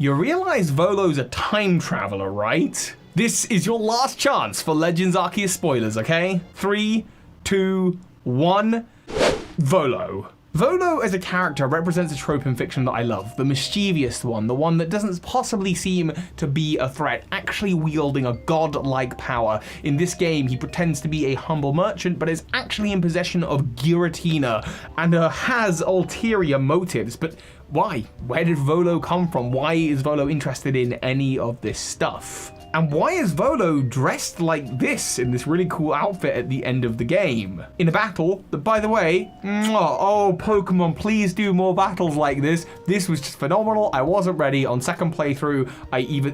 You realize Volo's a time traveler, right? This is your last chance for Legends Arceus spoilers, okay? 3, 2, 1. Volo. Volo as a character represents a trope in fiction that I love, the mischievous one, the one that doesn't possibly seem to be a threat, actually wielding a god-like power. In this game, he pretends to be a humble merchant, but is actually in possession of Giratina and has ulterior motives. But why? Where did Volo come from? Why is Volo interested in any of this stuff? And why is Volo dressed like this in this really cool outfit at the end of the game? In a battle that, by the way, oh Pokemon, please do more battles like this. This was just phenomenal. I wasn't ready. On second playthrough,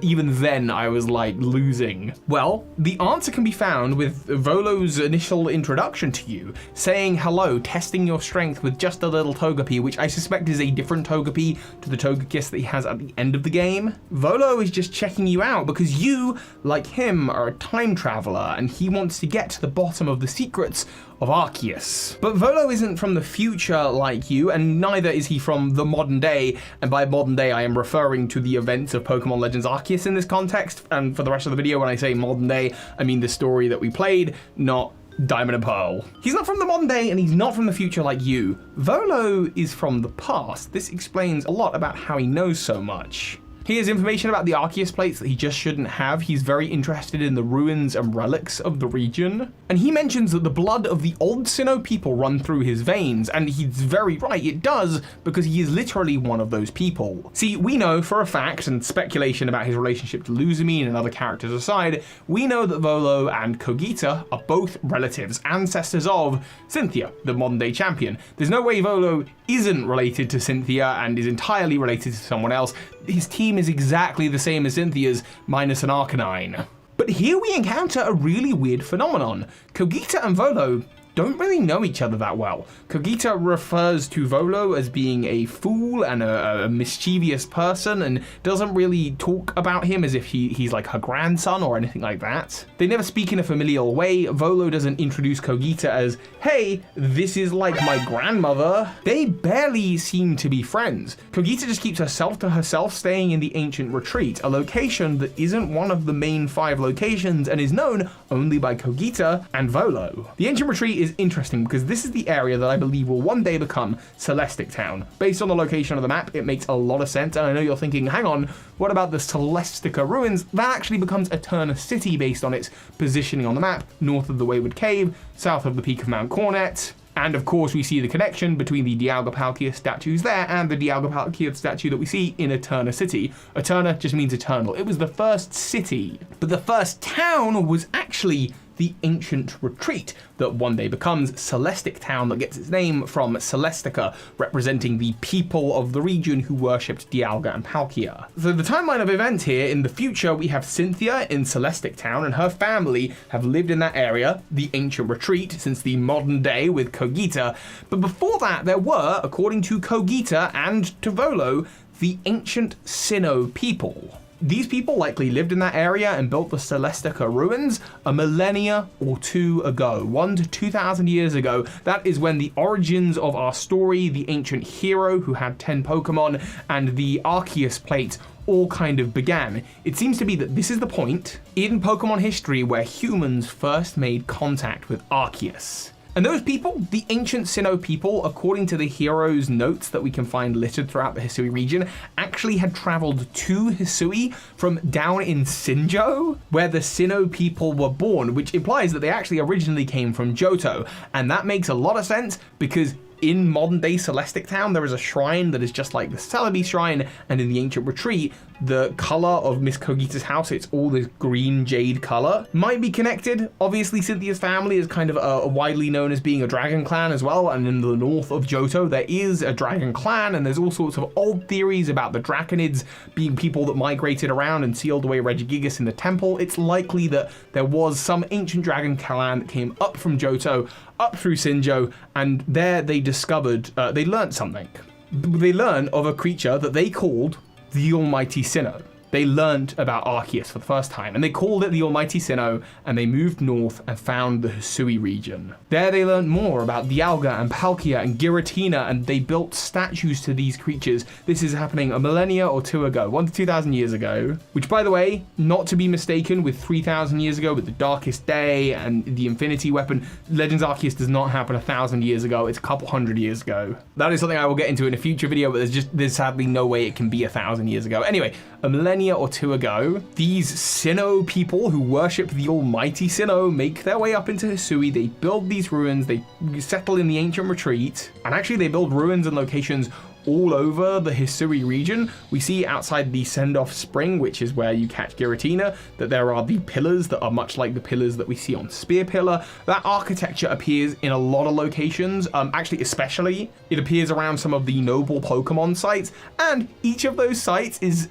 even then I was like losing. Well, the answer can be found with Volo's initial introduction to you, saying hello, testing your strength with just a little Togepi, which I suspect is a different Togepi to the Togekiss that he has at the end of the game. Volo is just checking you out because you, like him, are a time traveler and he wants to get to the bottom of the secrets of Arceus. But Volo isn't from the future like you, and neither is he from the modern day, and by modern day I am referring to the events of Pokemon Legends Arceus in this context, and for the rest of the video when I say modern day, I mean the story that we played, not Diamond and Pearl. He's not from the modern day and he's not from the future like you. Volo is from the past. This explains a lot about how he knows so much. He has information about the Arceus plates that he just shouldn't have. He's very interested in the ruins and relics of the region. And he mentions that the blood of the old Sinnoh people run through his veins, and he's very right, it does, because he is literally one of those people. See, we know for a fact, and speculation about his relationship to Luzumine and other characters aside, we know that Volo and Kogita are both relatives, ancestors of Cynthia, the modern day champion. There's no way Volo isn't related to Cynthia and is entirely related to someone else. His team is exactly the same as Cynthia's, minus an Arcanine. But here we encounter a really weird phenomenon. Kogita and Volo don't really know each other that well. Kogita refers to Volo as being a fool and a mischievous person and doesn't really talk about him as if he's like her grandson or anything like that. They never speak in a familial way. Volo doesn't introduce Kogita as, hey, this is like my grandmother. They barely seem to be friends. Kogita just keeps herself to herself, staying in the Ancient Retreat, a location that isn't one of the main 5 locations and is known only by Kogita and Volo. The Ancient Retreat is interesting because this is the area that I believe will one day become Celestic Town. Based on the location of the map, it makes a lot of sense, and I know you're thinking, hang on, what about the Celestica ruins? That actually becomes Eterna City based on its positioning on the map, north of the Wayward Cave, south of the peak of Mount Cornet. And of course we see the connection between the Dialga Palkia statues there and the Dialga Palkia statue that we see in Eterna City. Eterna just means eternal. It was the first city, but the first town was actually the Ancient Retreat, that one day becomes Celestic Town, that gets its name from Celestica, representing the people of the region who worshipped Dialga and Palkia. So the timeline of events here, in the future we have Cynthia in Celestic Town, and her family have lived in that area, the Ancient Retreat, since the modern day with Kogita. But before that there were, according to Kogita and to Volo, the ancient Sinnoh people. These people likely lived in that area and built the Celestica ruins a millennia or 2 ago, 1 to 2,000 years ago. That is when the origins of our story, the ancient hero who had 10 Pokemon, and the Arceus plate all kind of began. It seems to be that this is the point in Pokemon history where humans first made contact with Arceus. And those people, the ancient Sinnoh people, according to the hero's notes that we can find littered throughout the Hisui region, actually had traveled to Hisui from down in Sinjoh, where the Sinnoh people were born, which implies that they actually originally came from Johto. And that makes a lot of sense because in modern day Celestic Town, there is a shrine that is just like the Celebi shrine, and in the Ancient Retreat, the color of Miss Kogita's house, it's all this green jade color. Might be connected. Obviously, Cynthia's family is kind of widely known as being a dragon clan as well, and in the north of Johto, there is a dragon clan, and there's all sorts of old theories about the Draconids being people that migrated around and sealed away Regigigas in the temple. It's likely that there was some ancient dragon clan that came up from Johto, up through Sinjoh, and there they discovered, they learned something. They learned of a creature that they called the Almighty Sinnoh. they learnt about Arceus for the first time, and they called it the Almighty Sinnoh, and they moved north and found the Hisui region. There they learned more about Dialga and Palkia and Giratina, and they built statues to these creatures. This is happening a millennia or two ago, 1 to 2,000 years ago, which, by the way, not to be mistaken with 3,000 years ago with the Darkest Day and the Infinity Weapon. Legends Arceus does not happen 1,000 years ago, it's a couple hundred years ago. That is something I will get into in a future video, but there's sadly no way it can be 1,000 years ago. Anyway, a millennia or two ago, these Sinnoh people who worship the Almighty Sinnoh make their way up into Hisui. They build these ruins, they settle in the ancient retreat, and actually they build ruins and locations all over the Hisui region. We see outside the Send-Off Spring, which is where you catch Giratina, that there are the pillars that are much like the pillars that we see on Spear Pillar. That architecture appears in a lot of locations, actually especially it appears around some of the noble Pokemon sites, and each of those sites is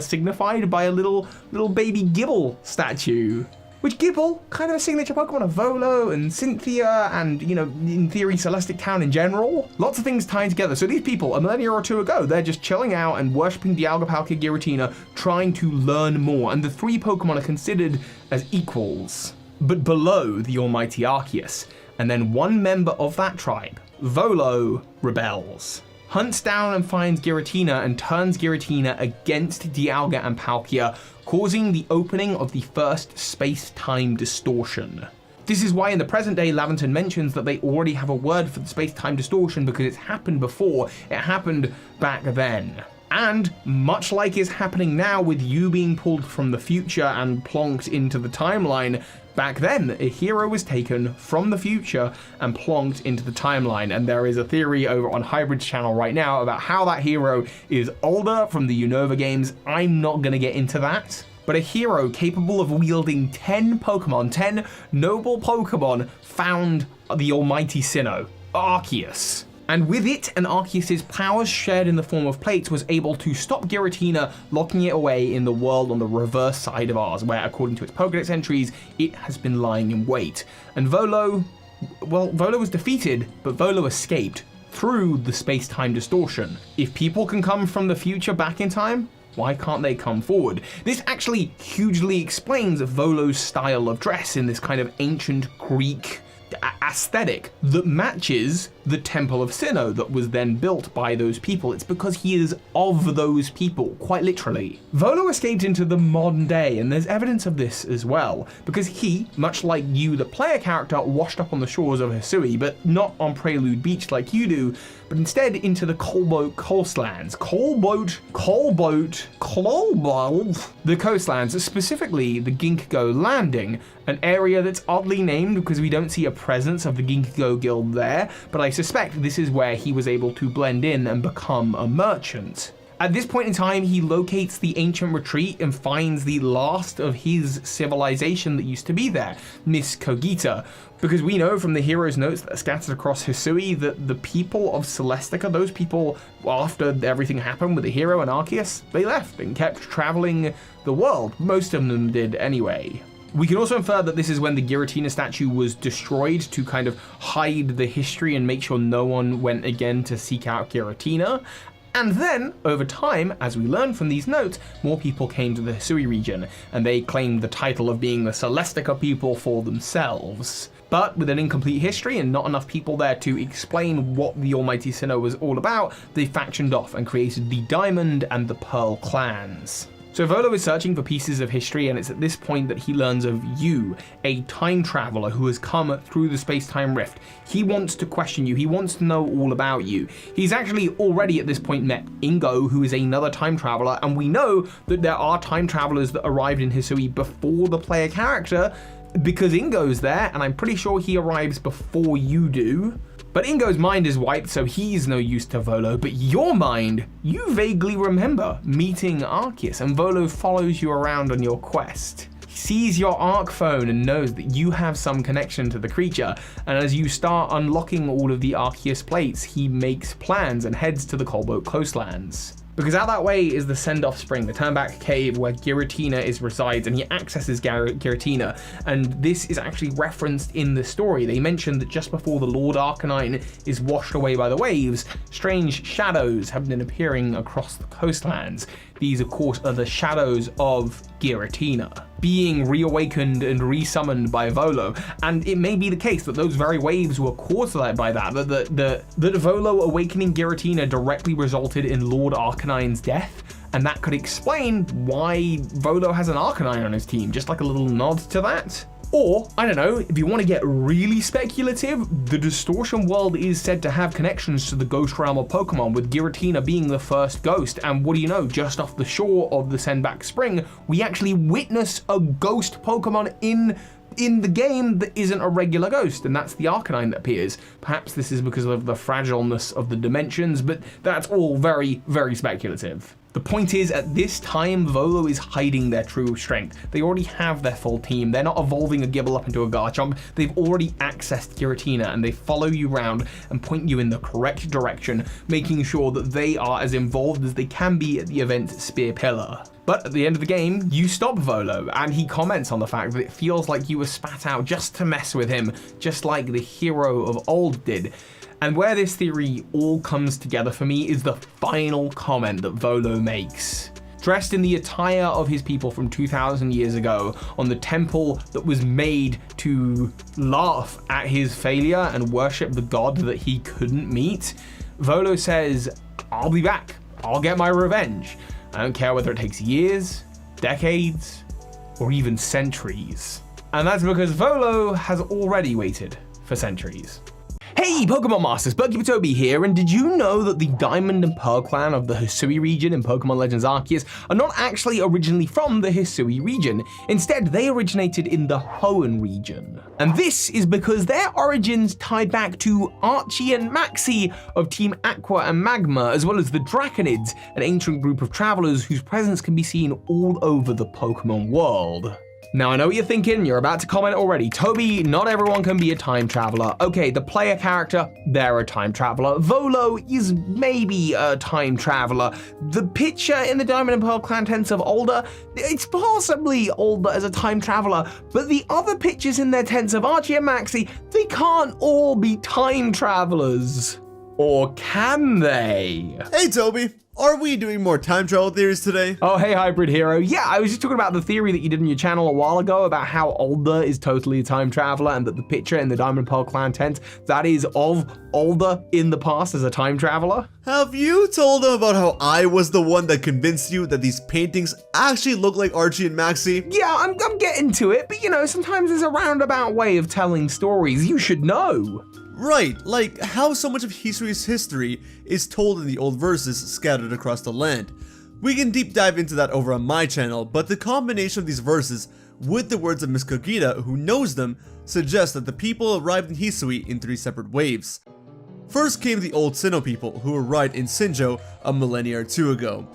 signified by a little baby Gible statue. Which Gible, kind of a signature Pokemon of Volo and Cynthia and, you know, in theory, Celestic Town in general. Lots of things tied together. So these people, a millennia or two ago, they're just chilling out and worshipping Dialga, Palkia, Giratina, trying to learn more. And the three Pokemon are considered as equals, but below the Almighty Arceus. And then one member of that tribe, Volo, rebels. Hunts down and finds Giratina and turns Giratina against Dialga and Palkia, causing the opening of the first space-time distortion. This is why in the present day, Laventon mentions that they already have a word for the space-time distortion because it's happened before, it happened back then. And much like is happening now with you being pulled from the future and plonked into the timeline, back then, a hero was taken from the future and plonked into the timeline. And there is a theory over on Hybrid's channel right now about how that hero is older from the Unova games. I'm not going to get into that. But a hero capable of wielding 10 Pokemon, 10 noble Pokemon, found the Almighty Sinnoh, Arceus. And with it and Arceus' powers shared in the form of plates was able to stop Giratina, locking it away in the world on the reverse side of ours, where according to its Pokédex entries, it has been lying in wait. And Volo, well, Volo was defeated, but Volo escaped through the space-time distortion. If people can come from the future back in time, why can't they come forward? This actually hugely explains Volo's style of dress in this kind of ancient Greek aesthetic that matches the Temple of Sinnoh that was then built by those people. It's because he is of those people, quite literally. Volo escaped into the modern day, and there's evidence of this as well, because he, much like you, the player character, washed up on the shores of Hisui, but not on Prelude Beach like you do, but instead into the Coalboat coastlands. The coastlands, specifically the Ginkgo Landing, an area that's oddly named because we don't see a presence of the Ginkgo Guild there, but I suspect this is where he was able to blend in and become a merchant. At this point in time, he locates the ancient retreat and finds the last of his civilization that used to be there, Miss Kogita, because we know from the hero's notes that are scattered across Hisui that the people of Celestica, those people, after everything happened with the hero and Arceus, they left and kept traveling the world. Most of them did anyway. We can also infer that this is when the Giratina statue was destroyed to kind of hide the history and make sure no one went again to seek out Giratina. And then, over time, as we learn from these notes, more people came to the Hisui region, and they claimed the title of being the Celestica people for themselves. But with an incomplete history and not enough people there to explain what the Almighty Sinnoh was all about, they factioned off and created the Diamond and the Pearl clans. So Volo is searching for pieces of history, and it's at this point that he learns of you, a time traveler who has come through the space-time rift. He wants to question you, he wants to know all about you. He's actually already at this point met Ingo, who is another time traveler, and we know that there are time travelers that arrived in Hisui before the player character, because Ingo's there, and I'm pretty sure he arrives before you do. But Ingo's mind is wiped, so he's no use to Volo, but your mind, you vaguely remember meeting Arceus, and Volo follows you around on your quest. He sees your Arc phone and knows that you have some connection to the creature, and as you start unlocking all of the Arceus plates, he makes plans and heads to the Coalboat coastlands. Because out that way is the Send-Off Spring, the Turnback Cave where Giratina resides, and he accesses Giratina. And this is actually referenced in the story. They mentioned that just before the Lord Arcanine is washed away by the waves, strange shadows have been appearing across the coastlands. These, of course, are the shadows of Giratina being reawakened and resummoned by Volo. And it may be the case that those very waves were caused by that, that Volo awakening Giratina directly resulted in Lord Arcanine's death. And that could explain why Volo has an Arcanine on his team, just like a little nod to that. Or, I don't know, if you want to get really speculative, the Distortion world is said to have connections to the Ghost Realm of Pokemon, with Giratina being the first ghost. And what do you know, just off the shore of the Sendback Spring, we actually witness a ghost Pokemon in the game that isn't a regular ghost, and that's the Arcanine that appears. Perhaps this is because of the fragileness of the dimensions, but that's all very, very speculative. The point is, at this time, Volo is hiding their true strength. They already have their full team. They're not evolving a Gible up into a Garchomp. They've already accessed Giratina, and they follow you around and point you in the correct direction, making sure that they are as involved as they can be at the event Spear Pillar. But at the end of the game, you stop Volo, and he comments on the fact that it feels like you were spat out just to mess with him, just like the hero of old did. And where this theory all comes together for me is the final comment that Volo makes. Dressed in the attire of his people from 2,000 years ago, on the temple that was made to laugh at his failure and worship the god that he couldn't meet, Volo says, "I'll be back. I'll get my revenge. I don't care whether it takes years, decades, or even centuries." And that's because Volo has already waited for centuries. Hey Pokemon Masters, Toby here, and did you know that the Diamond and Pearl clan of the Hisui region in Pokemon Legends Arceus are not actually originally from the Hisui region? Instead, they originated in the Hoenn region. And this is because their origins tied back to Archie and Maxie of Team Aqua and Magma, as well as the Draconids, an ancient group of travelers whose presence can be seen all over the Pokemon world. Now, I know what you're thinking, you're about to comment already. Toby, not everyone can be a time traveler. Okay, the player character, they're a time traveler. Volo is maybe a time traveler. The picture in the Diamond and Pearl clan tents of Alder, it's possibly Alder as a time traveler, but the other pictures in their tents of Archie and Maxie, they can't all be time travelers. Or can they? Hey Toby, are we doing more time travel theories today? Oh, hey Hybrid Hero. Yeah, I was just talking about the theory that you did in your channel a while ago about how Alder is totally a time traveler, and that the picture in the Diamond Pearl clan tent, that is of Alder in the past as a time traveler. Have you told them about how I was the one that convinced you that these paintings actually look like Archie and Maxie? Yeah, I'm getting to it, but you know, sometimes there's a roundabout way of telling stories. You should know. Right, like how so much of Hisui's history is told in the old verses scattered across the land. We can deep dive into that over on my channel, but the combination of these verses with the words of Miss Kogita, who knows them, suggests that the people arrived in Hisui in 3 separate waves. First came the old Sinnoh people, who arrived in Sinjo a millennia or 2 ago.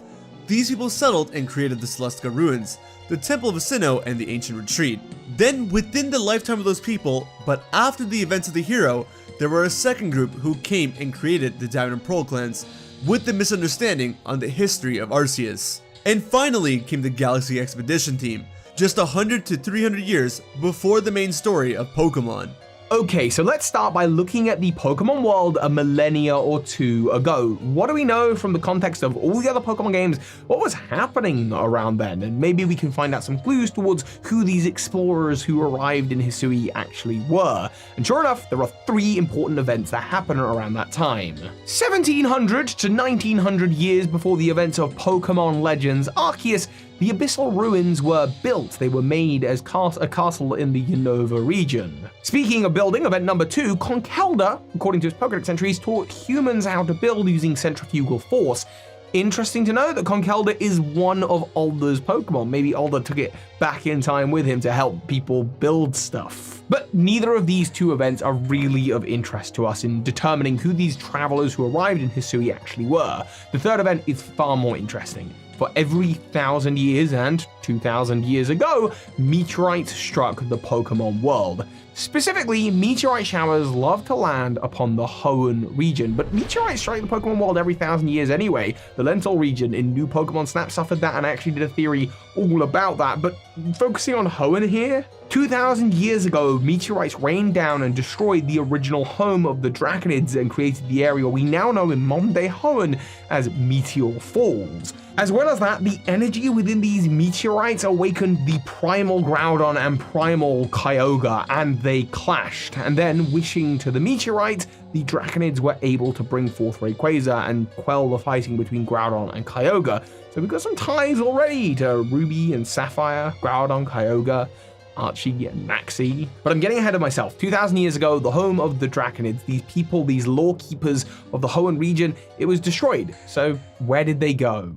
These people settled and created the Celestica Ruins, the Temple of Sinnoh, and the Ancient Retreat. Then, within the lifetime of those people, but after the events of the hero, there were a second group who came and created the Diamond and Pearl clans with the misunderstanding on the history of Arceus. And finally came the Galaxy Expedition team, just 100 to 300 years before the main story of Pokemon. Okay, so let's start by looking at the Pokemon world a millennia or 2 ago. What do we know from the context of all the other Pokemon games? What was happening around then? And maybe we can find out some clues towards who these explorers who arrived in Hisui actually were. And sure enough, there are 3 important events that happen around that time. 1700 to 1900 years before the events of Pokemon Legends Arceus, the Abyssal Ruins were built. They were made as a castle in the Unova region. Speaking of building, event number 2, Conkeldurr, according to his Pokédex entries, taught humans how to build using centrifugal force. Interesting to know that Conkeldurr is one of Alder's Pokemon. Maybe Alder took it back in time with him to help people build stuff. But neither of these 2 events are really of interest to us in determining who these travelers who arrived in Hisui actually were. The 3rd event is far more interesting. For every 1,000 years and 2,000 years ago, meteorites struck the Pokemon world. Specifically, meteorite showers love to land upon the Hoenn region, but meteorites strike the Pokemon world every 1,000 years anyway. The Lental region in New Pokemon Snap suffered that, and I actually did a theory all about that, but focusing on Hoenn here, 2,000 years ago, meteorites rained down and destroyed the original home of the Draconids and created the area we now know in modern-day Hoenn as Meteor Falls. As well as that, the energy within these meteorites awakened the primal Groudon and primal Kyogre, and they clashed. And then, wishing to the meteorite, the Draconids were able to bring forth Rayquaza and quell the fighting between Groudon and Kyogre. So we've got some ties already to Ruby and Sapphire, Groudon, Kyogre, Archie and Maxie. But I'm getting ahead of myself. 2,000 years ago, the home of the Draconids, these people, these law keepers of the Hoenn region, it was destroyed. So where did they go?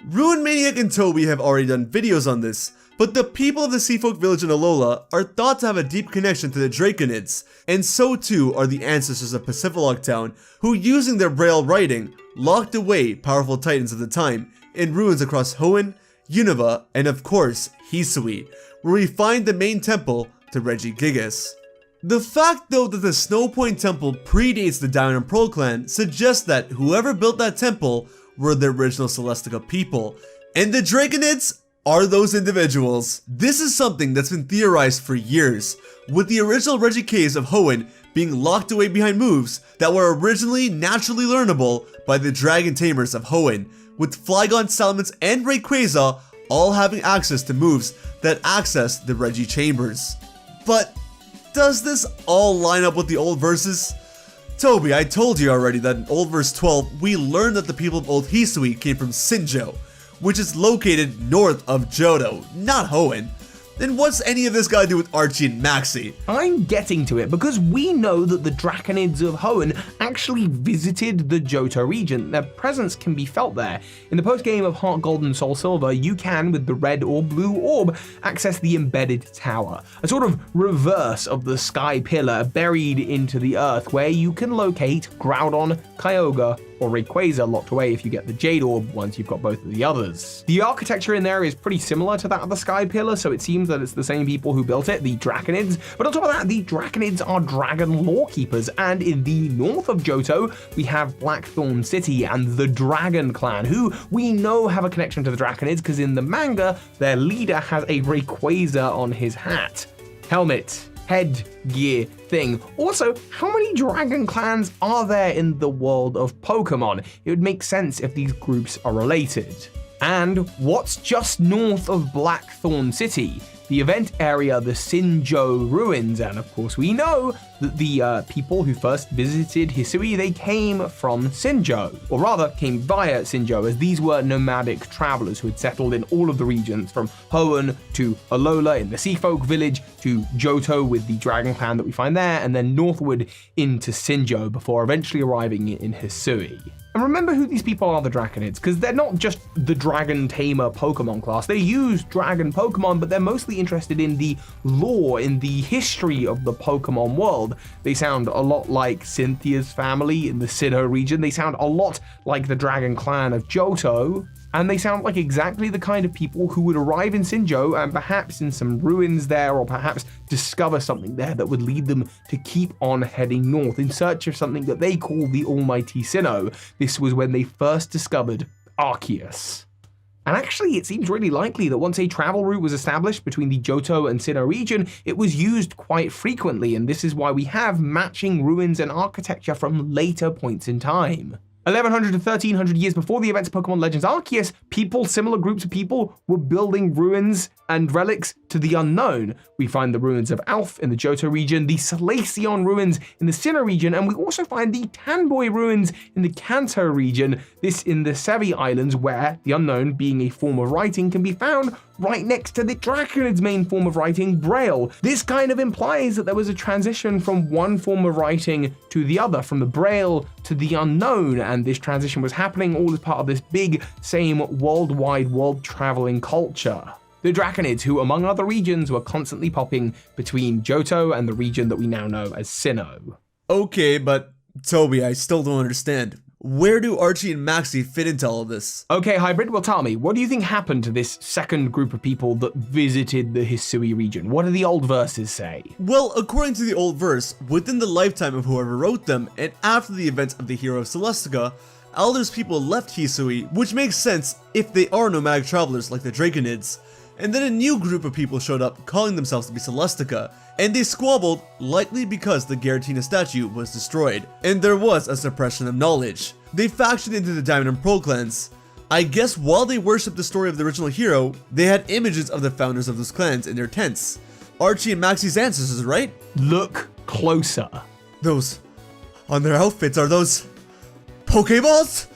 Ruin Maniac and Toby have already done videos on this, but the people of the Seafolk village in Alola are thought to have a deep connection to the Draconids, and so too are the ancestors of Pacifilok Town, who using their Braille writing, locked away powerful titans of the time in ruins across Hoenn, Unova, and of course, Hisui, where we find the main temple to Regigigas. The fact though that the Snow Point Temple predates the Diamond and Pearl clan suggests that whoever built that temple were the original Celestica people, and the Draconids are those individuals. This is something that's been theorized for years, with the original Regigigas of Hoenn being locked away behind moves that were originally naturally learnable by the Dragon Tamers of Hoenn, with Flygon, Salamence, and Rayquaza all having access to moves that access the Regi Chambers. But does this all line up with the old verses? Toby, I told you already that in Old Verse 12, we learned that the people of Old Hisui came from Sinnoh, which is located north of Johto, not Hoenn. Then what's any of this got to do with Archie and Maxie? I'm getting to it because we know that the Draconids of Hoenn actually visited the Johto region. Their presence can be felt there. In the post-game of Heart Gold and Soul Silver, you can, with the red or blue orb, access the Embedded Tower, a sort of reverse of the Sky Pillar buried into the earth where you can locate Groudon, Kyogre, or Rayquaza locked away if you get the Jade Orb once you've got both of the others. The architecture in there is pretty similar to that of the Sky Pillar, so it seems that it's the same people who built it, the Draconids. But on top of that, the Draconids are dragon law keepers, and in the north of Johto, we have Blackthorn City and the Dragon Clan, who we know have a connection to the Draconids because in the manga, their leader has a Rayquaza on his hat, helmet, headgear thing. Also, how many dragon clans are there in the world of Pokemon? It would make sense if these groups are related. And what's just north of Blackthorn City? The event area, the Sinnoh ruins, and of course we know that the people who first visited Hisui, they came from Sinnoh, or rather came via Sinnoh, as these were nomadic travelers who had settled in all of the regions from Hoenn to Alola in the Seafolk village to Johto with the dragon clan that we find there, and then northward into Sinnoh before eventually arriving in Hisui. And remember who these people are, the Draconids, because they're not just the Dragon Tamer Pokemon class. They use Dragon Pokemon, but they're mostly interested in the lore, in the history of the Pokemon world. They sound a lot like Cynthia's family in the Sinnoh region. They sound a lot like the Dragon Clan of Johto. And they sound like exactly the kind of people who would arrive in Sinnoh and perhaps in some ruins there, or perhaps discover something there that would lead them to keep on heading north in search of something that they call the Almighty Sinnoh. This was when they first discovered Arceus. And actually, it seems really likely that once a travel route was established between the Johto and Sinnoh region, it was used quite frequently, and this is why we have matching ruins and architecture from later points in time. 1100 to 1300 years before the events of Pokemon Legends Arceus, similar groups of people were building ruins and relics to the unknown. We find the ruins of Alph in the Johto region, the Solaceon ruins in the Sinnoh region, and we also find the Tanboy ruins in the Kanto region, this in the Sevi Islands, where the unknown, being a form of writing, can be found right next to the Draconid's main form of writing, Braille. This kind of implies that there was a transition from one form of writing to the other, from the Braille to the unknown, and this transition was happening all as part of this big, same worldwide, world-traveling culture. The Draconids, who among other regions were constantly popping between Johto and the region that we now know as Sinnoh. Okay, but Toby, I still don't understand. Where do Archie and Maxie fit into all of this? Okay, Hybrid, well tell me, what do you think happened to this second group of people that visited the Hisui region? What do the old verses say? Well, according to the old verse, within the lifetime of whoever wrote them, and after the events of the Hero of Celestica, Elder's people left Hisui, which makes sense if they are nomadic travelers like the Draconids. And then a new group of people showed up calling themselves to be Celestica, and they squabbled, likely because the Giratina statue was destroyed, and there was a suppression of knowledge. They factioned into the Diamond and Pearl clans. I guess while they worshipped the story of the original hero, they had images of the founders of those clans in their tents. Archie and Maxie's ancestors, right? Look closer. Those, on their outfits, are those Pokeballs?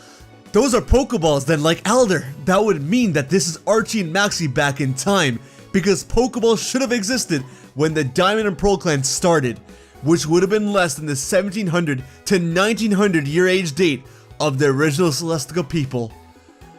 Those are Pokeballs then, like Alder. That would mean that this is Archie and Maxie back in time, because Pokeballs should have existed when the Diamond and Pearl clan started, which would have been less than the 1700 to 1900 year age date of the original Celestica people.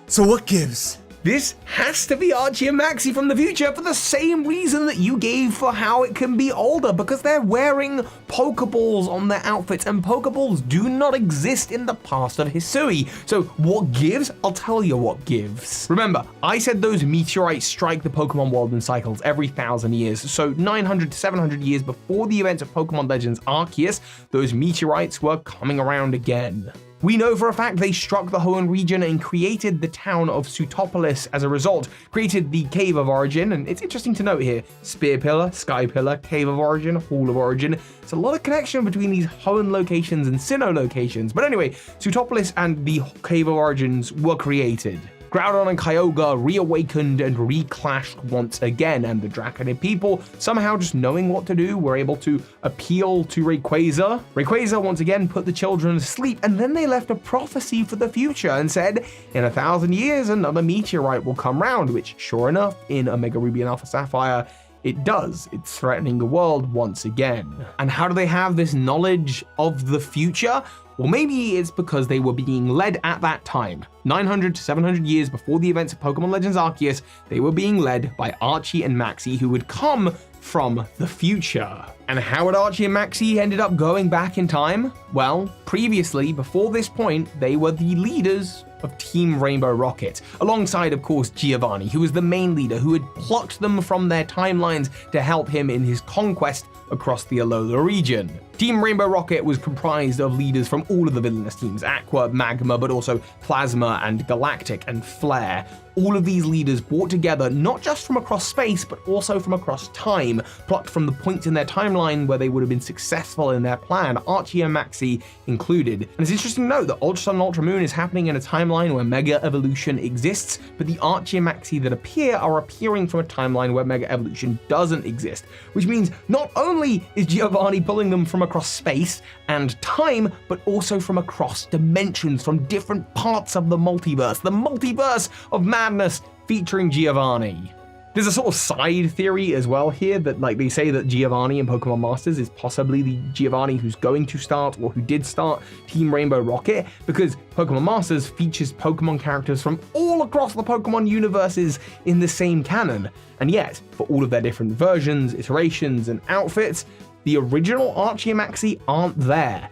So what gives? This has to be Archie and Maxie from the future for the same reason that you gave for how it can be older, because they're wearing Pokeballs on their outfits, and Pokeballs do not exist in the past of Hisui. So what gives? I'll tell you what gives. Remember, I said those meteorites strike the Pokemon world in cycles every 1,000 years. So 900 to 700 years before the events of Pokemon Legends Arceus, those meteorites were coming around again. We know for a fact they struck the Hoenn region and created the town of Sutopolis as a result, created the Cave of Origin, and it's interesting to note here, Spear Pillar, Sky Pillar, Cave of Origin, Hall of Origin. It's a lot of connection between these Hoenn locations and Sinnoh locations, but anyway, Sutopolis and the Cave of Origins were created. Groudon and Kyogre reawakened and reclashed once again, and the Draconid people, somehow just knowing what to do, were able to appeal to Rayquaza. Rayquaza once again put the children to sleep, and then they left a prophecy for the future and said, in 1,000 years, another meteorite will come round, which sure enough, in Omega Ruby and Alpha Sapphire, it does. It's threatening the world once again. And how do they have this knowledge of the future? Well, maybe it's because they were being led at that time. 900 to 700 years before the events of Pokemon Legends Arceus, they were being led by Archie and Maxie, who would come from the future. And how had Archie and Maxie ended up going back in time? Well, previously, before this point, they were the leaders of Team Rainbow Rocket, alongside, of course, Giovanni, who was the main leader who had plucked them from their timelines to help him in his conquest across the Alola region. Team Rainbow Rocket was comprised of leaders from all of the villainous teams, Aqua, Magma, but also Plasma and Galactic and Flare. All of these leaders brought together not just from across space, but also from across time, plucked from the points in their timeline where they would have been successful in their plan, Archie and Maxie included. And it's interesting to note that Ultra Sun and Ultra Moon is happening in a timeline where Mega Evolution exists, but the Archie and Maxie that appear are appearing from a timeline where Mega Evolution doesn't exist, which means not only is Giovanni pulling them from across space and time, but also from across dimensions, from different parts of the multiverse of madness featuring Giovanni. There's a sort of side theory as well here that, like, they say that Giovanni in Pokemon Masters is possibly the Giovanni who's going to start or who did start Team Rainbow Rocket, because Pokemon Masters features Pokemon characters from all across the Pokemon universes in the same canon. And yet, for all of their different versions, iterations, and outfits, the original Archie and Maxie aren't there.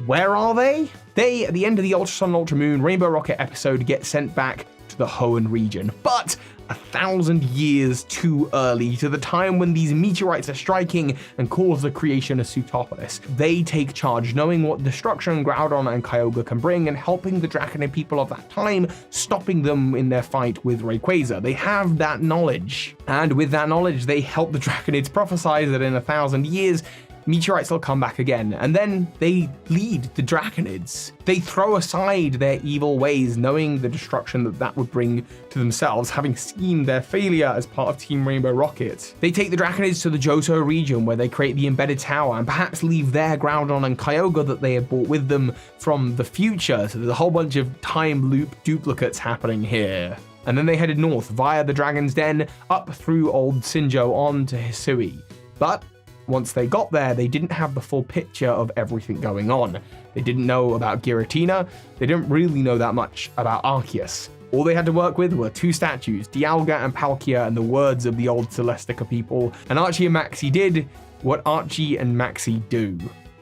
Where are they? They, at the end of the Ultra Sun, Ultra Moon Rainbow Rocket episode, get sent back to the Hoenn region, but 1,000 years too early, to the time when these meteorites are striking and cause the creation of Sutopolis. They take charge, knowing what destruction Groudon and Kyogre can bring, and helping the Draconid people of that time, stopping them in their fight with Rayquaza. They have that knowledge, and with that knowledge, they help the Draconids prophesy that in 1,000 years, meteorites will come back again, and then they lead the Draconids. They throw aside their evil ways, knowing the destruction that would bring to themselves, having seen their failure as part of Team Rainbow Rocket. They take the Draconids to the Johto region, where they create the Embedded Tower, and perhaps leave their Groudon and Kyogre that they had brought with them from the future, so there's a whole bunch of time loop duplicates happening here. And then they headed north via the Dragon's Den, up through Old Sinjo on to Hisui. But once they got there, they didn't have the full picture of everything going on. They didn't know about Giratina, they didn't really know that much about Arceus. All they had to work with were two statues, Dialga and Palkia, and the words of the old Celestica people, and Archie and Maxie did what Archie and Maxie do.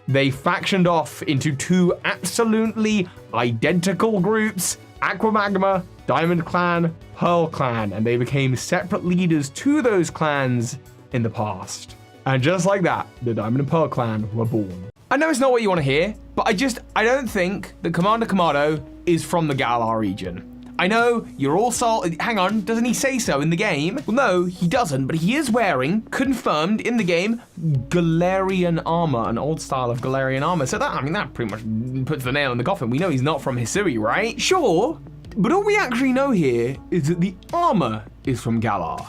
They factioned off into two absolutely identical groups, Aqua Magma, Diamond Clan, Pearl Clan, and they became separate leaders to those clans in the past. And just like that, the Diamond and Pearl clan were born. I know it's not what you want to hear, but I don't think that Commander Kamado is from the Galar region. I know, you're all hang on, doesn't he say so in the game? Well, no, he doesn't, but he is wearing, confirmed in the game, Galarian armor, an old style of Galarian armor. So that pretty much puts the nail in the coffin. We know he's not from Hisui, right? Sure, but all we actually know here is that the armor is from Galar.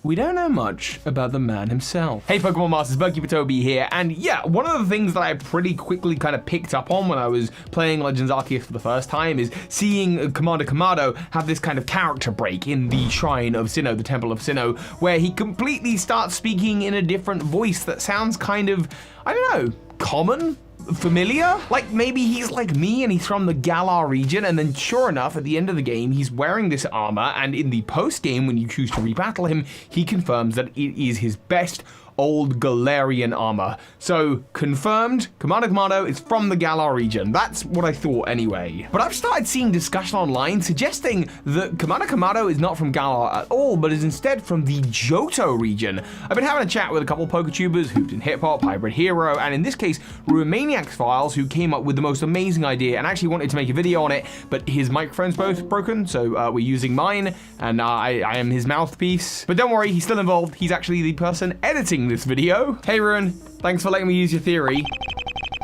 We don't know much about the man himself. Hey Pokemon Masters, Toby here, and yeah, one of the things that I pretty quickly kind of picked up on when I was playing Legends Arceus for the first time is seeing Commander Kamado have this kind of character break in the Shrine of Sinnoh, the Temple of Sinnoh, where he completely starts speaking in a different voice that sounds kind of, I don't know, common? Familiar? Like maybe he's like me and he's from the Galar region, and then sure enough at the end of the game he's wearing this armor, and in the post game when you choose to rebattle him he confirms that it is his best old Galarian armor. So confirmed, Commander Kamado is from the Galar region. That's what I thought anyway. But I've started seeing discussion online suggesting that Commander Kamado is not from Galar at all, but is instead from the Johto region. I've been having a chat with a couple PokeTubers, Hooped and Hip Hop, Hybrid Hero, and in this case, Ruinmaniacs Files, who came up with the most amazing idea and actually wanted to make a video on it, but his microphone's both broken, so we're using mine, and I am his mouthpiece. But don't worry, he's still involved. He's actually the person editing this video. Hey Ruin, thanks for letting me use your theory.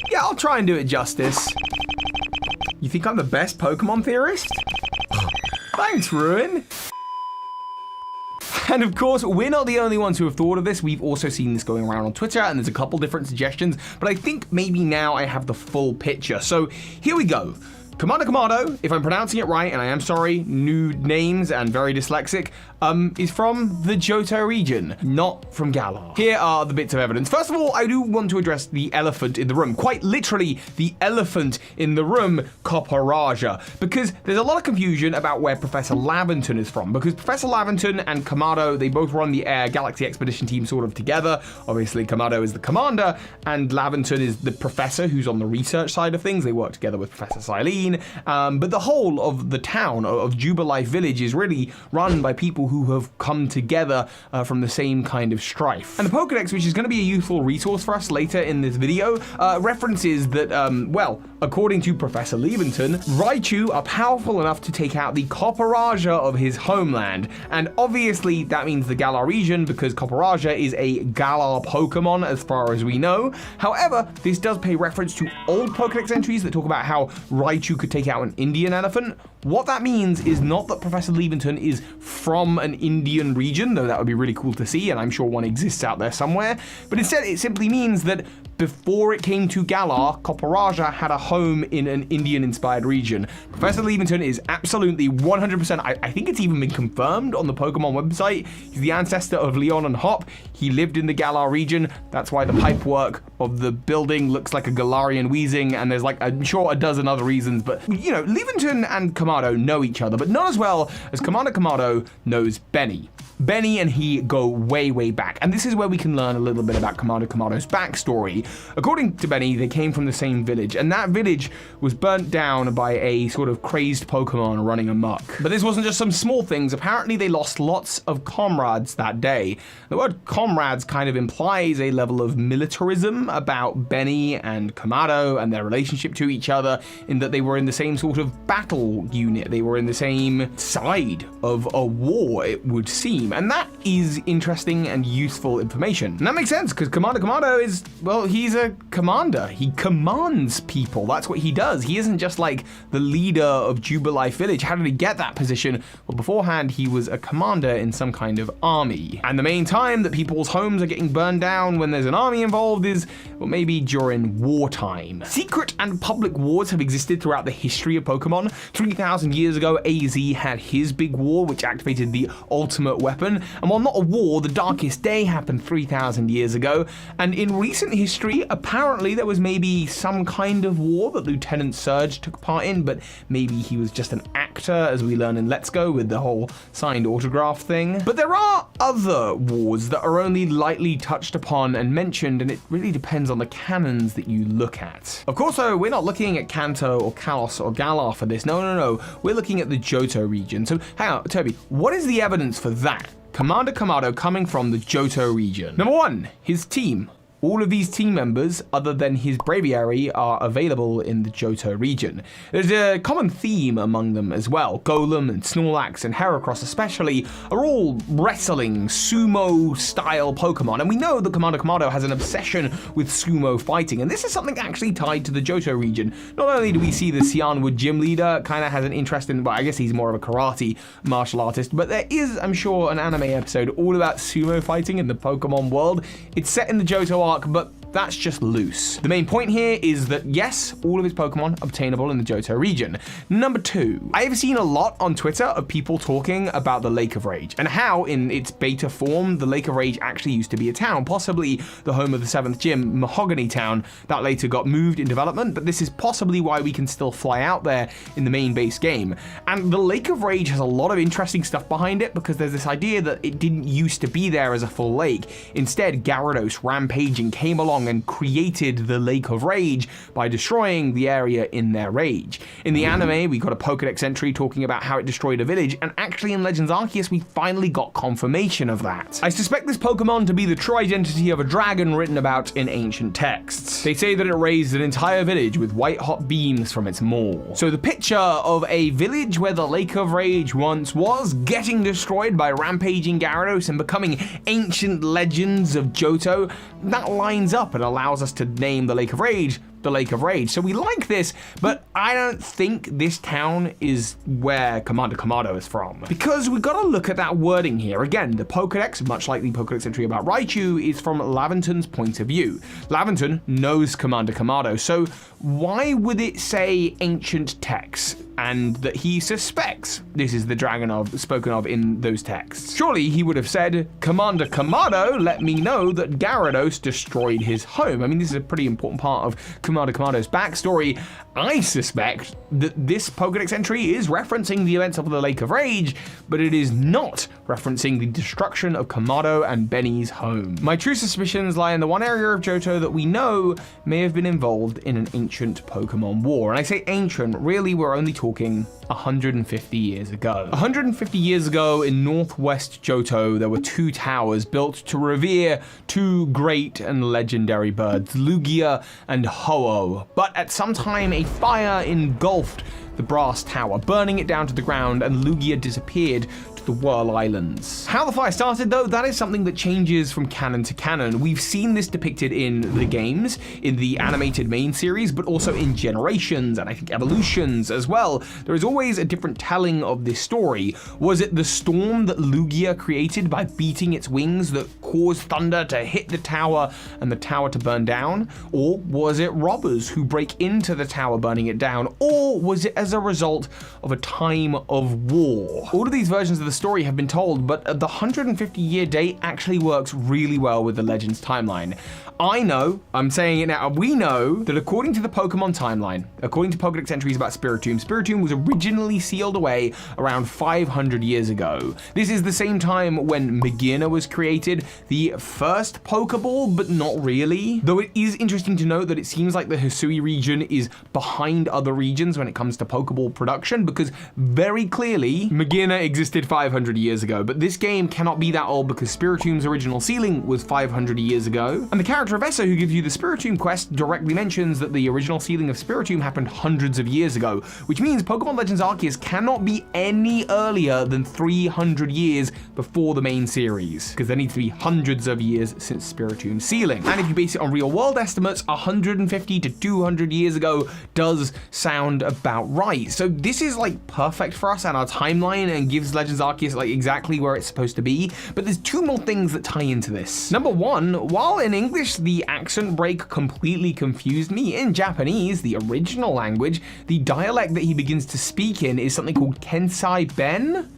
Yeah, I'll try and do it justice. You think I'm the best Pokemon theorist? Thanks, Ruin. And of course, we're not the only ones who have thought of this. We've also seen this going around on Twitter, and there's a couple different suggestions, but I think maybe now I have the full picture. So here we go. Commander Kamado, if I'm pronouncing it right, and I am sorry, new names and very dyslexic, is from the Johto region, not from Galar. Here are the bits of evidence. First of all, I do want to address the elephant in the room. Quite literally, the elephant in the room, Copperaja, because there's a lot of confusion about where Professor Laventon is from, because Professor Laventon and Kamado, they both run the Air Galaxy Expedition team sort of together. Obviously, Kamado is the commander, and Laventon is the professor who's on the research side of things. They work together with Professor Silene. But the whole of the town of Jubilife Village is really run by people who have come together from the same kind of strife. And the Pokedex, which is going to be a useful resource for us later in this video, references that, well, according to Professor Leventon, Raichu are powerful enough to take out the Copperaja of his homeland. And obviously that means the Galar region, because Copperaja is a Galar Pokemon as far as we know. However, this does pay reference to old Pokedex entries that talk about how Raichu could take out an Indian elephant. What that means is not that Professor Leventon is from an Indian region, though that would be really cool to see, and I'm sure one exists out there somewhere, but instead it simply means that before it came to Galar, Copperaja had a home in an Indian-inspired region. Professor Leventon is absolutely 100%, I think it's even been confirmed on the Pokemon website, he's the ancestor of Leon and Hop. He lived in the Galar region, that's why the pipework of the building looks like a Galarian wheezing, and there's like, I'm sure, a dozen other reasons, but you know, Leventon and Kamado know each other, but not as well as Commander Kamado knows Benny. Benny and he go way, way back, and this is where we can learn a little bit about Commander Kamado's backstory. According to Benny, they came from the same village, and that village was burnt down by a sort of crazed Pokemon running amok. But this wasn't just some small things. Apparently, they lost lots of comrades that day. The word comrades kind of implies a level of militarism about Benny and Kamado and their relationship to each other, in that they were in the same sort of battle unit. They were in the same side of a war, it would seem. And that is interesting and useful information. And that makes sense, because Commander Kamado is, well, he's a commander. He commands people. That's what he does. He isn't just like the leader of Jubilife Village. How did he get that position? Well, beforehand, he was a commander in some kind of army. And the main time that people's homes are getting burned down when there's an army involved is, well, maybe during wartime. Secret and public wars have existed throughout the history of Pokemon. 3,000 years ago, AZ had his big war, which activated the ultimate weapon. And while not a war, the Darkest Day happened 3,000 years ago. And in recent history, apparently there was maybe some kind of war that Lieutenant Surge took part in, but maybe he was just an actor, as we learn in Let's Go with the whole signed autograph thing. But there are other wars that are only lightly touched upon and mentioned, and it really depends on the canons that you look at. Of course, though, we're not looking at Kanto or Kalos or Galar for this. No. We're looking at the Johto region. So hang on, Toby, what is the evidence for that? Commander Kamado coming from the Johto region. Number one, his team. All of these team members, other than his breviary, are available in the Johto region. There's a common theme among them as well. Golem and Snorlax and Heracross especially are all wrestling, sumo-style Pokemon, and we know that Commander Kamado has an obsession with sumo fighting, and this is something actually tied to the Johto region. Not only do we see the Cianwood gym leader kind of has an interest in, well, I guess he's more of a karate martial artist, but there is, I'm sure, an anime episode all about sumo fighting in the Pokemon world. It's set in the Johto arc, but that's just loose. The main point here is that yes, all of his Pokemon obtainable in the Johto region. Number 2, I have seen a lot on Twitter of people talking about the Lake of Rage and how in its beta form, the Lake of Rage actually used to be a town, possibly the home of the 7th gym, Mahogany Town, that later got moved in development, but this is possibly why we can still fly out there in the main base game. And the Lake of Rage has a lot of interesting stuff behind it because there's this idea that it didn't used to be there as a full lake. Instead, Gyarados rampaging came along and created the Lake of Rage by destroying the area in their rage. In the anime, we got a Pokedex entry talking about how it destroyed a village, and actually in Legends Arceus, we finally got confirmation of that. I suspect this Pokemon to be the true identity of a dragon written about in ancient texts. They say that it raised an entire village with white-hot beams from its maw. So the picture of a village where the Lake of Rage once was getting destroyed by rampaging Gyarados and becoming ancient legends of Johto, that lines up and allows us to name the Lake of Rage the Lake of Rage. So we like this, but I don't think this town is where Commander Kamado is from. Because we've got to look at that wording here. Again, the Pokedex, much like the Pokedex entry about Raichu, is from Laventon's point of view. Laventon knows Commander Kamado, so why would it say ancient texts and that he suspects this is the dragon spoken of in those texts? Surely he would have said, Commander Kamado let me know that Gyarados destroyed his home. I mean, this is a pretty important part of Commander Kamado's backstory. I suspect that this Pokedex entry is referencing the events of the Lake of Rage, but it is not referencing the destruction of Kamado and Benny's home. My true suspicions lie in the one area of Johto that we know may have been involved in an ancient Pokemon war. And I say ancient, really we're only talking 150 years ago. 150 years ago in northwest Johto, there were 2 towers built to revere 2 great and legendary birds, Lugia and Ho-Oh. But at some time, a fire engulfed the brass tower, burning it down to the ground, and Lugia disappeared to the Whirl Islands. How the fire started, though, that is something that changes from canon to canon. We've seen this depicted in the games, in the animated main series, but also in Generations, and I think Evolutions as well. There is always a different telling of this story. Was it the storm that Lugia created by beating its wings that caused thunder to hit the tower and the tower to burn down? Or was it robbers who break into the tower, burning it down? Or was it as a result of a time of war? All of these versions of the story have been told, but the 150-year date actually works really well with the Legends timeline. I know, I'm saying it now, we know that according to the Pokemon timeline, according to Pokedex entries about Spiritomb was originally sealed away around 500 years ago. This is the same time when Magearna was created, the first Pokeball, but not really. Though it is interesting to note that it seems like the Hisui region is behind other regions when it comes to Pokeball production, because very clearly Magearna existed 500 years ago, but this game cannot be that old because Spiritomb's original sealing was 500 years ago. And the character Professor who gives you the Spiritomb quest directly mentions that the original sealing of Spiritomb happened hundreds of years ago, which means Pokemon Legends Arceus cannot be any earlier than 300 years before the main series, because there needs to be hundreds of years since Spiritomb's sealing. And if you base it on real world estimates, 150 to 200 years ago does sound about right. So this is like perfect for us and our timeline and gives Legends Arceus like exactly where it's supposed to be. But there's 2 more things that tie into this. Number 1, while in English the accent break completely confused me, in Japanese, the original language, the dialect that he begins to speak in is something called Kensai Ben.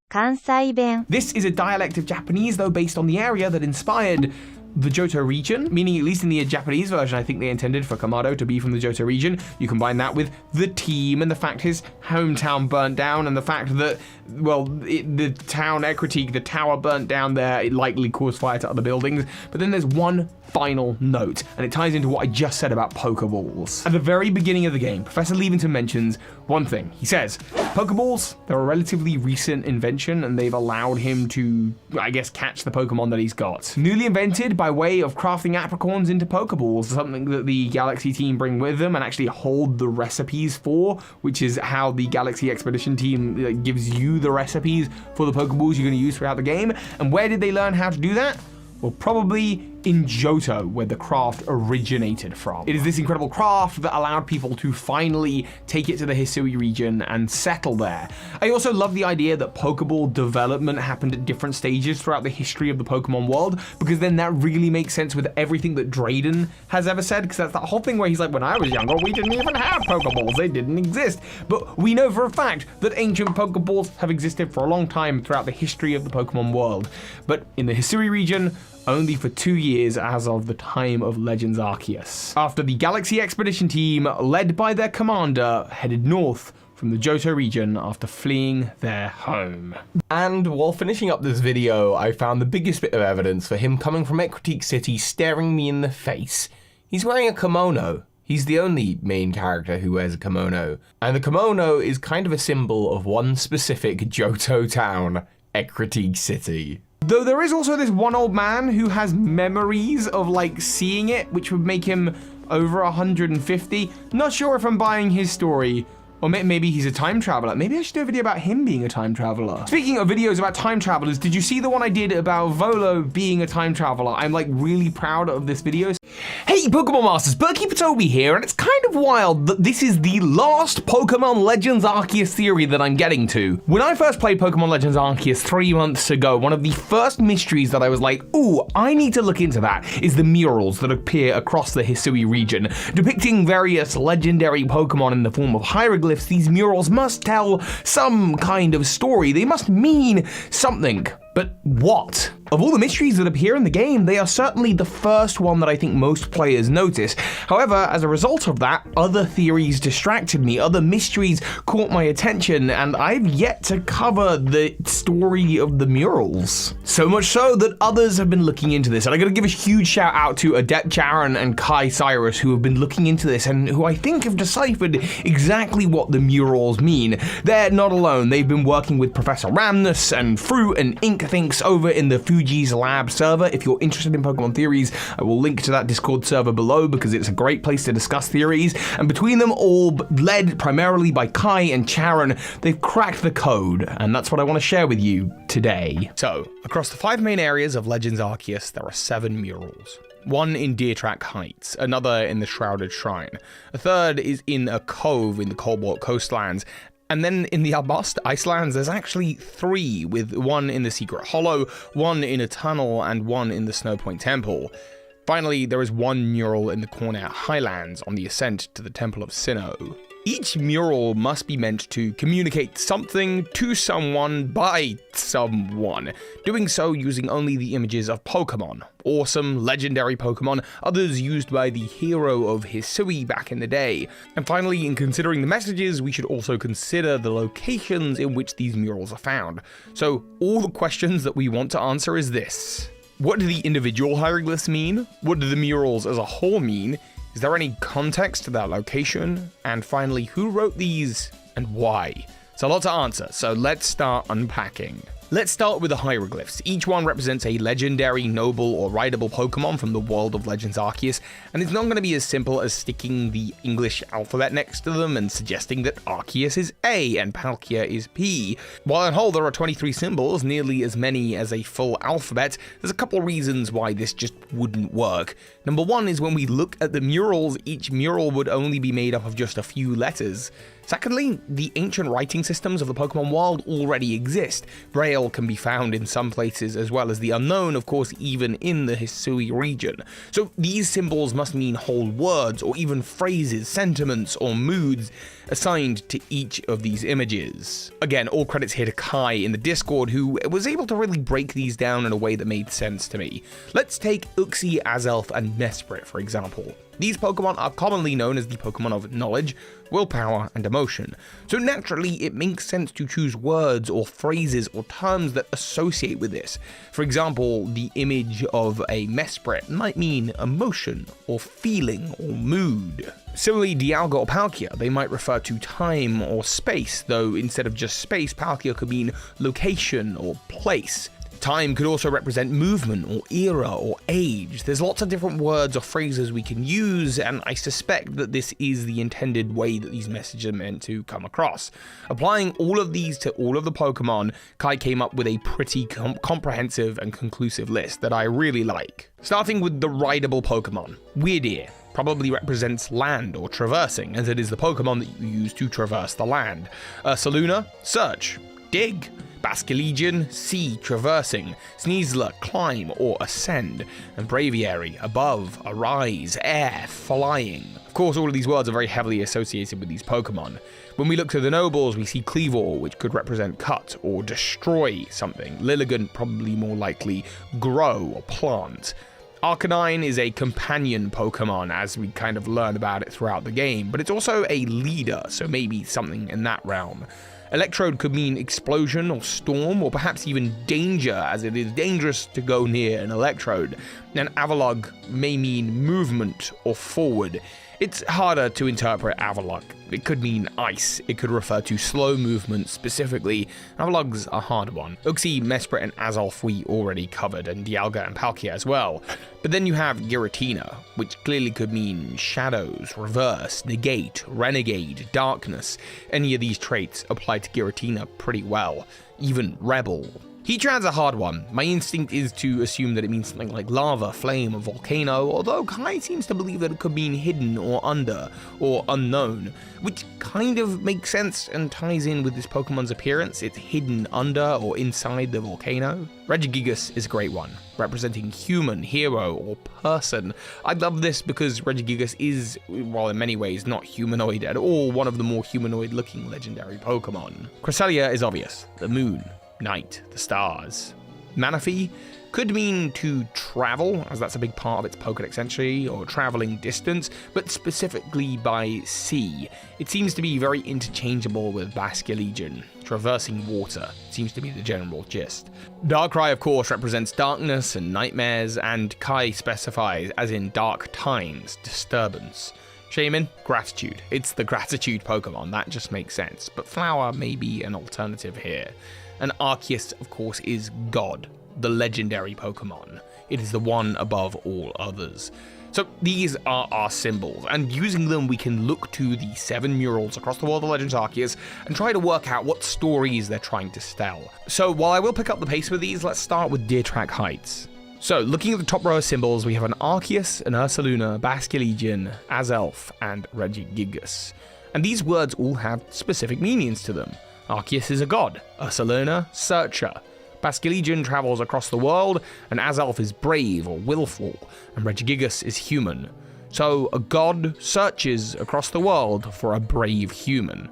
Kansai Ben. This is a dialect of Japanese, though, based on the area that inspired the Johto region, meaning at least in the Japanese version, I think they intended for Kamado to be from the Johto region. You combine that with the team and the fact his hometown burnt down and the fact that, well, the town Equitique, the tower burnt down there, it likely caused fire to other buildings. But then there's one final note, and it ties into what I just said about Pokeballs. At the very beginning of the game, Professor Leventon mentions one thing. He says, Pokeballs, they're a relatively recent invention, and they've allowed him to, I guess, catch the Pokemon that he's got. Newly invented by by way of crafting apricorns into Pokeballs, something that the Galaxy team bring with them and actually hold the recipes for, which is how the Galaxy Expedition team gives you the recipes for the Pokeballs you're going to use throughout the game. And where did they learn how to do that? Well, probably in Johto, where the craft originated from. It is this incredible craft that allowed people to finally take it to the Hisui region and settle there. I also love the idea that Pokeball development happened at different stages throughout the history of the Pokemon world, because then that really makes sense with everything that Drayden has ever said, because that's that whole thing where he's like, when I was younger, we didn't even have Pokeballs, they didn't exist. But we know for a fact that ancient Pokeballs have existed for a long time throughout the history of the Pokemon world. But in the Hisui region, only for 2 years as of the time of Legends Arceus, after the Galaxy Expedition team, led by their commander, headed north from the Johto region after fleeing their home. And while finishing up this video, I found the biggest bit of evidence for him coming from Ecruteak City staring me in the face. He's wearing a kimono. He's the only main character who wears a kimono. And the kimono is kind of a symbol of one specific Johto town, Ecruteak City. Though there is also this one old man who has memories of like seeing it, which would make him over 150. Not sure if I'm buying his story. Or maybe he's a time traveler. Maybe I should do a video about him being a time traveler. Speaking of videos about time travelers, did you see the one I did about Volo being a time traveler? I'm like really proud of this video. Hey Pokemon Masters, Berkey Patobi here, and it's kind of wild that this is the last Pokemon Legends Arceus theory that I'm getting to. When I first played Pokemon Legends Arceus 3 months ago, one of the first mysteries that I was like, ooh, I need to look into that, is the murals that appear across the Hisui region, depicting various legendary Pokemon in the form of hieroglyphs. These murals must tell some kind of story. They must mean something. But what? Of all the mysteries that appear in the game, they are certainly the first one that I think most players notice. However, as a result of that, other theories distracted me, other mysteries caught my attention, and I've yet to cover the story of the murals. So much so that others have been looking into this, and I gotta give a huge shout out to Adept Jaren and Kai Cyrus, who have been looking into this and who I think have deciphered exactly what the murals mean. They're not alone. They've been working with Professor Ramnus and Fruit and Ink Thinks over in the Fuji's Lab server. If you're interested in Pokemon theories, I will link to that Discord server below because it's a great place to discuss theories. And between them all, led primarily by Kai and Charon, they've cracked the code, and that's what I want to share with you today. So, across the 5 main areas of Legends Arceus, there are 7 murals. One in Deer Track Heights, another in the Shrouded Shrine, a third is in a cove in the Cobalt Coastlands, and then in the Albast Icelands, there's actually 3, with one in the Secret Hollow, one in a tunnel, and one in the Snowpoint Temple. Finally, there is one mural in the Cornet Highlands on the ascent to the Temple of Sinnoh. Each mural must be meant to communicate something to someone by someone, doing so using only the images of Pokemon, awesome legendary Pokemon, others used by the hero of Hisui back in the day. And finally, in considering the messages, we should also consider the locations in which these murals are found. So all the questions that we want to answer is this: what do the individual hieroglyphs mean? What do the murals as a whole mean? Is there any context to that location? And finally, who wrote these and why? It's a lot to answer, so let's start unpacking. Let's start with the hieroglyphs. Each one represents a legendary, noble, or rideable Pokemon from the world of Legends Arceus, and it's not going to be as simple as sticking the English alphabet next to them and suggesting that Arceus is A and Palkia is P. While on whole there are 23 symbols, nearly as many as a full alphabet, there's a couple reasons why this just wouldn't work. Number one is when we look at the murals, each mural would only be made up of just a few letters. Secondly, the ancient writing systems of the Pokemon world already exist. Braille can be found in some places, as well as the unknown, of course, even in the Hisui region. So these symbols must mean whole words, or even phrases, sentiments, or moods assigned to each of these images. Again, all credits here to Kai in the Discord, who was able to really break these down in a way that made sense to me. Let's take Uxie, Azelf, and Mesprit, for example. These Pokemon are commonly known as the Pokemon of knowledge, willpower, and emotion. So naturally, it makes sense to choose words or phrases or terms that associate with this. For example, the image of a Mesprit might mean emotion, or feeling, or mood. Similarly, Dialga or Palkia, they might refer to time or space, though instead of just space, Palkia could mean location or place. Time could also represent movement or era or age. There's lots of different words or phrases we can use, and I suspect that this is the intended way that these messages are meant to come across. Applying all of these to all of the Pokemon, Kai came up with a pretty comprehensive and conclusive list that I really like. Starting with the rideable Pokemon. Weirdeer probably represents land or traversing, as it is the Pokemon that you use to traverse the land. Ursaluna, search. Dig. Basculegion, sea, traversing. Sneasler, climb or ascend. And Braviary, above, arise, air, flying. Of course, all of these words are very heavily associated with these Pokemon. When we look to the nobles, we see Cleavor, which could represent cut or destroy something. Lilligant, probably more likely grow or plant. Arcanine is a companion Pokemon, as we kind of learn about it throughout the game, but it's also a leader, so maybe something in that realm. Electrode could mean explosion or storm, or perhaps even danger, as it is dangerous to go near an Electrode. And Avalugg may mean movement or forward. It's harder to interpret Avalugg. It could mean ice. It could refer to slow movement specifically. Avalugg's a hard one. Uxie, Mesprit, and Azalf we already covered, and Dialga and Palkia as well. But then you have Giratina, which clearly could mean shadows, reverse, negate, renegade, darkness. Any of these traits apply to Giratina pretty well. Even rebel. Heatran's a hard one. My instinct is to assume that it means something like lava, flame, or volcano, although Kai seems to believe that it could mean hidden or under, or unknown, which kind of makes sense and ties in with this Pokemon's appearance. It's hidden under or inside the volcano. Regigigas is a great one, representing human, hero, or person. I love this because Regigigas is, well, in many ways, not humanoid at all, one of the more humanoid-looking legendary Pokemon. Cresselia is obvious, the moon. Night, the stars. Manaphy could mean to travel, as that's a big part of its Pokedex entry, or traveling distance, but specifically by sea. It seems to be very interchangeable with Basculegion, traversing water, seems to be the general gist. Darkrai, of course, represents darkness and nightmares, and Kai specifies as in dark times, disturbance. Shaman, gratitude. It's the gratitude Pokemon, that just makes sense, but Flower may be an alternative here. And Arceus, of course, is God, the legendary Pokemon. It is the one above all others. So these are our symbols, and using them we can look to the 7 murals across the world of Legends Arceus and try to work out what stories they're trying to tell. So while I will pick up the pace with these, let's start with Deer Track Heights. So looking at the top row of symbols, we have an Arceus, an Ursaluna, Basculegion, Azelf, and Regigigas. And these words all have specific meanings to them. Arceus is a god, Ursaluna, searcher. Basculegion travels across the world, and Azelf is brave or willful, and Regigigas is human. So a god searches across the world for a brave human.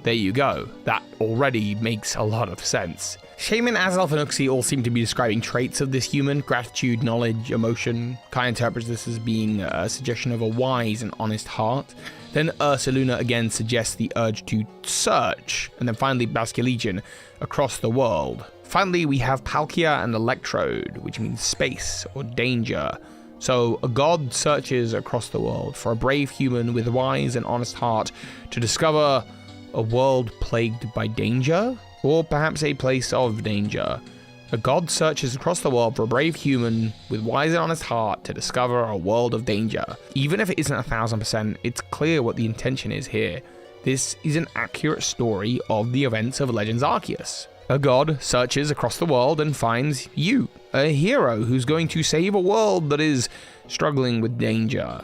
There you go, that already makes a lot of sense. Shaman, Azelf, and Uxie all seem to be describing traits of this human: gratitude, knowledge, emotion. Kai interprets this as being a suggestion of a wise and honest heart. Then Ursaluna again suggests the urge to search, and then finally Basculegion across the world. Finally, we have Palkia and Electrode, which means space or danger. So a god searches across the world for a brave human with a wise and honest heart to discover a world plagued by danger, or perhaps a place of danger. A god searches across the world for a brave human with wise and honest heart to discover a world of danger. Even if it isn't 1000%, it's clear what the intention is here. This is an accurate story of the events of Legends Arceus. A god searches across the world and finds you, a hero who's going to save a world that is struggling with danger.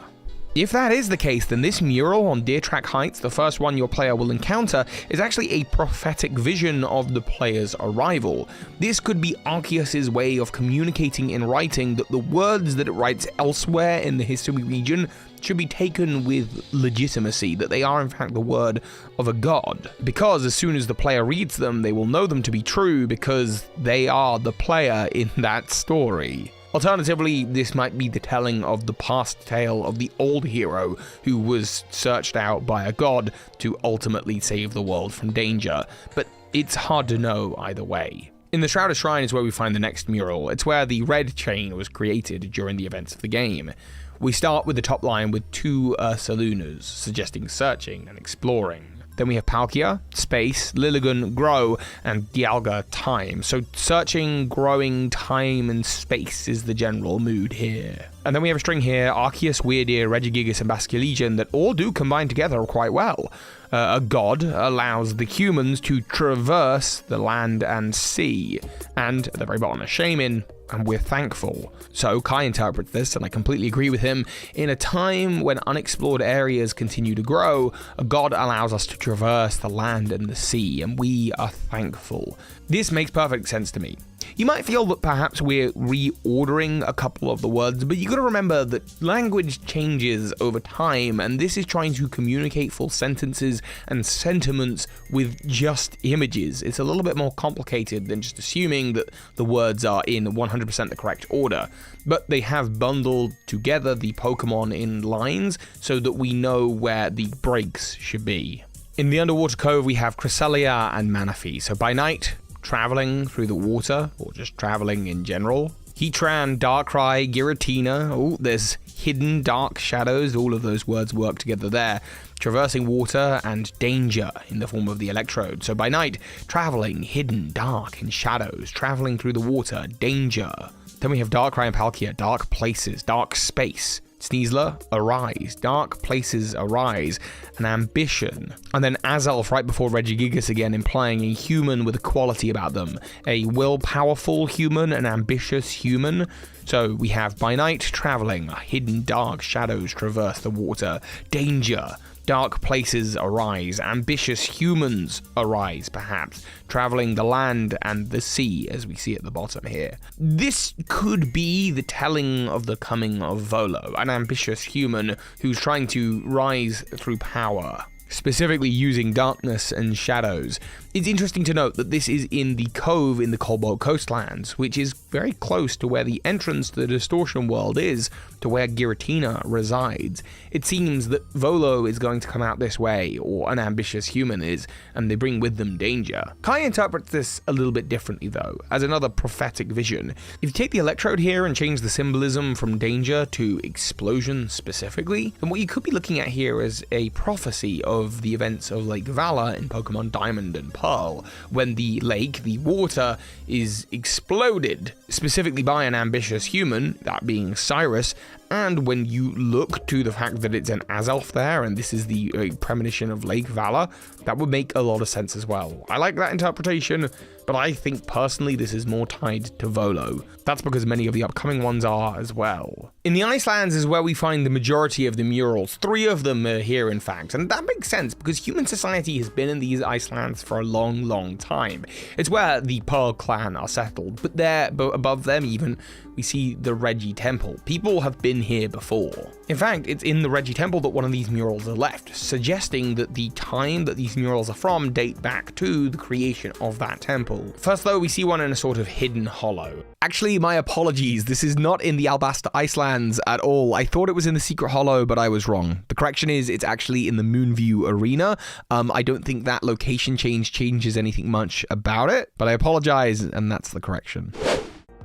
If that is the case, then this mural on Deer Track Heights, the first one your player will encounter, is actually a prophetic vision of the player's arrival. This could be Arceus' way of communicating in writing that the words that it writes elsewhere in the Hisui region should be taken with legitimacy, that they are in fact the word of a god. Because as soon as the player reads them, they will know them to be true because they are the player in that story. Alternatively, this might be the telling of the past tale of the old hero who was searched out by a god to ultimately save the world from danger, but it's hard to know either way. In the Shrouded Shrine is where we find the next mural. It's where the red chain was created during the events of the game. We start with the top line with 2 Ursalunas, suggesting searching and exploring. Then we have Palkia, Space, Lilligant, Grow, and Dialga, Time. So searching, growing, time, and space is the general mood here. And then we have a string here, Arceus, Weirdeer, Regigigas, and Basculegion, that all do combine together quite well. A god allows the humans to traverse the land and sea. And at the very bottom, a Shaman, and we're thankful. So Kai interprets this, and I completely agree with him. In a time when unexplored areas continue to grow, a god allows us to traverse the land and the sea, and we are thankful. This makes perfect sense to me. You might feel that perhaps we're reordering a couple of the words, but you gotta remember that language changes over time, and this is trying to communicate full sentences and sentiments with just images. It's a little bit more complicated than just assuming that the words are in 100% the correct order, but they have bundled together the Pokemon in lines so that we know where the breaks should be. In the Underwater Cove, we have Cresselia and Manaphy. So by night, traveling through the water, or just traveling in general. Heatran, Darkrai, Giratina, oh, there's hidden dark shadows, all of those words work together there. Traversing water and danger in the form of the Electrode. So by night, traveling, hidden, dark, in shadows, traveling through the water, danger. Then we have Darkrai and Palkia, dark places, dark space. Sneasler, arise, dark places arise, an ambition. And then Azelf right before Regigigas again, implying a human with a quality about them. A will-powerful human, an ambitious human. So we have by night, traveling, hidden dark shadows traverse the water, danger. Dark places arise, ambitious humans arise, perhaps, traveling the land and the sea, as we see at the bottom here. This could be the telling of the coming of Volo, an ambitious human who's trying to rise through power, specifically using darkness and shadows. It's interesting to note that this is in the cove in the Cobalt Coastlands, which is very close to where the entrance to the Distortion World is, to where Giratina resides. It seems that Volo is going to come out this way, or an ambitious human is, and they bring with them danger. Kai interprets this a little bit differently though, as another prophetic vision. If you take the Electrode here and change the symbolism from danger to explosion specifically, then what you could be looking at here is a prophecy of the events of Lake Valor in Pokemon Diamond and Pearl, when the lake, the water, is exploded, specifically by an ambitious human, that being Cyrus, and when you look to the fact that it's an Azelf there, and this is the premonition of Lake Valor, that would make a lot of sense as well. I like that interpretation, but I think personally this is more tied to Volo. That's because many of the upcoming ones are as well. In the Icelands is where we find the majority of the murals. 3 of them are here, in fact, and that makes sense because human society has been in these Icelands for a long, long time. It's where the Pearl clan are settled, but there, above them even, we see the Regi Temple. People have been here before. In fact, it's in the Regi Temple that one of these murals are left, suggesting that the time that these murals are from date back to the creation of that temple. First though, we see one in a sort of hidden hollow. Actually, my apologies, this is not in the Alabasta Icelands at all. I thought it was in the Secret Hollow, but I was wrong. The correction is it's actually in the Moonview Arena. I don't think that location change changes anything much about it, but I apologize, and that's the correction.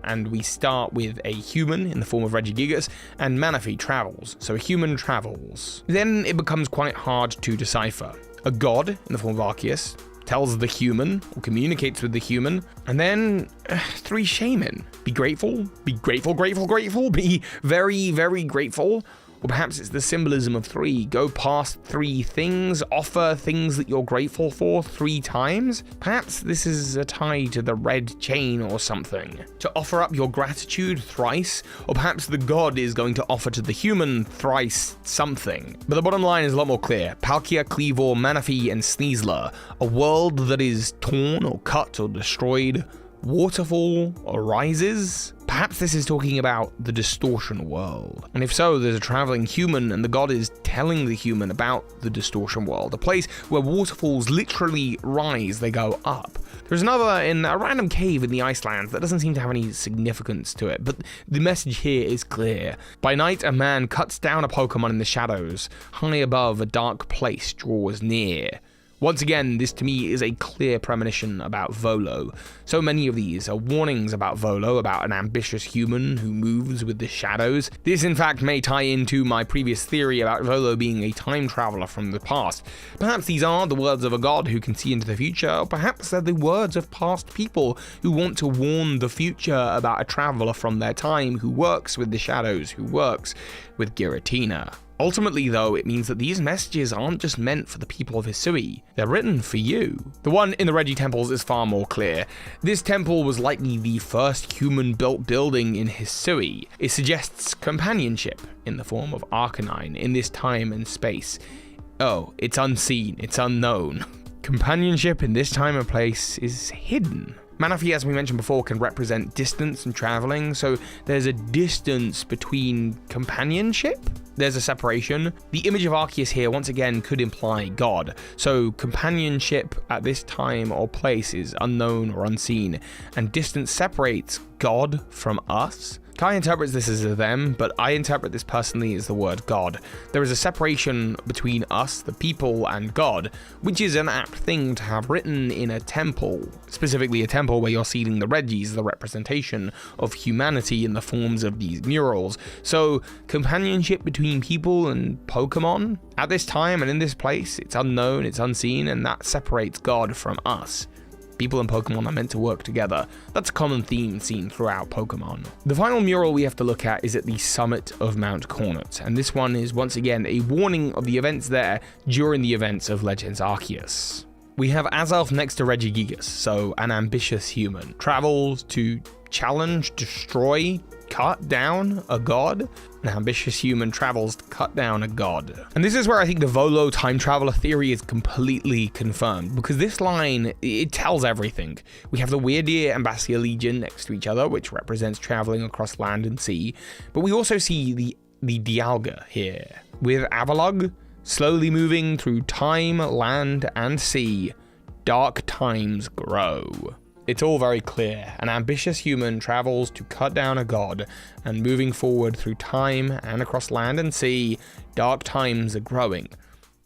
And we start with a human in the form of Regigigas, and Manaphy travels, so a human travels. Then it becomes quite hard to decipher. A god in the form of Arceus tells the human, or communicates with the human, and then 3 shaman. Be grateful, be grateful, grateful, grateful, be very, very grateful. Or perhaps it's the symbolism of 3. Go past 3 things, offer things that you're grateful for 3 times. Perhaps this is a tie to the red chain or something. To offer up your gratitude thrice, or perhaps the god is going to offer to the human thrice something. But the bottom line is a lot more clear. Palkia, Cleavor, Manaphy, and Sneasler. A world that is torn or cut or destroyed. Waterfall arises? Perhaps this is talking about the Distortion World. And if so, there's a traveling human and the god is telling the human about the Distortion World, a place where waterfalls literally rise, they go up. There's another in a random cave in the Icelands that doesn't seem to have any significance to it, but the message here is clear. By night, a man cuts down a Pokemon in the shadows. High above, a dark place draws near. Once again, this to me is a clear premonition about Volo. So many of these are warnings about Volo, about an ambitious human who moves with the shadows. This in fact may tie into my previous theory about Volo being a time traveler from the past. Perhaps these are the words of a god who can see into the future, or perhaps they're the words of past people who want to warn the future about a traveler from their time who works with the shadows, who works with Giratina. Ultimately, though, it means that these messages aren't just meant for the people of Hisui, they're written for you. The one in the Reggie temples is far more clear. This temple was likely the first human-built building in Hisui. It suggests companionship in the form of Arcanine in this time and space. Oh, it's unseen, it's unknown. Companionship in this time and place is hidden. Manaphy, as we mentioned before, can represent distance and traveling, so there's a distance between companionship. There's a separation. The image of Arceus here, once again, could imply God, so companionship at this time or place is unknown or unseen, and distance separates God from us. Kai interprets this as a them, but I interpret this personally as the word God. There is a separation between us, the people, and God, which is an apt thing to have written in a temple, specifically a temple where you're seeing the Reggies, the representation of humanity in the forms of these murals. So, companionship between people and Pokemon? At this time and in this place, it's unknown, it's unseen, and that separates God from us. People and Pokemon are meant to work together. That's a common theme seen throughout Pokemon. The final mural we have to look at is at the summit of Mount Cornet, and this one is once again a warning of the events there during the events of Legends Arceus. We have Azelf next to Regigigas, so an ambitious human, travels to challenge, destroy, cut down a god. An ambitious human travels to cut down a god. And this is where I think the Volo time traveler theory is completely confirmed, because this line, it tells everything. We have the Weirdeer and Bastia Legion next to each other, which represents traveling across land and sea, but we also see the Dialga here, with Avalugg slowly moving through time, land, and sea. Dark times grow. It's all very clear. An ambitious human travels to cut down a god, and moving forward through time and across land and sea, dark times are growing.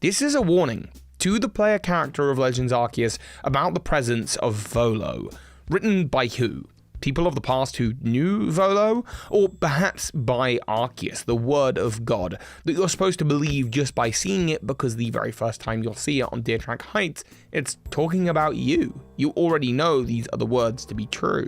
This is a warning to the player character of Legends Arceus about the presence of Volo. Written by who? People of the past who knew Volo? Or perhaps by Arceus, the word of God, that you're supposed to believe just by seeing it, because the very first time you'll see it on Deer Track Heights, it's talking about you. You already know these are the words to be true.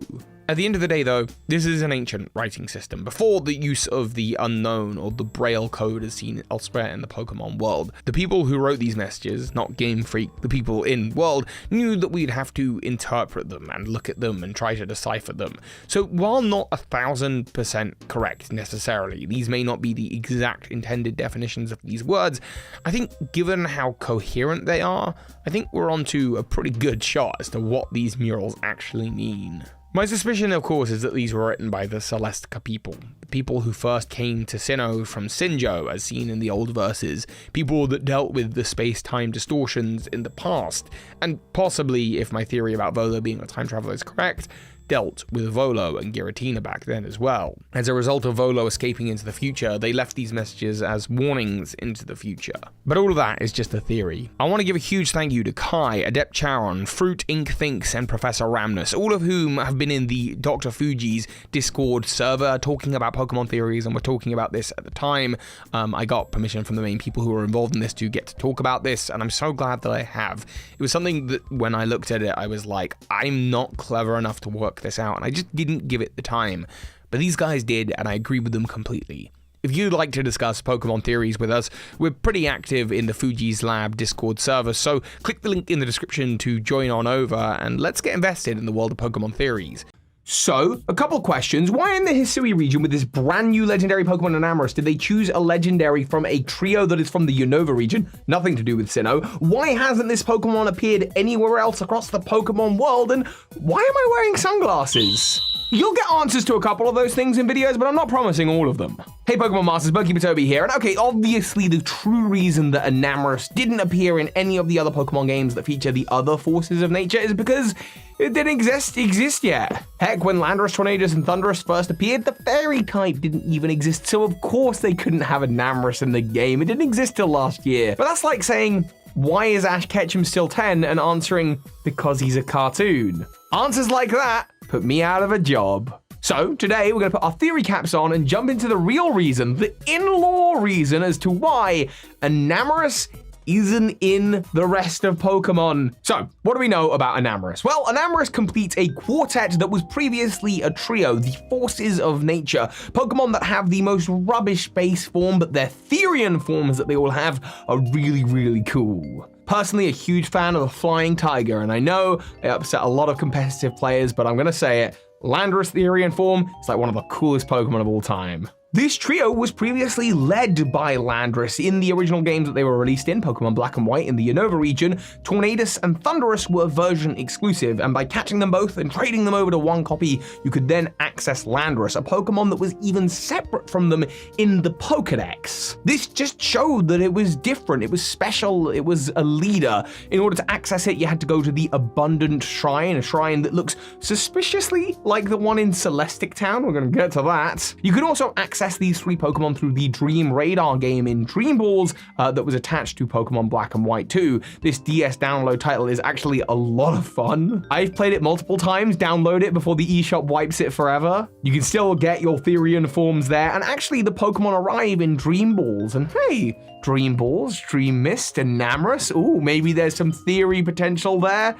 At the end of the day, though, this is an ancient writing system, before the use of the unknown or the Braille code as seen elsewhere in the Pokemon world. The people who wrote these messages, not Game Freak, the people in world, knew that we'd have to interpret them and look at them and try to decipher them. So while not 1000% correct necessarily, these may not be the exact intended definitions of these words, I think given how coherent they are, I think we're onto a pretty good shot as to what these murals actually mean. My suspicion, of course, is that these were written by the Celestica people, the people who first came to Sinnoh from Sinjo, as seen in the old verses, people that dealt with the space-time distortions in the past, and possibly, if my theory about Volo being a time traveler is correct, dealt with Volo and Giratina back then as well. As a result of Volo escaping into the future, they left these messages as warnings into the future. But all of that is just a theory. I want to give a huge thank you to Kai, Adept Charon, Fruit Inc. Thinks, and Professor Ramnus, all of whom have been in the Dr. Fuji's Discord server talking about Pokemon theories, and we're talking about this at the time. I got permission from the main people who were involved in this to get to talk about this, and I'm so glad that I have. It was something that when I looked at it, I was like, I'm not clever enough to work this out, and I just didn't give it the time. But these guys did, and I agree with them completely. If you'd like to discuss Pokemon theories with us, we're pretty active in the Fuji's Lab Discord server, so click the link in the description to join on over, and let's get invested in the world of Pokemon theories. So, a couple questions. Why in the Hisui region with this brand new legendary Pokemon Enamorus did they choose a legendary from a trio that is from the Unova region? Nothing to do with Sinnoh. Why hasn't this Pokemon appeared anywhere else across the Pokemon world? And why am I wearing sunglasses? You'll get answers to a couple of those things in videos, but I'm not promising all of them. Hey Pokemon Masters, Boki here, and okay, obviously the true reason that Enamorus didn't appear in any of the other Pokemon games that feature the other forces of nature is because it didn't exist yet. Heck, when Landorus, Tornadus, and Thundurus first appeared, the fairy type didn't even exist, so of course they couldn't have Enamorus in the game. It didn't exist till last year. But that's like saying, why is Ash Ketchum still 10? And answering, because he's a cartoon. Answers like that put me out of a job. So today we're going to put our theory caps on and jump into the real reason, the in-law reason as to why Enamorus isn't in the rest of Pokemon. So, what do we know about Enamorus? Well, Enamorus completes a quartet that was previously a trio, the Forces of Nature. Pokemon that have the most rubbish base form, but their Therian forms that they all have are really, really cool. Personally, a huge fan of the Flying Tiger, and I know it upset a lot of competitive players, but I'm gonna say it, Landorus Therian form is like one of the coolest Pokemon of all time. This trio was previously led by Landorus in the original games that they were released in, Pokemon Black and White in the Unova region. Tornadus and Thundurus were version exclusive, and by catching them both and trading them over to one copy, you could then access Landorus, a Pokemon that was even separate from them in the Pokedex. This just showed that it was different, it was special, it was a leader. In order to access it, you had to go to the Abundant Shrine, a shrine that looks suspiciously like the one in Celestic Town. We're gonna get to that. You could also access these three Pokemon through the Dream Radar game in Dream Balls that was attached to Pokemon Black and White 2. This DS download title is actually a lot of fun. I've played it multiple times, download it before the eShop wipes it forever. You can still get your Therian forms there, and actually the Pokemon arrive in Dream Balls, and hey, Dream Balls, Dream Mist, Enamorus, ooh, maybe there's some theory potential there.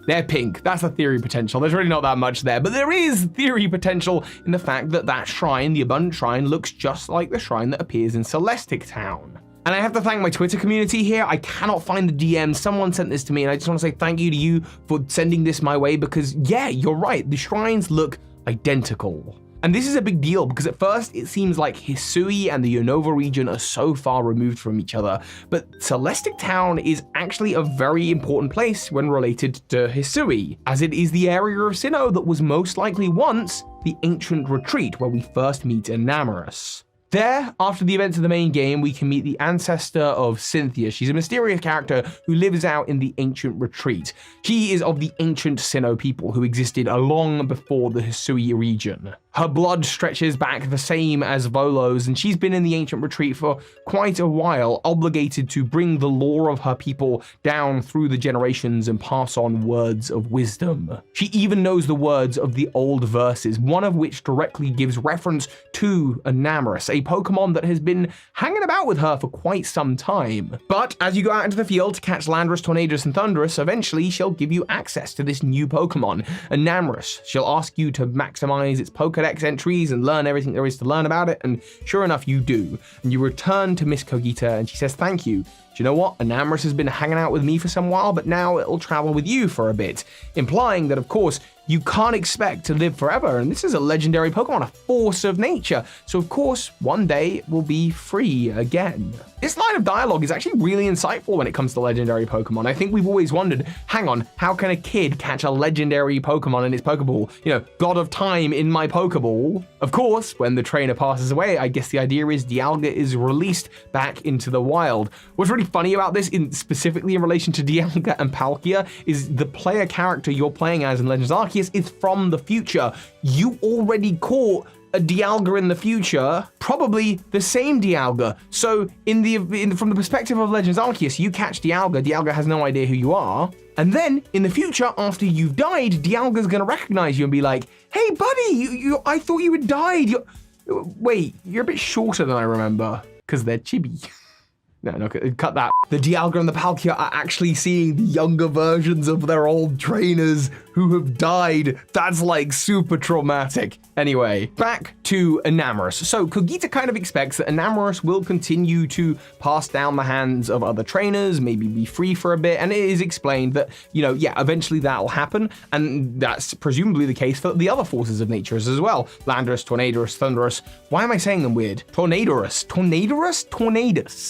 They're pink. That's the theory potential. There's really not that much there, but there is theory potential in the fact that that shrine, the Abundant Shrine, looks just like the shrine that appears in Celestic Town. And I have to thank my Twitter community here. I cannot find the DM. Someone sent this to me, and I just want to say thank you to you for sending this my way because, yeah, you're right. The shrines look identical. And this is a big deal because at first it seems like Hisui and the Unova region are so far removed from each other, but Celestic Town is actually a very important place when related to Hisui, as it is the area of Sinnoh that was most likely once the ancient retreat where we first meet Enamorus. There, after the events of the main game, we can meet the ancestor of Cynthia. She's a mysterious character who lives out in the ancient retreat. She is of the ancient Sinnoh people who existed long before the Hisui region. Her blood stretches back the same as Volo's, and she's been in the ancient retreat for quite a while, obligated to bring the lore of her people down through the generations and pass on words of wisdom. She even knows the words of the old verses, one of which directly gives reference to Enamorus, a Pokemon that has been hanging about with her for quite some time. But as you go out into the field to catch Landorus, Tornadus, and Thundurus, eventually she'll give you access to this new Pokemon, Enamorus. She'll ask you to maximize its Pokedex entries and learn everything there is to learn about it, and sure enough, you do. And you return to Miss Kogita, and she says, thank you. Do you know what? Enamorus has been hanging out with me for some while, but now it'll travel with you for a bit, implying that, of course, you can't expect to live forever, and this is a legendary Pokemon, a force of nature, so of course, one day it will be free again. This line of dialogue is actually really insightful when it comes to legendary Pokemon. I think we've always wondered, hang on, how can a kid catch a legendary Pokemon in its Pokeball? You know, God of Time in my Pokeball. Of course, when the trainer passes away, I guess the idea is Dialga is released back into the wild. What's really funny about this, specifically in relation to Dialga and Palkia, is the player character you're playing as in Legends Arceus is from the future. You already caught a Dialga in the future, probably the same Dialga. So from the perspective of Legends Arceus, you catch Dialga, Dialga has no idea who you are, and then in the future, after you've died, Dialga's gonna recognize you and be like, hey buddy, I thought you had died. Wait, you're a bit shorter than I remember, because they're chibi. No, cut that. The Dialga and the Palkia are actually seeing the younger versions of their old trainers who have died. That's like super traumatic. Anyway, back to Enamorus. So Kogita kind of expects that Enamorus will continue to pass down the hands of other trainers, maybe be free for a bit, and it is explained that, you know, yeah, eventually that'll happen, and that's presumably the case for the other forces of nature as well. Landorus, Tornadus, Thundurus. Why am I saying them weird? Tornadus.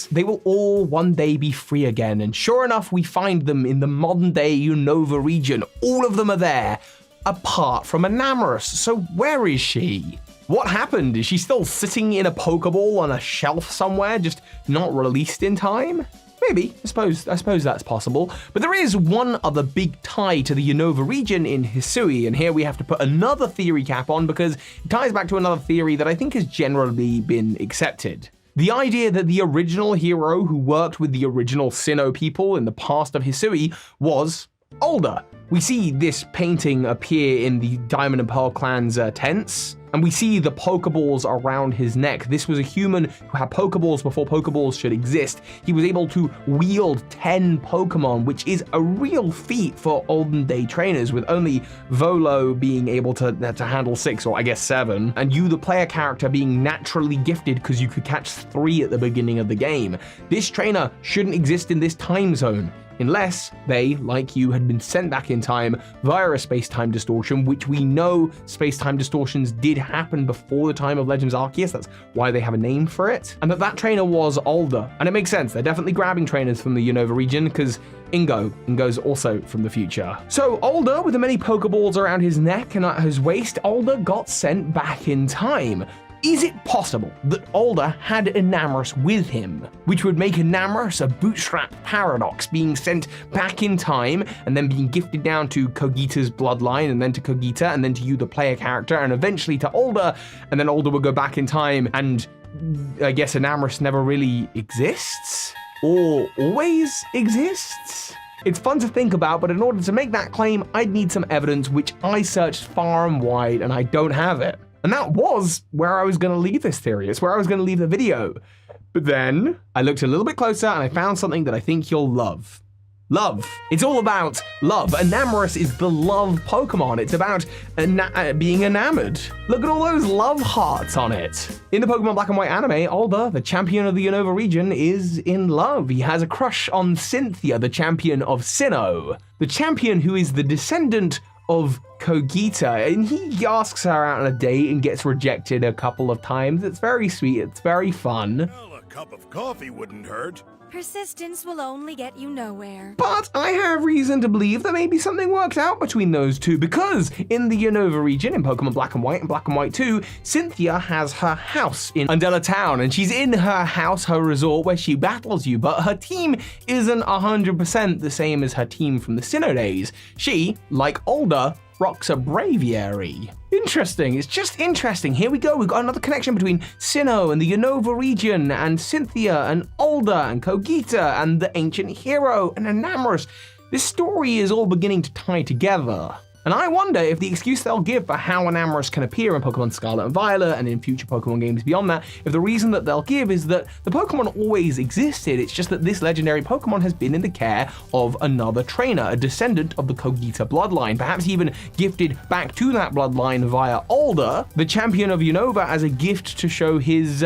They will all one day be free again, and sure enough, we find them in the modern day Unova region. All of them are there, apart from Enamorus. So where is she? What happened? Is she still sitting in a Pokeball on a shelf somewhere, just not released in time? Maybe, I suppose that's possible. But there is one other big tie to the Unova region in Hisui, and here we have to put another theory cap on because it ties back to another theory that I think has generally been accepted. The idea that the original hero who worked with the original Sinnoh people in the past of Hisui was older. We see this painting appear in the Diamond and Pearl clan's tents, and we see the Pokeballs around his neck. This was a human who had Pokeballs before Pokeballs should exist. He was able to wield 10 Pokemon, which is a real feat for olden day trainers, with only Volo being able to handle 6, or I guess 7, and you, the player character, being naturally gifted because you could catch 3 at the beginning of the game. This trainer shouldn't exist in this time zone, unless they, like you, had been sent back in time via a space-time distortion, which we know space-time distortions did happen before the time of Legends Arceus. That's why they have a name for it. And that trainer was older. And it makes sense. They're definitely grabbing trainers from the Unova region, because Ingo's also from the future. So Older, with the many Pokeballs around his neck and at his waist, Older got sent back in time. Is it possible that Older had Enamorus with him, which would make Enamorus a bootstrap paradox, being sent back in time and then being gifted down to Kogita's bloodline, and then to Kogita, and then to you, the player character, and eventually to Older, and then Older would go back in time, and I guess Enamorus never really exists? Or always exists? It's fun to think about, but in order to make that claim, I'd need some evidence, which I searched far and wide, and I don't have it. And that was where I was going to leave this theory. It's where I was going to leave the video. But then I looked a little bit closer and I found something that I think you'll love. Love. It's all about love. Enamorus is the love Pokemon. It's about being enamored. Look at all those love hearts on it. In the Pokemon Black and White anime, Older, the champion of the Unova region, is in love. He has a crush on Cynthia, the champion of Sinnoh. The champion who is the descendant of Kogita, and he asks her out on a date and gets rejected a couple of times. It's very sweet, it's very fun. Well, a cup of coffee wouldn't hurt. Persistence will only get you nowhere. But I have reason to believe that maybe something worked out between those two, because in the Unova region, in Pokemon Black and White and Black and White 2, Cynthia has her house in Undella Town, and she's in her house, her resort, where she battles you, but her team isn't 100% the same as her team from the Sinnoh days. She, like Older, rocks a Braviary. Interesting, it's just interesting. Here we go, we've got another connection between Sinnoh and the Unova region, and Cynthia and Older and Kogita and the ancient hero and Enamorus. This story is all beginning to tie together. And I wonder if the excuse they'll give for how Enamorus can appear in Pokemon Scarlet and Violet and in future Pokemon games beyond that, if the reason that they'll give is that the Pokemon always existed, it's just that this legendary Pokemon has been in the care of another trainer, a descendant of the Kogita bloodline, perhaps even gifted back to that bloodline via Older, the champion of Unova, as a gift to show his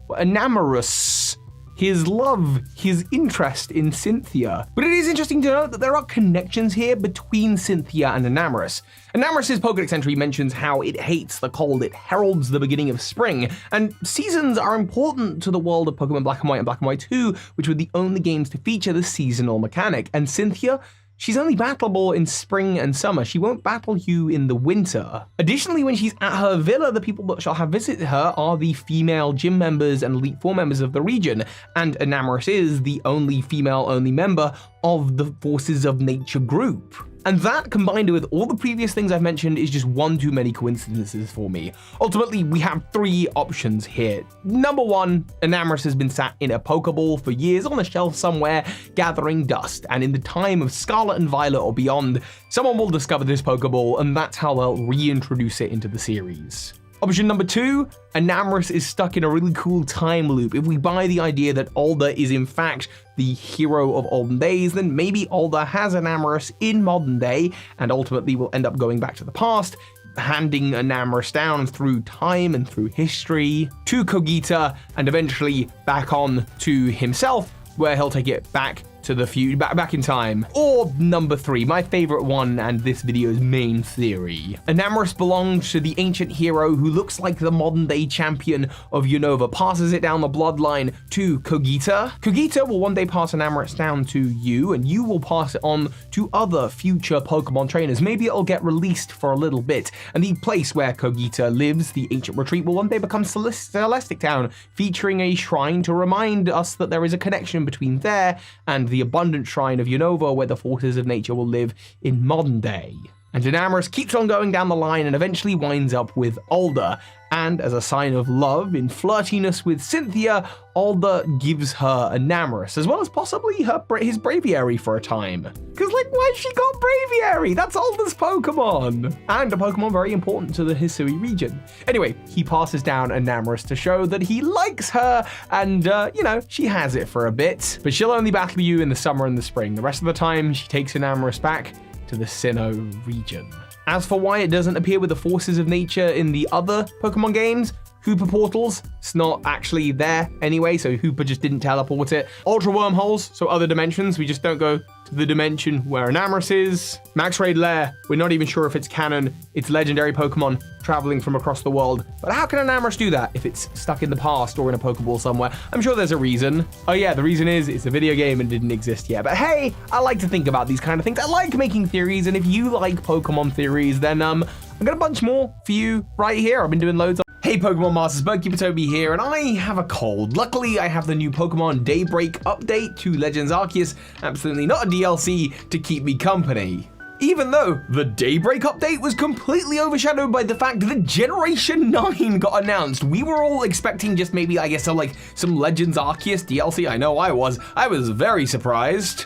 Enamorus, his love, his interest in Cynthia. But it is interesting to note that there are connections here between Cynthia and Enamorus. Enamorus's Pokedex entry mentions how it hates the cold, it heralds the beginning of spring, and seasons are important to the world of Pokemon Black and White and Black and White 2, which were the only games to feature the seasonal mechanic. And Cynthia, she's only battleable in spring and summer. She won't battle you in the winter. Additionally, when she's at her villa, the people that shall have visited her are the female gym members and Elite Four members of the region, and Enamorus is the only female-only member of the Forces of Nature group. And that, combined with all the previous things I've mentioned, is just one too many coincidences for me. Ultimately, we have 3 options here. Number 1, Enamorus has been sat in a Pokeball for years on a shelf somewhere, gathering dust, and in the time of Scarlet and Violet or beyond, someone will discover this Pokeball, and that's how they'll reintroduce it into the series. Option number 2, Enamorus is stuck in a really cool time loop. If we buy the idea that Older is in fact the hero of olden days, then maybe Older has Enamorus in modern day, and ultimately will end up going back to the past, handing Enamorus down through time and through history to Kogita, and eventually back on to himself, where he'll take it back to the future, back in time. Or number 3, my favorite one and this video's main theory. Enamorus belonged to the ancient hero who looks like the modern day champion of Unova, passes it down the bloodline to Kogita. Kogita will one day pass Enamorus down to you, and you will pass it on to other future Pokemon trainers. Maybe it'll get released for a little bit, and the place where Kogita lives, the ancient retreat, will one day become Celestic Town, featuring a shrine to remind us that there is a connection between there and the abundant shrine of Unova, where the forces of nature will live in modern day. And Enamorus keeps on going down the line and eventually winds up with Alder. And as a sign of love in flirtiness with Cynthia, Alder gives her Enamorus, as well as possibly his Braviary for a time. Cause like, why she got Braviary? That's Alder's Pokemon! And a Pokemon very important to the Hisui region. Anyway, he passes down Enamorus to show that he likes her, and she has it for a bit. But she'll only battle you in the summer and the spring. The rest of the time, she takes Enamorus back to the Sinnoh region. As for why it doesn't appear with the forces of nature in the other Pokemon games, Hoopa portals, it's not actually there anyway, so Hoopa just didn't teleport it. Ultra wormholes, so other dimensions, we just don't go to the dimension where Enamorus is. Max Raid Lair, we're not even sure if it's canon, it's legendary Pokemon traveling from across the world. But how can Enamorus do that if it's stuck in the past or in a Pokeball somewhere? I'm sure there's a reason. Oh yeah, the reason is it's a video game and didn't exist yet. But hey, I like to think about these kind of things. I like making theories, and if you like Pokemon theories, then I've got a bunch more for you right here. I've been doing loads of. Hey Pokemon Masters, Birdkeeper Toby here, and I have a cold. Luckily, I have the new Pokemon Daybreak update to Legends Arceus, absolutely not a DLC, to keep me company. Even though the Daybreak update was completely overshadowed by the fact that Generation 9 got announced. We were all expecting just maybe, I guess, some Legends Arceus DLC. I know I was. I was very surprised.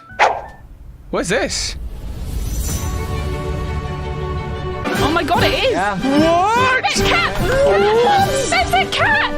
What's this? Oh my god, it is! Yeah. What? It's cat! It's a cat!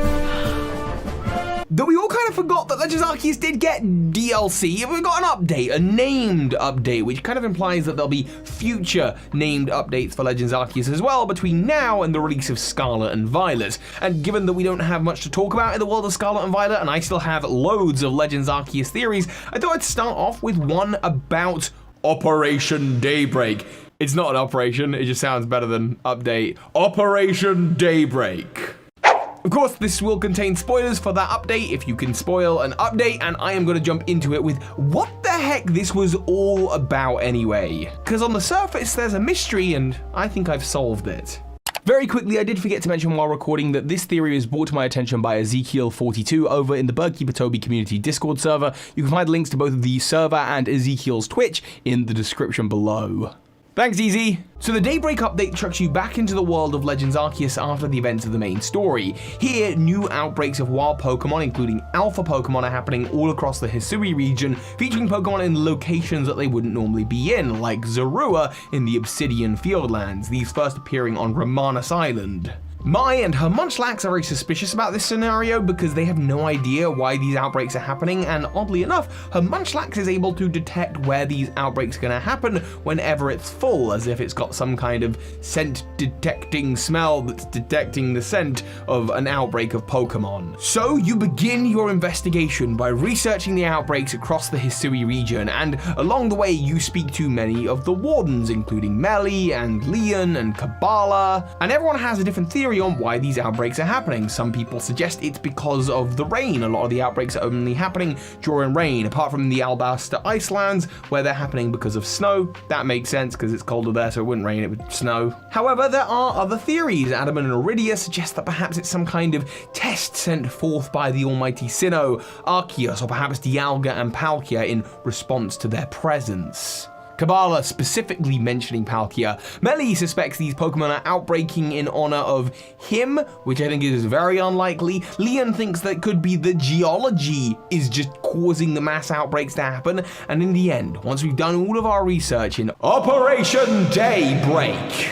Though we all kind of forgot that Legends Arceus did get DLC, we got an update, a named update, which kind of implies that there'll be future named updates for Legends Arceus as well between now and the release of Scarlet and Violet. And given that we don't have much to talk about in the world of Scarlet and Violet, and I still have loads of Legends Arceus theories, I thought I'd start off with one about Operation Daybreak. It's not an operation, it just sounds better than update. Operation Daybreak. Of course, this will contain spoilers for that update if you can spoil an update, and I am going to jump into it with what the heck this was all about anyway. Because on the surface, there's a mystery, and I think I've solved it. Very quickly, I did forget to mention while recording that this theory was brought to my attention by Ezekiel42 over in the Birdkeeper Toby community Discord server. You can find links to both the server and Ezekiel's Twitch in the description below. Thanks, Easy. So the Daybreak update trucks you back into the world of Legends Arceus after the events of the main story. Here, new outbreaks of wild Pokemon, including alpha Pokemon, are happening all across the Hisui region, featuring Pokemon in locations that they wouldn't normally be in, like Zorua in the Obsidian Fieldlands, these first appearing on Romanus Island. Mai and her Munchlax are very suspicious about this scenario because they have no idea why these outbreaks are happening, and oddly enough, her Munchlax is able to detect where these outbreaks are going to happen whenever it's full, as if it's got some kind of scent detecting smell that's detecting the scent of an outbreak of Pokemon. So you begin your investigation by researching the outbreaks across the Hisui region, and along the way you speak to many of the wardens, including Melly and Leon and Kabbalah, and everyone has a different theory on why these outbreaks are happening. Some people suggest it's because of the rain. A lot of the outbreaks are only happening during rain, apart from the Alabasta Icelands, where they're happening because of snow. That makes sense because it's colder there, so it wouldn't rain, it would snow. However, there are other theories. Adam and Iridia suggest that perhaps it's some kind of test sent forth by the almighty Sinnoh, Arceus, or perhaps Dialga and Palkia in response to their presence. Kabbalah specifically mentioning Palkia. Melly suspects these Pokemon are outbreaking in honor of him, which I think is very unlikely. Leon thinks that could be the geology is just causing the mass outbreaks to happen. And in the end, once we've done all of our research in Operation Daybreak,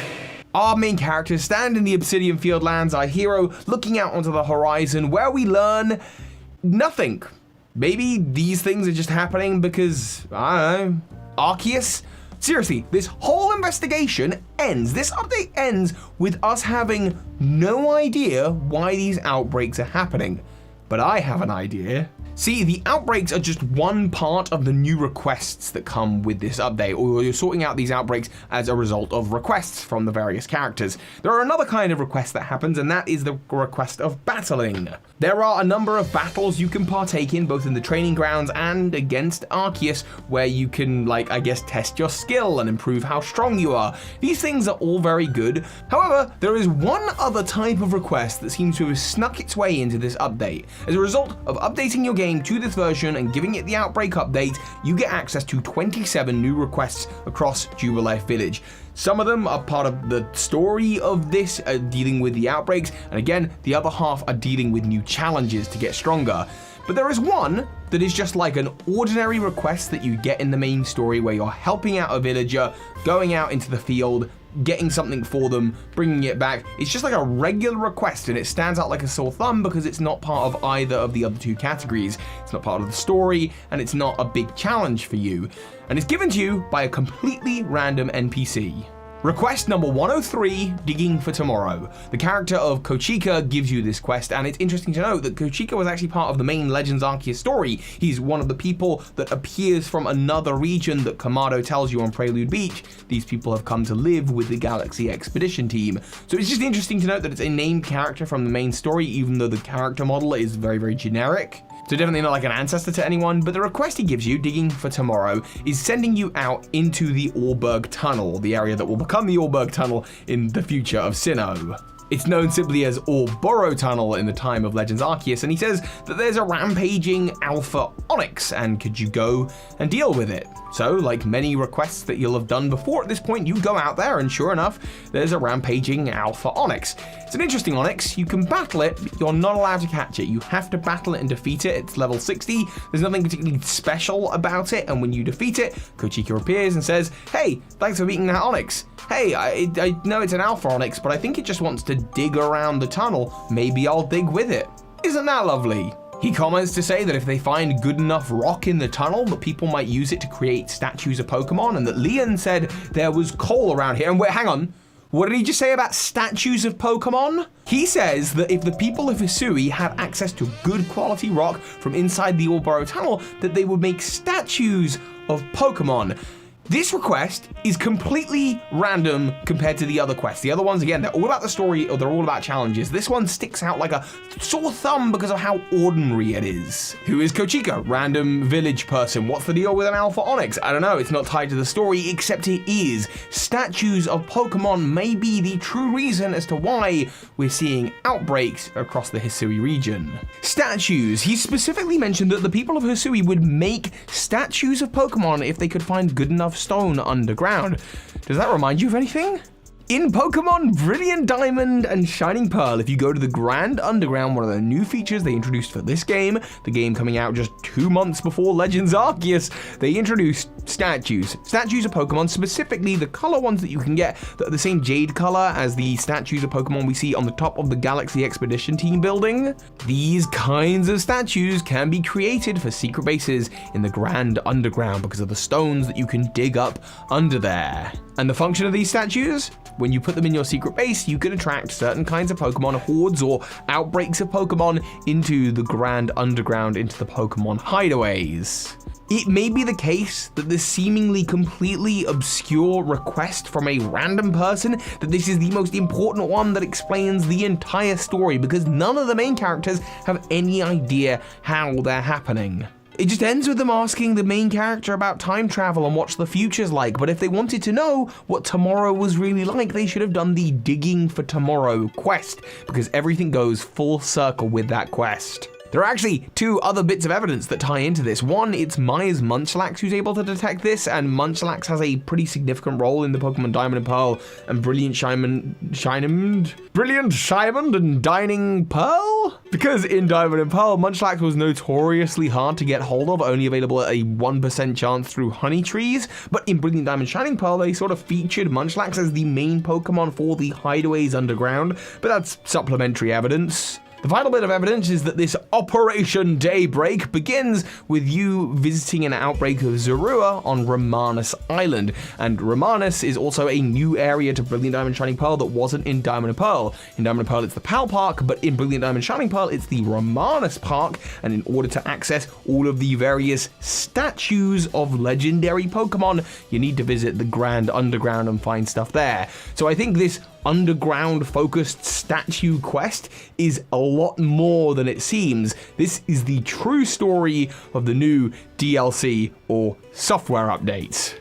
our main characters stand in the Obsidian Fieldlands, our hero looking out onto the horizon, where we learn nothing. Maybe these things are just happening because, I don't know, Arceus? Seriously, this whole investigation ends, this update ends with us having no idea why these outbreaks are happening. But I have an idea. See, the outbreaks are just one part of the new requests that come with this update, or you're sorting out these outbreaks as a result of requests from the various characters. There are another kind of request that happens, and that is the request of battling. There are a number of battles you can partake in, both in the training grounds and against Arceus, where you can, I guess, test your skill and improve how strong you are. These things are all very good. However, there is one other type of request that seems to have snuck its way into this update, As a result of updating your game to this version and giving it the Outbreak update, you get access to 27 new requests across Jubilife Village. Some of them are part of the story of this, dealing with the outbreaks, and again, the other half are dealing with new challenges to get stronger. But there is one that is just like an ordinary request that you get in the main story where you're helping out a villager, going out into the field, getting something for them, bringing it back. It's just like a regular request, and it stands out like a sore thumb because it's not part of either of the other two categories. It's not part of the story, and it's not a big challenge for you. And it's given to you by a completely random NPC. Request number 103, Digging for Tomorrow. The character of Kochika gives you this quest, and it's interesting to note that Kochika was actually part of the main Legends Arceus story. He's one of the people that appears from another region that Kamado tells you on Prelude Beach. These people have come to live with the Galaxy Expedition team. So it's just interesting to note that it's a named character from the main story, even though the character model is very, very generic. So definitely not like an ancestor to anyone, but the request he gives you, Digging for Tomorrow, is sending you out into the Orberg Tunnel, the area that will become the Orberg Tunnel in the future of Sinnoh. It's known simply as Ouroboros Tunnel in the time of Legends Arceus, and he says that there's a rampaging Alpha Onyx, and could you go and deal with it? So, like many requests that you'll have done before at this point, you go out there, and sure enough, there's a rampaging Alpha Onyx. It's an interesting Onyx. You can battle it, but you're not allowed to catch it. You have to battle it and defeat it. It's level 60. There's nothing particularly special about it, and when you defeat it, Kochika appears and says, "Hey, thanks for beating that Onyx. Hey, I know it's an Alpha Onyx, but I think it just wants to dig around the tunnel. Maybe I'll dig with it." Isn't that lovely? He comments to say that if they find good enough rock in the tunnel, that people might use it to create statues of Pokemon, and that Leon said there was coal around here. And wait, hang on. What did he just say about statues of Pokemon? He says that if the people of Hisui had access to good quality rock from inside the Ouroboros Tunnel, that they would make statues of Pokemon. This request is completely random compared to the other quests. The other ones, again, they're all about the story or they're all about challenges. This one sticks out like a sore thumb because of how ordinary it is. Who is Kochika? Random village person. What's the deal with an Alpha Onyx? I don't know. It's not tied to the story, except it is. Statues of Pokemon may be the true reason as to why we're seeing outbreaks across the Hisui region. Statues. He specifically mentioned that the people of Hisui would make statues of Pokemon if they could find good enough stone underground. Does that remind you of anything? In Pokemon Brilliant Diamond and Shining Pearl, if you go to the Grand Underground, one of the new features they introduced for this game, the game coming out just 2 months before Legends Arceus, they introduced statues. Statues of Pokemon, specifically the color ones that you can get that are the same jade color as the statues of Pokemon we see on the top of the Galaxy Expedition team building. These kinds of statues can be created for secret bases in the Grand Underground because of the stones that you can dig up under there. And the function of these statues? When you put them in your secret base, you can attract certain kinds of Pokemon, hordes or outbreaks of Pokemon into the Grand Underground, into the Pokemon hideaways. It may be the case that this seemingly completely obscure request from a random person, that this is the most important one that explains the entire story, because none of the main characters have any idea how they're happening. It just ends with them asking the main character about time travel and what the future's like, but if they wanted to know what tomorrow was really like, they should have done the Digging for Tomorrow quest, because everything goes full circle with that quest. There are actually 2 other bits of evidence that tie into this. One, it's Maya's Munchlax who's able to detect this, and Munchlax has a pretty significant role in the Pokemon Diamond and Pearl and Brilliant Diamond and Dining Pearl? Because in Diamond and Pearl, Munchlax was notoriously hard to get hold of, only available at a 1% chance through honey trees, but in Brilliant Diamond Shining Pearl, they sort of featured Munchlax as the main Pokemon for the hideaways underground, but that's supplementary evidence. The final bit of evidence is that this Operation Daybreak begins with you visiting an outbreak of Zorua on Romanus Island, and Romanus is also a new area to Brilliant Diamond Shining Pearl that wasn't in Diamond and Pearl. In Diamond and Pearl it's the Pal Park, but in Brilliant Diamond Shining Pearl it's the Romanus Park, and in order to access all of the various statues of legendary Pokemon, you need to visit the Grand Underground and find stuff there. So I think this underground focused statue quest is a lot more than it seems. This is the true story of the new DLC or software updates.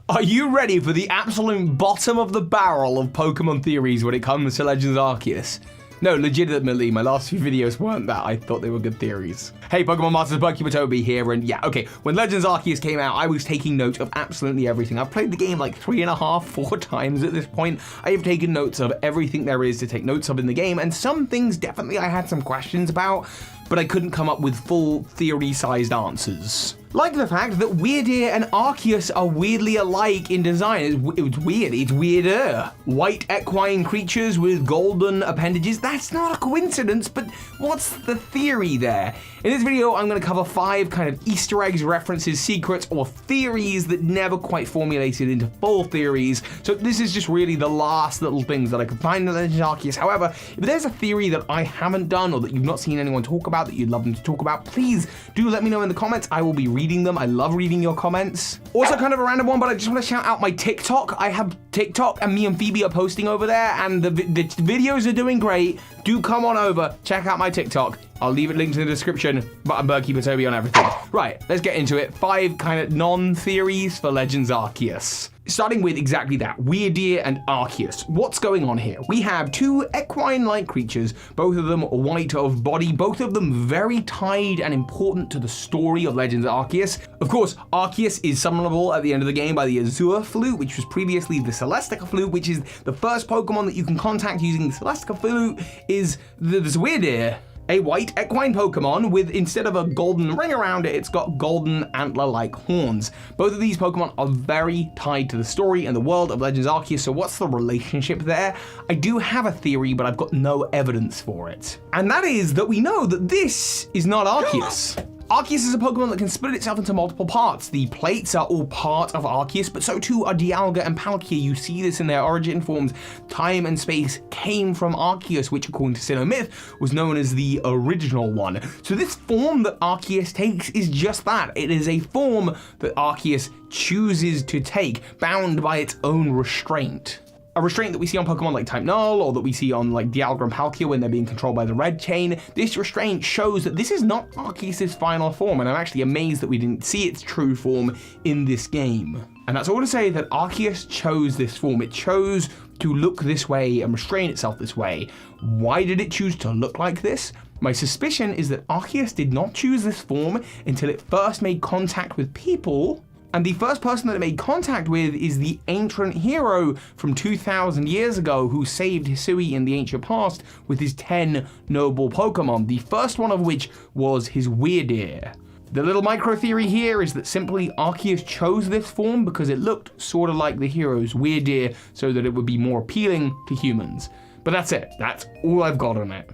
Are you ready for the absolute bottom of the barrel of Pokemon theories when it comes to Legends Arceus? No, legitimately, my last few videos weren't that. I thought they were good theories. Hey, Pokemon Masters, Toby here, and yeah, okay, when Legends Arceus came out, I was taking note of absolutely everything. I've played the game like 3.5, 4 times at this point. I have taken notes of everything there is to take notes of in the game, and some things definitely I had some questions about, but I couldn't come up with full theory-sized answers. Like the fact that Weirdeer and Arceus are weirdly alike in design. It's weird, it's weirder. White equine creatures with golden appendages, that's not a coincidence, but what's the theory there? In this video, I'm gonna cover 5 kind of Easter eggs, references, secrets, or theories that never quite formulated into full theories. So this is just really the last little things that I could find in Legends Arceus. However, if there's a theory that I haven't done or that you've not seen anyone talk about that you'd love them to talk about, please do let me know in the comments. I will be reading them. I love reading your comments. Also kind of a random one, but I just want to shout out my TikTok. I have TikTok and me and Phoebe are posting over there and the videos are doing great. Do come on over, check out my TikTok. I'll leave it linked in the description, but I'm Berkey Toby on everything. Right, let's get into it. 5 kind of non-theories for Legends Arceus. Starting with exactly that, Weirdeer and Arceus. What's going on here? We have 2 equine-like creatures, both of them white of body, both of them very tied and important to the story of Legends Arceus. Of course, Arceus is summonable at the end of the game by the Azure Flute, which was previously the Celestica Flute, which is the first Pokemon that you can contact using the Celestica Flute, is this Weirdeer. A white equine Pokemon with, instead of a golden ring around it, it's got golden antler-like horns. Both of these Pokemon are very tied to the story and the world of Legends Arceus, so what's the relationship there? I do have a theory, but I've got no evidence for it. And that is that we know that this is not Arceus. Arceus is a Pokemon that can split itself into multiple parts. The plates are all part of Arceus, but so too are Dialga and Palkia. You see this in their origin forms. Time and space came from Arceus, which according to Sinnoh myth was known as the original one. So this form that Arceus takes is just that. It is a form that Arceus chooses to take, bound by its own restraint. A restraint that we see on Pokemon like Type Null, or that we see on like Dialga and Palkia when they're being controlled by the red chain. This restraint shows that this is not Arceus' final form, and I'm actually amazed that we didn't see its true form in this game. And that's all to say that Arceus chose this form. It chose to look this way and restrain itself this way. Why did it choose to look like this? My suspicion is that Arceus did not choose this form until it first made contact with people. And the first person that it made contact with is the ancient hero from 2,000 years ago who saved Hisui in the ancient past with his 10 noble Pokemon, the first one of which was his Weirdeer. The little micro theory here is that simply Arceus chose this form because it looked sort of like the hero's Weirdeer so that it would be more appealing to humans. But that's it. That's all I've got on it.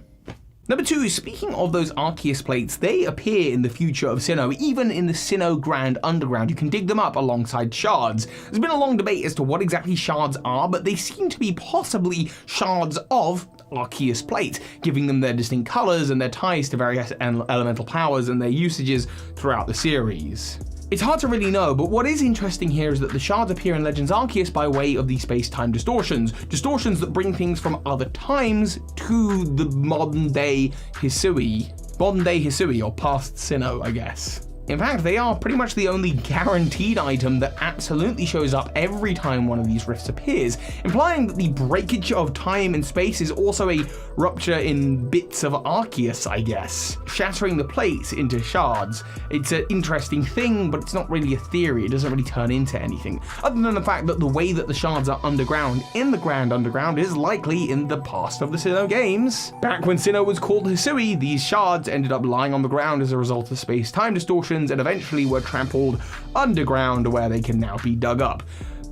Number 2, speaking of those Arceus plates, they appear in the future of Sinnoh, even in the Sinnoh Grand Underground. You can dig them up alongside shards. There's been a long debate as to what exactly shards are, but they seem to be possibly shards of Arceus plates, giving them their distinct colors and their ties to various elemental powers and their usages throughout the series. It's hard to really know, but what is interesting here is that the shards appear in Legends Arceus by way of the space-time distortions. Distortions that bring things from other times to the modern-day Hisui. Modern-day Hisui, or past Sinnoh, I guess. In fact, they are pretty much the only guaranteed item that absolutely shows up every time one of these rifts appears, implying that the breakage of time and space is also a rupture in bits of Arceus, I guess, shattering the plates into shards. It's an interesting thing, but it's not really a theory. It doesn't really turn into anything, other than the fact that the way that the shards are underground in the Grand Underground is likely in the past of the Sinnoh games. Back when Sinnoh was called Hisui, these shards ended up lying on the ground as a result of space-time distortions and eventually were trampled underground where they can now be dug up.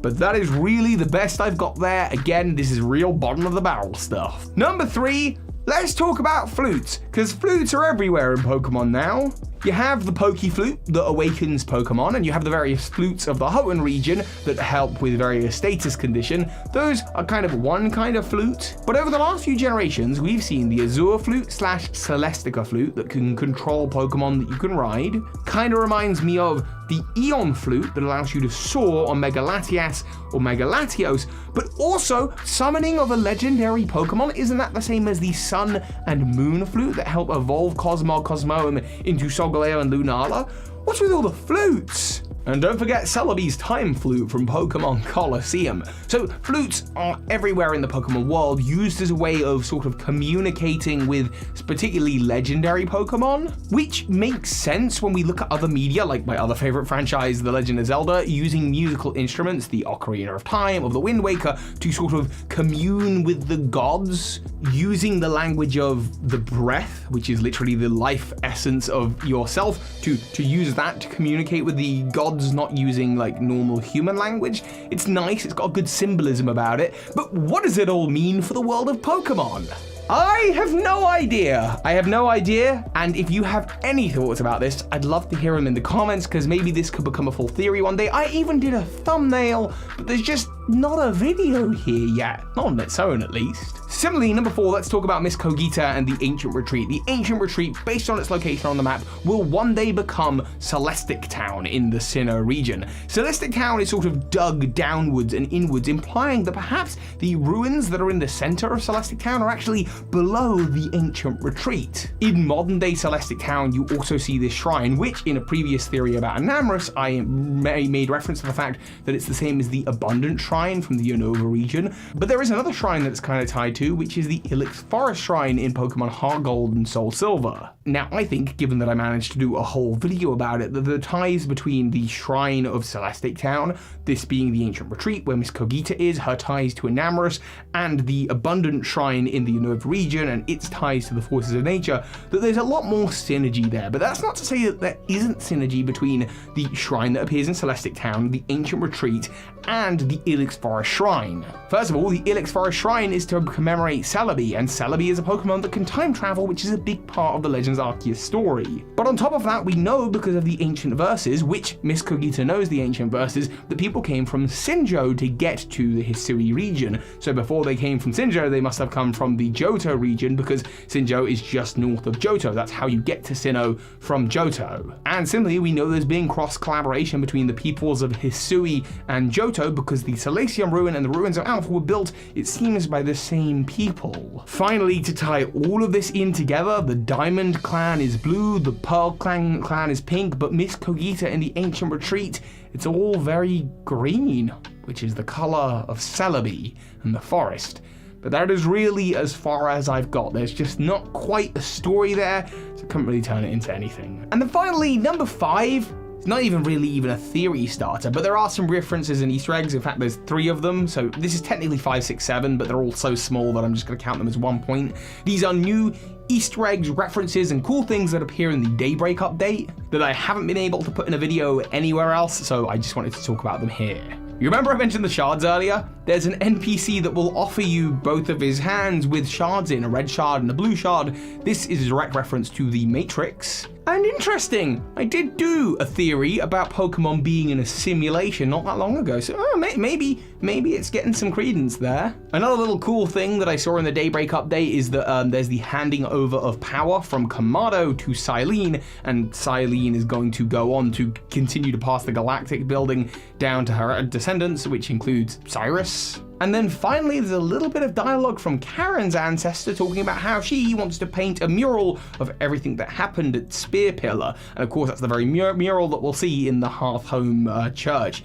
But that is really the best I've got there. Again, this is real bottom of the barrel stuff. Number 3, let's talk about flutes, because flutes are everywhere in Pokemon now. You have the Poke Flute that awakens Pokemon, and you have the various flutes of the Hoenn region that help with various status condition. Those are kind of one kind of flute. But over the last few generations, we've seen the Azure Flute / Celestica Flute that can control Pokemon that you can ride. Kind of reminds me of the Eon Flute that allows you to soar on Mega Latias or Mega Latios, but also summoning of a legendary Pokemon. Isn't that the same as the Sun and Moon Flute that help evolve Cosmoem into Solgaleo and Lunala? What's with all the flutes? And don't forget Celebi's time flute from Pokemon Colosseum. So flutes are everywhere in the Pokemon world, used as a way of sort of communicating with particularly legendary Pokemon, which makes sense when we look at other media, like my other favorite franchise, The Legend of Zelda, using musical instruments, the Ocarina of Time, of the Wind Waker, to sort of commune with the gods, using the language of the breath, which is literally the life essence of yourself, to use that to communicate with the gods, not using like normal human language. It's nice, it's got a good symbolism about it, but what does it all mean for the world of Pokemon? I have no idea. And if you have any thoughts about this, I'd love to hear them in the comments, because maybe this could become a full theory one day. I even did a thumbnail, but there's just not a video here yet. Not on its own, at least. Similarly, number 4, let's talk about Miss Kogita and the Ancient Retreat. The Ancient Retreat, based on its location on the map, will one day become Celestic Town in the Sinnoh region. Celestic Town is sort of dug downwards and inwards, implying that perhaps the ruins that are in the center of Celestic Town are actually below the Ancient Retreat. In modern-day Celestic Town, you also see this shrine, which in a previous theory about Anamorous, I made reference to the fact that it's the same as the Abundant Shrine from the Unova region. But there is another shrine that's kind of tied to, which is the Ilex Forest Shrine in Pokemon Heart Gold and Soul Silver. Now, I think, given that I managed to do a whole video about it, that the ties between the Shrine of Celestic Town, this being the Ancient Retreat where Miss Kogita is, her ties to Anamorous, and the Abundant Shrine in the Unova region and its ties to the forces of nature, that there's a lot more synergy there. But that's not to say that there isn't synergy between the shrine that appears in Celestic Town, the Ancient Retreat, and the Ilex Forest Shrine. First of all, the Ilex Forest Shrine is to commemorate Celebi, and Celebi is a Pokemon that can time travel, which is a big part of the Legends Arceus story. But on top of that, we know because of the Ancient Verses, which Miss Kogita knows the Ancient Verses, that people came from Sinnoh to get to the Hisui region. So before they came from Sinnoh, they must have come from the Johto region, because Sinnoh is just north of Johto. That's how you get to Sinnoh from Johto. And similarly, we know there's been cross-collaboration between the peoples of Hisui and Johto, because the Salacium Ruin and the Ruins of Alpha were built, it seems, by the same people. Finally, to tie all of this in together, the Diamond Clan is blue, the Pearl Clan is pink, but Miss Kogita in the Ancient Retreat, it's all very green, which is the color of Celebi and the forest. But that is really as far as I've got. There's just not quite a story there, so I couldn't really turn it into anything. And then finally, number 5, it's not even a theory starter, but there are some references and Easter eggs. In fact, there's 3 of them. So this is technically 5, 6, 7, but they're all so small that I'm just gonna count them as 1 point. These are new Easter eggs, references, and cool things that appear in the Daybreak update that I haven't been able to put in a video anywhere else, so I just wanted to talk about them here. You remember I mentioned the shards earlier? There's an NPC that will offer you both of his hands with shards in, a red shard and a blue shard. This is a direct reference to the Matrix. And interesting, I did do a theory about Pokemon being in a simulation not that long ago, so maybe it's getting some credence there. Another little cool thing that I saw in the Daybreak update is that there's the handing over of power from Kamado to Silene, and Silene is going to go on to continue to pass the Galactic Building down to her descendants, which includes Cyrus. And then finally, there's a little bit of dialogue from Karen's ancestor talking about how she wants to paint a mural of everything that happened at Spear Pillar. And of course, that's the very mural that we'll see in the Hearthhome Church.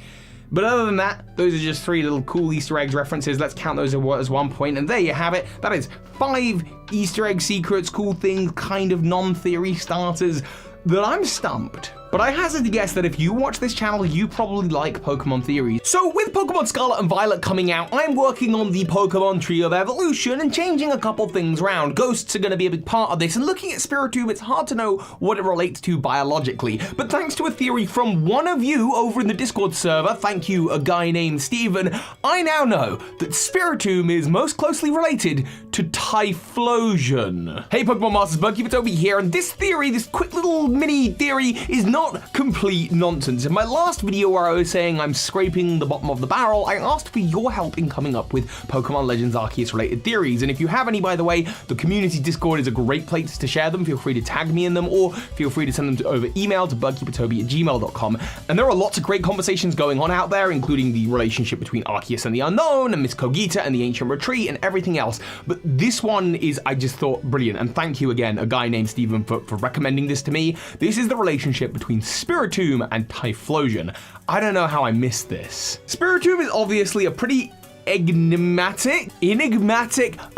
But other than that, those are just 3 little cool Easter eggs references. Let's count those as 1 point. And there you have it. That is 5 Easter egg secrets, cool things, kind of non-theory starters that I'm stumped. But I hazard to guess that if you watch this channel, you probably like Pokemon theories. So with Pokemon Scarlet and Violet coming out, I'm working on the Pokemon Tree of Evolution and changing a couple things around. Ghosts are going to be a big part of this, and looking at Spiritomb, it's hard to know what it relates to biologically. But thanks to a theory from one of you over in the Discord server, thank you, a guy named Steven, I now know that Spiritomb is most closely related to Typhlosion. Hey Pokemon Masters, Toby here, and this theory, this quick little mini theory, is not complete nonsense. In my last video where I was saying I'm scraping the bottom of the barrel, I asked for your help in coming up with Pokemon Legends Arceus related theories, and if you have any, by the way, the community Discord is a great place to share them. Feel free to tag me in them, or feel free to send them over email to bugkeepertoby@gmail.com. And there are lots of great conversations going on out there, including the relationship between Arceus and the Unknown, and Miss Kogita and the Ancient Retreat, and everything else. But this one is, I just thought, brilliant, and thank you again, a guy named Steven, for recommending this to me. This is the relationship between between Spiritomb and Typhlosion. I don't know how I missed this. Spiritomb is obviously a pretty enigmatic,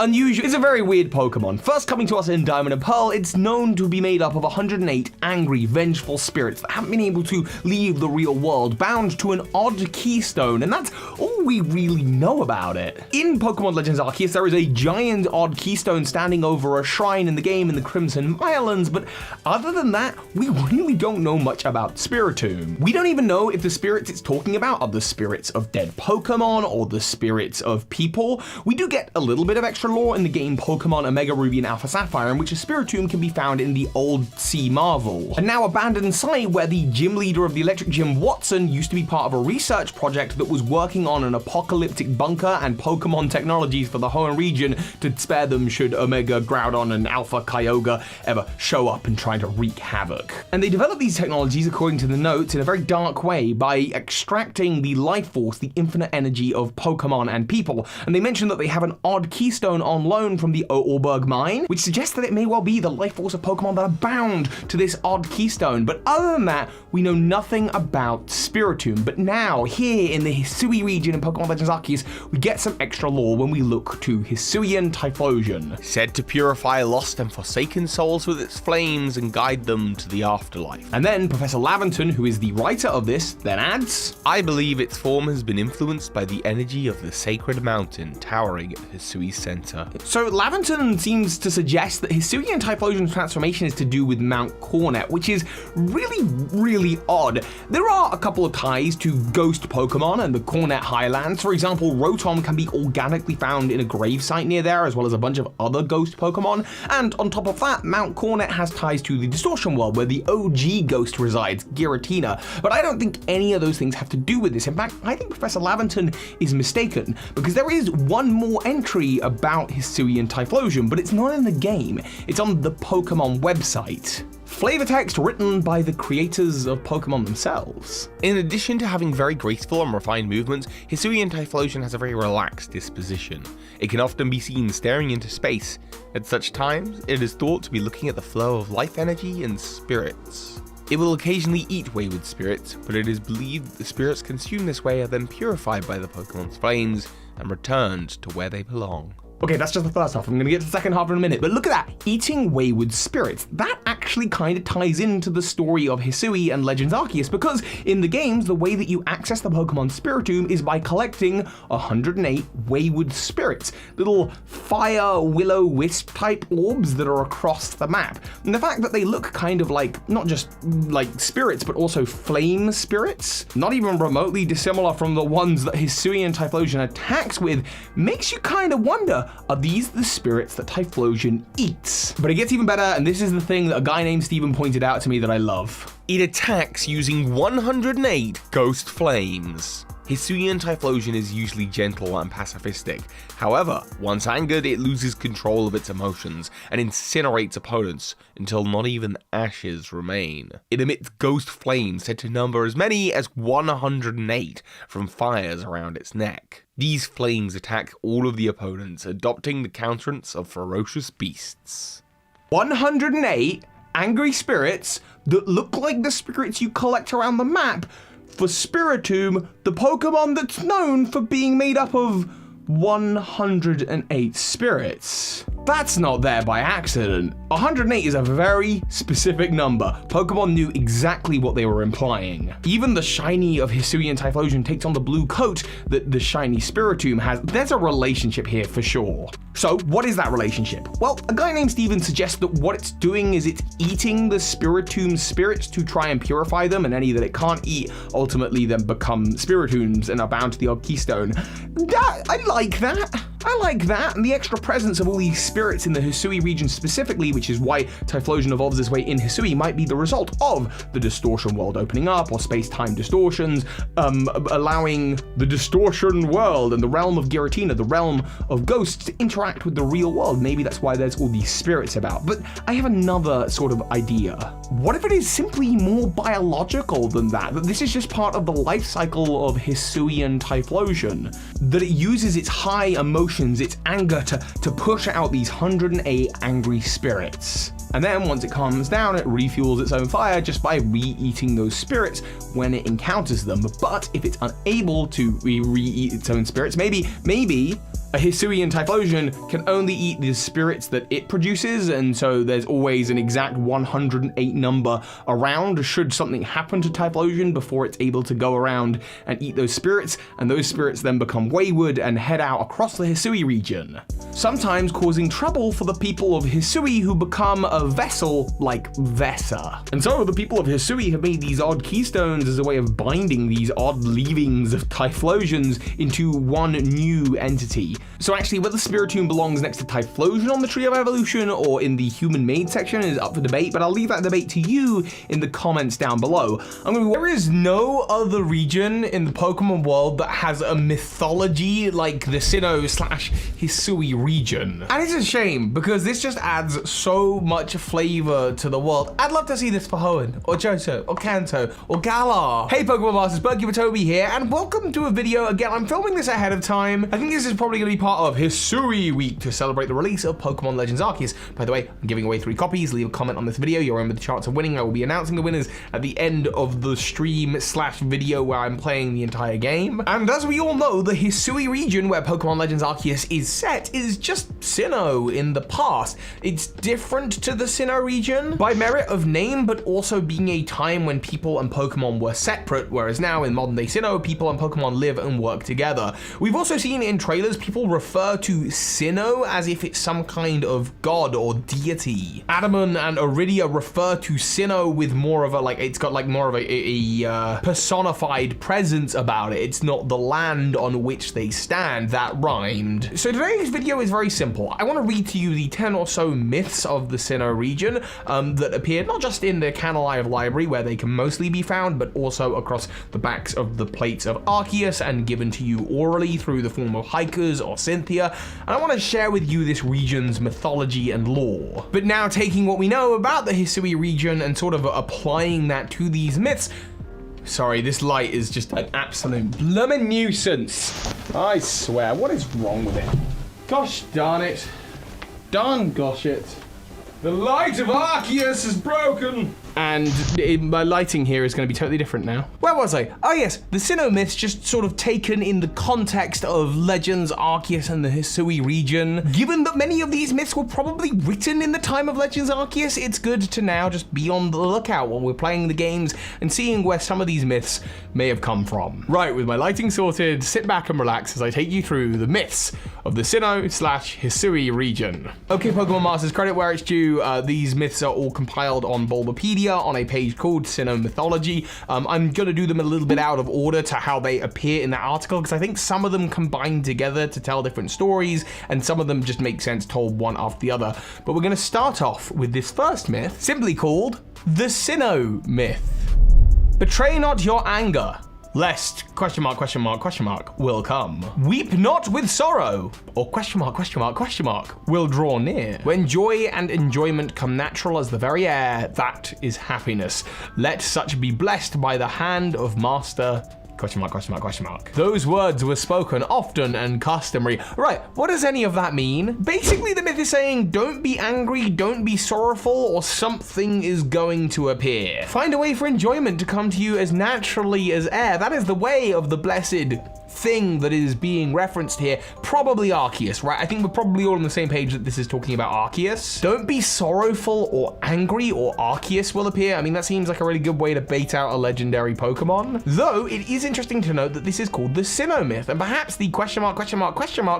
unusual. It's a very weird Pokemon. First coming to us in Diamond and Pearl, it's known to be made up of 108 angry, vengeful spirits that haven't been able to leave the real world, bound to an odd keystone, and that's all we really know about it. In Pokemon Legends Arceus, there is a giant odd keystone standing over a shrine in the game in the Crimson Islands, but other than that, we really don't know much about Spiritomb. We don't even know if the spirits it's talking about are the spirits of dead Pokemon or the spirits of people. We do get a little bit of extra lore in the game Pokemon Omega Ruby and Alpha Sapphire, in which a Spiritomb can be found in the old Sea Marvel, a now abandoned site where the gym leader of the Electric Gym, Watson, used to be part of a research project that was working on an apocalyptic bunker and Pokemon technologies for the Hoenn region to spare them should Omega Groudon and Alpha Kyogre ever show up and try to wreak havoc. And they developed these technologies, according to the notes, in a very dark way by extracting the life force, the infinite energy of Pokemon and people, and they mentioned that they have an odd keystone on loan from the Oorberg mine, which suggests that it may well be the life force of Pokemon that are bound to this odd keystone. But other than that, we know nothing about Spiritomb. But now, here in the Hisui region in Pokemon Legends Arceus, we get some extra lore when we look to Hisuian Typhlosion. Said to purify lost and forsaken souls with its flames and guide them to the afterlife. And then Professor Laventon, who is the writer of this, then adds, I believe its form has been influenced by the energy of the sacred mountain towering at Hisui's center. So Laventon seems to suggest that Hisuian Typhlosion's transformation is to do with Mount Cornet, which is really odd. There are a couple of ties to ghost Pokemon and the Cornet Highlands. For example, Rotom can be organically found in a gravesite near there, as well as a bunch of other ghost Pokemon. And on top of that, Mount Cornet has ties to the Distortion World, where the OG ghost resides, Giratina. But I don't think any of those things have to do with this. In fact, I think Professor Laventon is mistaken, because there is one more entry about Hisuian Typhlosion, but it's not in the game. It's on the Pokemon website. Flavor text written by the creators of Pokemon themselves. In addition to having very graceful and refined movements, Hisuian Typhlosion has a very relaxed disposition. It can often be seen staring into space. At such times, it is thought to be looking at the flow of life energy and spirits. It will occasionally eat wayward spirits, but it is believed that the spirits consumed this way are then purified by the Pokemon's flames and returned to where they belong. Okay, that's just the first half. I'm going to get to the second half in a minute. But look at that. Eating wayward spirits. That actually kind of ties into the story of Hisui and Legends Arceus, because in the games, the way that you access the Pokemon Spiritomb is by collecting 108 wayward spirits. Little fire will-o-wisp type orbs that are across the map. And the fact that they look kind of like, not just like spirits, but also flame spirits, not even remotely dissimilar from the ones that Hisuian Typhlosion attacks with, makes you kind of wonder, are these the spirits that Typhlosion eats? But it gets even better, and this is the thing that a guy named Steven pointed out to me that I love. It attacks using 108 ghost flames. Hisuian Typhlosion is usually gentle and pacifistic. However, once angered, it loses control of its emotions and incinerates opponents until not even ashes remain. It emits ghost flames said to number as many as 108 from fires around its neck. These flames attack all of the opponents, adopting the countenance of ferocious beasts. 108 angry spirits that look like the spirits you collect around the map for Spiritomb, the Pokemon that's known for being made up of 108 spirits. That's not there by accident. 108 is a very specific number. Pokemon knew exactly what they were implying. Even the shiny of Hisuian Typhlosion takes on the blue coat that the shiny Spiritomb has. There's a relationship here for sure. So what is that relationship? Well, a guy named Steven suggests that what it's doing is it's eating the Spiritomb spirits to try and purify them, and any that it can't eat ultimately then become Spiritombs and are bound to the odd keystone. I like that. I like that, and the extra presence of all these spirits in the Hisui region specifically, which is why Typhlosion evolves this way in Hisui, might be the result of the Distortion World opening up, or space-time distortions, allowing the Distortion World and the realm of Giratina, the realm of ghosts, to interact with the real world. Maybe that's why there's all these spirits about. But I have another sort of idea. what if it is simply more biological than that? That this is just part of the life cycle of Hisuian Typhlosion? That it uses its high emotions, its anger to push out these 108 angry spirits. And then once it calms down, it refuels its own fire just by re-eating those spirits when it encounters them. But if it's unable to re-eat its own spirits, maybe a Hisuian Typhlosion can only eat the spirits that it produces, and so there's always an exact 108 number around should something happen to Typhlosion before it's able to go around and eat those spirits, and those spirits then become wayward and head out across the Hisui region, sometimes causing trouble for the people of Hisui who become a vessel like Vesa. And so the people of Hisui have made these odd keystones as a way of binding these odd leavings of Typhlosions into one new entity. So actually, whether Spiritomb belongs next to Typhlosion on the Tree of Evolution or in the human-made section is up for debate, but I'll leave that debate to you in the comments down below. There is no other region in the Pokemon world that has a mythology like the Sinnoh/Hisui region. And it's a shame, because this just adds so much flavor to the world. I'd love to see this for Hoenn, or Johto, or Kanto, or Galar. Hey Pokemon Masters, Toby here, and welcome to a video. Again, I'm filming this ahead of time. I think this is probably going to be part of Hisui week to celebrate the release of Pokemon Legends Arceus. By the way, I'm giving away 3 copies. Leave a comment on this video. You're in with the chance of winning. I will be announcing the winners at the end of the stream/video where I'm playing the entire game. And as we all know, the Hisui region where Pokemon Legends Arceus is set is just Sinnoh in the past. It's different to the Sinnoh region by merit of name, but also being a time when people and Pokemon were separate, whereas now in modern day Sinnoh, people and Pokemon live and work together. We've also seen in trailers people refer to Sinnoh as if it's some kind of god or deity. Adamant and Iridia refer to Sinnoh with more of a, like, it's got like more of a personified presence about it. It's not the land on which they stand. That rhymed. So today's video is very simple. I want to read to you the 10 or so myths of the Sinnoh region that appear not just in the Canalive library where they can mostly be found, but also across the backs of the plates of Arceus and given to you orally through the form of haikus or Cynthia, and I want to share with you this region's mythology and lore. But now taking what we know about the Hisui region and sort of applying that to these myths. Sorry, this light is just an absolute bloomin' nuisance. I swear, what is wrong with it? Gosh darn it. Darn gosh it. The light of Arceus is broken! And my lighting here is going to be totally different now. Where was I? Oh yes, the Sinnoh myths just sort of taken in the context of Legends Arceus and the Hisui region. Given that many of these myths were probably written in the time of Legends Arceus, it's good to now just be on the lookout while we're playing the games and seeing where some of these myths may have come from. Right, with my lighting sorted, sit back and relax as I take you through the myths of the Sinnoh/Hisui region. Okay, Pokemon Masters, credit where it's due. These myths are all compiled on Bulbapedia on a page called Sinnoh Mythology. I'm gonna do them a little bit out of order to how they appear in that article, because I think some of them combine together to tell different stories, and some of them just make sense told one after the other. But we're gonna start off with this first myth, simply called the Sinnoh myth. Betray not your anger, lest ... will come. Weep not with sorrow, or ... will draw near. When joy and enjoyment come natural as the very air, that is happiness. Let such be blessed by the hand of Master ... Those words were spoken often and customary. Right, what does any of that mean? Basically, the myth is saying don't be angry, don't be sorrowful, or something is going to appear. Find a way for enjoyment to come to you as naturally as air. That is the way of the blessed thing that is being referenced here, probably Arceus, right? I think we're probably all on the same page that this is talking about Arceus. Don't be sorrowful or angry or Arceus will appear. I mean, that seems like a really good way to bait out a legendary Pokemon. Though, it is interesting to note that this is called the Sinnoh myth, and perhaps the ...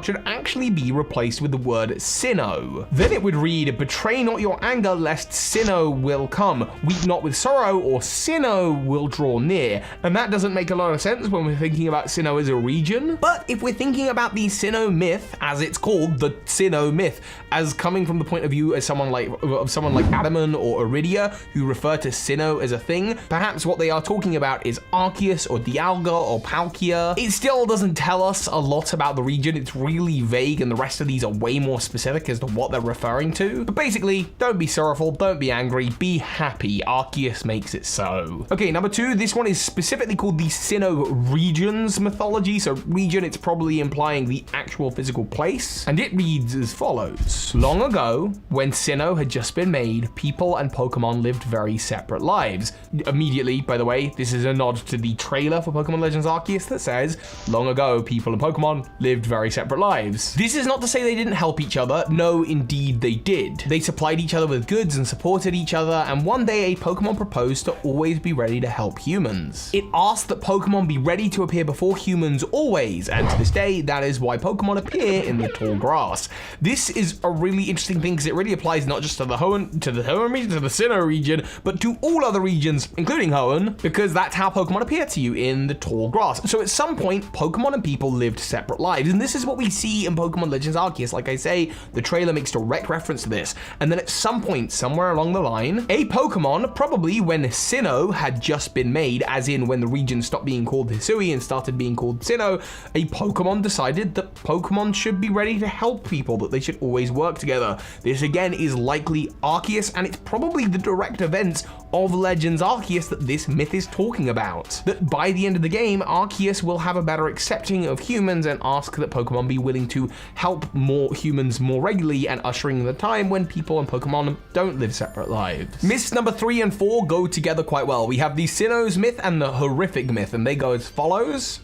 should actually be replaced with the word Sinnoh. Then it would read, betray not your anger lest Sinnoh will come. Weep not with sorrow or Sinnoh will draw near. And that doesn't make a lot of sense when we're thinking about Sinnoh as a entire region. But if we're thinking about the Sinnoh myth, as it's called, the Sinnoh myth, as coming from the point of view of someone like Adamon or Iridia, who refer to Sinnoh as a thing, perhaps what they are talking about is Arceus or Dialga or Palkia. It still doesn't tell us a lot about the region. It's really vague, and the rest of these are way more specific as to what they're referring to. But basically, don't be sorrowful, don't be angry, be happy. Arceus makes it so. Okay, number 2, this one is specifically called the Sinnoh regions mythology. So region, it's probably implying the actual physical place. And it reads as follows. Long ago, when Sinnoh had just been made, people and Pokemon lived very separate lives. Immediately, by the way, this is a nod to the trailer for Pokemon Legends Arceus that says, long ago, people and Pokemon lived very separate lives. This is not to say they didn't help each other. No, indeed they did. They supplied each other with goods and supported each other, and one day a Pokemon proposed to always be ready to help humans. It asked that Pokemon be ready to appear before humans always, and to this day, that is why Pokemon appear in the tall grass. This is a really interesting thing because it really applies not just to the Hoenn region, to the Sinnoh region, but to all other regions, including Hoenn, because that's how Pokemon appear to you in the tall grass. So at some point, Pokemon and people lived separate lives, and this is what we see in Pokemon Legends Arceus. Like I say, the trailer makes direct reference to this, and then at some point, somewhere along the line, a Pokemon, probably when Sinnoh had just been made, as in when the region stopped being called Hisui and started being called Sinnoh, a Pokemon decided that Pokemon should be ready to help people, that they should always work together. This again is likely Arceus, and it's probably the direct events of Legends Arceus that this myth is talking about. That by the end of the game, Arceus will have a better accepting of humans and ask that Pokemon be willing to help more humans more regularly, and ushering the time when people and Pokemon don't live separate lives. Myths number 3 and 4 go together quite well. We have the Sinnoh's myth and the horrific myth, and they go as follows.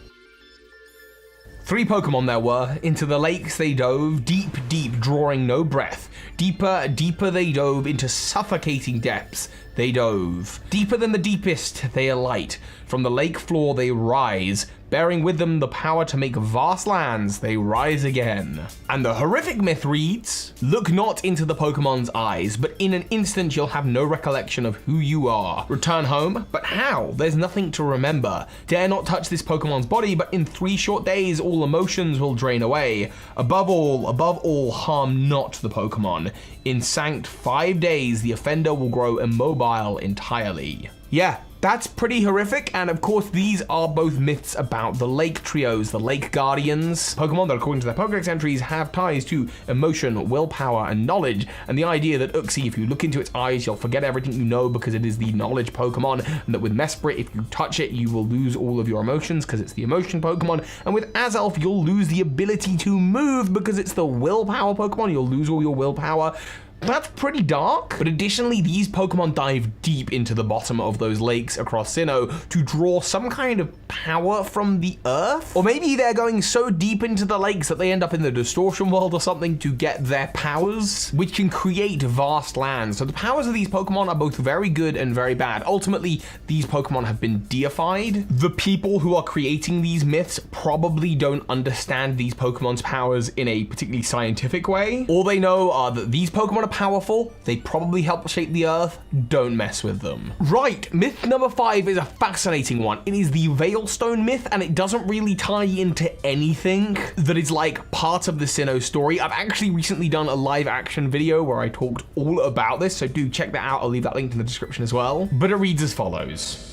3 Pokemon there were. Into the lakes they dove, deep, deep, drawing no breath. Deeper, deeper they dove, into suffocating depths they dove. Deeper than the deepest they alight. From the lake floor they rise, bearing with them the power to make vast lands they rise again. And the horrific myth reads, look not into the Pokemon's eyes, but in an instant you'll have no recollection of who you are. Return home, but how? There's nothing to remember. Dare not touch this Pokemon's body, but in 3 short days all emotions will drain away. Above all, harm not the Pokemon. In sanct 5 days the offender will grow immobile entirely. Yeah, that's pretty horrific, and of course these are both myths about the Lake Trios, the Lake Guardians, Pokemon that according to their Pokédex entries have ties to emotion, willpower, and knowledge, and the idea that Uxie, if you look into its eyes, you'll forget everything you know because it is the knowledge Pokemon, and that with Mesprit, if you touch it, you will lose all of your emotions because it's the emotion Pokemon, and with Azelf, you'll lose the ability to move because it's the willpower Pokemon, you'll lose all your willpower. That's pretty dark. But additionally, these Pokemon dive deep into the bottom of those lakes across Sinnoh to draw some kind of power from the earth. Or maybe they're going so deep into the lakes that they end up in the distortion world or something to get their powers, which can create vast lands. So the powers of these Pokemon are both very good and very bad. Ultimately, these Pokemon have been deified. The people who are creating these myths probably don't understand these Pokemon's powers in a particularly scientific way. All they know are that these Pokemon are powerful, they probably help shape the earth, don't mess with them. Right, myth number 5 is a fascinating one. It is the Veilstone myth, and it doesn't really tie into anything that is like part of the Sinnoh story. I've actually recently done a live action video where I talked all about this, so do check that out. I'll leave that link in the description as well. But it reads as follows.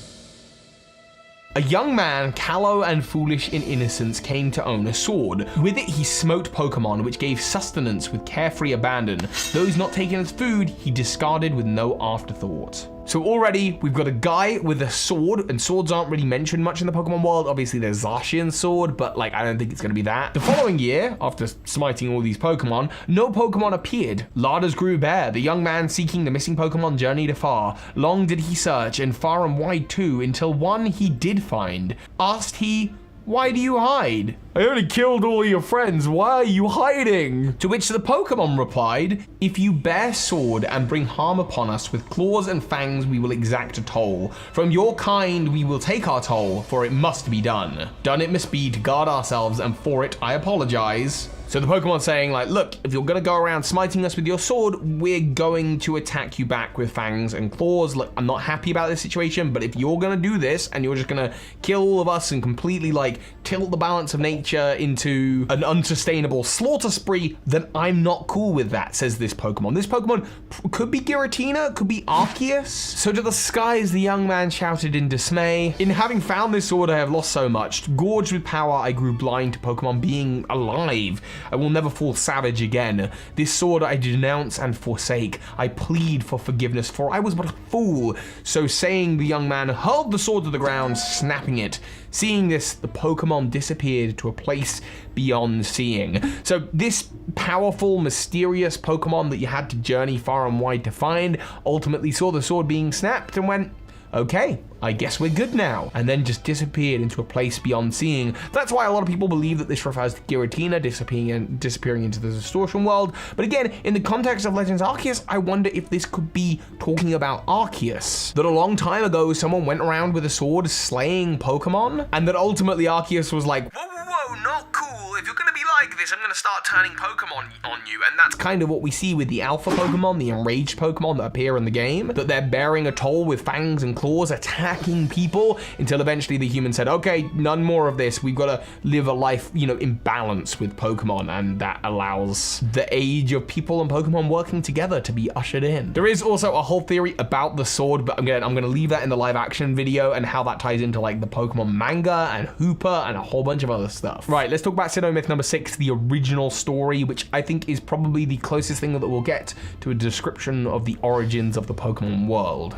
A young man, callow and foolish in innocence, came to own a sword. With it he smote Pokemon, which gave sustenance with carefree abandon. Those not taken as food, he discarded with no afterthought. So already we've got a guy with a sword, and swords aren't really mentioned much in the Pokemon world. Obviously there's Zacian's sword, but like I don't think it's gonna be that. The following year, after smiting all these Pokemon, no Pokemon appeared. Larders grew bare, the young man seeking the missing Pokemon journeyed afar. Long did he search, and far and wide too, until one he did find. Asked he, why do you hide? I only killed all your friends, why are you hiding? To which the Pokemon replied, if you bear sword and bring harm upon us with claws and fangs, we will exact a toll. From your kind we will take our toll, for it must be done. Done it must be to guard ourselves, and for it I apologize. So the Pokemon's saying like, look, if you're gonna go around smiting us with your sword, we're going to attack you back with fangs and claws. Look, I'm not happy about this situation, but if you're gonna do this and you're just gonna kill all of us and completely like tilt the balance of nature into an unsustainable slaughter spree, then I'm not cool with that, says this Pokemon. This Pokemon could be Giratina, could be Arceus. So to the skies, the young man shouted in dismay. In having found this sword, I have lost so much. Gorged with power, I grew blind to Pokemon being alive. I will never fall savage again. This sword I denounce and forsake. I plead for forgiveness, for I was but a fool. So saying, the young man hurled the sword to the ground, snapping it. Seeing this, the Pokemon disappeared to a place beyond seeing. So this powerful, mysterious Pokemon that you had to journey far and wide to find ultimately saw the sword being snapped and went, okay, I guess we're good now, and then just disappeared into a place beyond seeing. That's why a lot of people believe that this refers to Giratina disappearing into the distortion world. But again, in the context of Legends Arceus, I wonder if this could be talking about Arceus. That a long time ago, someone went around with a sword slaying Pokemon, and that ultimately Arceus was like, whoa, whoa, whoa, not cool. If you're gonna be like this, I'm gonna start turning Pokemon on you. And that's kind of what we see with the alpha Pokemon, the enraged Pokemon that appear in the game, that they're bearing a toll with fangs and claws, attacking people, until eventually the human said, okay, none more of this. We've got to live a life, in balance with Pokemon, and that allows the age of people and Pokemon working together to be ushered in. There is also a whole theory about the sword, but again, I'm going to leave that in the live action video and how that ties into like the Pokemon manga and Hooper and a whole bunch of other stuff. Right, let's talk about Sinnoh myth number 6, the original story, which I think is probably the closest thing that we'll get to a description of the origins of the Pokemon world.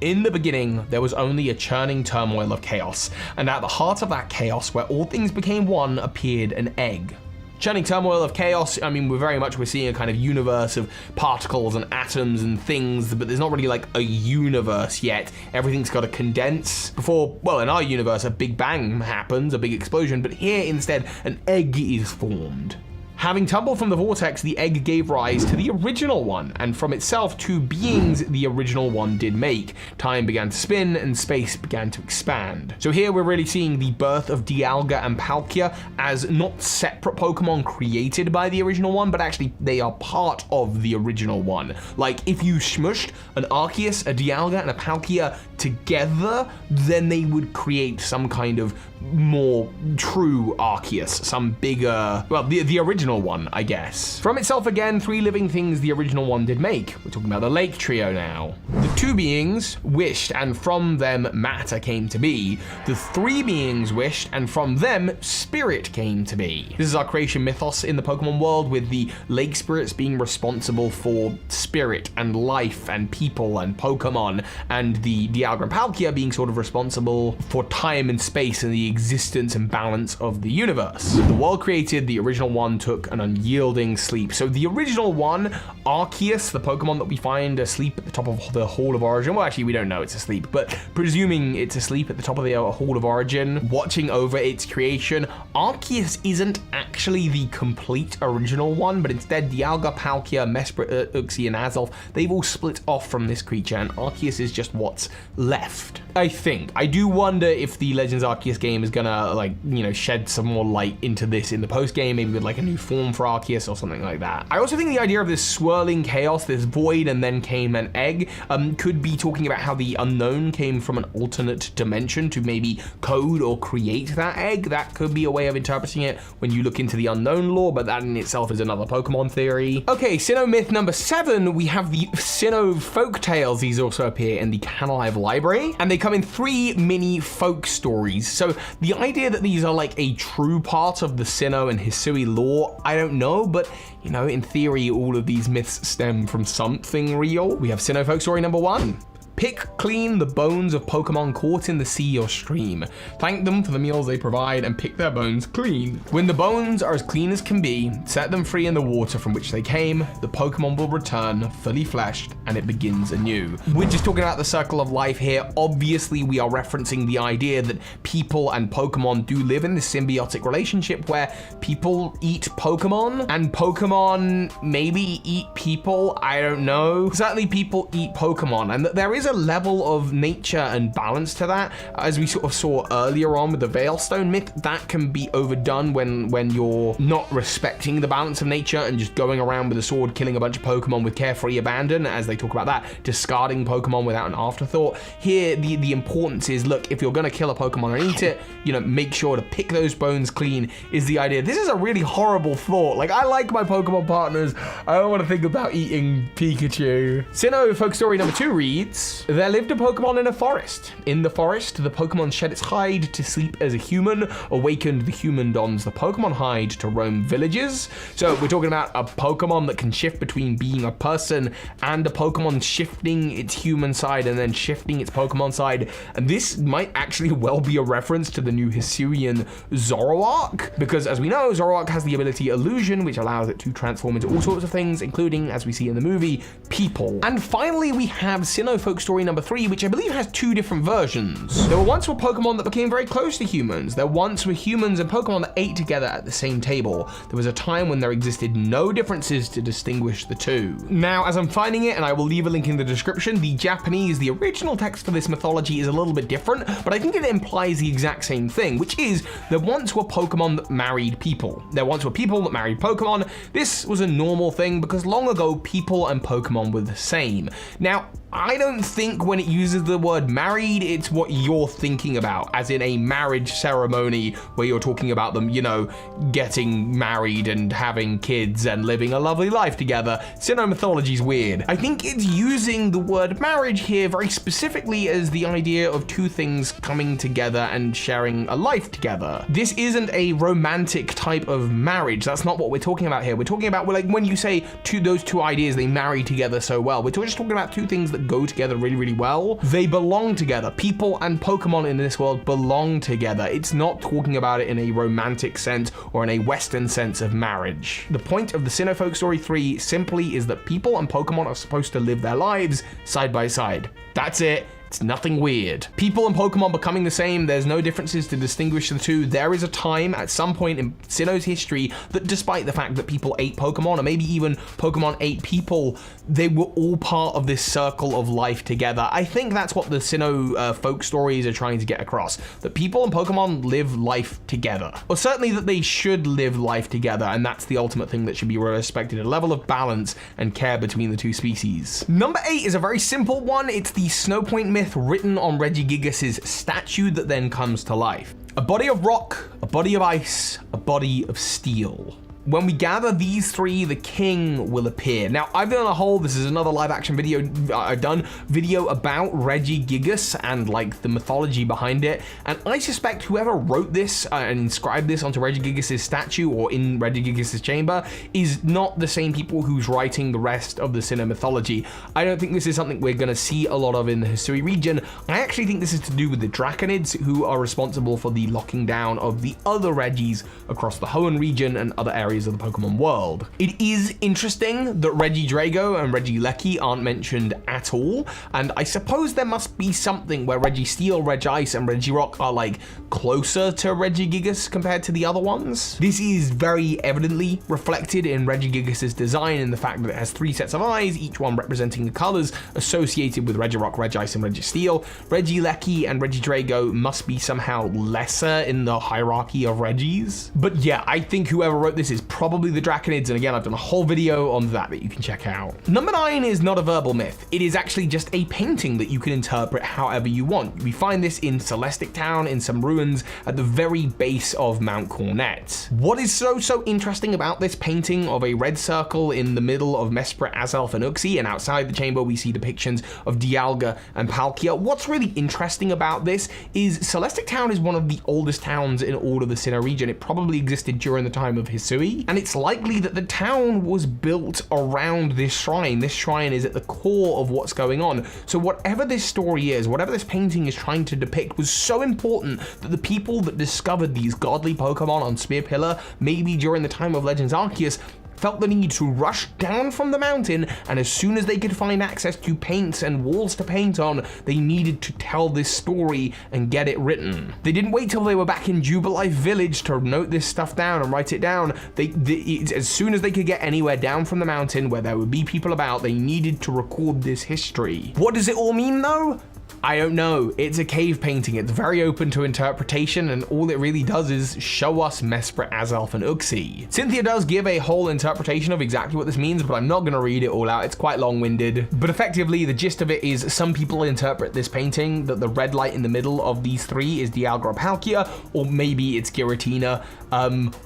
In the beginning, there was only a churning turmoil of chaos, and at the heart of that chaos, where all things became one, appeared an egg. Churning turmoil of chaos, I mean, we're seeing a kind of universe of particles and atoms and things, but there's not really like a universe yet. Everything's got to condense before, well, in our universe, a big bang happens, a big explosion, but here instead, an egg is formed. Having tumbled from the vortex, the egg gave rise to the original one, and from itself, two beings the original one did make. Time began to spin, and space began to expand. So here we're really seeing the birth of Dialga and Palkia as not separate Pokemon created by the original one, but actually they are part of the original one. Like, if you smushed an Arceus, a Dialga, and a Palkia together, then they would create some kind of more true Arceus, some bigger, well, the original one, I guess. From itself again, three living things the original one did make. We're talking about the Lake Trio now. The two beings wished, and from them matter came to be. The three beings wished, and from them spirit came to be. This is our creation mythos in the Pokemon world, with the lake spirits being responsible for spirit and life and people and Pokemon, and the Dialga and Palkia being sort of responsible for time and space and the existence and balance of the universe. The world created, the original one took an unyielding sleep. So the original one, Arceus, the Pokemon that we find asleep at the top of the Hall of Origin, well, actually we don't know it's asleep, but presuming it's asleep at the top of the Hall of Origin, watching over its creation, Arceus isn't actually the complete original one, but instead Dialga, Palkia, Mesprit, Uxie, and Azelf, they've all split off from this creature, and Arceus is just what's left. I think. I do wonder if the Legends Arceus game is gonna, like, shed some more light into this in the post game, maybe with like a new form for Arceus or something like that. I also think the idea of this swirling chaos, this void and then came an egg, could be talking about how the unknown came from an alternate dimension to maybe code or create that egg. That could be a way of interpreting it when you look into the unknown lore, but that in itself is another Pokemon theory. Okay, Sinnoh myth number 7, we have the Sinnoh folk tales. These also appear in the Canalive library, and they come in 3 mini folk stories. So the idea that these are like a true part of the Sinnoh and Hisui lore, I don't know, but in theory, all of these myths stem from something real. We have Sinnoh folk story number 1. Pick clean the bones of Pokemon caught in the sea or stream. Thank them for the meals they provide and pick their bones clean. When the bones are as clean as can be, set them free in the water from which they came. The Pokemon will return fully fleshed and it begins anew. We're just talking about the circle of life here. Obviously, we are referencing the idea that people and Pokemon do live in this symbiotic relationship where people eat Pokemon and Pokemon maybe eat people. I don't know. Certainly people eat Pokemon, and there is is a level of nature and balance to that. As we sort of saw earlier on with the Veilstone myth, that can be overdone when you're not respecting the balance of nature and just going around with a sword, killing a bunch of Pokemon with carefree abandon, as they talk about that, discarding Pokemon without an afterthought. Here, the importance is, look, if you're gonna kill a Pokemon and eat it, you know, make sure to pick those bones clean, is the idea. This is a really horrible thought. Like, I like my Pokemon partners. I don't want to think about eating Pikachu. Sinnoh folk story number 2 reads, there lived a Pokemon in a forest. In the forest, the Pokemon shed its hide to sleep as a human. Awakened, the human dons the Pokemon hide to roam villages. So we're talking about a Pokemon that can shift between being a person and a Pokemon shifting its human side and then shifting its Pokemon side. And this might actually well be a reference to the new Hisuian Zoroark, because as we know, Zoroark has the ability Illusion, which allows it to transform into all sorts of things, including, as we see in the movie, people. And finally, we have Sinnoh folk story number 3, which I believe has 2 different versions. There once were Pokemon that became very close to humans. There once were humans and Pokemon that ate together at the same table. There was a time when there existed no differences to distinguish the two. Now, as I'm finding it, and I will leave a link in the description, the Japanese, the original text for this mythology is a little bit different, but I think it implies the exact same thing, which is there once were Pokemon that married people. There once were people that married Pokemon. This was a normal thing because long ago, people and Pokemon were the same. Now, I don't think when it uses the word married, it's what you're thinking about, as in a marriage ceremony where you're talking about them, you know, getting married and having kids and living a lovely life together. Sinnoh mythology's weird. I think it's using the word marriage here very specifically as the idea of 2 things coming together and sharing a life together. This isn't a romantic type of marriage. That's not what we're talking about here. We're talking about, like, when you say those two ideas, they marry together so well. We're just talking about 2 things that go together really, really well. They belong together. People and Pokemon in this world belong together. It's not talking about it in a romantic sense or in a Western sense of marriage. The point of the Sinnoh folk story 3 simply is that people and Pokemon are supposed to live their lives side by side. That's it. It's nothing weird. People and Pokemon becoming the same, there's no differences to distinguish the two. There is a time at some point in Sinnoh's history that despite the fact that people ate Pokemon, or maybe even Pokemon ate people, they were all part of this circle of life together. I think that's what the Sinnoh folk stories are trying to get across, that people and Pokemon live life together. Or certainly that they should live life together, and that's the ultimate thing that should be respected, a level of balance and care between the 2 species. Number 8 is a very simple one. It's the Snowpoint myth written on Regigigas's statue that then comes to life. A body of rock, a body of ice, a body of steel. When we gather these 3, the king will appear. Now, I've done a whole, this is another live action video I've done, video about Regigigas and like the mythology behind it. And I suspect whoever wrote this and inscribed this onto Regigigas's statue or in Regigigas's chamber is not the same people who's writing the rest of the Sinnoh mythology. I don't think this is something we're gonna see a lot of in the Hisui region. I actually think this is to do with the Draconids, who are responsible for the locking down of the other Regis across the Hoenn region and other areas of the Pokemon world. It is interesting that Regidrago and Regieleki aren't mentioned at all, and I suppose there must be something where Registeel, Regice, and Regirock are like closer to Regigigas compared to the other ones. This is very evidently reflected in Regigigas's design in the fact that it has 3 sets of eyes, each one representing the colors associated with Regirock, Regice, and Registeel. Regieleki and Regidrago must be somehow lesser in the hierarchy of Regis. But yeah, I think whoever wrote this is probably the Draconids, and again, I've done a whole video on that you can check out. Number 9 is not a verbal myth. It is actually just a painting that you can interpret however you want. We find this in Celestic Town, in some ruins at the very base of Mount Cornet. What is so interesting about this painting of a red circle in the middle of Mesprit, Azelf, and Uxie, and outside the chamber we see depictions of Dialga and Palkia. What's really interesting about this is Celestic Town is one of the oldest towns in all of the Sinnoh region. It probably existed during the time of Hisui, and it's likely that the town was built around this shrine. This shrine is at the core of what's going on. So whatever this story is, whatever this painting is trying to depict, was so important that the people that discovered these godly Pokemon on Spear Pillar, maybe during the time of Legends Arceus, felt the need to rush down from the mountain, and as soon as they could find access to paints and walls to paint on, they needed to tell this story and get it written. They didn't wait till they were back in Jubilife Village to note this stuff down and write it down. As soon as they could get anywhere down from the mountain where there would be people about, they needed to record this history. What does it all mean though? I don't know. It's a cave painting. It's very open to interpretation, and all it really does is show us Mesprit, Azelf, and Uxie. Cynthia does give a whole interpretation of exactly what this means, but I'm not going to read it all out. It's quite long-winded. But effectively, the gist of it is some people interpret this painting that the red light in the middle of these three is Dialga or Palkia, or maybe it's Giratina,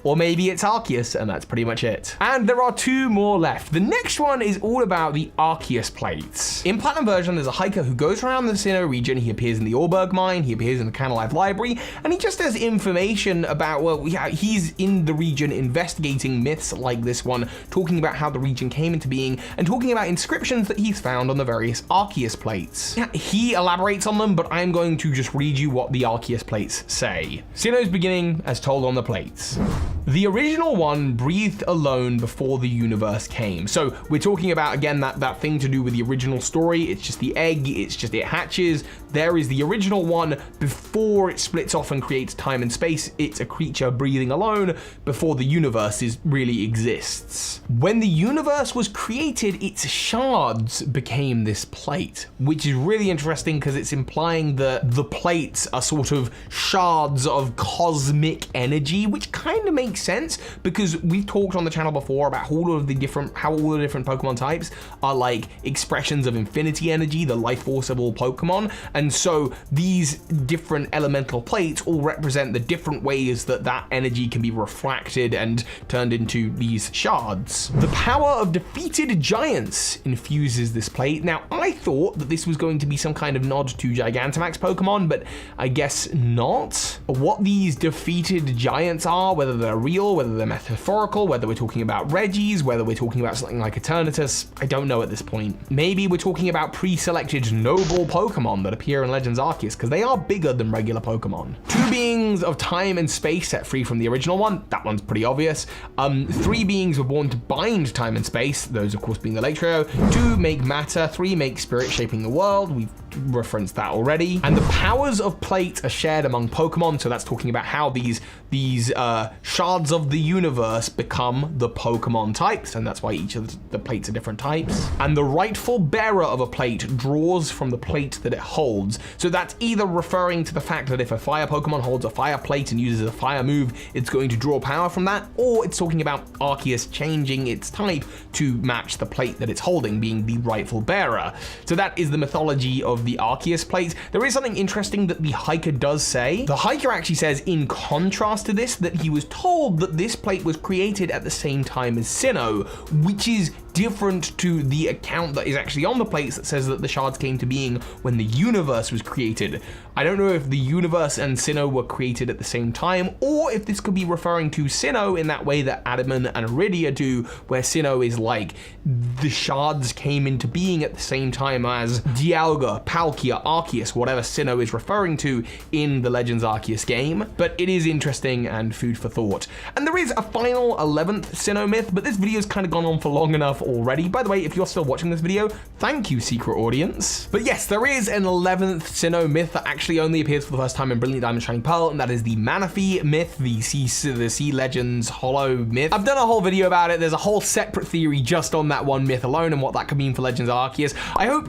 or maybe it's Arceus, and that's pretty much it. And there are two more left. The next one is all about the Arceus plates. In Platinum version, there's a hiker who goes around the Sinnoh region. He appears in the Orberg mine, he appears in the Canalive library, and he just has information about, well, yeah, he's in the region investigating myths like this one, talking about how the region came into being, and talking about inscriptions that he's found on the various Arceus plates. Yeah, he elaborates on them, but I'm going to just read you what the Arceus plates say. Sinnoh's beginning as told on the plates. The original one breathed alone before the universe came. So we're talking about, again, that thing to do with the original story. It's just the egg, it's just it hatches. There is the original one before it splits off and creates time and space. It's a creature breathing alone before the universe really exists. When the universe was created, its shards became this plate, which is really interesting because it's implying that the plates are sort of shards of cosmic energy, which kind of makes sense because we've talked on the channel before about how all the different Pokemon types are like expressions of infinity energy, the life force of all Pokemon. And so these different elemental plates all represent the different ways that that energy can be refracted and turned into these shards. The power of defeated giants infuses this plate. Now, I thought that this was going to be some kind of nod to Gigantamax Pokemon, but I guess not. What these defeated giants are, whether they're real, whether they're metaphorical, whether we're talking about Regis, whether we're talking about something like Eternatus, I don't know at this point. Maybe we're talking about pre-selected noble Pokemon that appear in Legends Arceus, because they are bigger than regular Pokemon. Two beings of time and space set free from the original one, that one's pretty obvious. Three beings were born to bind time and space, those of course being the late trio. Two make matter, three make spirit shaping the world, we've referenced that already. And the powers of plate are shared among Pokemon, so that's talking about how these shards of the universe become the Pokemon types, and that's why each of the plates are different types. And the rightful bearer of a plate draws from the plate that it holds. So that's either referring to the fact that if a fire Pokemon holds a fire plate and uses a fire move, it's going to draw power from that, or it's talking about Arceus changing its type to match the plate that it's holding, being the rightful bearer. So that is the mythology of the Arceus plate. There is something interesting that the hiker does say. The hiker actually says, in contrast to this, that he was told that this plate was created at the same time as Sinnoh, which is different to the account that is actually on the plates that says that the shards came to being when the universe was created. I don't know if the universe and Sinnoh were created at the same time, or if this could be referring to Sinnoh in that way that Adamant and Iridia do, where Sinnoh is like, the shards came into being at the same time as Dialga, Palkia, Arceus, whatever Sinnoh is referring to in the Legends Arceus game. But it is interesting and food for thought. And there is a final 11th Sinnoh myth, but this video's kind of gone on for long enough already. By the way, if you're still watching this video, thank you, secret audience. But yes, there is an 11th Sinnoh myth that actually only appears for the first time in Brilliant Diamond Shining Pearl, and that is the Manaphy myth, the Sea Legends Hollow myth. I've done a whole video about it. There's a whole separate theory just on that one myth alone and what that could mean for Legends Arceus. I hope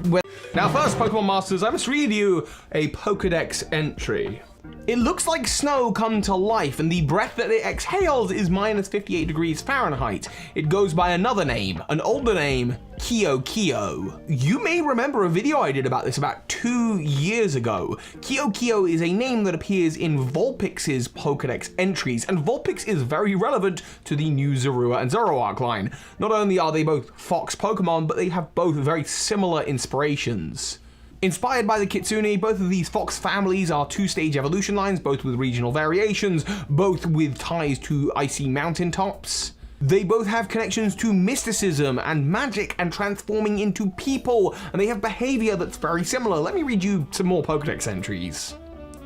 Now first, Pokemon Masters, I must read you a Pokedex entry. It looks like snow come to life, and the breath that it exhales is minus 58 degrees Fahrenheit. It goes by another name, an older name, Kyo. You may remember a video I did about this about 2 years ago. Kyo is a name that appears in Vulpix's Pokedex entries, and Vulpix is very relevant to the new Zorua and Zoroark line. Not only are they both fox Pokemon, but they have both very similar inspirations. Inspired by the Kitsune, both of these fox families are two-stage evolution lines, both with regional variations, both with ties to icy mountaintops. They both have connections to mysticism and magic and transforming into people, and they have behavior that's very similar. Let me read you some more Pokedex entries.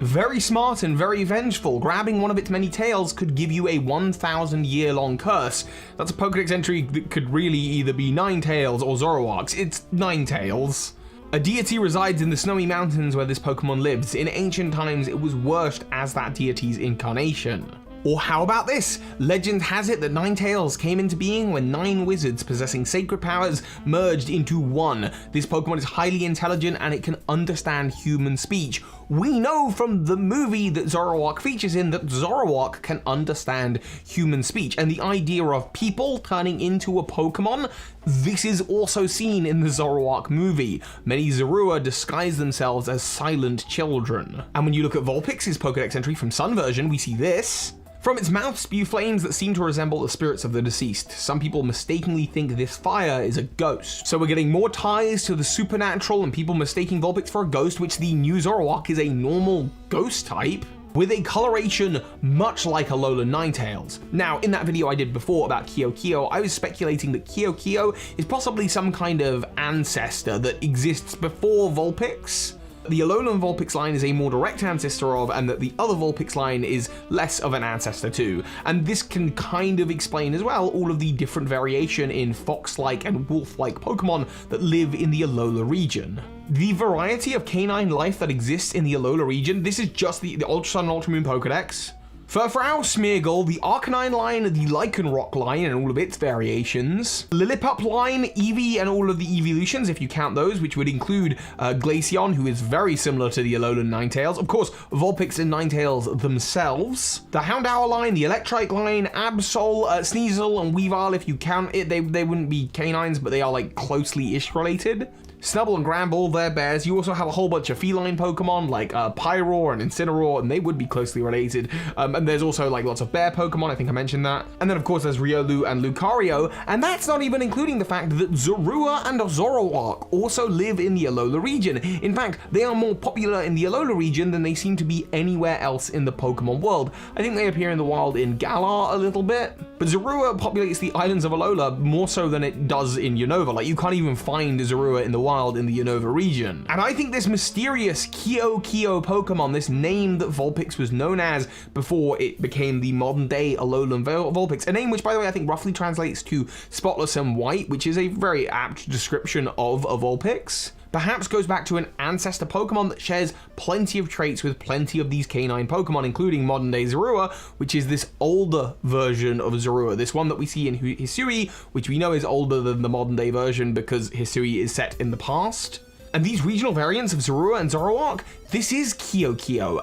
Very smart and very vengeful. Grabbing one of its many tails could give you a 1,000-year-long curse. That's a Pokedex entry that could really either be Ninetales or Zoroark's. It's Ninetales. A deity resides in the snowy mountains where this Pokemon lives. In ancient times, it was worshipped as that deity's incarnation. Or how about this? Legend has it that Ninetales came into being when 9 wizards possessing sacred powers merged into one. This Pokemon is highly intelligent and it can understand human speech. We know from the movie that Zoroark features in that Zoroark can understand human speech, and the idea of people turning into a Pokemon, this is also seen in the Zoroark movie. Many Zorua disguise themselves as silent children. And when you look at Vulpix's Pokedex entry from Sun version, we see this. From its mouth spew flames that seem to resemble the spirits of the deceased. Some people mistakenly think this fire is a ghost. So we're getting more ties to the supernatural and people mistaking Vulpix for a ghost, which the new Zoroark is a normal ghost type, with a coloration much like Alolan Ninetales. Now, in that video I did before about Kyo, I was speculating that Kyo is possibly some kind of ancestor that exists before Vulpix. The Alolan Vulpix line is a more direct ancestor of, and that the other Vulpix line is less of an ancestor to. And this can kind of explain as well all of the different variation in fox-like and wolf-like Pokemon that live in the Alola region. The variety of canine life that exists in the Alola region, this is just the Ultra Sun and Ultra Moon Pokedex. Furfrou, Smeargle, the Arcanine line, the Lycanroc line and all of its variations, Lillipup line, Eevee and all of the evolutions if you count those, which would include Glaceon, who is very similar to the Alolan Ninetales, of course Vulpix and Ninetales themselves, the Houndour line, the Electrike line, Absol, Sneasel and Weavile, if you count it, they wouldn't be canines, but they are like closely-ish related. Snubbull and Gramble, they're bears. You also have a whole bunch of feline Pokemon like Pyroar and Incineroar, and they would be closely related. And there's also like lots of bear Pokemon, I think I mentioned that. And then of course there's Riolu and Lucario, and that's not even including the fact that Zorua and Zoroark also live in the Alola region. In fact, they are more popular in the Alola region than they seem to be anywhere else in the Pokemon world. I think they appear in the wild in Galar a little bit, but Zorua populates the islands of Alola more so than it does in Unova. Like, you can't even find Zorua in the wild in the Unova region. And I think this mysterious Kyo Pokemon, this name that Vulpix was known as before it became the modern day Alolan Vulpix, a name which, by the way, I think roughly translates to spotless and white, which is a very apt description of a Vulpix, perhaps goes back to an ancestor Pokemon that shares plenty of traits with plenty of these canine Pokemon, including modern day Zorua, which is this older version of Zorua, this one that we see in Hisui, which we know is older than the modern day version because Hisui is set in the past. And these regional variants of Zorua and Zoroark, this is Kyo,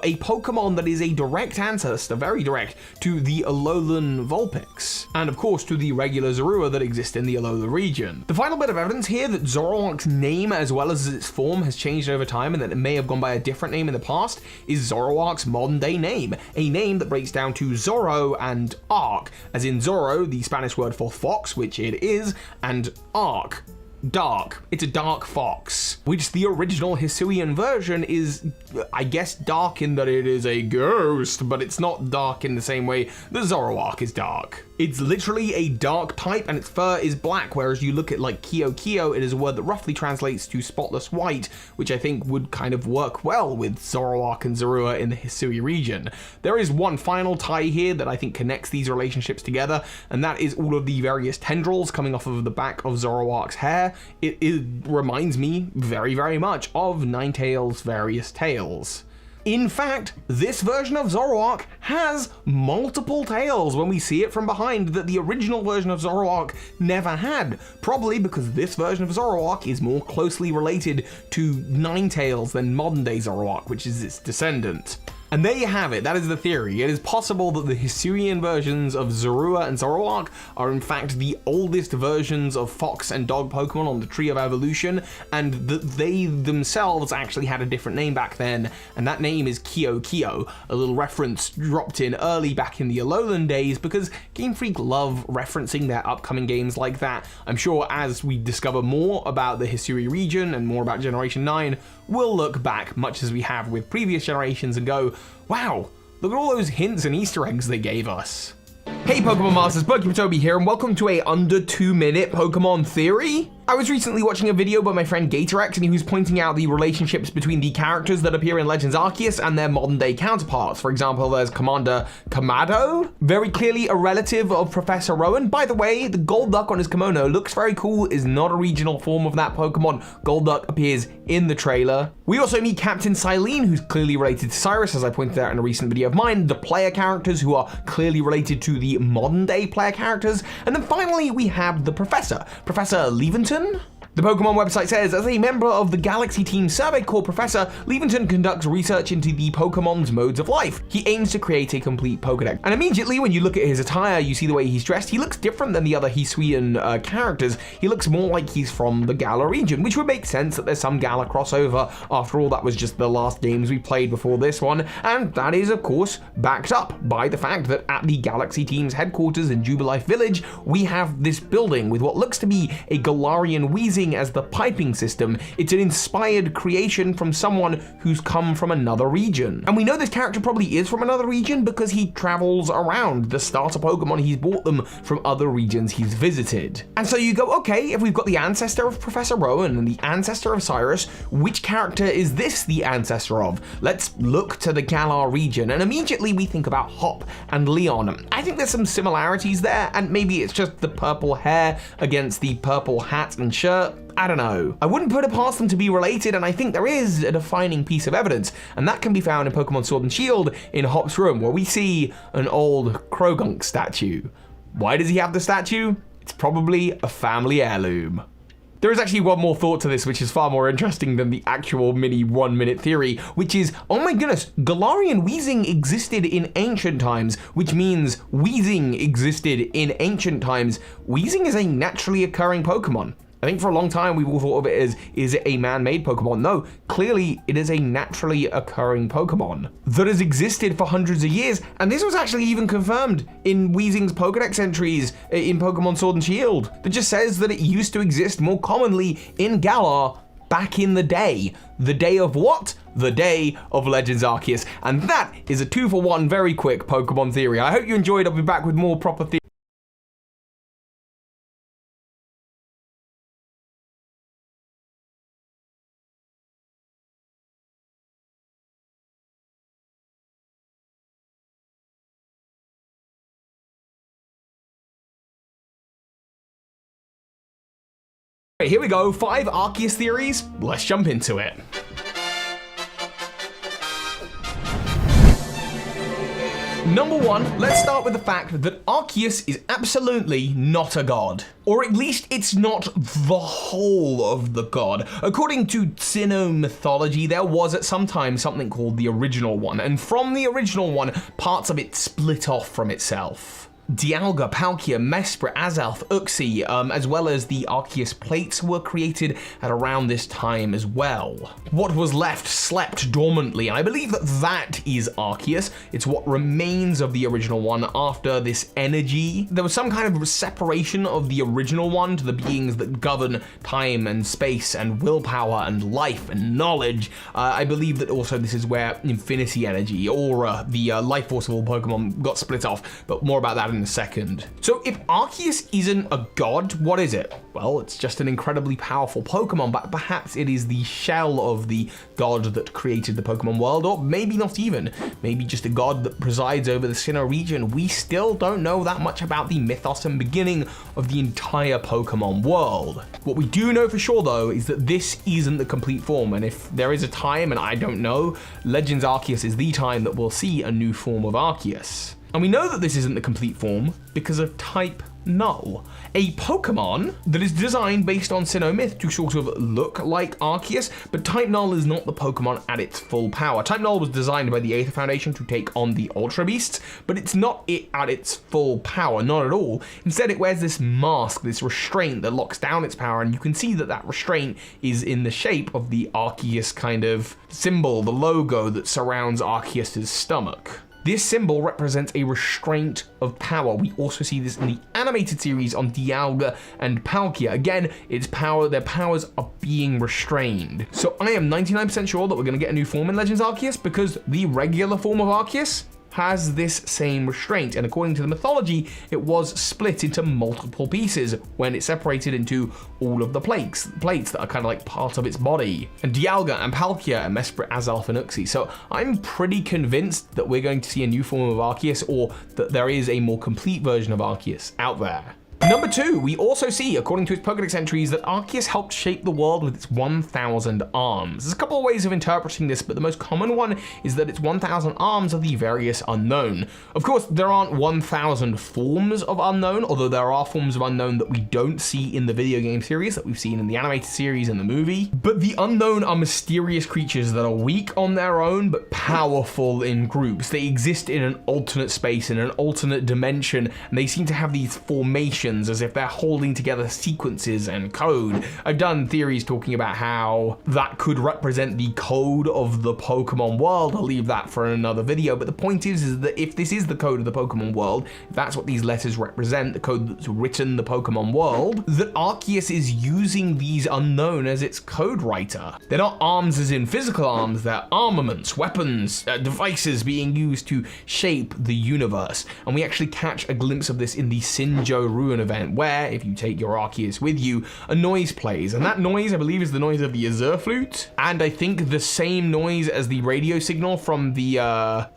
a Pokemon that is a direct ancestor, very direct, to the Alolan Vulpix, and of course to the regular Zorua that exist in the Alola region. The final bit of evidence here that Zoroark's name as well as its form has changed over time and that it may have gone by a different name in the past is Zoroark's modern day name, a name that breaks down to Zorro and Ark, as in Zorro, the Spanish word for fox, which it is, and Ark, dark. It's a dark fox, which the original Hisuian version is, I guess, dark in that it is a ghost, but it's not dark in the same way that Zoroark is dark. It's literally a dark type and its fur is black, whereas you look at like Kyo, it is a word that roughly translates to spotless white, which I think would kind of work well with Zoroark and Zorua in the Hisui region. There is one final tie here that I think connects these relationships together, and that is all of the various tendrils coming off of the back of Zoroark's hair. It reminds me very, very much of Ninetales' various tails. In fact, this version of Zoroark has multiple tails when we see it from behind that the original version of Zoroark never had, probably because this version of Zoroark is more closely related to Ninetales than modern day Zoroark, which is its descendant. And there you have it, that is the theory. It is possible that the Hisuian versions of Zorua and Zoroark are in fact the oldest versions of fox and dog Pokemon on the Tree of Evolution, and that they themselves actually had a different name back then, and that name is Kyo, a little reference dropped in early back in the Alolan days because Game Freak love referencing their upcoming games like that. I'm sure as we discover more about the Hisui region and more about Generation 9, we'll look back, much as we have with previous generations, and go, wow, look at all those hints and Easter eggs they gave us. Hey Pokemon Masters, Toby here, and welcome to a under 2 minute Pokemon theory. I was recently watching a video by my friend Gatorex, and he was pointing out the relationships between the characters that appear in Legends Arceus and their modern day counterparts. For example, there's Commander Kamado, very clearly a relative of Professor Rowan. By the way, the Golduck on his kimono looks very cool, is not a regional form of that Pokemon. Golduck appears in the trailer. We also meet Captain Silene, who's clearly related to Cyrus, as I pointed out in a recent video of mine, the player characters who are clearly related to the modern day player characters. And then finally, we have the Professor Leventon. The Pokemon website says, as a member of the Galaxy Team Survey Corps, Professor Leventon conducts research into the Pokemon's modes of life. He aims to create a complete Pokedex. And immediately when you look at his attire, you see the way he's dressed, he looks different than the other Hisuian characters. He looks more like he's from the Galar region, which would make sense that there's some Galar crossover. After all, that was just the last games we played before this one. And that is, of course, backed up by the fact that at the Galaxy Team's headquarters in Jubilife Village, we have this building with what looks to be a Galarian wheezing as the piping system. It's an inspired creation from someone who's come from another region. And we know this character probably is from another region because he travels around the starter Pokemon. He's bought them from other regions he's visited. And so you go, okay, if we've got the ancestor of Professor Rowan and the ancestor of Cyrus, which character is this the ancestor of? Let's look to the Galar region. And immediately we think about Hop and Leon. I think there's some similarities there, and maybe it's just the purple hair against the purple hat and shirt. I don't know. I wouldn't put it past them to be related, and I think there is a defining piece of evidence, and that can be found in Pokemon Sword and Shield in Hop's room, where we see an old Krogunk statue. Why does he have the statue? It's probably a family heirloom. There is actually one more thought to this, which is far more interesting than the actual mini 1 minute theory, which is, oh my goodness, Galarian wheezing existed in ancient times, which means wheezing existed in ancient times. Wheezing is a naturally occurring Pokemon. I think for a long time we've all thought of it as, is it a man-made Pokemon? No, clearly it is a naturally occurring Pokemon that has existed for hundreds of years, and this was actually even confirmed in Weezing's Pokedex entries in Pokemon Sword and Shield, that just says that it used to exist more commonly in Galar back in the day. The day of what? The day of Legends Arceus. And that is a 2-for-1 very quick Pokemon theory. I hope you enjoyed. I'll be back with more proper theories. Here we go, 5 Arceus theories. Let's jump into it. Number 1, let's start with the fact that Arceus is absolutely not a god. Or at least it's not the whole of the god. According to Sinnoh mythology, there was at some time something called the Original One, and from the Original One, parts of it split off from itself. Dialga, Palkia, Mesprit, Azelf, Uxie, as well as the Arceus plates were created at around this time as well. What was left slept dormantly, and I believe that that is Arceus. It's what remains of the Original One after this energy. There was some kind of separation of the Original One to the beings that govern time and space and willpower and life and knowledge. I believe that also this is where Infinity Energy, or the life force of all Pokemon, got split off, but more about that in a second. So if Arceus isn't a god, what is it? Well, it's just an incredibly powerful Pokemon, but perhaps it is the shell of the god that created the Pokemon world, or maybe not even. Maybe just a god that presides over the Sinnoh region. We still don't know that much about the mythos and beginning of the entire Pokemon world. What we do know for sure, though, is that this isn't the complete form, and if there is a time, and I don't know, Legends Arceus is the time that we'll see a new form of Arceus. And we know that this isn't the complete form because of Type Null, a Pokemon that is designed based on Sinnoh myth to sort of look like Arceus, but Type Null is not the Pokemon at its full power. Type Null was designed by the Aether Foundation to take on the Ultra Beasts, but it's not it at its full power, not at all. Instead, it wears this mask, this restraint that locks down its power, and you can see that that restraint is in the shape of the Arceus kind of symbol, the logo that surrounds Arceus's stomach. This symbol represents a restraint of power. We also see this in the animated series on Dialga and Palkia. Again, its power, their powers are being restrained. So I am 99% sure that we're gonna get a new form in Legends Arceus because the regular form of Arceus has this same restraint, and according to the mythology, it was split into multiple pieces when it separated into all of the plates that are kind of like part of its body. And Dialga and Palkia and Mesprit, Azelf and Uxie. So I'm pretty convinced that we're going to see a new form of Arceus, or that there is a more complete version of Arceus out there. Number 2, we also see, according to its Pokédex entries, that Arceus helped shape the world with its 1,000 arms. There's a couple of ways of interpreting this, but the most common one is that its 1,000 arms are the various unknown. Of course, there aren't 1,000 forms of unknown, although there are forms of unknown that we don't see in the video game series that we've seen in the animated series and the movie. But the unknown are mysterious creatures that are weak on their own, but powerful in groups. They exist in an alternate space, in an alternate dimension, and they seem to have these formations as if they're holding together sequences and code. I've done theories talking about how that could represent the code of the Pokemon world. I'll leave that for another video, but the point is that if this is the code of the Pokemon world, if that's what these letters represent, the code that's written the Pokemon world, that Arceus is using these unknown as its code writer. They're not arms as in physical arms, they're armaments, weapons, devices being used to shape the universe. And we actually catch a glimpse of this in the Sinnoh Ruin event, where if you take your Arceus with you, a noise plays, and that noise I believe is the noise of the Azure Flute, and I think the same noise as the radio signal from the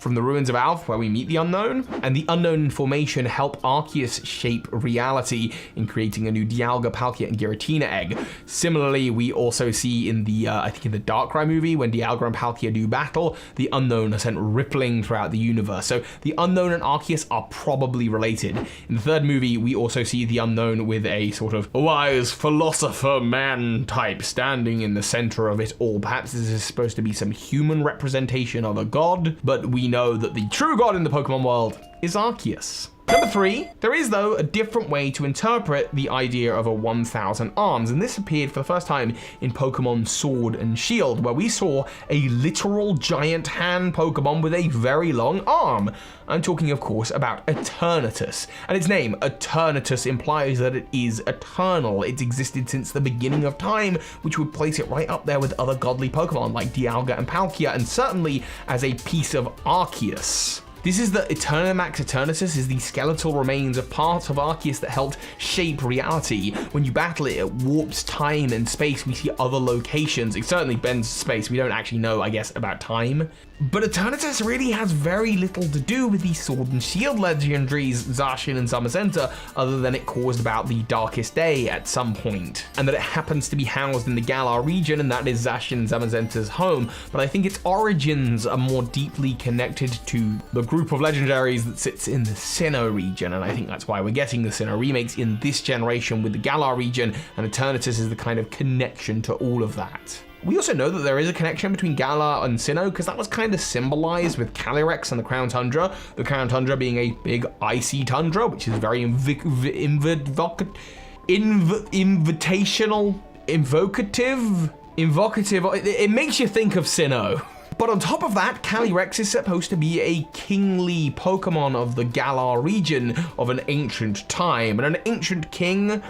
ruins of Alph where we meet the unknown. And the unknown formation help Arceus shape reality in creating a new Dialga, Palkia, and Giratina egg. Similarly, we also see in the I think in the Darkrai movie, when Dialga and Palkia do battle, the unknown are sent rippling throughout the universe. So the unknown and Arceus are probably related. In the third movie, we also see the unknown with a sort of wise philosopher man type standing in the center of it all. Perhaps this is supposed to be some human representation of a god, but we know that the true god in the Pokemon world is Arceus. Number 3, there is though a different way to interpret the idea of a 1,000 arms, and this appeared for the first time in Pokemon Sword and Shield, where we saw a literal giant hand Pokemon with a very long arm. I'm talking of course about Eternatus, and its name, Eternatus, implies that it is eternal. It's existed since the beginning of time, which would place it right up there with other godly Pokemon like Dialga and Palkia, and certainly as a piece of Arceus. This is that Eternamax Eternatus is the skeletal remains of parts of Arceus that helped shape reality. When you battle it, it warps time and space. We see other locations. It certainly bends space. We don't actually know, I guess, about time. But Eternatus really has very little to do with the Sword and Shield legendaries Zacian and Zamazenta, other than it caused about the Darkest Day at some point, and that it happens to be housed in the Galar region, and that is Zacian and Zamazenta's home. But I think its origins are more deeply connected to the group of legendaries that sits in the Sinnoh region, and I think that's why we're getting the Sinnoh remakes in this generation with the Galar region, and Eternatus is the kind of connection to all of that. We also know that there is a connection between Galar and Sinnoh, because that was kind of symbolized with Calyrex and the Crown Tundra. The Crown Tundra being a big icy tundra, which is very invocative. It makes you think of Sinnoh. But on top of that, Calyrex is supposed to be a kingly Pokemon of the Galar region of an ancient time, and an ancient king,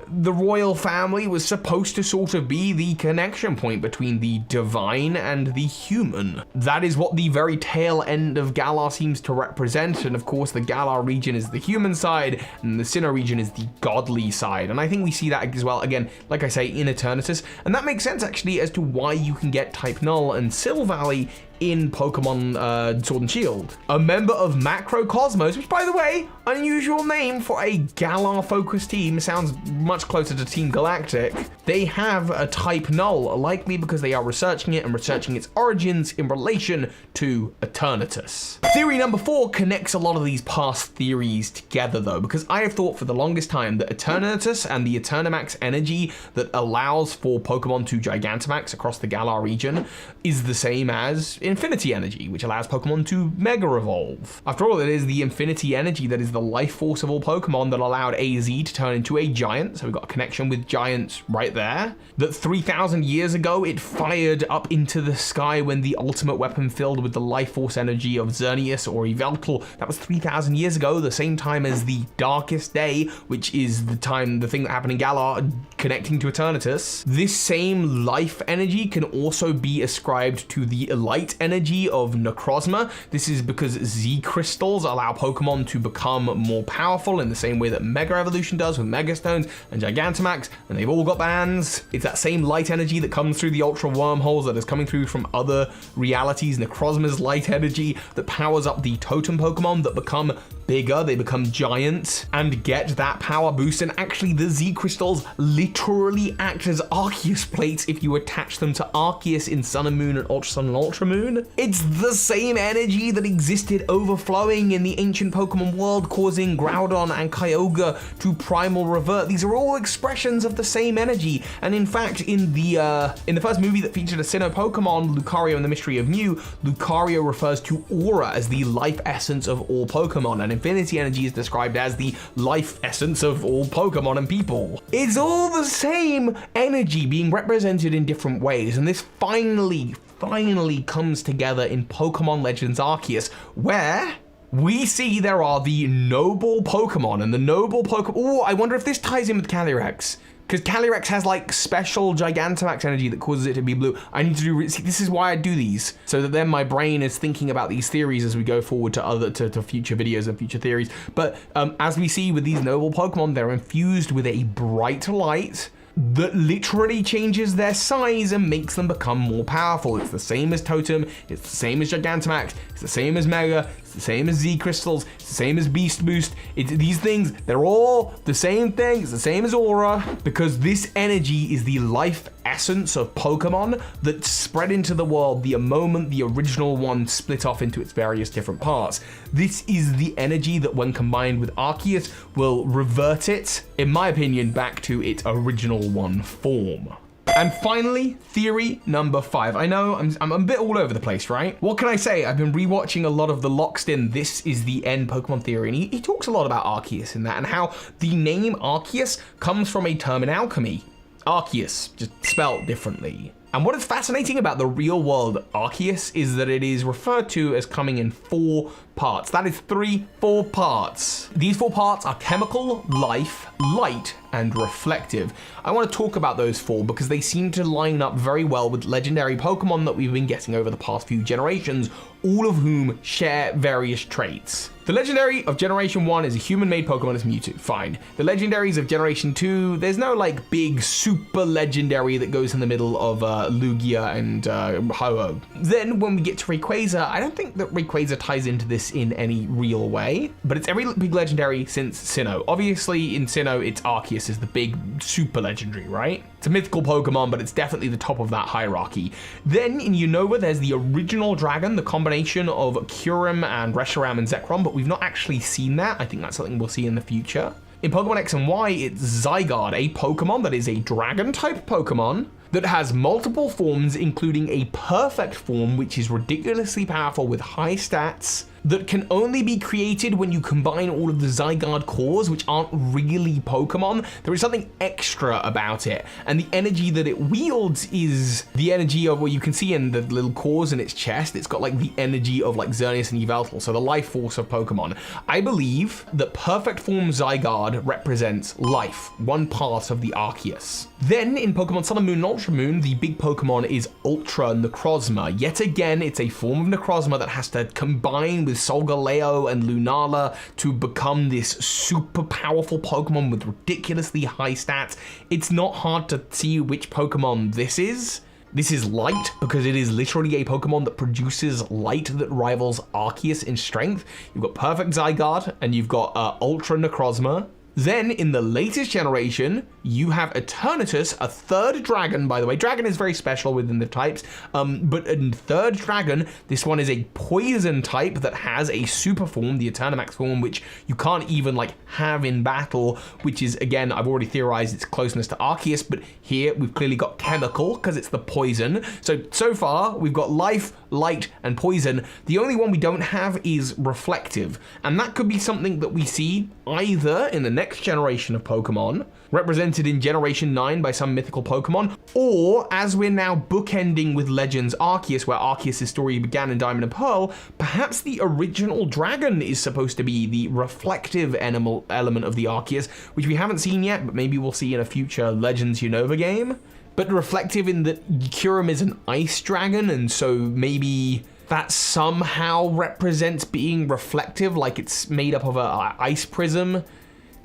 the royal family, was supposed to sort of be the connection point between the divine and the human. That is what the very tail end of Galar seems to represent, and of course the Galar region is the human side, and the Sinnoh region is the godly side, and I think we see that as well, again, like I say, in Eternatus, and that makes sense actually as to why you can get Type Null and Silvally in Pokemon Sword and Shield. A member of Macrocosmos, which by the way, unusual name for a Galar-focused team, sounds much closer to Team Galactic. They have a Type Null, likely because they are researching it and researching its origins in relation to Eternatus. Theory number 4 connects a lot of these past theories together though, because I have thought for the longest time that Eternatus and the Eternamax energy that allows for Pokemon to Gigantamax across the Galar region is the same as Infinity Energy, which allows Pokemon to Mega Evolve. After all, it is the Infinity Energy that is the life force of all Pokemon that allowed AZ to turn into a giant, so we've got a connection with giants right there. That 3,000 years ago, it fired up into the sky when the ultimate weapon filled with the life force energy of Xerneas or Yveltal. That was 3,000 years ago, the same time as the Darkest Day, which is the thing that happened in Galar, connecting to Eternatus. This same life energy can also be ascribed to the Light light energy of Necrozma. This is because Z crystals allow Pokemon to become more powerful in the same way that Mega Evolution does with Mega Stones and Gigantamax, and they've all got bands. It's that same light energy that comes through the Ultra Wormholes that is coming through from other realities. Necrozma's light energy that powers up the Totem Pokemon that become bigger, they become giant and get that power boost. And actually the Z crystals literally act as Arceus plates if you attach them to Arceus in Sun and Moon and Ultra Sun and Ultra Moon. It's the same energy that existed overflowing in the ancient Pokemon world, causing Groudon and Kyogre to primal revert. These are all expressions of the same energy. And in fact, in the first movie that featured a Sinnoh Pokemon, Lucario and the Mystery of Mew, Lucario refers to Aura as the life essence of all Pokemon, and Infinity Energy is described as the life essence of all Pokemon and people. It's all the same energy being represented in different ways, and this finally comes together in Pokemon Legends Arceus, where we see there are the noble Pokemon, and the noble Pokemon. Oh, I wonder if this ties in with Calyrex. Because Calyrex has like special Gigantamax energy that causes it to be blue. I need to do, see, this is why I do these, so that then my brain is thinking about these theories as we go forward to future videos and future theories. But as we see with these noble Pokemon, they're infused with a bright light that literally changes their size and makes them become more powerful. It's the same as Totem, it's the same as Gigantamax, it's the same as Mega, it's the same as Z Crystals, it's the same as Beast Boost. These things, they're all the same thing, it's the same as Aura, because this energy is the life essence of Pokemon that spread into the world the moment the original one split off into its various different parts. This is the energy that when combined with Arceus will revert it, in my opinion, back to its original one form. And finally, theory number 5. I know I'm a bit all over the place, right? What can I say? I've been rewatching a lot of the Lockstin This Is the End Pokemon theory, and he talks a lot about Arceus in that, and how the name Arceus comes from a term in alchemy. Arceus, just spelled differently. And what is fascinating about the real world Arceus is that it is referred to as coming in 4 parts. That is 4 parts. These 4 parts are chemical, life, light, and reflective. I want to talk about those 4 because they seem to line up very well with legendary Pokemon that we've been getting over the past few generations, all of whom share various traits. The legendary of Generation 1 is a human-made Pokemon as Mewtwo, fine. The legendaries of Generation 2, there's no like big super legendary that goes in the middle of Lugia and Ho-Oh. Then when we get to Rayquaza, I don't think that Rayquaza ties into this in any real way, but it's every big legendary since Sinnoh. Obviously in Sinnoh, it's Arceus is the big super legendary, right? It's a mythical Pokemon, but it's definitely the top of that hierarchy. Then in Unova, there's the original dragon, the combination of Kyurem and Reshiram and Zekrom, but we've not actually seen that. I think that's something we'll see in the future. In Pokemon X and Y, it's Zygarde, a Pokemon that is a dragon-type Pokemon that has multiple forms, including a perfect form, which is ridiculously powerful with high stats, that can only be created when you combine all of the Zygarde cores, which aren't really Pokemon. There is something extra about it, and the energy that it wields is the energy of what you can see in the little cores in its chest. It's got like the energy of like Xerneas and Yveltal, so the life force of Pokemon. I believe that perfect form Zygarde represents life, one part of the Arceus. Then in Pokemon Sun and Moon and Ultra Moon, the big Pokemon is Ultra Necrozma. Yet again, it's a form of Necrozma that has to combine with Solgaleo and Lunala to become this super powerful Pokemon with ridiculously high stats. It's not hard to see which Pokemon this is. This is Light, because it is literally a Pokemon that produces light that rivals Arceus in strength. You've got Perfect Zygarde, and you've got Ultra Necrozma. Then in the latest generation, you have Eternatus, a third dragon, by the way. Dragon is very special within the types, but in third dragon, this one is a poison type that has a super form, the Eternamax form, which you can't even like have in battle, which is, again, I've already theorized its closeness to Arceus, but here we've clearly got chemical because it's the poison. So far we've got life, light, and poison. The only one we don't have is reflective, and that could be something that we see either in the next generation of Pokemon, represented in Generation 9 by some mythical Pokemon, or as we're now bookending with Legends Arceus, where Arceus' story began in Diamond and Pearl, perhaps the original dragon is supposed to be the reflective element of the Arceus, which we haven't seen yet, but maybe we'll see in a future Legends Unova game. but reflective in that Kyurem is an ice dragon, and so maybe that somehow represents being reflective, like it's made up of a ice prism.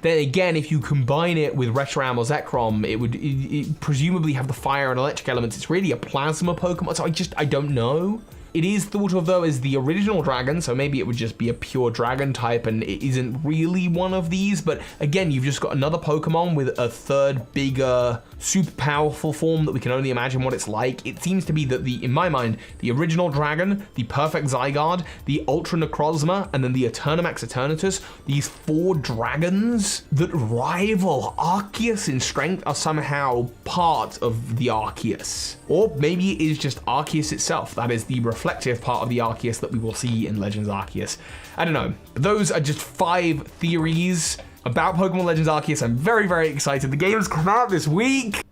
Then again, if you combine it with Reshiram or Zekrom, it would presumably have the fire and electric elements. It's really a plasma Pokemon, so I don't know. It is thought of though as the original dragon, so maybe it would just be a pure dragon type and it isn't really one of these, but again, you've just got another Pokemon with a third bigger, super powerful form that we can only imagine what it's like. It seems to be that in my mind, the original dragon, the perfect Zygarde, the Ultra Necrozma, and then the Eternamax Eternatus, these 4 dragons that rival Arceus in strength are somehow part of the Arceus. Or maybe it is just Arceus itself, that is the reflective part of the Arceus that we will see in Legends Arceus. I don't know. Those are just 5 theories about Pokemon Legends Arceus. I'm very, very excited. The game's come out this week.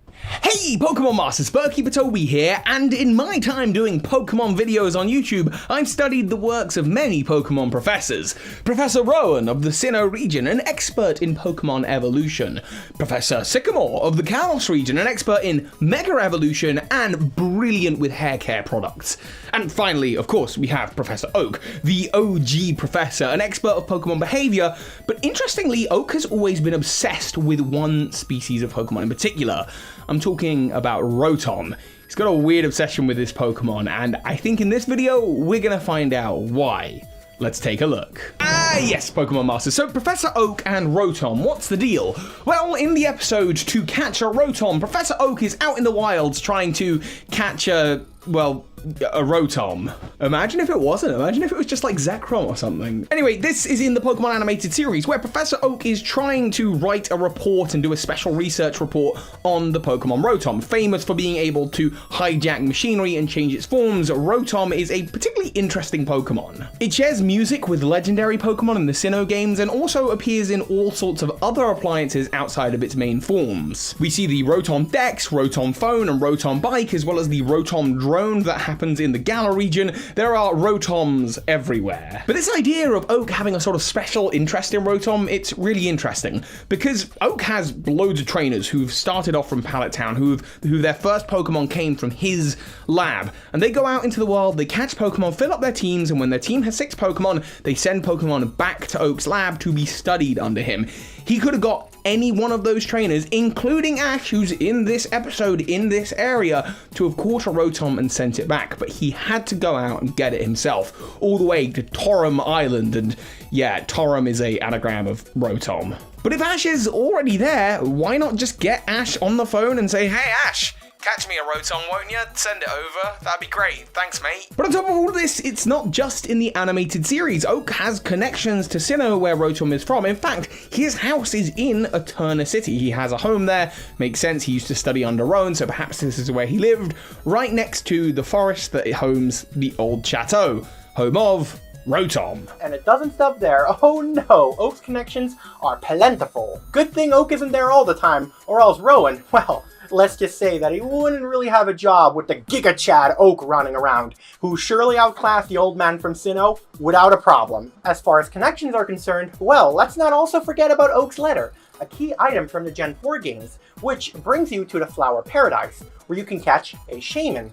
Hey Pokemon Masters, Berkey Toby here, and in my time doing Pokemon videos on YouTube, I've studied the works of many Pokemon professors. Professor Rowan of the Sinnoh region, an expert in Pokemon evolution. Professor Sycamore of the Kalos region, an expert in Mega Evolution and brilliant with hair care products. And finally, of course, we have Professor Oak, the OG professor, an expert of Pokemon behavior, but interestingly, Oak has always been obsessed with one species of Pokemon in particular. I'm talking about Rotom. He's got a weird obsession with this Pokemon, and I think in this video, we're gonna find out why. Let's take a look. Yes, Pokemon Masters. So Professor Oak and Rotom, what's the deal? Well, in the episode To Catch a Rotom, Professor Oak is out in the wilds trying to catch a Rotom. Imagine if it wasn't. Imagine if it was just like Zekrom or something. Anyway, this is in the Pokemon animated series where Professor Oak is trying to write a report and do a special research report on the Pokemon Rotom. Famous for being able to hijack machinery and change its forms, Rotom is a particularly interesting Pokemon. It shares music with legendary Pokemon in the Sinnoh games and also appears in all sorts of other appliances outside of its main forms. We see the Rotom Dex, Rotom Phone, and Rotom Bike, as well as the Rotom Drone that happens in the Galar region. There are Rotoms everywhere. But this idea of Oak having a sort of special interest in Rotom, it's really interesting because Oak has loads of trainers who've started off from Pallet Town, who their first Pokemon came from his lab, and they go out into the world, they catch Pokemon, fill up their teams, and when their team has 6 Pokemon, they send Pokemon back to Oak's lab to be studied under him. He could have got any one of those trainers, including Ash, who's in this episode, in this area, to have caught a Rotom and sent it back, but he had to go out and get it himself, all the way to Torum Island, and yeah, Torum is a anagram of Rotom. But if Ash is already there, why not just get Ash on the phone and say, "Hey Ash, catch me a Rotom, won't you? Send it over. That'd be great. Thanks, mate." But on top of all of this, it's not just in the animated series. Oak has connections to Sinnoh, where Rotom is from. In fact, his house is in Eterna City. He has a home there. Makes sense. He used to study under Rowan, so perhaps this is where he lived, right next to the forest that homes the old chateau, home of Rotom. And it doesn't stop there. Oh no, Oak's connections are plentiful. Good thing Oak isn't there all the time, or else Rowan, well, let's just say that he wouldn't really have a job with the Giga Chad Oak running around, who surely outclassed the old man from Sinnoh without a problem. As far as connections are concerned, well, let's not also forget about Oak's letter, a key item from the Gen 4 games, which brings you to the Flower Paradise, where you can catch a Shaman.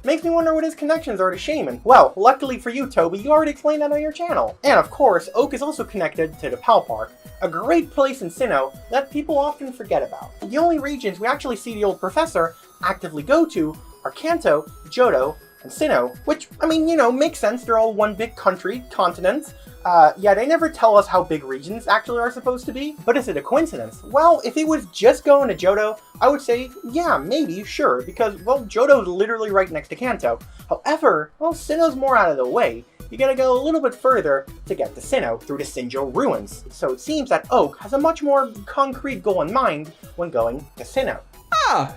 Makes me wonder what his connections are to Shaman. Well, luckily for you, Toby, you already explained that on your channel. And of course, Oak is also connected to the Pal Park, a great place in Sinnoh that people often forget about. The only regions we actually see the old professor actively go to are Kanto, Johto, and Sinnoh, which, I mean, you know, makes sense. They're all one big country, continent. Yeah, they never tell us how big regions actually are supposed to be, but is it a coincidence? Well, if he was just going to Johto, I would say, yeah, maybe, sure, because, well, Johto's literally right next to Kanto. However, well, Sinnoh's more out of the way. You gotta go a little bit further to get to Sinnoh through the Sinjo ruins. So it seems that Oak has a much more concrete goal in mind when going to Sinnoh.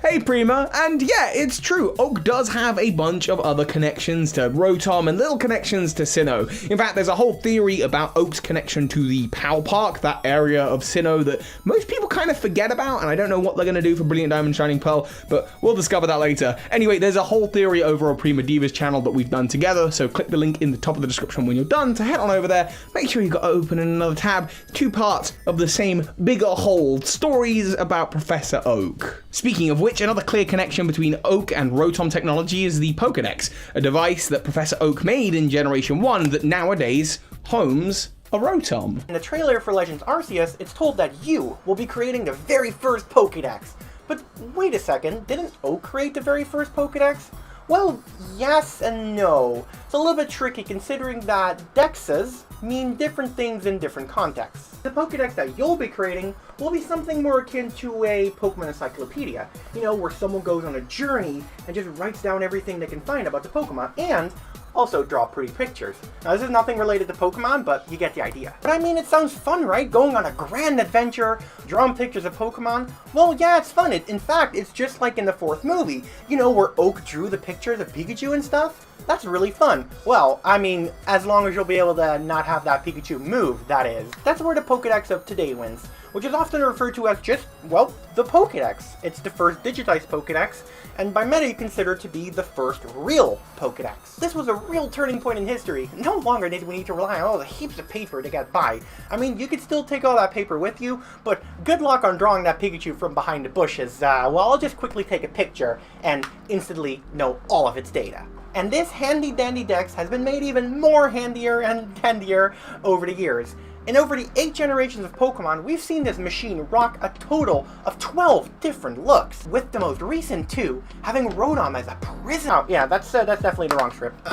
Hey Prima, and yeah, it's true, Oak does have a bunch of other connections to Rotom and little connections to Sinnoh. In fact, there's a whole theory about Oak's connection to the Pal Park, that area of Sinnoh that most people kind of forget about, and I don't know what they're going to do for Brilliant Diamond Shining Pearl, but we'll discover that later. Anyway, there's a whole theory over on Prima Diva's channel that we've done together, so click the link in the top of the description when you're done to head on over there. Make sure you got to open in another tab, 2 parts of the same bigger whole, stories about Professor Oak. Speaking of which, another clear connection between Oak and Rotom technology is the Pokedex, a device that Professor Oak made in Generation 1 that nowadays homes a Rotom. In the trailer for Legends Arceus, it's told that you will be creating the very first Pokedex. But wait a second, didn't Oak create the very first Pokedex? Well, yes and no. It's a little bit tricky considering that dexes mean different things in different contexts. The Pokedex that you'll be creating will be something more akin to a Pokemon encyclopedia, you know, where someone goes on a journey and just writes down everything they can find about the Pokemon, and also draw pretty pictures. Now, this is nothing related to Pokemon, but you get the idea. But I mean, it sounds fun, right? Going on a grand adventure, drawing pictures of Pokemon. Well, yeah, it's fun. In fact, it's just like in the 4th movie, you know, where Oak drew the pictures of Pikachu and stuff. That's really fun. Well, I mean, as long as you'll be able to not have that Pikachu move, that is. That's where the Pokedex of today wins, which is often referred to as just, well, the Pokedex. It's the first digitized Pokedex, and by many considered to be the first real Pokedex. This was a real turning point in history. No longer did we need to rely on all the heaps of paper to get by. I mean, you could still take all that paper with you, but good luck on drawing that Pikachu from behind the bushes. Well, I'll just quickly take a picture and instantly know all of its data. And this handy dandy dex has been made even more handier and dandier over the years. In over the 8 generations of Pokemon, we've seen this machine rock a total of 12 different looks, with the most recent 2 having Rotom as a prison. Oh, yeah, that's definitely the wrong script.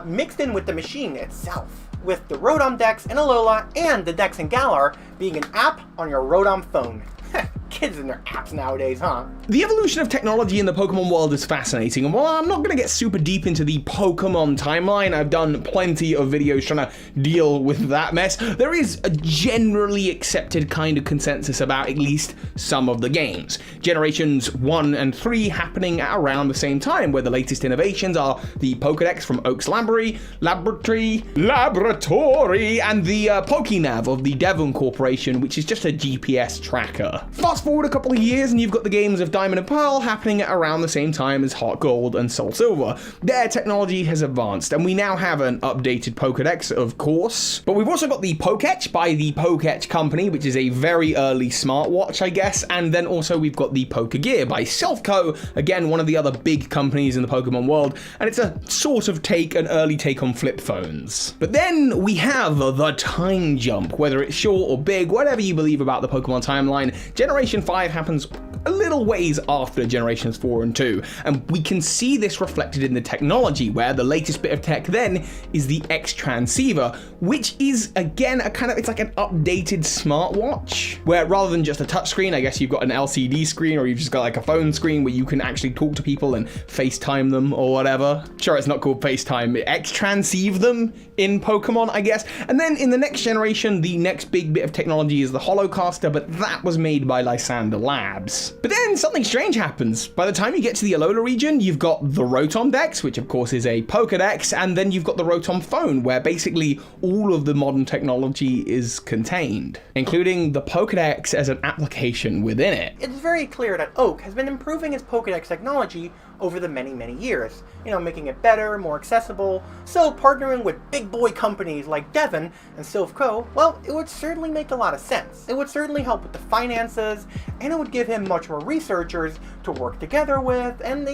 Mixed in with the machine itself, with the Rotom Dex in Alola and the Dex in Galar being an app on your Rotom phone. Kids and their apps nowadays, huh? The evolution of technology in the Pokemon world is fascinating, and while I'm not going to get super deep into the Pokemon timeline, I've done plenty of videos trying to deal with that mess, there is a generally accepted kind of consensus about at least some of the games. Generations 1 and 3 happening at around the same time, where the latest innovations are the Pokedex from Oak's Laboratory, and the Pokenav of the Devon Corporation, which is just a GPS tracker. Fast forward a couple of years and you've got the games of Diamond and Pearl happening at around the same time as Heart Gold and Soul Silver. Their technology has advanced, and we now have an updated Pokedex, of course. But we've also got the Poketch by the Poketch Company, which is a very early smartwatch, I guess. And then also we've got the Pokegear by Selfco, again, one of the other big companies in the Pokemon world. And it's a sort of an early take on flip phones. But then we have the time jump, whether it's short or big, whatever you believe about the Pokemon timeline. Generation 5 happens a little ways after Generations 4 and 2, and we can see this reflected in the technology, where the latest bit of tech then is the X-Transceiver, which is, again, it's like an updated smartwatch, where rather than just a touchscreen, I guess you've got an LCD screen, or you've just got like a phone screen where you can actually talk to people and FaceTime them or whatever. Sure, it's not called FaceTime, X-Transceive them in Pokemon, I guess. And then in the next generation, the next big bit of technology is the Holocaster, but that was made by Lysander Labs. But then something strange happens. By the time you get to the Alola region, you've got the Rotom Dex, which of course is a Pokedex, and then you've got the Rotom Phone, where basically all of the modern technology is contained, including the Pokedex as an application within it. It's very clear that Oak has been improving his Pokedex technology over the many years, you know, making it better, more accessible. So partnering with big boy companies like Devon and Silphco, well, it would certainly make a lot of sense. It would certainly help with the finances, and it would give him much more researchers to work together with, and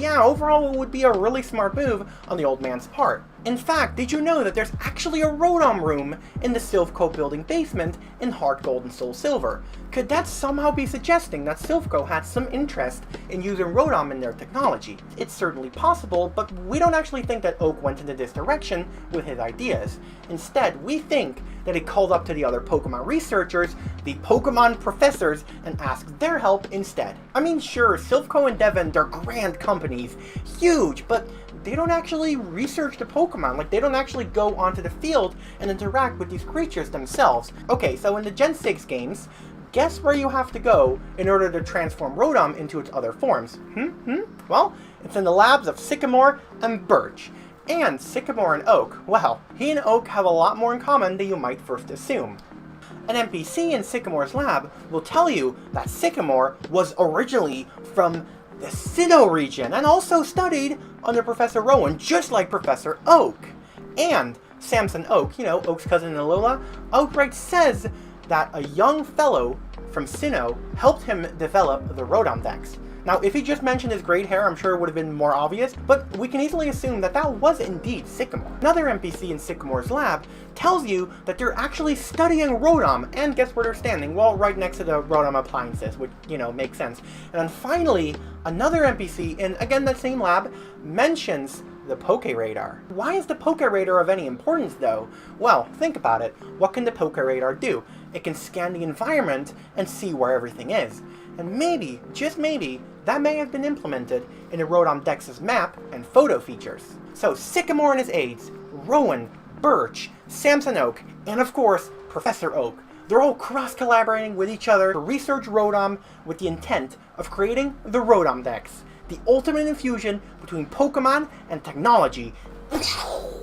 overall it would be a really smart move on the old man's part. In fact, did you know that there's actually a Rotom room in the Silphco building basement in Heart Gold and Soul Silver? Could that somehow be suggesting that Silphco had some interest in using Rotom in their technology? It's certainly possible, but we don't actually think that Oak went into this direction with his ideas. Instead, we think that he called up to the other Pokemon researchers, the Pokemon professors, and asked their help instead. I mean, sure, Silphco and Devon, they're grand companies, huge, but they don't actually research the Pokemon. Like, they don't actually go onto the field and interact with these creatures themselves. Okay, so in the Gen 6 games, guess where you have to go in order to transform Rotom into its other forms? Well, it's in the labs of Sycamore and Birch. And Sycamore and Oak, well, he and Oak have a lot more in common than you might first assume. An NPC in Sycamore's lab will tell you that Sycamore was originally from the Sinnoh region, and also studied under Professor Rowan, just like Professor Oak. And Samson Oak, you know, Oak's cousin in Alola, outright says that a young fellow from Sinnoh helped him develop the Rotom Dex. Now, if he just mentioned his great hair, I'm sure it would have been more obvious, but we can easily assume that that was indeed Sycamore. Another NPC in Sycamore's lab tells you that they're actually studying Rotom, and guess where they're standing? Well, right next to the Rotom appliances, which, you know, makes sense. And then finally, another NPC in, again, that same lab, mentions the Poke Radar. Why is the Poke Radar of any importance, though? Well, think about it. What can the Poke Radar do? It can scan the environment and see where everything is. And maybe, just maybe, that may have been implemented in the Rotom Dex's map and photo features. So Sycamore and his aides, Rowan, Birch, Samson Oak, and of course, Professor Oak, they're all cross-collaborating with each other to research Rotom with the intent of creating the Rotom Dex, the ultimate infusion between Pokemon and technology.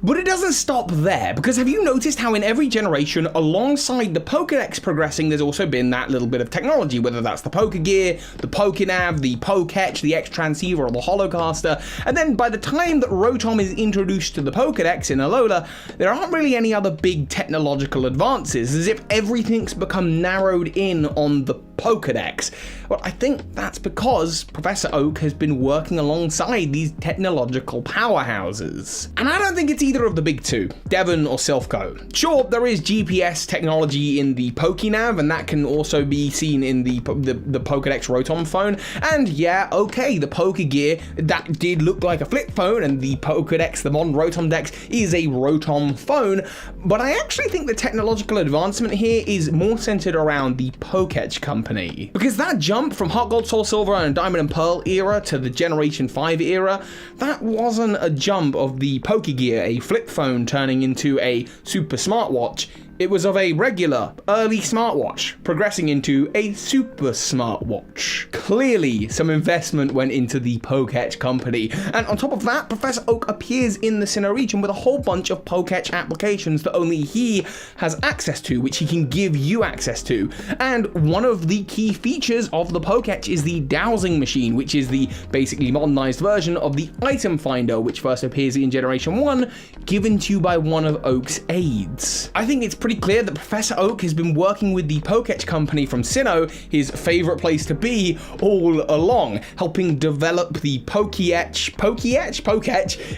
But it doesn't stop there, because have you noticed how in every generation, alongside the Pokédex progressing, there's also been that little bit of technology, whether that's the Pokégear, the Pokénav, the Pokétch, the X-Transceiver, or the Holocaster, and then by the time that Rotom is introduced to the Pokédex in Alola, there aren't really any other big technological advances, as if everything's become narrowed in on the Pokédex. Well, I think that's because Professor Oak has been working alongside these technological powerhouses. And I don't think it's either of the big two, Devon or Silphco. Sure, there is GPS technology in the Pokénav, and that can also be seen in the Pokédex Rotom phone. And yeah, okay, the Pokégear, that did look like a flip phone, and the Pokédex, the modern Rotom Dex, is a Rotom phone. But I actually think the technological advancement here is more centered around the Pokétch company. Because that jump from Heart Gold, Soul Silver, and Diamond and Pearl era to the Generation 5 era, that wasn't a jump of the Pokégear, a flip phone turning into a super smartwatch. It was of a regular, early smartwatch, progressing into a super smartwatch. Clearly, some investment went into the Pokétch company, and on top of that, Professor Oak appears in the Sinnoh region with a whole bunch of Pokétch applications that only he has access to, which he can give you access to. And one of the key features of the Pokétch is the dowsing machine, which is the basically modernized version of the item finder, which first appears in Generation 1, given to you by one of Oak's aides. I think it's pretty clear that Professor Oak has been working with the Pokétch company from Sinnoh, his favorite place to be, all along, helping develop the Pokétch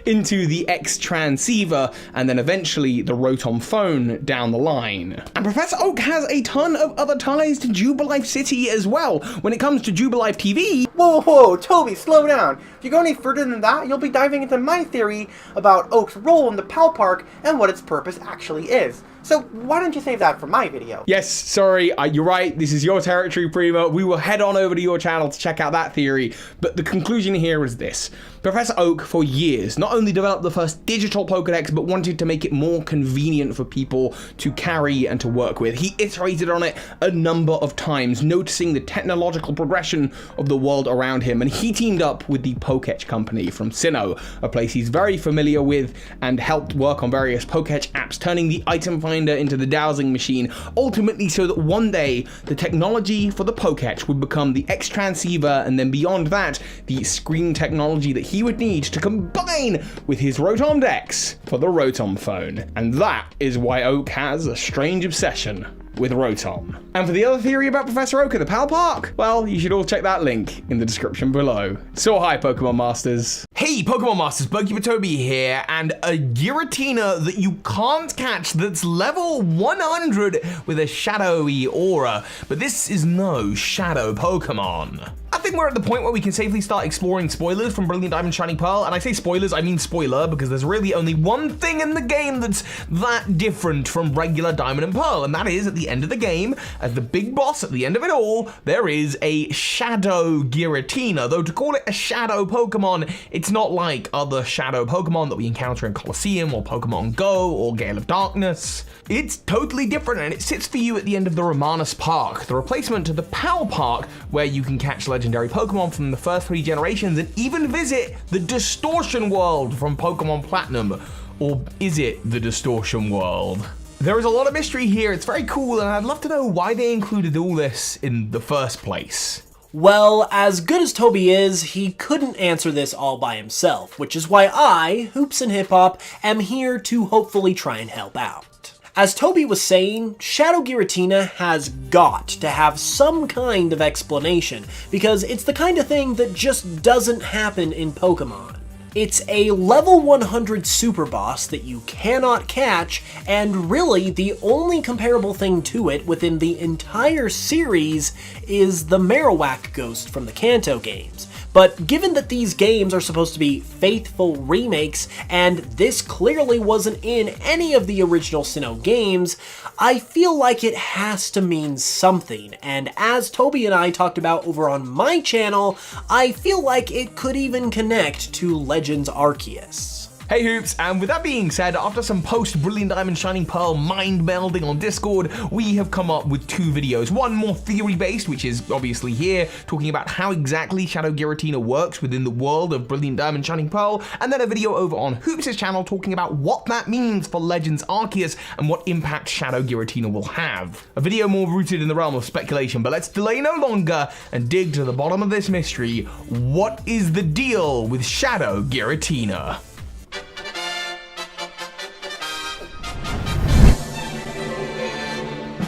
into the X-Transceiver, and then eventually the Rotom phone down the line. And Professor Oak has a ton of other ties to Jubilife City as well. When it comes to Jubilife TV... Whoa, Toby, slow down. If you go any further than that, you'll be diving into my theory about Oak's role in the Pal Park and what its purpose actually is. So why don't you save that for my video? Yes, sorry, you're right, this is your territory, Primo. We will head on over to your channel to check out that theory, but the conclusion here is this. Professor Oak, for years, not only developed the first digital Pokédex, but wanted to make it more convenient for people to carry and to work with. He iterated on it a number of times, noticing the technological progression of the world around him, and he teamed up with the Pokétch company from Sinnoh, a place he's very familiar with, and helped work on various Pokétch apps, turning the item finder into the dowsing machine, ultimately so that one day the technology for the Pokétch would become the X-Transceiver, and then beyond that, the screen technology that he would need to combine with his Rotom Dex for the Rotom phone. And that is why Oak has a strange obsession with Rotom. And for the other theory about Professor Oak at the Pal Park, well, you should all check that link in the description below. So hi, Pokemon Masters. Hey, Pokemon Masters, Toby here, and a Giratina that you can't catch that's level 100 with a shadowy aura, but this is no shadow Pokemon. I think we're at the point where we can safely start exploring spoilers from Brilliant Diamond Shiny Pearl, and I say spoilers, I mean spoiler, because there's really only one thing in the game that's that different from regular Diamond and Pearl, and that is at the end of the game, as the big boss at the end of it all, there is a Shadow Giratina, though to call it a shadow Pokemon, it's not like other shadow Pokemon that we encounter in Colosseum or Pokemon Go or Gale of Darkness. It's totally different, and it sits for you at the end of the Romanus Park, the replacement to the Pal Park, where you can catch legendary Pokemon from the first 3 generations and even visit the Distortion World from Pokemon Platinum. Or is it the Distortion World? There is a lot of mystery here, it's very cool, and I'd love to know why they included all this in the first place. Well, as good as Toby is, he couldn't answer this all by himself, which is why I, Hoops and Hip Hop, am here to hopefully try and help out. As Toby was saying, Shadow Giratina has got to have some kind of explanation, because it's the kind of thing that just doesn't happen in Pokemon. It's a level 100 super boss that you cannot catch, and really the only comparable thing to it within the entire series is the Marowak ghost from the Kanto games. But given that these games are supposed to be faithful remakes, and this clearly wasn't in any of the original Sinnoh games, I feel like it has to mean something, and as Toby and I talked about over on my channel, I feel like it could even connect to Legends Arceus. Hey Hoops, and with that being said, after some post Brilliant Diamond Shining Pearl mind melding on Discord, we have come up with 2 videos. One more theory based, which is obviously here, talking about how exactly Shadow Giratina works within the world of Brilliant Diamond Shining Pearl, and then a video over on Hoops' channel talking about what that means for Legends Arceus and what impact Shadow Giratina will have. A video more rooted in the realm of speculation, but let's delay no longer and dig to the bottom of this mystery. What is the deal with Shadow Giratina?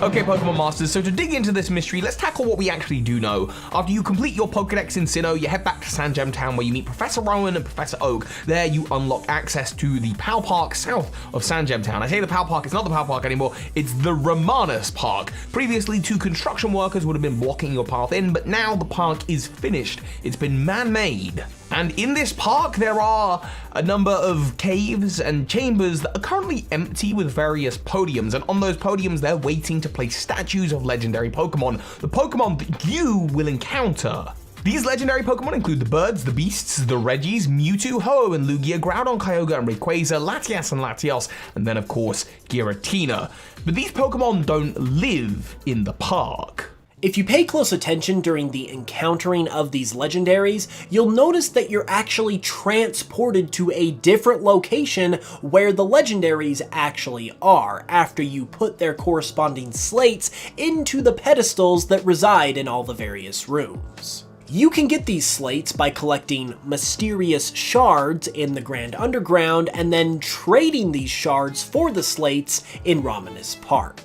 Okay, Pokemon Masters, so to dig into this mystery, let's tackle what we actually do know. After you complete your Pokedex in Sinnoh, you head back to Sandgem Town where you meet Professor Rowan and Professor Oak. There you unlock access to the PAL Park south of Sandgem Town. I say the PAL Park, it's not the PAL Park anymore, it's the Romanus Park. Previously, 2 construction workers would have been blocking your path in, but now the park is finished. It's been man-made. And in this park, there are a number of caves and chambers that are currently empty with various podiums, and on those podiums, they're waiting to place statues of legendary Pokemon, the Pokemon that you will encounter. These legendary Pokemon include the birds, the beasts, the Regis, Mewtwo, Ho-Oh and Lugia, Groudon, Kyogre and Rayquaza, Latias and Latios, and then of course, Giratina. But these Pokemon don't live in the park. If you pay close attention during the encountering of these legendaries, you'll notice that you're actually transported to a different location where the legendaries actually are, after you put their corresponding slates into the pedestals that reside in all the various rooms. You can get these slates by collecting mysterious shards in the Grand Underground and then trading these shards for the slates in Romanus Park.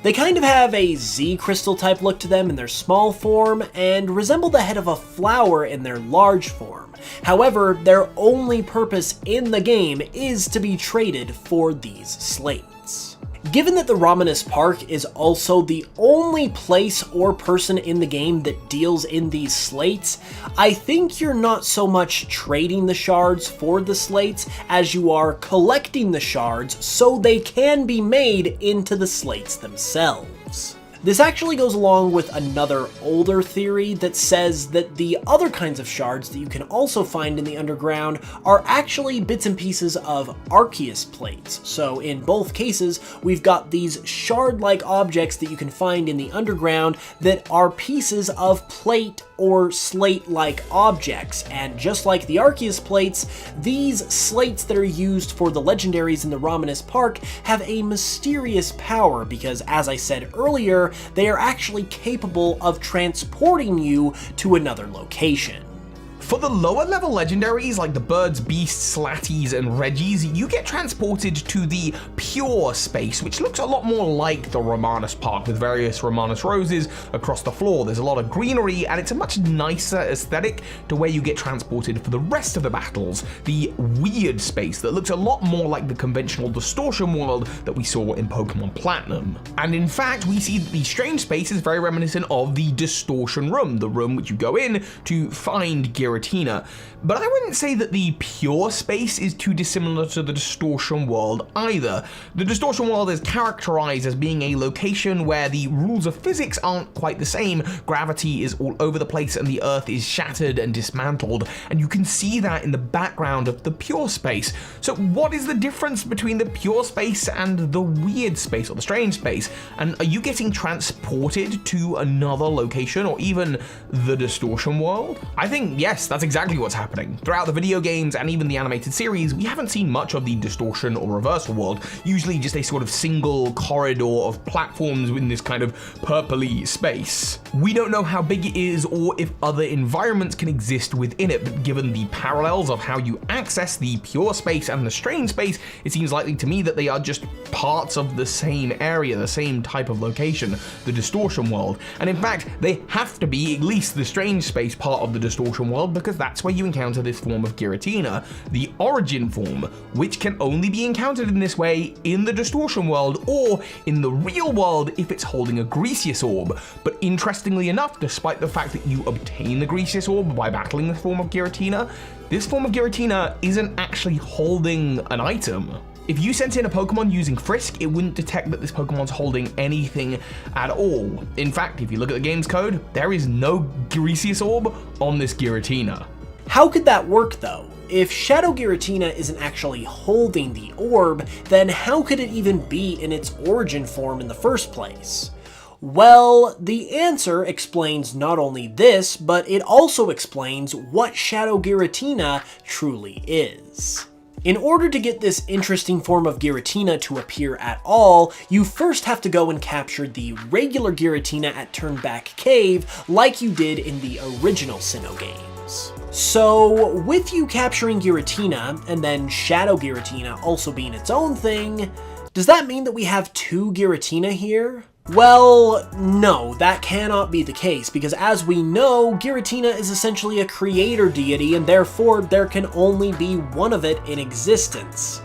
They kind of have a Z crystal type look to them in their small form and resemble the head of a flower in their large form. However, their only purpose in the game is to be traded for these slates. Given that the Romanus Park is also the only place or person in the game that deals in these slates, I think you're not so much trading the shards for the slates as you are collecting the shards so they can be made into the slates themselves. This actually goes along with another older theory that says that the other kinds of shards that you can also find in the underground are actually bits and pieces of Arceus plates. So in both cases, we've got these shard-like objects that you can find in the underground that are pieces of plate or slate-like objects, and just like the Arceus plates, these slates that are used for the legendaries in the Romanus Park have a mysterious power because, as I said earlier, they are actually capable of transporting you to another location. For the lower level legendaries like the birds, beasts, Slaties, and Regis, you get transported to the pure space, which looks a lot more like the Romanus Park with various Romanus roses across the floor. There's a lot of greenery and it's a much nicer aesthetic to where you get transported for the rest of the battles, the weird space that looks a lot more like the conventional distortion world that we saw in Pokemon Platinum. And in fact, we see that the strange space is very reminiscent of the distortion room, the room which you go in to find Giratina. But I wouldn't say that the pure space is too dissimilar to the distortion world either. The distortion world is characterized as being a location where the rules of physics aren't quite the same. Gravity is all over the place and the earth is shattered and dismantled, and you can see that in the background of the pure space. So what is the difference between the pure space and the weird space or the strange space? And are you getting transported to another location or even the distortion world? I think yes, Yes, that's exactly what's happening. Throughout the video games and even the animated series, we haven't seen much of the distortion or reversal world, usually just a sort of single corridor of platforms in this kind of purpley space. We don't know how big it is or if other environments can exist within it, but given the parallels of how you access the pure space and the strange space, it seems likely to me that they are just parts of the same area, the same type of location, the distortion world. And in fact, they have to be at least the strange space part of the distortion world, because that's where you encounter this form of Giratina, the origin form, which can only be encountered in this way in the distortion world or in the real world if it's holding a Grecius orb. But interestingly enough, despite the fact that you obtain the Grecius orb by battling this form of Giratina, this form of Giratina isn't actually holding an item. If you sent in a Pokemon using Frisk, it wouldn't detect that this Pokemon's holding anything at all. In fact, if you look at the game's code, there is no Grecius orb on this Giratina. How could that work though? If Shadow Giratina isn't actually holding the orb, then how could it even be in its origin form in the first place? Well, the answer explains not only this, but it also explains what Shadow Giratina truly is. In order to get this interesting form of Giratina to appear at all, you first have to go and capture the regular Giratina at Turnback Cave like you did in the original Sinnoh games. So, with you capturing Giratina, and then Shadow Giratina also being its own thing, does that mean that we have two Giratina here? Well, no, that cannot be the case, because as we know, Giratina is essentially a creator deity, and therefore there can only be one of it in existence.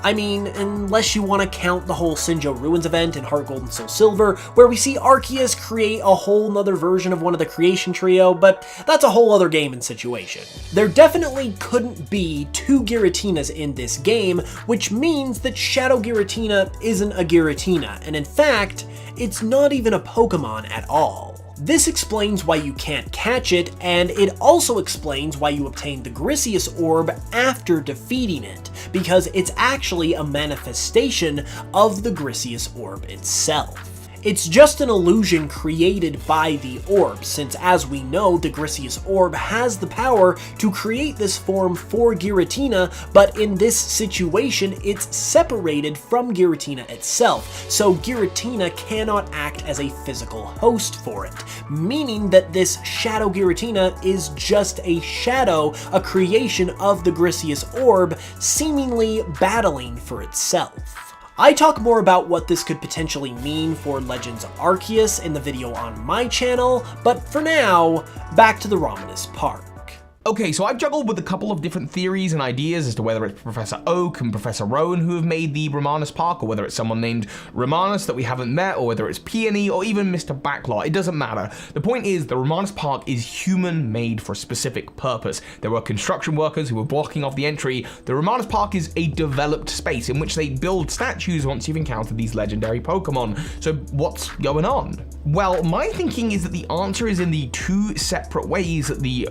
I mean, unless you want to count the whole Sinjoh Ruins event in Heart Gold and Soul Silver, where we see Arceus create a whole nother version of one of the creation trio, but that's a whole other game and situation. There definitely couldn't be two Giratinas in this game, which means that Shadow Giratina isn't a Giratina, and in fact, it's not even a Pokemon at all. This explains why you can't catch it, and it also explains why you obtain the Grisius Orb after defeating it, because it's actually a manifestation of the Grisius Orb itself. It's just an illusion created by the orb, since as we know, the Grisius Orb has the power to create this form for Giratina, but in this situation, it's separated from Giratina itself, so Giratina cannot act as a physical host for it, meaning that this Shadow Giratina is just a shadow, a creation of the Grisius Orb, seemingly battling for itself. I talk more about what this could potentially mean for Legends Arceus in the video on my channel, but for now, back to the Romanus Park. Okay, so I've juggled with a couple of different theories and ideas as to whether it's Professor Oak and Professor Rowan who have made the Romanus Park, or whether it's someone named Romanus that we haven't met, or whether it's Peony, or even Mr. Backlot. It doesn't matter. The point is, the Romanus Park is human-made for a specific purpose. There were construction workers who were blocking off the entry. The Romanus Park is a developed space in which they build statues once you've encountered these legendary Pokemon. So what's going on? Well, my thinking is that the answer is in the two separate ways that the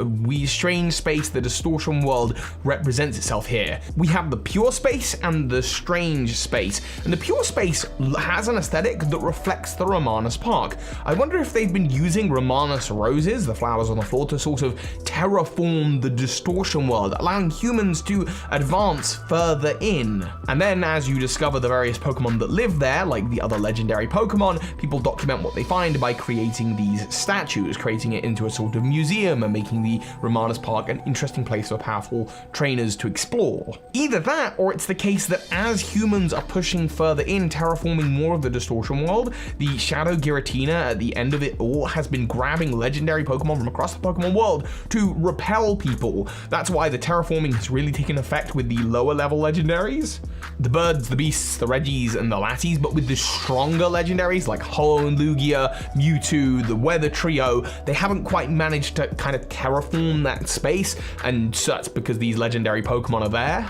strange space, the distortion world, represents itself here. We have the pure space and the strange space, and the pure space has an aesthetic that reflects the Romanus Park. I wonder if they've been using Romanus roses, the flowers on the floor, to sort of terraform the distortion world, allowing humans to advance further in. And then as you discover the various Pokemon that live there, like the other legendary Pokemon, people document what they find by creating these statues, creating it into a sort of museum and making the Romanus Park an interesting place for powerful trainers to explore. Either that, or it's the case that as humans are pushing further in, terraforming more of the distortion world, the Shadow Giratina at the end of it all has been grabbing legendary Pokemon from across the Pokemon world to repel people. That's why the terraforming has really taken effect with the lower level legendaries. The birds, the beasts, the Regis, and the Latties, but with the stronger legendaries like Ho and Lugia, Mewtwo, the Weather Trio, they haven't quite managed to kind of terraform that space, and so that's because these legendary Pokemon are there.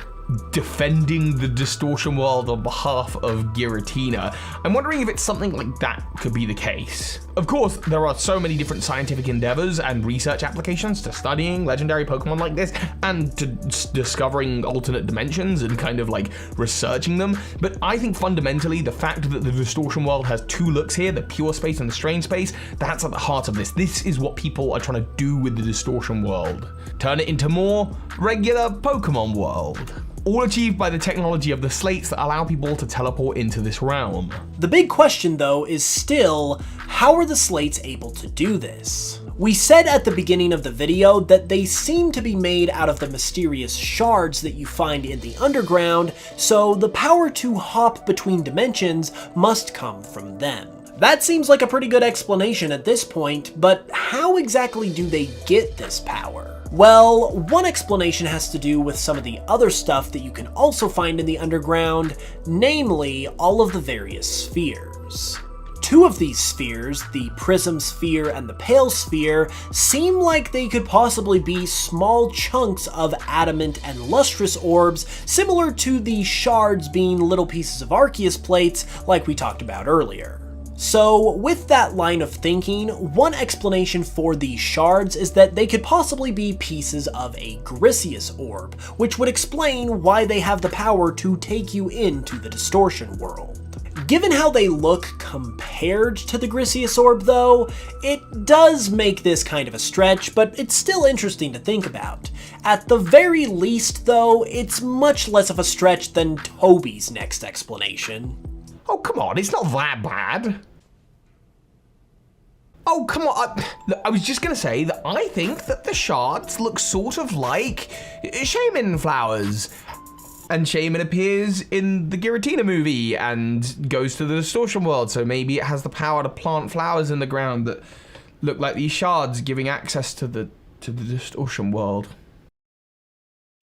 defending the distortion world on behalf of Giratina. I'm wondering if it's something like that could be the case. Of course, there are so many different scientific endeavors and research applications to studying legendary Pokemon like this and to discovering alternate dimensions and kind of like researching them. But I think fundamentally the fact that the distortion world has two looks here, the pure space and the strange space, that's at the heart of this. This is what people are trying to do with the distortion world. Turn it into more regular Pokemon world. All achieved by the technology of the slates that allow people to teleport into this realm. The big question though is still, how are the slates able to do this? We said at the beginning of the video that they seem to be made out of the mysterious shards that you find in the underground, so the power to hop between dimensions must come from them. That seems like a pretty good explanation at this point, but how exactly do they get this power? Well, one explanation has to do with some of the other stuff that you can also find in the underground, namely all of the various spheres. Two of these spheres, the Prism Sphere and the Pale Sphere, seem like they could possibly be small chunks of adamant and lustrous orbs, similar to the shards being little pieces of Arceus plates like we talked about earlier. So with that line of thinking, one explanation for these shards is that they could possibly be pieces of a Arceus orb, which would explain why they have the power to take you into the distortion world. Given how they look compared to the Arceus orb though, it does make this kind of a stretch, but it's still interesting to think about. At the very least though, it's much less of a stretch than Toby's next explanation. Oh, come on, it's not that bad. Oh, come on. I was just going to say that I think that the shards look sort of like Shaman flowers. And Shaman appears in the Giratina movie and goes to the distortion world, so maybe it has the power to plant flowers in the ground that look like these shards, giving access to the distortion world.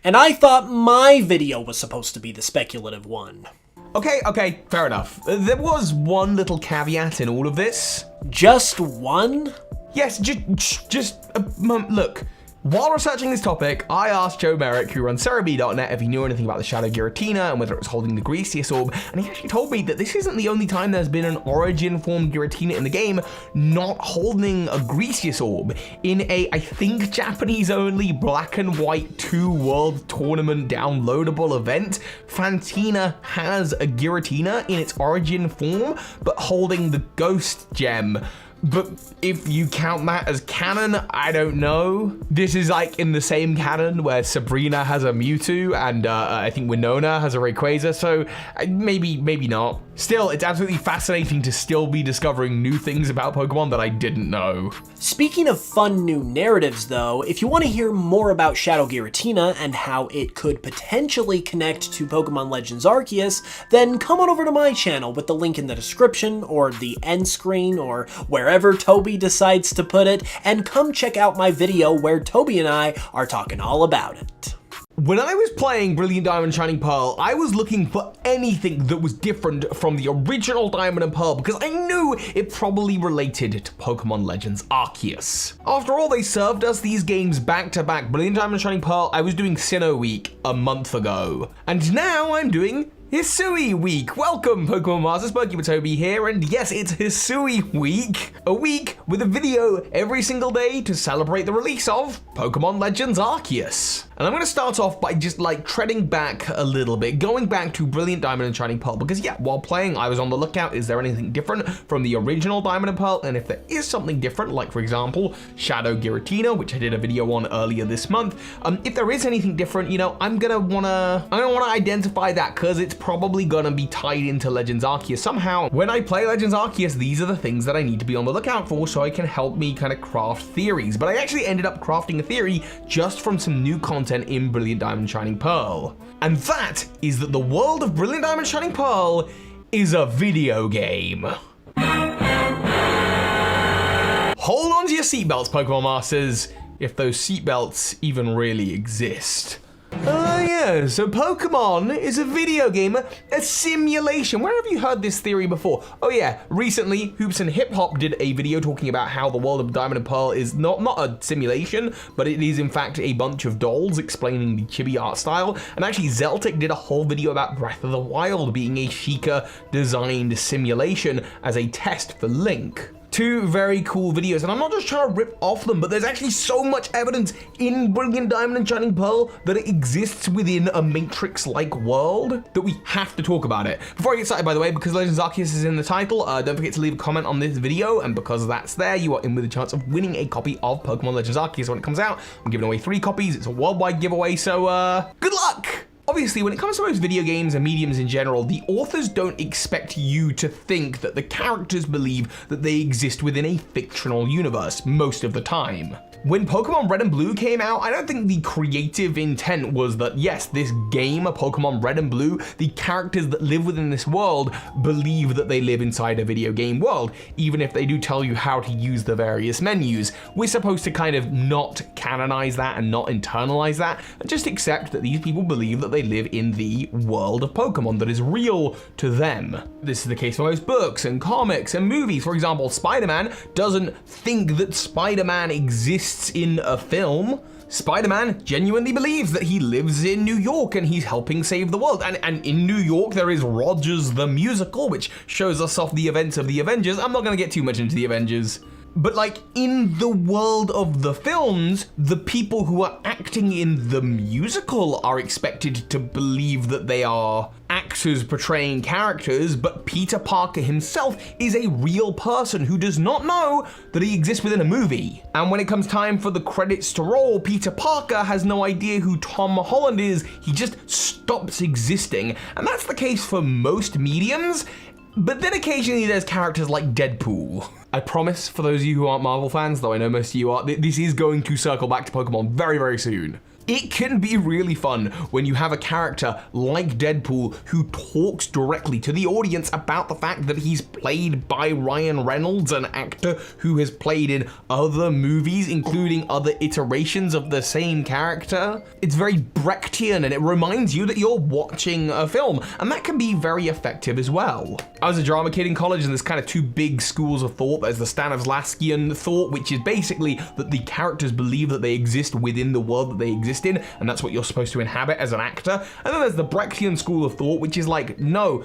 And I thought my video was supposed to be the speculative one. Okay, fair enough. There was one little caveat in all of this. Just one? Yes, just look. While researching this topic, I asked Joe Merrick, who runs Cerebi.net, if he knew anything about the Shadow Giratina and whether it was holding the Arceus orb, and he actually told me that this isn't the only time there's been an origin form Giratina in the game not holding a Arceus orb. In a, I think, Japanese-only black and white 2 World Tournament downloadable event, Fantina has a Giratina in its origin form, but holding the Ghost Gem. But if you count that as canon, I don't know. This is like in the same canon where Sabrina has a Mewtwo and I think Winona has a Rayquaza, so maybe not. Still, it's absolutely fascinating to still be discovering new things about Pokemon that I didn't know. Speaking of fun new narratives though, if you want to hear more about Shadow Giratina and how it could potentially connect to Pokemon Legends Arceus, then come on over to my channel with the link in the description or the end screen or wherever Toby decides to put it, and come check out my video where Toby and I are talking all about it. When I was playing Brilliant Diamond Shining Pearl, I was looking for anything that was different from the original Diamond and Pearl because I knew it probably related to Pokemon Legends Arceus. After all, they served us these games back to back. Brilliant Diamond Shining Pearl, I was doing Sinnoh Week a month ago. And now I'm doing Hisui Week. Welcome, Pokemon Masters, Toby here, and yes, it's Hisui Week. A week with a video every single day to celebrate the release of Pokemon Legends Arceus. And I'm gonna start off by just like treading back a little bit, going back to Brilliant Diamond and Shining Pearl, because yeah, while playing, I was on the lookout, is there anything different from the original Diamond and Pearl? And if there is something different, like for example, Shadow Giratina, which I did a video on earlier this month, if there is anything different, you know, I'm gonna wanna identify that, because it's probably gonna be tied into Legends Arceus somehow. When I play Legends Arceus, these are the things that I need to be on the lookout for so I can help me kind of craft theories. But I actually ended up crafting a theory just from some new content in Brilliant Diamond Shining Pearl. And that is that the world of Brilliant Diamond Shining Pearl is a video game. Hold on to your seatbelts, Pokemon Masters, if those seatbelts even really exist. yeah, so Pokemon is a video game, a simulation. Where have you heard this theory before? Oh yeah, recently Hoops and Hip Hop did a video talking about how the world of Diamond and Pearl is not a simulation, but it is in fact a bunch of dolls explaining the chibi art style. And actually Zeltic did a whole video about Breath of the Wild being a Sheikah designed simulation as a test for Link. Two very cool videos, and I'm not just trying to rip off them, but there's actually so much evidence in Brilliant Diamond and Shining Pearl that it exists within a Matrix-like world that we have to talk about it. Before I get started, by the way, because Legends Arceus is in the title, don't forget to leave a comment on this video, and because that's there, you are in with a chance of winning a copy of Pokemon Legends Arceus when it comes out. I'm giving away 3 copies. It's a worldwide giveaway, so good luck! Obviously, when it comes to most video games and mediums in general, the authors don't expect you to think that the characters believe that they exist within a fictional universe most of the time. When Pokemon Red and Blue came out, I don't think the creative intent was that, yes, this game, Pokemon Red and Blue, the characters that live within this world believe that they live inside a video game world, even if they do tell you how to use the various menus. We're supposed to kind of not canonize that and not internalize that, and just accept that these people believe that they live in the world of Pokemon that is real to them. This is the case for most books and comics and movies. For example, Spider-Man doesn't think that Spider-Man exists in a film. Spider-Man genuinely believes that he lives in New York and he's helping save the world. And in New York, there is Rogers the Musical, which shows us off the events of the Avengers. I'm not gonna get too much into the Avengers. But like in the world of the films, the people who are acting in the musical are expected to believe that they are actors portraying characters, but Peter Parker himself is a real person who does not know that he exists within a movie. And when it comes time for the credits to roll, Peter Parker has no idea who Tom Holland is. He just stops existing. And that's the case for most mediums. But then occasionally there's characters like Deadpool. I promise, for those of you who aren't Marvel fans, though I know most of you are, this is going to circle back to Pokemon very, very soon. It can be really fun when you have a character like Deadpool who talks directly to the audience about the fact that he's played by Ryan Reynolds, an actor who has played in other movies, including other iterations of the same character. It's very Brechtian and it reminds you that you're watching a film, and that can be very effective as well. I was a drama kid in college, and there's kind of 2 big schools of thought. There's the Stanislavskian thought, which is basically that the characters believe that they exist within the world that they exist in, and that's what you're supposed to inhabit as an actor. And then there's the Brechtian school of thought, which is like, no,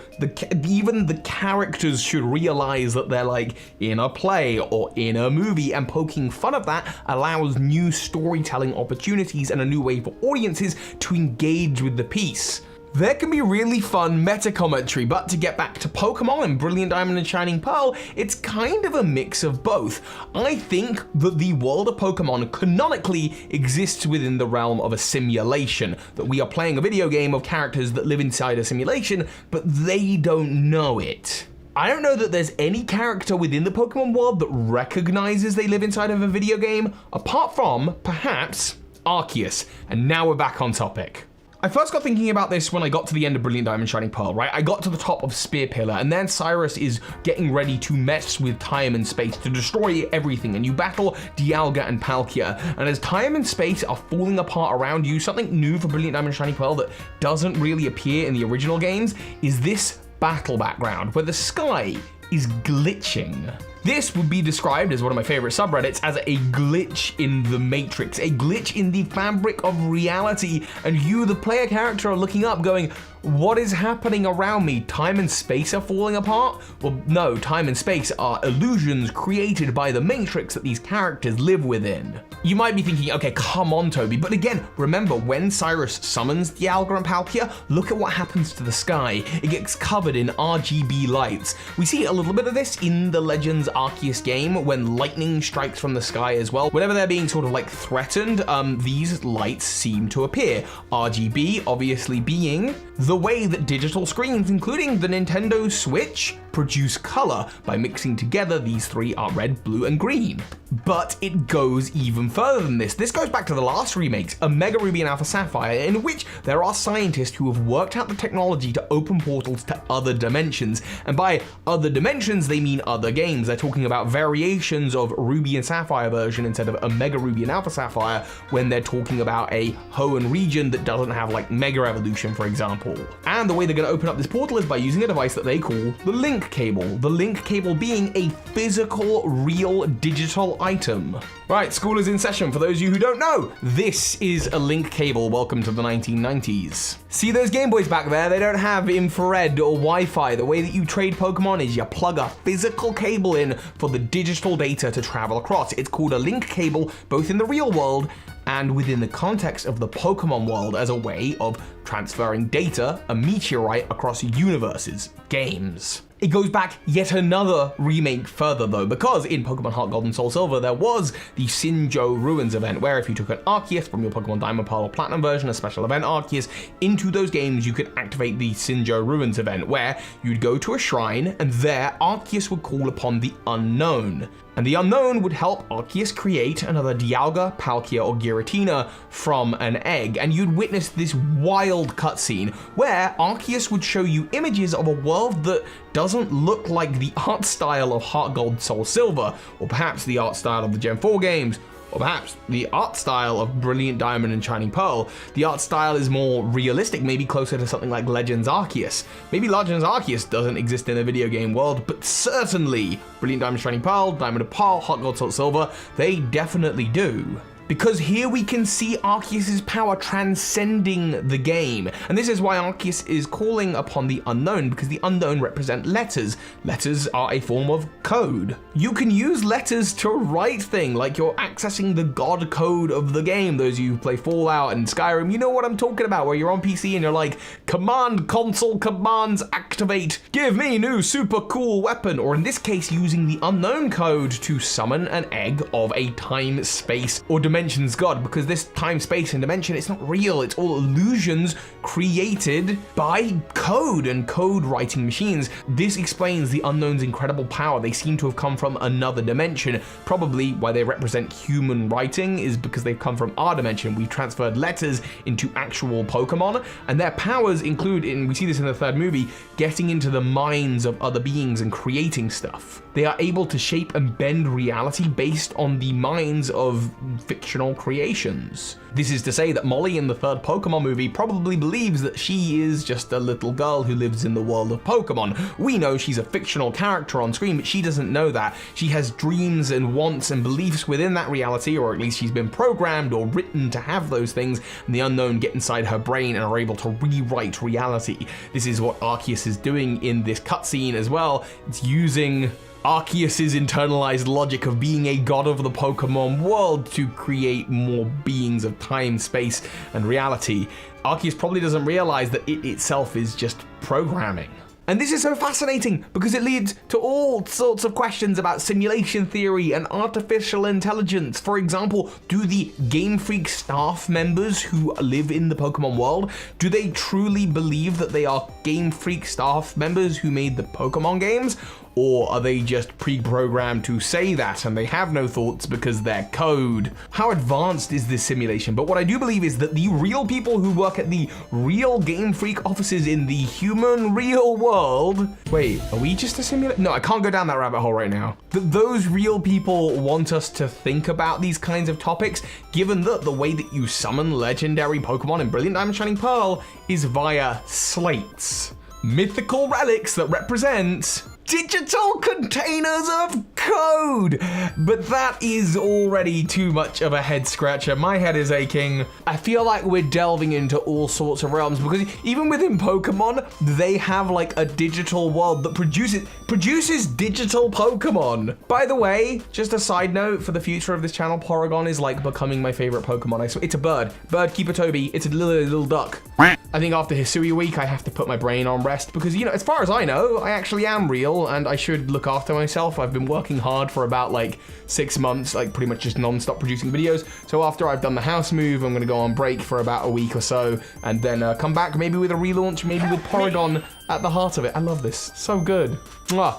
even the characters should realize that they're like in a play or in a movie, and poking fun of that allows new storytelling opportunities and a new way for audiences to engage with the piece. There can be really fun meta commentary, but to get back to Pokemon and Brilliant Diamond and Shining Pearl, it's kind of a mix of both. I think that the world of Pokemon canonically exists within the realm of a simulation, that we are playing a video game of characters that live inside a simulation, but they don't know it. I don't know that there's any character within the Pokemon world that recognizes they live inside of a video game, apart from, perhaps, Arceus. And now we're back on topic. I first got thinking about this when I got to the end of Brilliant Diamond Shining Pearl, right? I got to the top of Spear Pillar, and then Cyrus is getting ready to mess with time and space to destroy everything, and you battle Dialga and Palkia. And as time and space are falling apart around you, something new for Brilliant Diamond Shining Pearl that doesn't really appear in the original games is this battle background, where the sky is glitching. This would be described as one of my favorite subreddits as a glitch in the Matrix, a glitch in the fabric of reality, and you, the player character, are looking up going, what is happening around me? Time and space are falling apart? Well, no, time and space are illusions created by the Matrix that these characters live within. You might be thinking, okay, come on, Toby, but again, remember when Cyrus summons Dialga and Palkia, look at what happens to the sky. It gets covered in RGB lights. We see a little bit of this in the Legends Arceus game when lightning strikes from the sky as well. Whenever they're being sort of like threatened, these lights seem to appear. RGB obviously being the way that digital screens, including the Nintendo Switch, produce color by mixing together these three are red, blue, and green. But it goes even further than this. This goes back to the last remakes, Omega Ruby and Alpha Sapphire, in which there are scientists who have worked out the technology to open portals to other dimensions. And by other dimensions, they mean other games. They're talking about variations of Ruby and Sapphire version instead of Omega Ruby and Alpha Sapphire, when they're talking about a Hoenn region that doesn't have like Mega Evolution, for example. And the way they're going to open up this portal is by using a device that they call the link cable. The link cable being a physical, real, digital item. Right, school is in session. For those of you who don't know, this is a link cable. Welcome to the 1990s. See those Game Boys back there? They don't have infrared or Wi-Fi. The way that you trade Pokemon is you plug a physical cable in for the digital data to travel across. It's called a link cable, both in the real world and within the context of the Pokemon world, as a way of transferring data, a meteorite, across universes, games. It goes back yet another remake further though, because in Pokemon Heart Gold and Soul Silver there was the Sinnoh Ruins event, where if you took an Arceus from your Pokemon Diamond, Pearl, or Platinum version, a special event Arceus, into those games you could activate the Sinnoh Ruins event, where you'd go to a shrine and there Arceus would call upon the Unknown. And the Unknown would help Arceus create another Dialga, Palkia, or Giratina from an egg, and you'd witness this wild cutscene where Arceus would show you images of a world that doesn't look like the art style of Heart Gold, Soul Silver, or perhaps the art style of the Gen 4 games, or perhaps the art style of Brilliant Diamond and Shining Pearl. The art style is more realistic, maybe closer to something like Legends Arceus. Maybe Legends Arceus doesn't exist in the video game world, but certainly Brilliant Diamond, Shining Pearl, Diamond and Pearl, Heart Gold, Soul Silver, they definitely do. Because here we can see Arceus' power transcending the game. And this is why Arceus is calling upon the Unknown, because the Unknown represent letters. Letters are a form of code. You can use letters to write things, like you're accessing the God code of the game. Those of you who play Fallout and Skyrim, you know what I'm talking about, where you're on PC and you're like, command console commands activate, give me new super cool weapon. Or in this case, using the Unknown code to summon an egg of a time, space, or dimensions god, because this time, space, and dimension, it's not real. It's all illusions created by code and code writing machines. This explains the Unknown's incredible power. They seem to have come from another dimension. Probably why they represent human writing is because they've come from our dimension. We've transferred letters into actual Pokemon, and their powers include, we see this in the third movie, getting into the minds of other beings and creating stuff. They are able to shape and bend reality based on the minds of fictional creations. This is to say that Molly in the third Pokemon movie probably believes that she is just a little girl who lives in the world of Pokemon. We know she's a fictional character on screen, but she doesn't know that. She has dreams and wants and beliefs within that reality, or at least she's been programmed or written to have those things, and the Unknown get inside her brain and are able to rewrite reality. This is what Arceus is doing in this cutscene as well. It's using Arceus' internalized logic of being a god of the Pokemon world to create more beings of time, space, and reality. Arceus probably doesn't realize that it itself is just programming. And this is so fascinating because it leads to all sorts of questions about simulation theory and artificial intelligence. For example, do the Game Freak staff members who live in the Pokemon world, do they truly believe that they are Game Freak staff members who made the Pokemon games? Or are they just pre-programmed to say that and they have no thoughts because they're code? How advanced is this simulation? But what I do believe is that the real people who work at the real Game Freak offices in the human real world... Wait, are we just a simulation? No, I can't go down that rabbit hole right now. That those real people want us to think about these kinds of topics, given that the way that you summon legendary Pokemon in Brilliant Diamond Shining Pearl is via slates. Mythical relics that represent digital containers of code. But that is already too much of a head scratcher. My head is aching. I feel like we're delving into all sorts of realms, because even within Pokemon, they have like a digital world that produces digital Pokemon. By the way, just a side note for the future of this channel, Porygon is like becoming my favorite Pokemon. I swear, it's a bird. Birdkeeper Toby. It's a little duck. I think after Hisui week, I have to put my brain on rest because, you know, as far as I know, I actually am real and I should look after myself. I've been working working hard for about like 6 months, like pretty much just non-stop producing videos. So after I've done the house move, I'm gonna go on break for about a week or so, and then come back maybe with a relaunch, maybe with Porygon at the heart of it. I love this, so good. Mwah.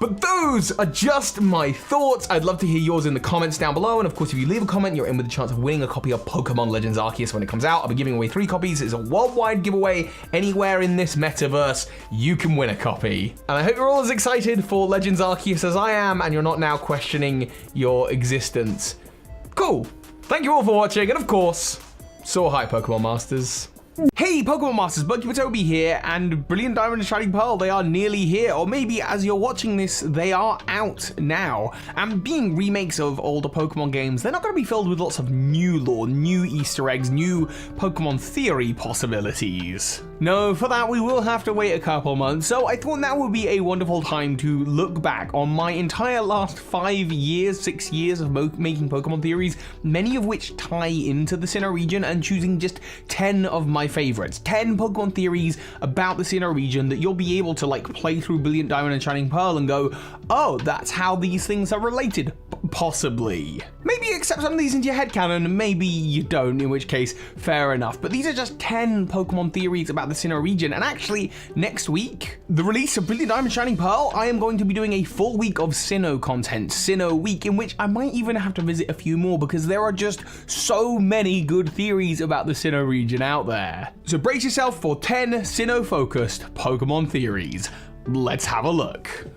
But those are just my thoughts. I'd love to hear yours in the comments down below. And of course, if you leave a comment, you're in with a chance of winning a copy of Pokemon Legends Arceus when it comes out. I'll be giving away 3 copies. It's a worldwide giveaway. Anywhere in this metaverse, you can win a copy. And I hope you're all as excited for Legends Arceus as I am, and you're not now questioning your existence. Cool. Thank you all for watching. And of course, so hi, Pokemon Masters. Hey Pokemon Masters, Toby here, and Brilliant Diamond and Shining Pearl, they are nearly here, or maybe as you're watching this, they are out now. And being remakes of older Pokemon games, they're not going to be filled with lots of new lore, new Easter eggs, new Pokemon theory possibilities. No, for that we will have to wait a couple months, so I thought that would be a wonderful time to look back on my entire last 5 years, 6 years of making Pokemon theories, many of which tie into the Sinnoh region, and choosing just 10 of my favorites, 10 Pokemon theories about the Sinnoh region that you'll be able to like play through Brilliant Diamond and Shining Pearl and go, oh, that's how these things are related, possibly. Maybe you accept some of these into your headcanon, maybe you don't, in which case, fair enough. But these are just 10 Pokemon theories about the Sinnoh region, and actually, next week, the release of Brilliant Diamond and Shining Pearl, I am going to be doing a full week of Sinnoh content, Sinnoh Week, in which I might even have to visit a few more because there are just so many good theories about the Sinnoh region out there. So brace yourself for 10 Sinnoh-focused Pokemon theories. Let's have a look.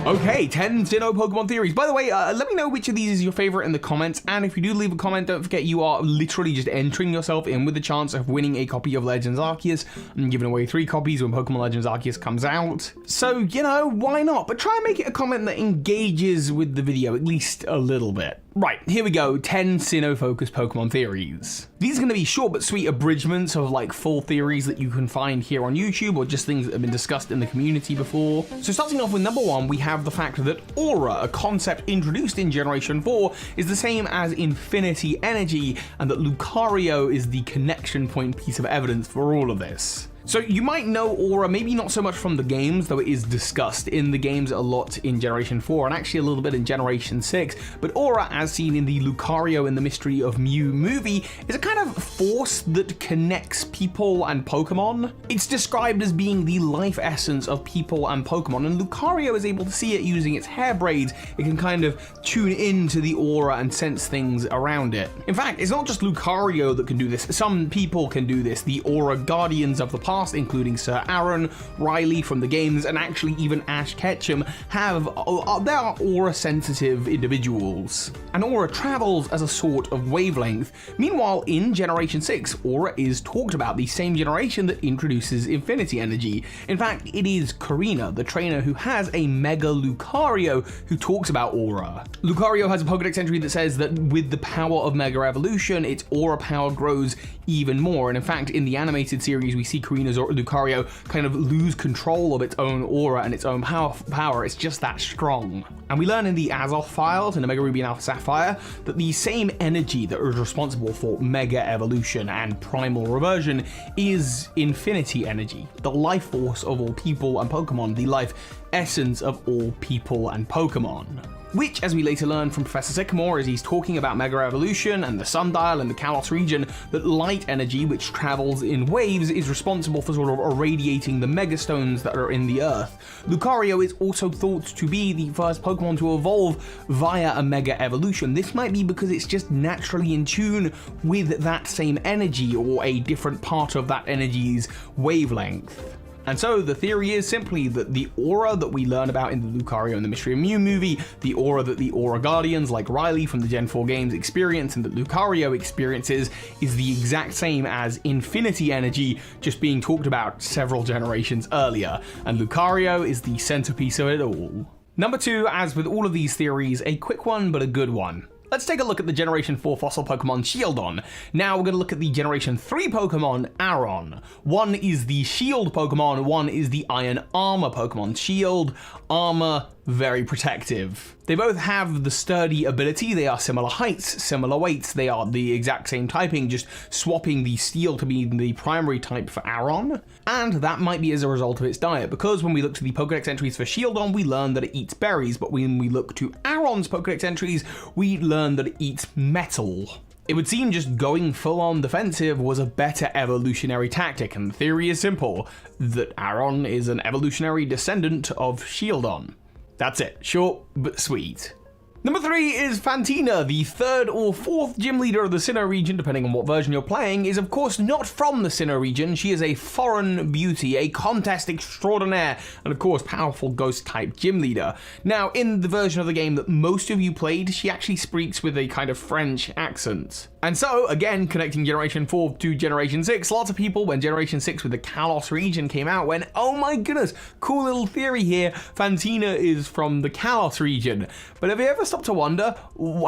Okay, 10 Sinnoh Pokemon theories. By the way, let me know which of these is your favorite in the comments, and if you do leave a comment, don't forget you are literally just entering yourself in with the chance of winning a copy of Legends Arceus. I'm giving away 3 copies when Pokemon Legends Arceus comes out. So, you know, why not? But try and make it a comment that engages with the video, at least a little bit. Right, here we go, 10 Sinnoh-focused Pokemon theories. These are going to be short but sweet abridgments of like full theories that you can find here on YouTube, or just things that have been discussed in the community before. So starting off with number 1, we have the fact that Aura, a concept introduced in Generation 4, is the same as Infinity Energy, and that Lucario is the connection point piece of evidence for all of this. So you might know Aura, maybe not so much from the games, though it is discussed in the games a lot in Generation 4 and actually a little bit in Generation 6, but Aura, as seen in the Lucario and the Mystery of Mew movie, is a kind of force that connects people and Pokemon. It's described as being the life essence of people and Pokemon, and Lucario is able to see it using its hair braids. It can kind of tune into the Aura and sense things around it. In fact, it's not just Lucario that can do this, some people can do this. The Aura Guardians of the past, including Sir Aaron, Riley from the games, and actually even Ash Ketchum, they are aura-sensitive individuals. And Aura travels as a sort of wavelength. Meanwhile, in Generation 6, Aura is talked about, the same generation that introduces Infinity Energy. In fact, it is Karina, the trainer who has a Mega Lucario, who talks about Aura. Lucario has a Pokedex entry that says that with the power of Mega Evolution, its Aura power grows even more, and in fact, in the animated series, we see Karina's Lucario kind of lose control of its own aura and its own power. It's just that strong. And we learn in the Azoth files, in Omega Ruby and Alpha Sapphire, that the same energy that is responsible for Mega Evolution and Primal Reversion is Infinity Energy, the life force of all people and Pokemon, the life essence of all people and Pokemon. Which, as we later learn from Professor Sycamore as he's talking about Mega Evolution and the Sundial and the Kalos region, that light energy, which travels in waves, is responsible for sort of irradiating the Megastones that are in the Earth. Lucario is also thought to be the first Pokemon to evolve via a Mega Evolution. This might be because it's just naturally in tune with that same energy, or a different part of that energy's wavelength. And so the theory is simply that the aura that we learn about in the Lucario and the Mystery of Mew movie, the aura that the Aura Guardians like Riley from the Gen 4 games experience and that Lucario experiences, is the exact same as Infinity Energy, just being talked about several generations earlier, and Lucario is the centerpiece of it all. Number 2, as with all of these theories, a quick one but a good one. let's take a look at the Generation 4 fossil Pokemon Shieldon. Now we're going to look at the Generation 3 Pokemon Aron. One is the Shield Pokemon, one is the Iron Armor Pokemon. Shield, Armor, very protective. They both have the sturdy ability, they are similar heights, similar weights, they are the exact same typing, just swapping the Steel to be the primary type for Aron. And that might be as a result of its diet, because when we look to the Pokedex entries for Shieldon, we learn that it eats berries, but when we look to Aron's Pokedex entries, we learn that it eats metal. It would seem just going full-on defensive was a better evolutionary tactic, and the theory is simple, that Aron is an evolutionary descendant of Shieldon. That's it, short but sweet. Number 3 is Fantina, the 3rd or 4th gym leader of the Sinnoh region, depending on what version you're playing, is of course not from the Sinnoh region. She is a foreign beauty, a contest extraordinaire, and of course powerful ghost-type gym leader. Now, in the version of the game that most of you played, she actually speaks with a kind of French accent. And so, again, connecting Generation 4 to Generation 6, lots of people, when Generation 6 with the Kalos region came out, went, oh my goodness, cool little theory here, Fantina is from the Kalos region. But have you ever stopped to wonder,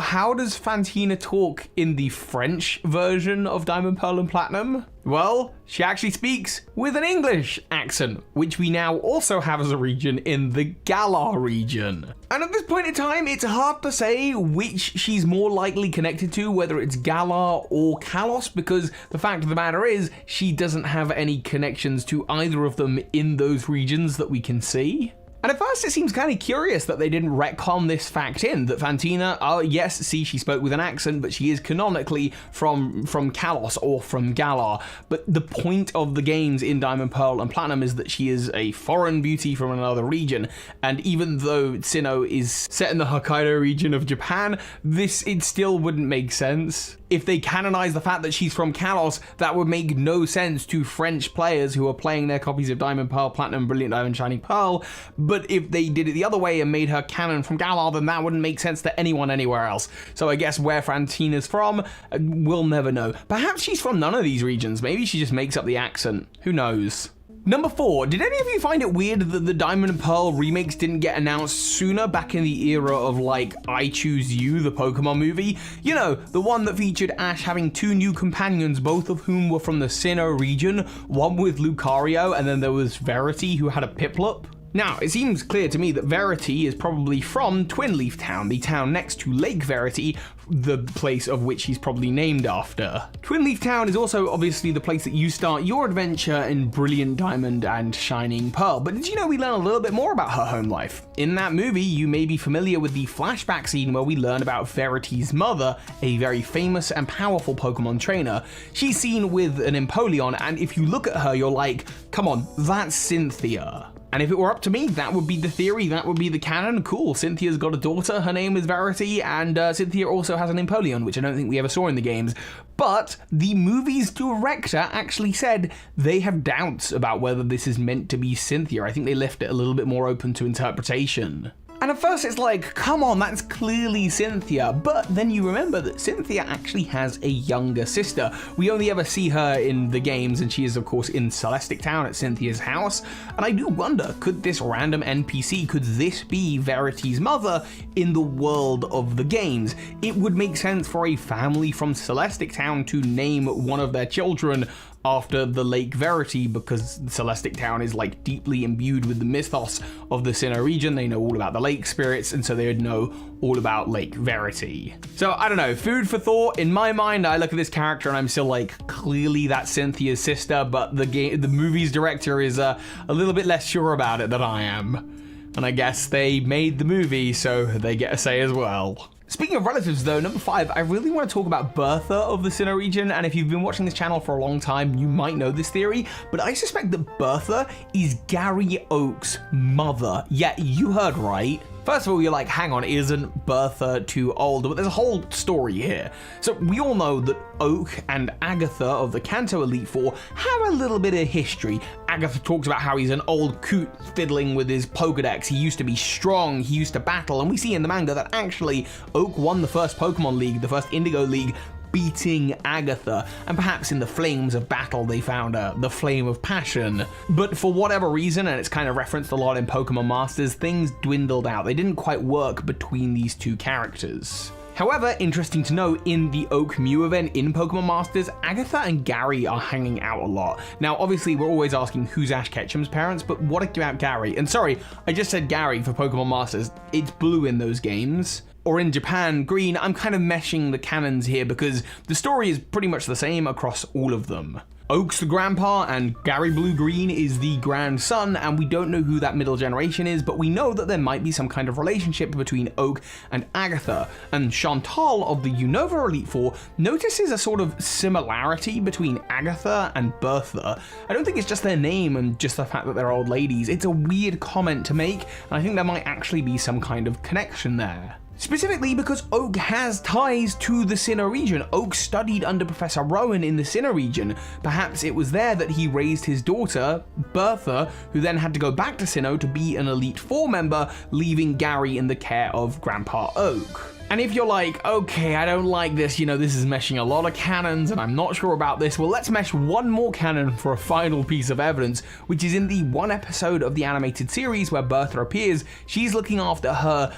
how does Fantina talk in the French version of Diamond, Pearl, and Platinum? Well, she actually speaks with an English accent, which we now also have as a region in the Galar region. And at this point in time, it's hard to say which she's more likely connected to, whether it's Galar or Kalos, because the fact of the matter is, she doesn't have any connections to either of them in those regions that we can see. And at first it seems kind of curious that they didn't retcon this fact in, that Fantina, yes, see, she spoke with an accent, but she is canonically from Kalos or from Galar. But the point of the games in Diamond, Pearl, and Platinum is that she is a foreign beauty from another region. And even though Sinnoh is set in the Hokkaido region of Japan, it still wouldn't make sense. If they canonize the fact that she's from Kalos, that would make no sense to French players who are playing their copies of Diamond, Pearl, Platinum, Brilliant Diamond, Shining Pearl. But if they did it the other way and made her canon from Galar, then that wouldn't make sense to anyone anywhere else. So I guess where Fantina's from, we'll never know. Perhaps she's from none of these regions. Maybe she just makes up the accent. Who knows? Number 4, did any of you find it weird that the Diamond and Pearl remakes didn't get announced sooner, back in the era of like I Choose You, the Pokemon movie? You know, the one that featured Ash having 2 new companions, both of whom were from the Sinnoh region, one with Lucario, and then there was Verity who had a Piplup. Now, it seems clear to me that Verity is probably from Twin Leaf Town, the town next to Lake Verity, the place of which he's probably named after. Twin Leaf Town is also obviously the place that you start your adventure in Brilliant Diamond and Shining Pearl, but did you know we learn a little bit more about her home life? In that movie, you may be familiar with the flashback scene where we learn about Verity's mother, a very famous and powerful Pokemon trainer. She's seen with an Empoleon, and if you look at her, you're like, come on, that's Cynthia. And if it were up to me, that would be the theory, that would be the canon. Cool, Cynthia's got a daughter, her name is Verity, and Cynthia also has an Empoleon, which I don't think we ever saw in the games. But the movie's director actually said they have doubts about whether this is meant to be Cynthia. I think they left it a little bit more open to interpretation. And at first it's like, come on, that's clearly Cynthia. But then you remember that Cynthia actually has a younger sister. We only ever see her in the games, and she is of course in Celestic Town at Cynthia's house. And I do wonder, could this random NPC, could this be Verity's mother in the world of the games? It would make sense for a family from Celestic Town to name one of their children after the Lake Verity, because Celestic Town is like deeply imbued with the mythos of the Sinnoh region. They know all about the lake spirits, and so they would know all about Lake Verity. So I don't know, food for thought. In my mind, I look at this character and I'm still like, clearly that's Cynthia's sister, but the movie's director is a little bit less sure about it than I am. And I guess they made the movie, so they get a say as well. Speaking of relatives though, number 5, I really want to talk about Bertha of the Sinnoh region, and if you've been watching this channel for a long time, you might know this theory, but I suspect that Bertha is Gary Oak's mother. Yeah, you heard right. First of all, you're like, hang on, isn't Bertha too old? But there's a whole story here. So we all know that Oak and Agatha of the Kanto Elite Four have a little bit of history. Agatha talks about how he's an old coot fiddling with his Pokedex. He used to be strong, he used to battle, and we see in the manga that actually Oak won the first Pokemon League, the first Indigo League, beating Agatha, and perhaps in the flames of battle they found the flame of passion. But for whatever reason, and it's kind of referenced a lot in Pokemon Masters, things dwindled out. They didn't quite work between these two characters. However, interesting to note, in the Oak Mew event in Pokemon Masters, Agatha and Gary are hanging out a lot. Now, obviously, we're always asking who's Ash Ketchum's parents, but what about Gary? And sorry, I just said Gary for Pokemon Masters. It's blue in those games. Or in Japan, green. I'm kind of meshing the canons here because the story is pretty much the same across all of them. Oak's the grandpa and Gary Blue-Green is the grandson, and we don't know who that middle generation is, but we know that there might be some kind of relationship between Oak and Agatha. And Chantal of the Unova Elite Four notices a sort of similarity between Agatha and Bertha. I don't think it's just their name and just the fact that they're old ladies. It's a weird comment to make, and I think there might actually be some kind of connection there. Specifically because Oak has ties to the Sinnoh region. Oak studied under Professor Rowan in the Sinnoh region. Perhaps it was there that he raised his daughter, Bertha, who then had to go back to Sinnoh to be an Elite Four member, leaving Gary in the care of Grandpa Oak. And if you're like, okay, I don't like this, this is meshing a lot of canons and I'm not sure about this, well, let's mesh one more canon for a final piece of evidence, which is in the one episode of the animated series where Bertha appears. She's looking after her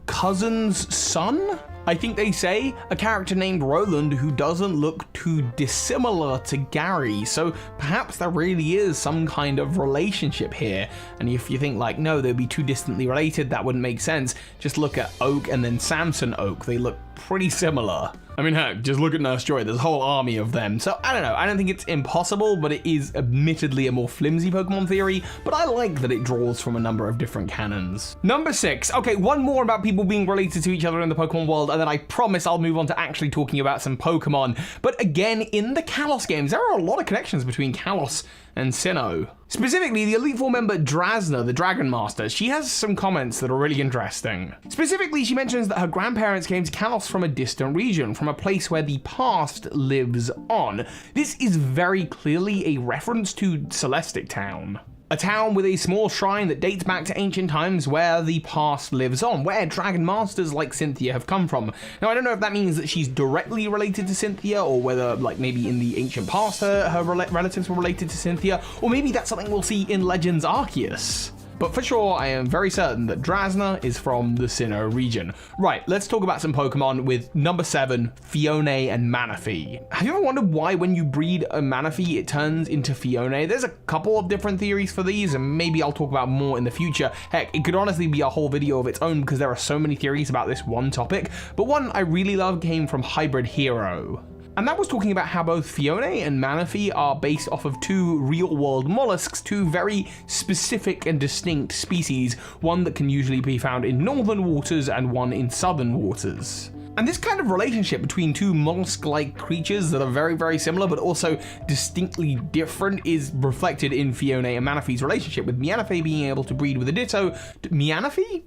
cousin's son? I think they say, a character named Roland who doesn't look too dissimilar to Gary, so perhaps there really is some kind of relationship here. And if you think like, no, they'd be too distantly related, that wouldn't make sense, just look at Oak and then Samson Oak, they look pretty similar. I mean, heck, just look at Nurse Joy, there's a whole army of them. So I don't know, I don't think it's impossible, but it is admittedly a more flimsy Pokemon theory, but I like that it draws from a number of different canons. Number 6, okay, one more about people being related to each other in the Pokemon world, and then I promise I'll move on to actually talking about some Pokemon. But again, in the Kalos games, there are a lot of connections between Kalos and Sinnoh. Specifically, the Elite Four member Drasna, the Dragon Master, she has some comments that are really interesting. Specifically, she mentions that her grandparents came to Kalos from a distant region, from a place where the past lives on. This is very clearly a reference to Celestic Town. A town with a small shrine that dates back to ancient times where the past lives on, where Dragon Masters like Cynthia have come from. Now, I don't know if that means that she's directly related to Cynthia, or whether, like, maybe in the ancient past her relatives were related to Cynthia, or maybe that's something we'll see in Legends Arceus. But for sure, I am very certain that Drasna is from the Sinnoh region. Right, let's talk about some Pokemon with number 7, Phione and Manaphy. Have you ever wondered why when you breed a Manaphy, it turns into Phione? There's a couple of different theories for these, and maybe I'll talk about more in the future. Heck, it could honestly be a whole video of its own because there are so many theories about this one topic, but one I really love came from Hybrid Hero. And that was talking about how both Phione and Manaphy are based off of two real-world mollusks, two very specific and distinct species, one that can usually be found in northern waters and one in southern waters. And this kind of relationship between two mollusk-like creatures that are very, very similar but also distinctly different is reflected in Phione and Manaphy's relationship, with Manaphy being able to breed with a Ditto. Manaphy?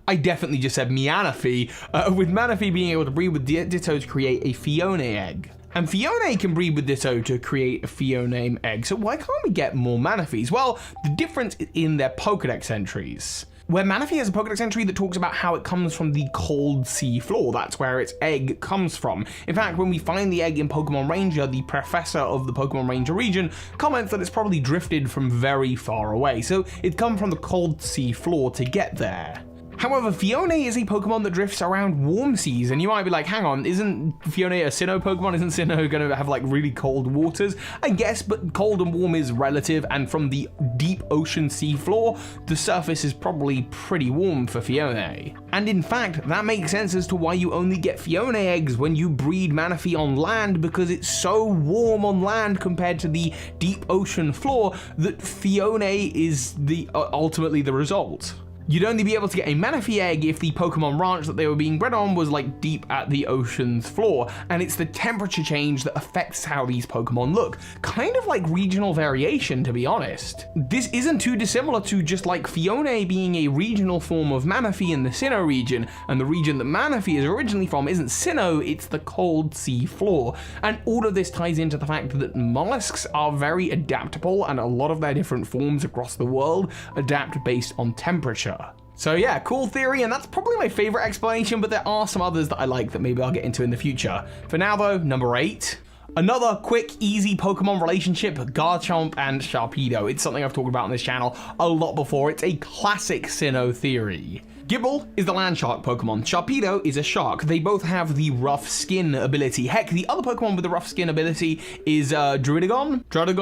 I definitely just said Manaphy, with Manaphy being able to breed with Ditto to create a Phione egg. And Phione can breed with Ditto to create a Phione egg, so why can't we get more Manaphys? Well, the difference is in their Pokedex entries. Where Manaphy has a Pokedex entry that talks about how it comes from the cold sea floor. That's where its egg comes from. In fact, when we find the egg in Pokemon Ranger, the professor of the Pokemon Ranger region comments that it's probably drifted from very far away, so it's come from the cold sea floor to get there. However, Phione is a Pokemon that drifts around warm seas, and you might be like, hang on, isn't Phione a Sinnoh Pokemon? Isn't Sinnoh going to have like really cold waters? I guess, but cold and warm is relative, and from the deep ocean sea floor, the surface is probably pretty warm for Phione. And in fact, that makes sense as to why you only get Phione eggs when you breed Manaphy on land, because it's so warm on land compared to the deep ocean floor that Phione is ultimately the result. You'd only be able to get a Manaphy egg if the Pokemon ranch that they were being bred on was like deep at the ocean's floor, and it's the temperature change that affects how these Pokemon look. Kind of like regional variation, to be honest. This isn't too dissimilar to just like Phione being a regional form of Manaphy in the Sinnoh region, and the region that Manaphy is originally from isn't Sinnoh, it's the cold sea floor. And all of this ties into the fact that mollusks are very adaptable, and a lot of their different forms across the world adapt based on temperature. So yeah, cool theory, and that's probably my favorite explanation, but there are some others that I like that maybe I'll get into in the future. For now though, number 8. Another quick, easy Pokemon relationship, Garchomp and Sharpedo. It's something I've talked about on this channel a lot before. It's a classic Sinnoh theory. Gible is the land shark Pokemon. Sharpedo is a shark. They both have the rough skin ability. Heck, the other Pokemon with the rough skin ability is Druidigon. I'm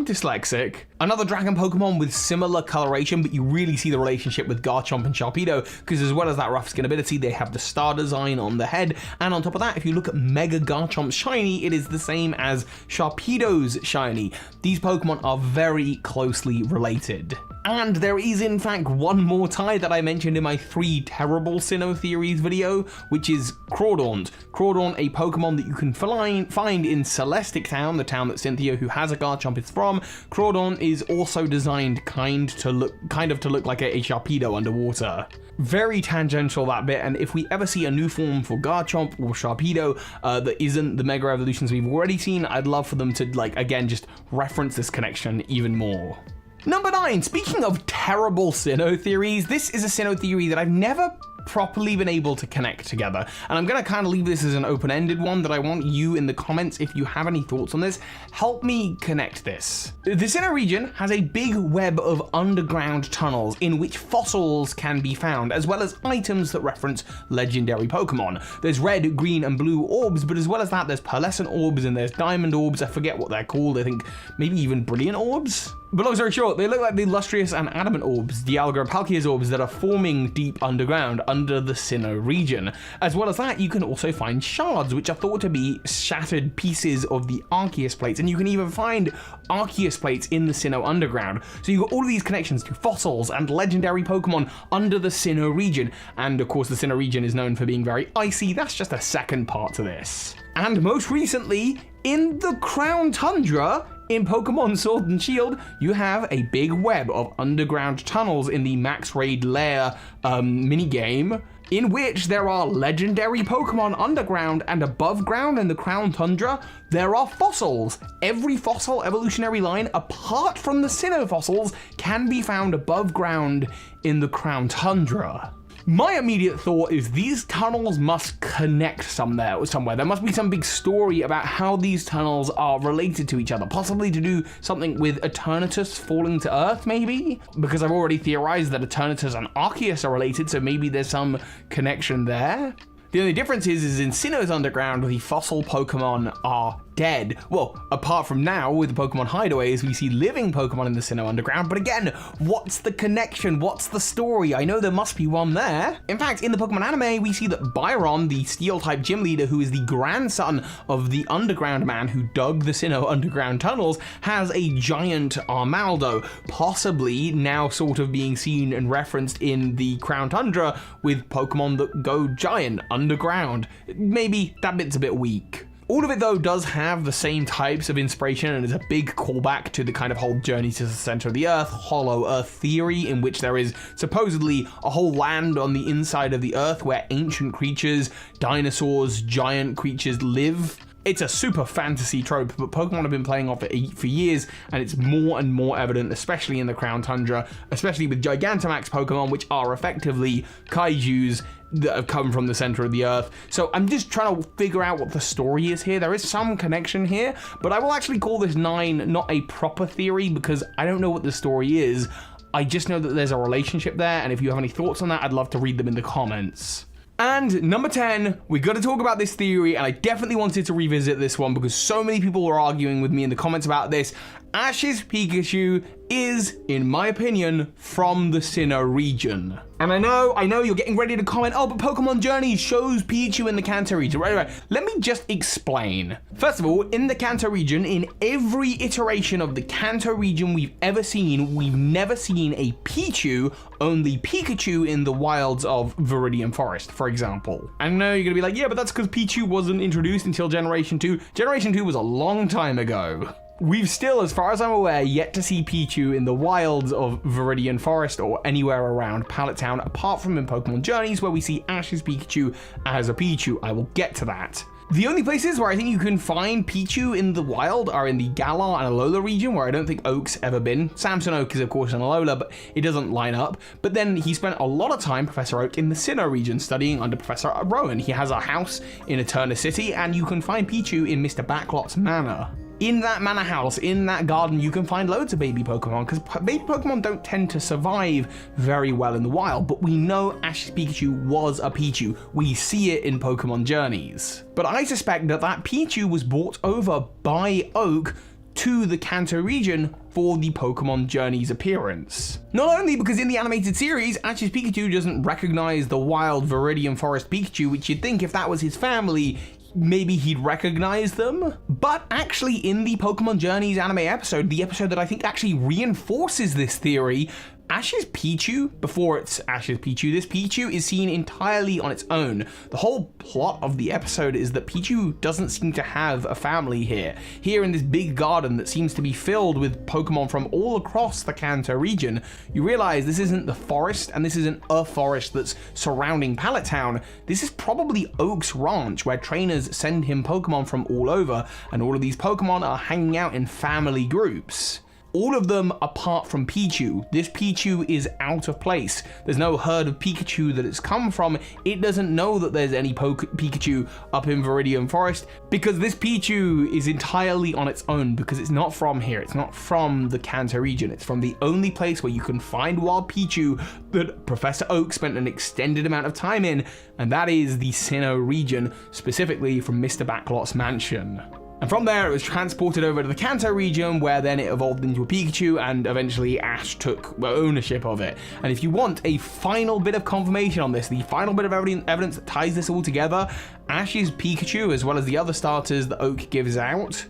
dyslexic. Another dragon Pokemon with similar coloration, but you really see the relationship with Garchomp and Sharpedo, because as well as that rough skin ability, they have the star design on the head. And on top of that, if you look at Mega Garchomp's shiny, it is the same as Sharpedo's shiny. These Pokemon are very closely related. And there is in fact one more tie that I mentioned in my 3 terrible Sinnoh theories video, which is Crawdaunt. Crawdaunt, a Pokemon that you can find in Celestic Town, the town that Cynthia, who has a Garchomp, is from. Crawdaunt is also designed kind of to look like a Sharpedo underwater. Very tangential, that bit, and if we ever see a new form for Garchomp or Sharpedo that isn't the Mega Evolutions we've already seen, I'd love for them to, again, just reference this connection even more. Number 9, speaking of terrible Sinnoh theories, this is a Sinnoh theory that I've never properly been able to connect together. And I'm going to kind of leave this as an open-ended one that I want you in the comments, if you have any thoughts on this, help me connect this. The Sinnoh region has a big web of underground tunnels in which fossils can be found, as well as items that reference legendary Pokemon. There's red, green, and blue orbs, but as well as that, there's pearlescent orbs and there's diamond orbs. I forget what they're called. I think maybe even brilliant orbs? But long story short, they look like the Lustrious and Adamant orbs, Dialga and Palkia's orbs that are forming deep underground under the Sinnoh region. As well as that, you can also find shards, which are thought to be shattered pieces of the Arceus plates, and you can even find Arceus plates in the Sinnoh underground. So you've got all of these connections to fossils and legendary Pokemon under the Sinnoh region. And of course, the Sinnoh region is known for being very icy. That's just a second part to this. And most recently, in the Crown Tundra, in Pokemon Sword and Shield, you have a big web of underground tunnels in the Max Raid Lair minigame, in which there are legendary Pokemon underground, and above ground in the Crown Tundra, there are fossils. Every fossil evolutionary line, apart from the Sinnoh fossils, can be found above ground in the Crown Tundra. My immediate thought is these tunnels must connect somewhere. There must be some big story about how these tunnels are related to each other, possibly to do something with Eternatus falling to Earth, maybe? Because I've already theorized that Eternatus and Arceus are related, so maybe there's some connection there. The only difference is in Sinnoh's underground, the fossil Pokemon are dead. Well, apart from now, with the Pokemon hideaways, we see living Pokemon in the Sinnoh underground, but again, what's the connection? What's the story? I know there must be one there. In fact, in the Pokemon anime, we see that Byron, the Steel-type gym leader, who is the grandson of the underground man who dug the Sinnoh underground tunnels, has a giant Armaldo, possibly now sort of being seen and referenced in the Crown Tundra with Pokemon that go giant underground. Maybe that bit's a bit weak. All of it, though, does have the same types of inspiration and is a big callback to the kind of whole journey to the center of the Earth, Hollow Earth theory, in which there is supposedly a whole land on the inside of the Earth where ancient creatures, dinosaurs, giant creatures live. It's a super fantasy trope, but Pokemon have been playing off it for years, and it's more and more evident, especially in the Crown Tundra, especially with Gigantamax Pokemon, which are effectively kaijus that have come from the center of the Earth. So I'm just trying to figure out what the story is here. There is some connection here, but I will actually call this 9 not a proper theory because I don't know what the story is. I just know that there's a relationship there, and if you have any thoughts on that, I'd love to read them in the comments. And number 10, we got to talk about this theory, and I definitely wanted to revisit this one because so many people were arguing with me in the comments about this. Ash's Pikachu is, in my opinion, from the Sinnoh region. And I know you're getting ready to comment, oh, but Pokemon Journey shows Pikachu in the Kanto region. Right. Let me just explain. First of all, in the Kanto region, in every iteration of the Kanto region we've ever seen, we've never seen a Pichu, only Pikachu in the wilds of Viridian Forest, for example. I know you're gonna be like, yeah, but that's because Pichu wasn't introduced until Generation 2. Generation 2 was a long time ago. We've still, as far as I'm aware, yet to see Pichu in the wilds of Viridian Forest or anywhere around Pallet Town, apart from in Pokemon Journeys, where we see Ash's Pikachu as a Pichu. I will get to that. The only places where I think you can find Pichu in the wild are in the Galar and Alola region, where I don't think Oak's ever been. Samson Oak is, of course, in Alola, but it doesn't line up. But then he spent a lot of time, Professor Oak, in the Sinnoh region, studying under Professor Rowan. He has a house in Eterna City, and you can find Pichu in Mr. Backlot's manor. in that manor house, in that garden, you can find loads of baby Pokemon, because baby Pokemon don't tend to survive very well in the wild, but we know Ash's Pikachu was a Pichu. We see it in Pokemon Journeys. But I suspect that that Pichu was brought over by Oak to the Kanto region for the Pokemon Journeys appearance. Not only because in the animated series, Ash's Pikachu doesn't recognize the wild Viridian Forest Pikachu, which you'd think if that was his family, maybe he'd recognize them, but actually in the Pokemon Journeys anime episode, the episode that I think actually reinforces this theory, Ash's Pichu, before it's Ash's Pichu, this Pichu is seen entirely on its own. The whole plot of the episode is that Pichu doesn't seem to have a family here. Here in this big garden that seems to be filled with Pokemon from all across the Kanto region, you realize this isn't the forest, and this isn't a forest that's surrounding Pallet Town. This is probably Oak's ranch, where trainers send him Pokemon from all over, and all of these Pokemon are hanging out in family groups. All of them apart from Pichu. This Pichu is out of place. There's no herd of Pikachu that it's come from. It doesn't know that there's any Pikachu up in Viridian Forest, because this Pichu is entirely on its own, because it's not from here. It's not from the Kanto region. It's from the only place where you can find wild Pichu that Professor Oak spent an extended amount of time in, and that is the Sinnoh region, specifically from Mr. Backlot's mansion. And from there, it was transported over to the Kanto region, where then it evolved into a Pikachu, and eventually Ash took ownership of it. And if you want a final bit of confirmation on this, the final bit of evidence that ties this all together, Ash's Pikachu, as well as the other starters that Oak gives out,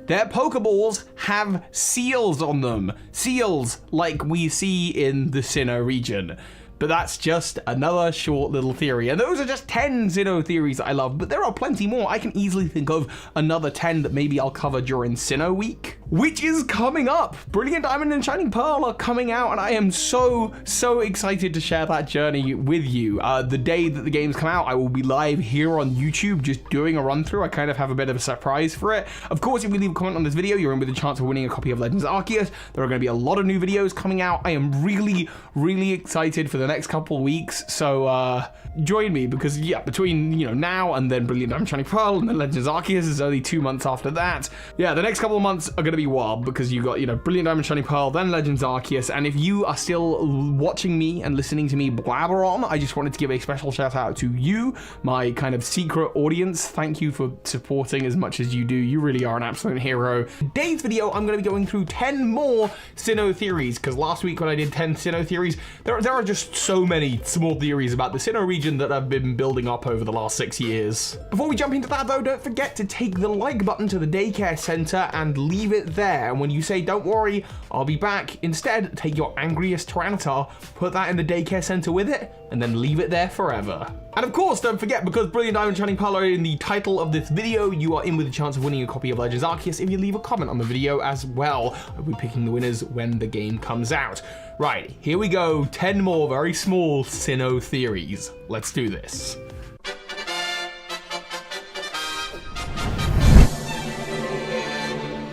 their Pokeballs have seals on them. Seals like we see in the Sinnoh region. But that's just another short little theory. And those are just 10 Sinnoh theories that I love, but there are plenty more. I can easily think of another 10 that maybe I'll cover during Sinnoh Week, which is coming up. Brilliant Diamond and Shining Pearl are coming out, and I am so excited to share that journey with you. The day that the games come out, I will be live here on YouTube just doing a run through. I kind of have a bit of a surprise for it. Of course, if you leave a comment on this video, you're in with a chance of winning a copy of Legends Arceus. There are going to be a lot of new videos coming out. I am really excited for the next couple of weeks, so join me, because yeah, between now and then Brilliant Diamond Shining Pearl and then Legends Arceus is only 2 months after that. Yeah, the next couple of months are going to be wild, because you got Brilliant Diamond Shining Pearl, then Legends Arceus. And if you are still watching me and listening to me blabber on, I just wanted to give a special shout out to you, my kind of secret audience. Thank you for supporting as much as you do. You really are an absolute hero. Today's video, I'm going to be going through 10 more Sinnoh theories, because last week when I did 10 Sinnoh theories, there are just so many small theories about the Sinnoh region that I've been building up over the last 6 years. Before we jump into that though, don't forget to take the like button to the daycare center and leave it there. And when you say, don't worry, I'll be back, instead take your angriest Tyranitar, put that in the daycare center with it, and then leave it there forever. And of course, don't forget, because Brilliant Diamond Shining Pearl are in the title of this video, you are in with a chance of winning a copy of Legends Arceus if you leave a comment on the video as well. I'll be picking the winners when the game comes out. Right, here we go, 10 more very small Sinnoh theories. Let's do this.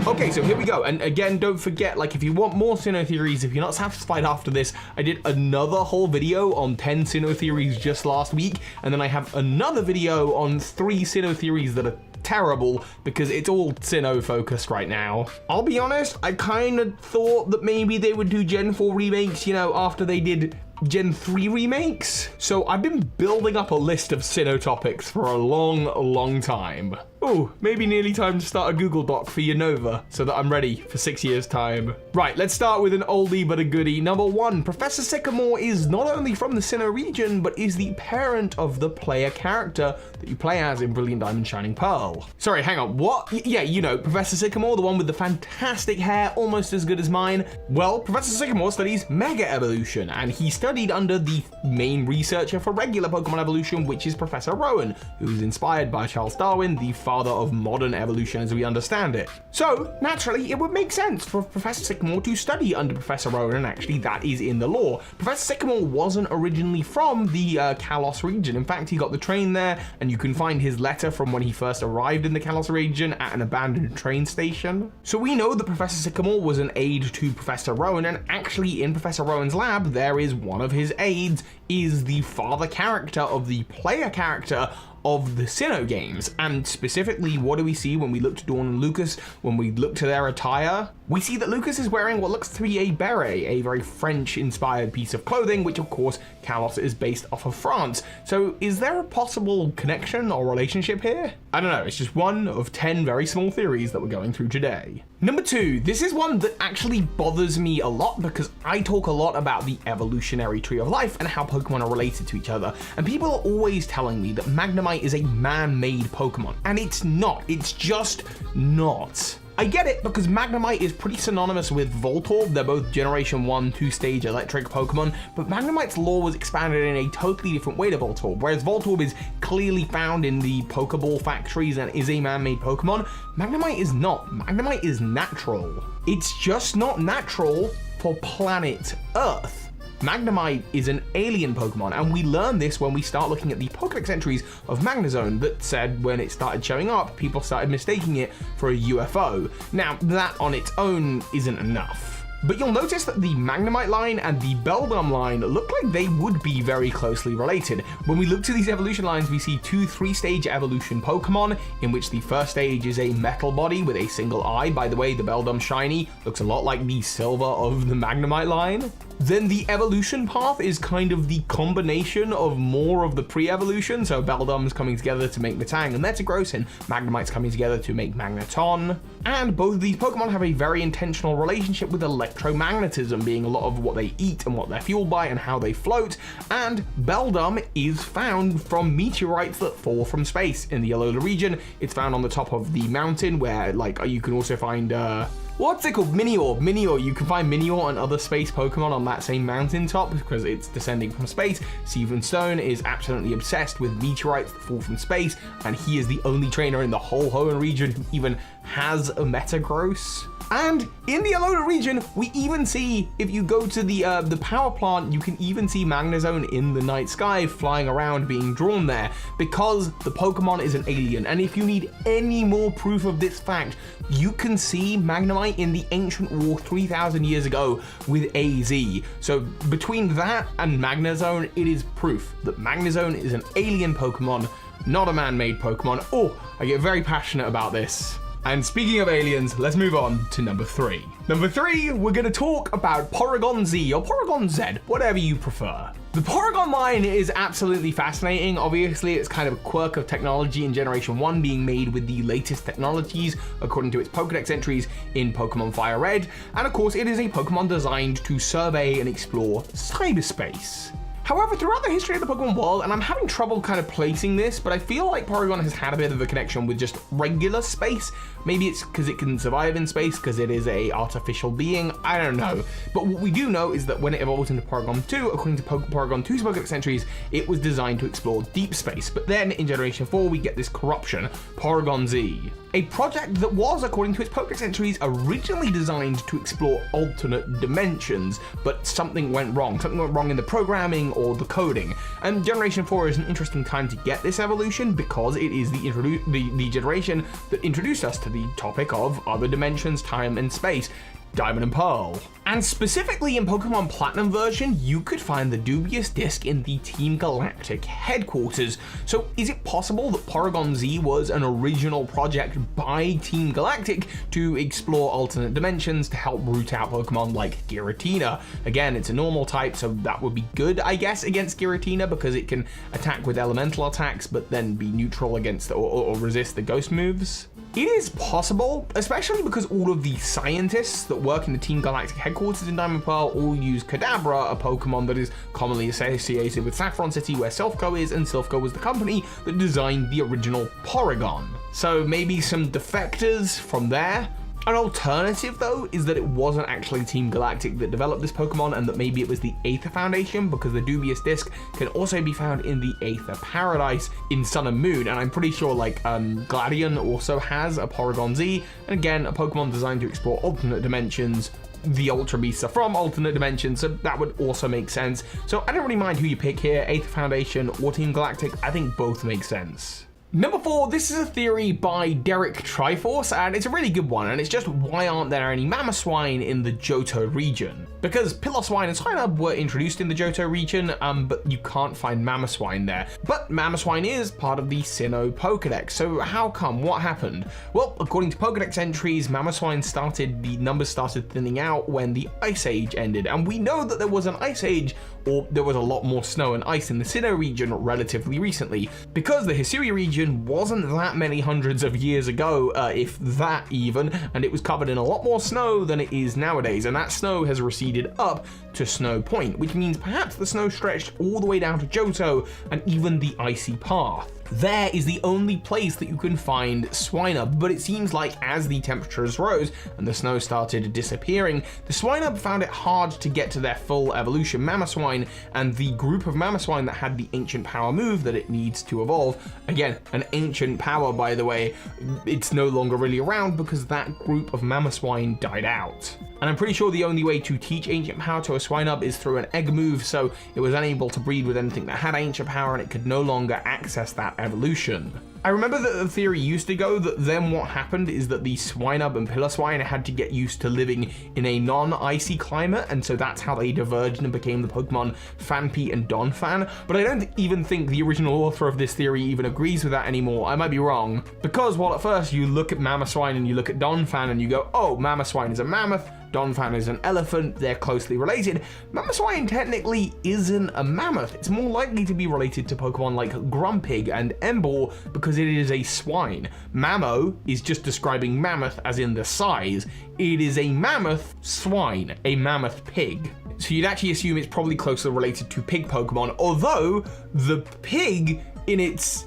Okay, so here we go. And again, don't forget, if you want more Sinnoh theories, if you're not satisfied after this, I did another whole video on 10 Sinnoh theories just last week, and then I have another video on 3 Sinnoh theories that are terrible, because it's all Sinnoh focused right now. I'll be honest, I kind of thought that maybe they would do Gen 4 remakes, after they did Gen 3 remakes. So I've been building up a list of Sinnoh topics for a long time. Oh, maybe nearly time to start a Google Doc for Unova so that I'm ready for 6 years' time. Right, let's start with an oldie but a goodie. Number 1, Professor Sycamore is not only from the Sinnoh region, but is the parent of the player character that you play as in Brilliant Diamond Shining Pearl. Sorry, hang on, what? Yeah, Professor Sycamore, the one with the fantastic hair, almost as good as mine. Well, Professor Sycamore studies Mega Evolution, and he studied under the main researcher for regular Pokemon evolution, which is Professor Rowan, who was inspired by Charles Darwin, the father of modern evolution as we understand it. So, naturally, it would make sense for Professor Sycamore to study under Professor Rowan, and actually that is in the lore. Professor Sycamore wasn't originally from the Kalos region. In fact, he got the train there, and you can find his letter from when he first arrived in the Kalos region at an abandoned train station. So we know that Professor Sycamore was an aide to Professor Rowan, and actually in Professor Rowan's lab, there is one of his aides is the father character of the player character of the Sinnoh games. And specifically, what do we see when we look to Dawn and Lucas, when we look to their attire? We see that Lucas is wearing what looks to be a beret, a very French-inspired piece of clothing, which of course Kalos is based off of France. So is there a possible connection or relationship here? I don't know, it's just one of 10 very small theories that we're going through today. Number 2, this is one that actually bothers me a lot because I talk a lot about the evolutionary tree of life and how Pokemon are related to each other, and people are always telling me that Magnemite is a man-made Pokemon, and it's not. It's just not. I get it because Magnemite is pretty synonymous with Voltorb. They're both Generation 1 2-stage electric Pokemon, but Magnemite's lore was expanded in a totally different way to Voltorb. Whereas Voltorb is clearly found in the Pokeball factories and is a man-made Pokemon, Magnemite is not. Magnemite is natural. It's just not natural for planet Earth. Magnemite is an alien Pokemon, and we learn this when we start looking at the Pokédex entries of Magnezone that said when it started showing up, people started mistaking it for a UFO. Now, that on its own isn't enough. But you'll notice that the Magnemite line and the Beldum line look like they would be very closely related. When we look to these evolution lines, we see 2 3-stage evolution Pokemon, in which the first stage is a metal body with a single eye. By the way, the Beldum Shiny looks a lot like the silver of the Magnemite line. Then the evolution path is kind of the combination of more of the pre-evolution, so Beldum's coming together to make Metang and Metagross, and Magnemite's coming together to make Magneton. And both of these Pokemon have a very intentional relationship with electromagnetism, being a lot of what they eat and what they're fueled by and how they float. And Beldum is found from meteorites that fall from space in the Alola region. It's found on the top of the mountain where, like, you can also find what's it called? Minior. You can find Minior and other space Pokemon on that same mountaintop because it's descending from space. Steven Stone is absolutely obsessed with meteorites that fall from space, and he is the only trainer in the whole Hoenn region who even has a Metagross. And in the Alola region, we even see, if you go to the power plant, you can even see Magnezone in the night sky flying around being drawn there because the Pokemon is an alien. And if you need any more proof of this fact, you can see Magnemite in the Ancient War 3,000 years ago with AZ. So between that and Magnezone, it is proof that Magnezone is an alien Pokemon, not a man-made Pokemon. Oh, I get very passionate about this. And speaking of aliens, let's move on to number 3. Number 3, we're gonna talk about Porygon Z or Porygon Z, whatever you prefer. The Porygon line is absolutely fascinating. Obviously, it's kind of a quirk of technology in Generation 1 being made with the latest technologies according to its Pokédex entries in Pokemon Fire Red. And of course, it is a Pokemon designed to survey and explore cyberspace. However, throughout the history of the Pokemon world, and I'm having trouble kind of placing this, but I feel like Porygon has had a bit of a connection with just regular space. Maybe it's because it can survive in space, because it is a artificial being, I don't know. But what we do know is that when it evolved into Porygon 2, according to Porygon 2's Pokédex entries, it was designed to explore deep space. But then in Generation 4, we get this corruption, Porygon Z. A project that was, according to its Pokédex entries, originally designed to explore alternate dimensions, but something went wrong. Something went wrong in the programming or the coding. And Generation 4 is an interesting time to get this evolution because it is the generation that introduced us to the topic of other dimensions, time and space. Diamond and Pearl. And specifically in Pokemon Platinum version, you could find the dubious disc in the Team Galactic headquarters. So is it possible that Porygon Z was an original project by Team Galactic to explore alternate dimensions to help root out Pokemon like Giratina? Again, it's a normal type, so that would be good, I guess, against Giratina because it can attack with elemental attacks, but then be neutral against or resist the ghost moves. It is possible, especially because all of the scientists that work in the Team Galactic headquarters in Diamond and Pearl all use Kadabra, a Pokemon that is commonly associated with Saffron City where Silphco is, and Silphco was the company that designed the original Porygon. So maybe some defectors from there. An alternative, though, is that it wasn't actually Team Galactic that developed this Pokemon and that maybe it was the Aether Foundation, because the dubious disc can also be found in the Aether Paradise in Sun and Moon, and I'm pretty sure like Gladion also has a Porygon Z, and again, a Pokemon designed to explore alternate dimensions. The Ultra Beasts are from alternate dimensions, so that would also make sense. So I don't really mind who you pick here, Aether Foundation or Team Galactic. I think both make sense. Number 4, this is a theory by Derek Triforce, and it's a really good one, and it's just why aren't there any Mamoswine in the Johto region? Because Piloswine and Swinub were introduced in the Johto region, but you can't find Mamoswine there. But Mamoswine is part of the Sinnoh Pokedex, so how come? What happened? Well, according to Pokedex entries, the numbers started thinning out when the Ice Age ended, and we know that there was an Ice Age, or there was a lot more snow and ice in the Sinnoh region relatively recently, because the Hisui region wasn't that many hundreds of years ago, if that even, and it was covered in a lot more snow than it is nowadays, and that snow has receded up to Snow Point, which means perhaps the snow stretched all the way down to Johto and even the icy path. There is the only place that you can find Swinub, but it seems like as the temperatures rose and the snow started disappearing, the Swinub found it hard to get to their full evolution Mamoswine, and the group of Mamoswine that had the ancient power move that it needs to evolve, again, an ancient power by the way, it's no longer really around because that group of Mamoswine died out. And I'm pretty sure the only way to teach ancient power to a Swinub is through an egg move, so it was unable to breed with anything that had ancient power and it could no longer access that evolution. I remember that the theory used to go that then what happened is that the Swinub and Piloswine had to get used to living in a non-icy climate, and so that's how they diverged and became the Pokemon Phanpy and Donphan, but I don't even think the original author of this theory even agrees with that anymore. I might be wrong, because while at first you look at Mamoswine and you look at Donphan and you go, oh, Mamoswine is a mammoth, Donphan is an elephant, they're closely related. Mamoswine technically isn't a mammoth. It's more likely to be related to Pokemon like Grumpig and Emboar because it is a swine. Mamo is just describing mammoth as in the size. It is a mammoth swine, a mammoth pig. So you'd actually assume it's probably closely related to pig Pokemon, although the pig in its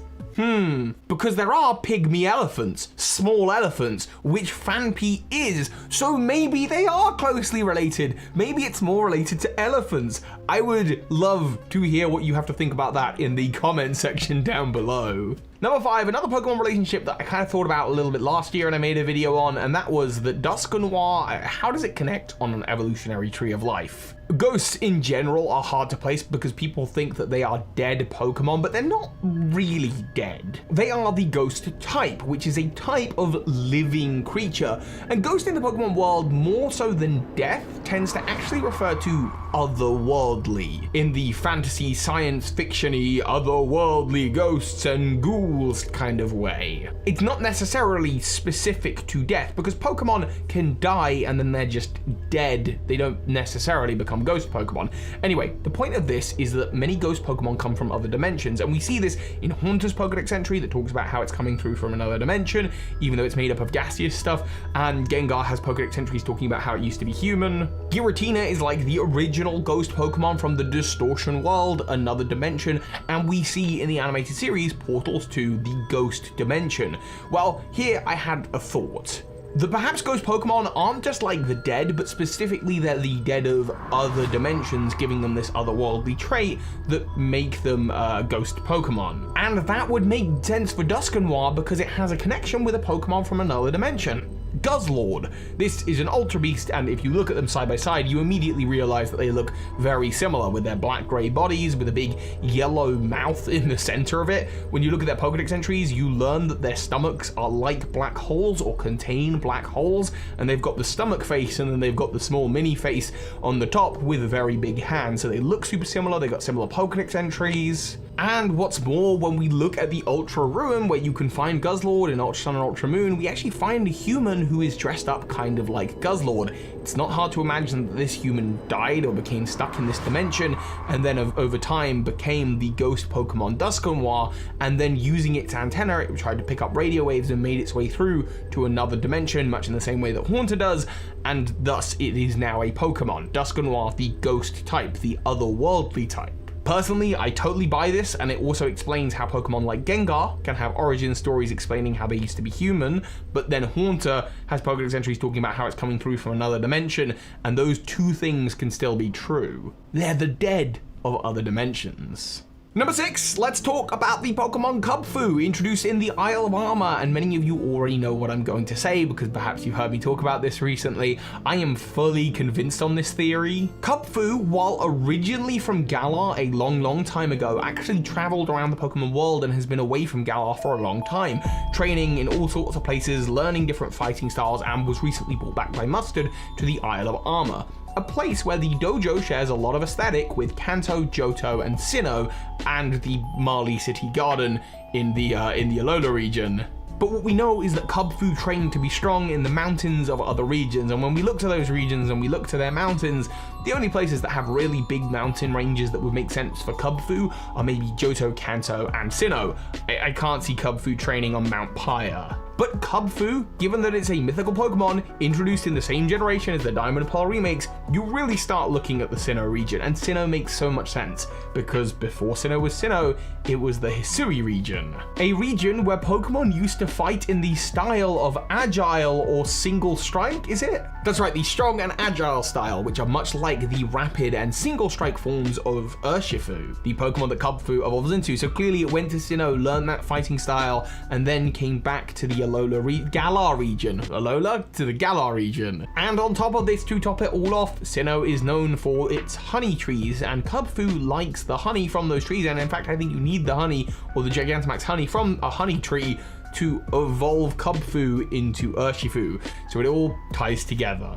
because there are pygmy elephants, small elephants, which Phanpy is, so maybe they are closely related. Maybe it's more related to elephants. I would love to hear what you have to think about that in the comment section down below. Number 5, another Pokemon relationship that I kind of thought about a little bit last year and I made a video on, and that was that Dusknoir, how does it connect on an evolutionary tree of life? Ghosts in general are hard to place because people think that they are dead Pokemon, but they're not really dead. They are the ghost type, which is a type of living creature, and ghost in the Pokemon world, more so than death, tends to actually refer to otherworldly, in the fantasy science fiction-y otherworldly ghosts and ghouls kind of way. It's not necessarily specific to death because Pokemon can die and then they're just dead. They don't necessarily become ghost Pokemon. Anyway, the point of this is that many ghost Pokemon come from other dimensions, and we see this in Haunter's Pokedex entry that talks about how it's coming through from another dimension, even though it's made up of gaseous stuff, and Gengar has Pokedex entries talking about how it used to be human. Giratina is like the original ghost Pokemon from the Distortion world, another dimension, and we see in the animated series portals to the ghost dimension. Well, here I had a thought. That perhaps ghost Pokemon aren't just like the dead, but specifically they're the dead of other dimensions, giving them this otherworldly trait that make them ghost Pokemon. And that would make sense for Dusknoir because it has a connection with a Pokemon from another dimension. Guzzlord. This is an Ultra Beast, and if you look at them side by side, you immediately realize that they look very similar with their black-gray bodies with a big yellow mouth in the center of it. When you look at their Pokedex entries, you learn that their stomachs are like black holes or contain black holes, and they've got the stomach face and then they've got the small mini face on the top with a very big hand. So they look super similar, they've got similar Pokedex entries. And what's more, when we look at the Ultra Ruin, where you can find Guzzlord in Ultra Sun and Ultra Moon, we actually find a human who is dressed up kind of like Guzzlord. It's not hard to imagine that this human died or became stuck in this dimension, and then over time became the ghost Pokemon Dusknoir, and then using its antenna, it tried to pick up radio waves and made its way through to another dimension, much in the same way that Haunter does, and thus it is now a Pokemon. Dusknoir, the ghost type, the otherworldly type. Personally, I totally buy this, and it also explains how Pokemon like Gengar can have origin stories explaining how they used to be human, but then Haunter has Pokedex entries talking about how it's coming through from another dimension, and those two things can still be true. They're the dead of other dimensions. Number 6, let's talk about the Pokemon Kubfu, introduced in the Isle of Armor, and many of you already know what I'm going to say because perhaps you've heard me talk about this recently. I am fully convinced on this theory. Kubfu, while originally from Galar a long time ago, actually traveled around the Pokemon world and has been away from Galar for a long time, training in all sorts of places, learning different fighting styles, and was recently brought back by Mustard to the Isle of Armor, a place where the dojo shares a lot of aesthetic with Kanto, Johto, and Sinnoh, and the Marley City Garden in the Alola region. But what we know is that Kubfu trained to be strong in the mountains of other regions, and when we look to those regions and we look to their mountains, the only places that have really big mountain ranges that would make sense for Kubfu are maybe Johto, Kanto, and Sinnoh. I can't see Kubfu training on Mount Pyre. But Kubfu, given that it's a mythical Pokemon introduced in the same generation as the Diamond and Pearl remakes, you really start looking at the Sinnoh region, and Sinnoh makes so much sense, because before Sinnoh was Sinnoh, it was the Hisui region. A region where Pokemon used to fight in the style of Agile or Single Strike, is it? That's right, the strong and agile style, which are much like the rapid and single strike forms of Urshifu, the Pokemon that Kubfu evolves into. So clearly it went to Sinnoh, learned that fighting style, and then came back to the Galar region. Alola to the Galar region. And on top of this, to top it all off, Sinnoh is known for its honey trees, and Kubfu likes the honey from those trees, and in fact I think you need the honey, or the Gigantamax honey from a honey tree, to evolve Kubfu into Urshifu. So it all ties together.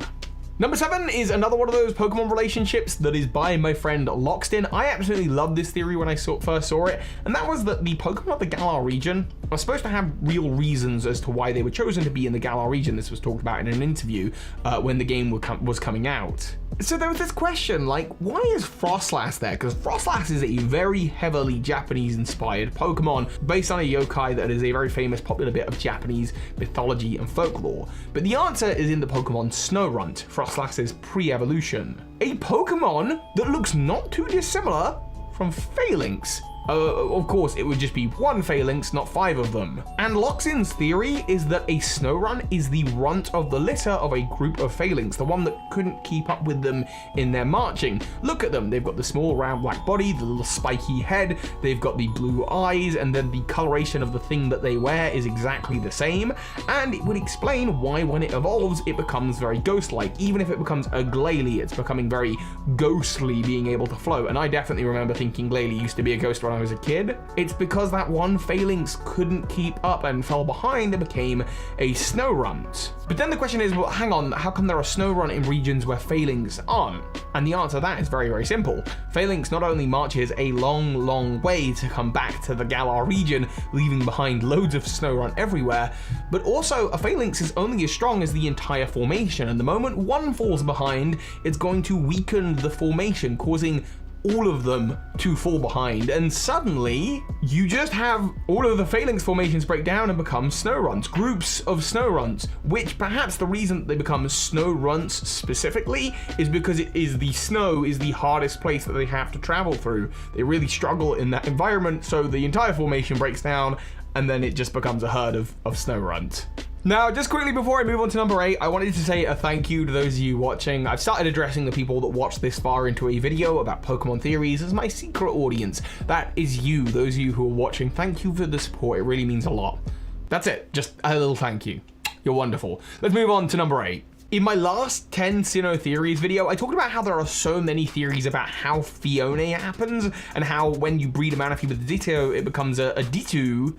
Number 7 is another one of those Pokemon relationships that is by my friend Loxton. I absolutely loved this theory when I first saw it, and that was that the Pokemon of the Galar region are supposed to have real reasons as to why they were chosen to be in the Galar region. This was talked about in an interview when the game was coming out. So there was this question, like, why is Frostlass there? Because Frostlass is a very heavily Japanese-inspired Pokemon based on a yokai that is a very famous, popular bit of Japanese mythology and folklore. But the answer is in the Pokemon Snorunt, Frostlass's pre-evolution. A Pokemon that looks not too dissimilar from Phalanx. Of course, it would just be one Phalanx, not 5 of them. And Loxton's theory is that a Snorunt is the runt of the litter of a group of Phalanx, the one that couldn't keep up with them in their marching. Look at them, they've got the small round black body, the little spiky head, they've got the blue eyes, and then the coloration of the thing that they wear is exactly the same, and it would explain why when it evolves, it becomes very ghost-like. Even if it becomes a Glalie, it's becoming very ghostly, being able to float, and I definitely remember thinking Glalie used to be a ghost when I was a kid. It's because that one Phalanx couldn't keep up and fell behind and became a Snorunt. But then the question is, well, hang on, how come there are Snorunt in regions where Phalanx aren't? And the answer to that is very simple. Phalanx not only marches a long way to come back to the Galar region, leaving behind loads of Snorunt everywhere, but also a Phalanx is only as strong as the entire formation, and the moment one falls behind, it's going to weaken the formation, causing all of them to fall behind, and suddenly you just have all of the Phalanx formations break down and become Snowrunts, groups of Snowrunts, which perhaps the reason that they become Snowrunts specifically is because the snow is the hardest place that they have to travel through. They really struggle in that environment, so the entire formation breaks down, and then it just becomes a herd of Snowrunt. Now, just quickly before I move on to number 8, I wanted to say a thank you to those of you watching. I've started addressing the people that watched this far into a video about Pokemon theories as my secret audience. That is you, those of you who are watching. Thank you for the support, it really means a lot. That's it, just a little thank you. You're wonderful. Let's move on to number 8. In my last 10 Sinnoh theories video, I talked about how there are so many theories about how Fione happens, and how when you breed a Manaphy with a Ditto, it becomes a Ditto.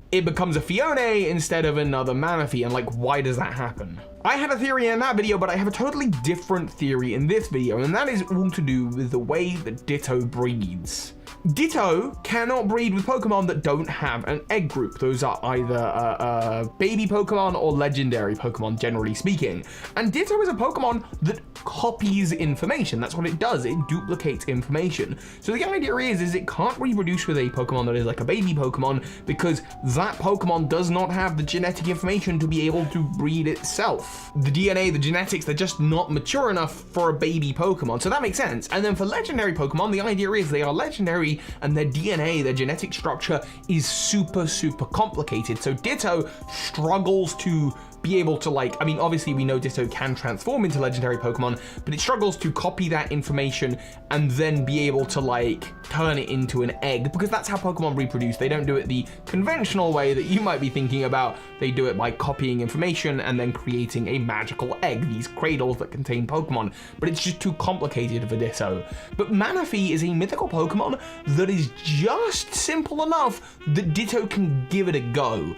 It becomes a Fione instead of another Manaphy, and like, why does that happen? I had a theory in that video, but I have a totally different theory in this video, and that is all to do with the way that Ditto breeds. Ditto cannot breed with Pokemon that don't have an egg group. Those are either baby Pokemon or legendary Pokemon, generally speaking. And Ditto is a Pokemon that copies information. That's what it does. It duplicates information. So the idea is it can't reproduce with a Pokemon that is like a baby Pokemon because that Pokemon does not have the genetic information to be able to breed itself. The DNA, the genetics, they're just not mature enough for a baby Pokemon. So that makes sense. And then for legendary Pokemon, the idea is they are legendary and their DNA, their genetic structure is super complicated. So Ditto struggles to be able to like, I mean, obviously we know Ditto can transform into legendary Pokemon, but it struggles to copy that information and then be able to like turn it into an egg, because that's how Pokemon reproduce. They don't do it the conventional way that you might be thinking about. They do it by copying information and then creating a magical egg, these cradles that contain Pokemon, but it's just too complicated for Ditto. But Manaphy is a mythical Pokemon that is just simple enough that Ditto can give it a go.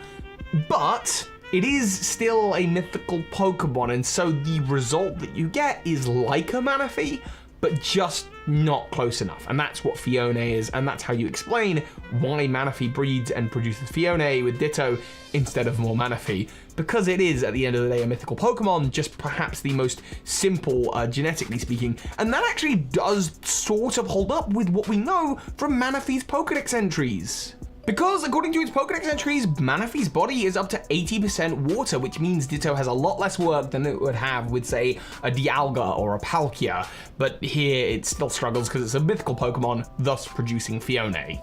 But it is still a mythical Pokemon, and so the result that you get is like a Manaphy, but just not close enough. And that's what Fione is, and that's how you explain why Manaphy breeds and produces Fione with Ditto instead of more Manaphy. Because it is, at the end of the day, a mythical Pokemon, just perhaps the most simple, genetically speaking. And that actually does sort of hold up with what we know from Manaphy's Pokedex entries. Because according to its Pokedex entries, Manaphy's body is up to 80% water, which means Ditto has a lot less work than it would have with, say, a Dialga or a Palkia. But here it still struggles because it's a mythical Pokemon, thus producing Fione.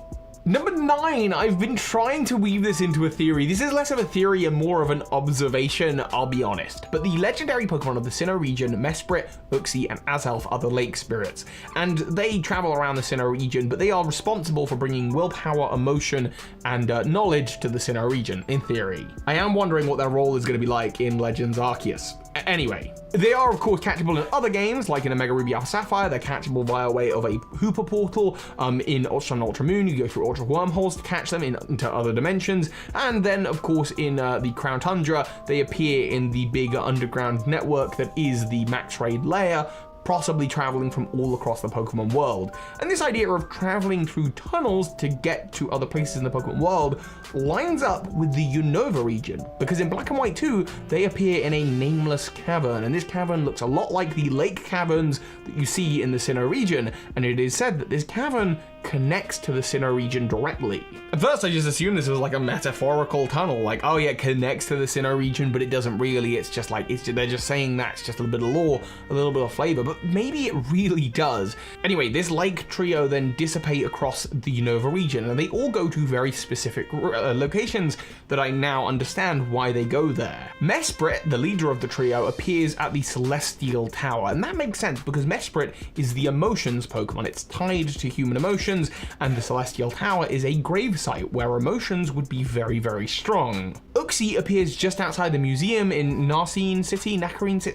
Number 9, I've been trying to weave this into a theory. This is less of a theory and more of an observation, I'll be honest. But the legendary Pokemon of the Sinnoh region, Mesprit, Uxie, and Azelf are the lake spirits. And they travel around the Sinnoh region, but they are responsible for bringing willpower, emotion, and knowledge to the Sinnoh region, in theory. I am wondering what their role is going to be like in Legends Arceus. Anyway, they are of course catchable in other games, like in Omega Ruby Alpha Sapphire. They're catchable via way of a Hooper portal. In Ultra Sun Ultra Moon, you go through Ultra Wormholes to catch them into other dimensions. And then, of course, in the Crown Tundra, they appear in the big underground network that is the Max Raid layer, possibly traveling from all across the Pokemon world. And this idea of traveling through tunnels to get to other places in the Pokemon world lines up with the Unova region, because in Black and White 2, they appear in a nameless cavern, and this cavern looks a lot like the lake caverns that you see in the Sinnoh region, and it is said that this cavern connects to the Sinnoh region directly. At first I just assumed this was like a metaphorical tunnel, like, oh yeah, it connects to the Sinnoh region, but it doesn't really. It's just like, they're just saying that, it's just a little bit of lore, a little bit of flavor, but maybe it really does. Anyway, this lake trio then dissipate across the Unova region, and they all go to very specific locations that I now understand why they go there. Mesprit, the leader of the trio, appears at the Celestial Tower, and that makes sense because Mesprit is the emotions Pokemon. It's tied to human emotions, and the Celestial Tower is a grave site where emotions would be very, very strong. Uxie appears just outside the museum in Narcine City,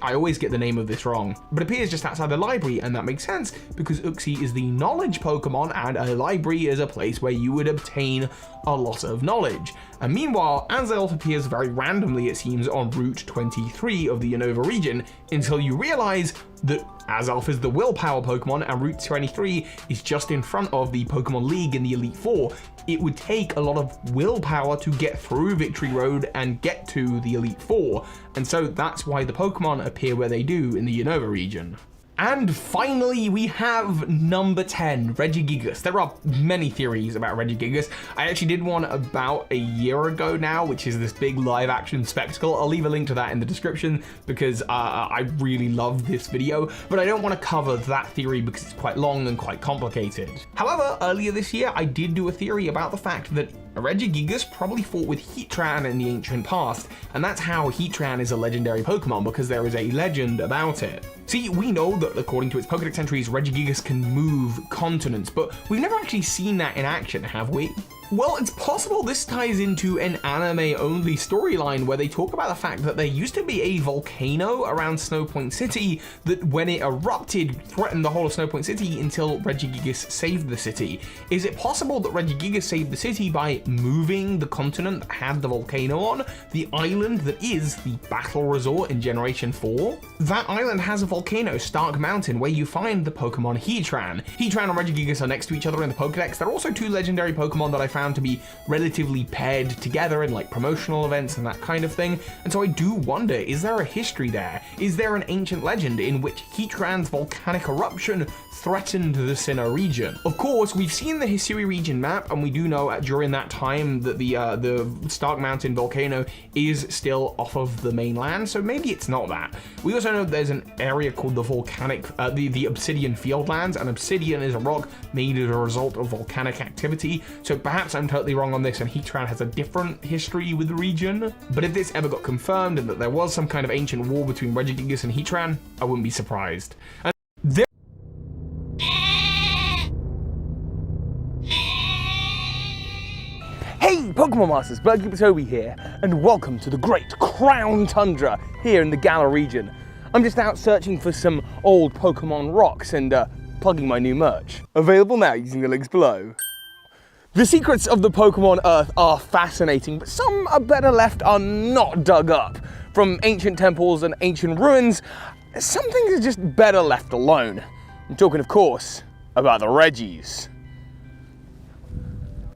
I always get the name of this wrong, but appears just outside the library, and that makes sense because Uxie is the knowledge Pokemon, and a library is a place where you would obtain a lot of knowledge. And meanwhile, Azelf appears very randomly, it seems, on Route 23 of the Unova region, until you realize that Azelf is the willpower Pokemon, and Route 23 is just in front of the Pokemon League in the Elite Four. It would take a lot of willpower to get through Victory Road and get to the Elite Four, and so that's why the Pokemon appear where they do in the Unova region. And finally, we have number 10, Regigigas. There are many theories about Regigigas. I actually did one about a year ago now, which is this big live action spectacle. I'll leave a link to that in the description because I really love this video, but I don't want to cover that theory because it's quite long and quite complicated. However, earlier this year, I did do a theory about the fact that Regigigas probably fought with Heatran in the ancient past, and that's how Heatran is a legendary Pokemon, because there is a legend about it. See, we know that according to its Pokedex entries, Regigigas can move continents, but we've never actually seen that in action, have we? Well, it's possible this ties into an anime-only storyline where they talk about the fact that there used to be a volcano around Snowpoint City that, when it erupted, threatened the whole of Snowpoint City until Regigigas saved the city. Is it possible that Regigigas saved the city by moving the continent that had the volcano on, the island that is the battle resort in Generation 4? That island has a volcano, Stark Mountain, where you find the Pokemon Heatran. Heatran and Regigigas are next to each other in the Pokedex. They're also two legendary Pokemon that I found to be relatively paired together in like promotional events and that kind of thing. And so I do wonder, is there a history there? Is there an ancient legend in which Heatran's volcanic eruption threatened the Sinnoh region? Of course, we've seen the Hisui region map, and we do know during that time that the Stark Mountain volcano is still off of the mainland, so maybe it's not that. We also know there's an area called the volcanic, the Obsidian Fieldlands, and obsidian is a rock made as a result of volcanic activity, so perhaps Perhaps I'm totally wrong on this and Heatran has a different history with the region, but if this ever got confirmed and that there was some kind of ancient war between Regigigas and Heatran, I wouldn't be surprised. And there Hey Pokemon Masters, Birdkeeper Toby here, and welcome to the Great Crown Tundra here in the Galar region. I'm just out searching for some old Pokemon rocks and plugging my new merch. Available now using the links below. The secrets of the Pokemon Earth are fascinating, but some are better left are not dug up. From ancient temples and ancient ruins, some things are just better left alone. I'm talking, of course, about the Regis.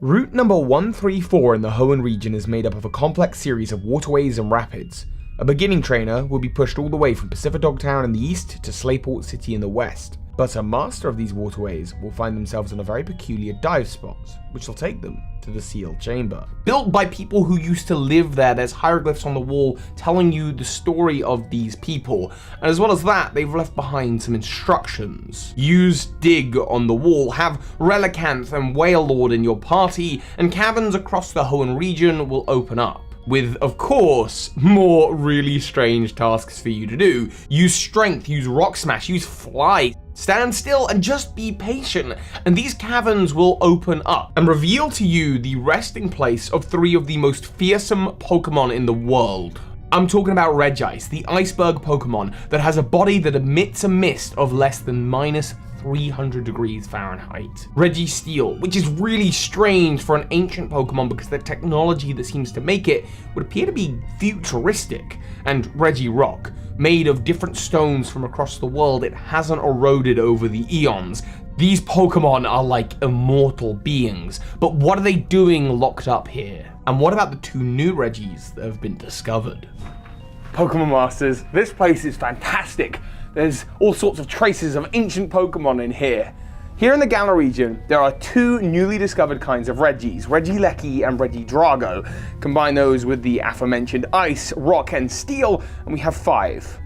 Route number 134 in the Hoenn region is made up of a complex series of waterways and rapids. A beginning trainer will be pushed all the way from Pacific Town in the east to Slayport City in the west. But a master of these waterways will find themselves in a very peculiar dive spot, which will take them to the sealed chamber. Built by people who used to live there, there's hieroglyphs on the wall telling you the story of these people. And as well as that, they've left behind some instructions. Use dig on the wall, have Relicanth and Whale Lord in your party, and caverns across the Hoenn region will open up. With, of course, more really strange tasks for you to do. Use strength, use rock smash, use flight. Stand still and just be patient, and these caverns will open up and reveal to you the resting place of three of the most fearsome Pokemon in the world. I'm talking about Regice, the iceberg Pokemon that has a body that emits a mist of less than -300 degrees Fahrenheit. Registeel, which is really strange for an ancient Pokemon because the technology that seems to make it would appear to be futuristic. And Regirock, made of different stones from across the world, it hasn't eroded over the eons. These Pokemon are like immortal beings, but what are they doing locked up here? And what about the two new Regis that have been discovered? Pokemon Masters, this place is fantastic. There's all sorts of traces of ancient Pokemon in here. Here in the Galar region, there are two newly discovered kinds of Regis, Regieleki and Regidrago. Combine those with the aforementioned Ice, Rock, and Steel, and we have 5.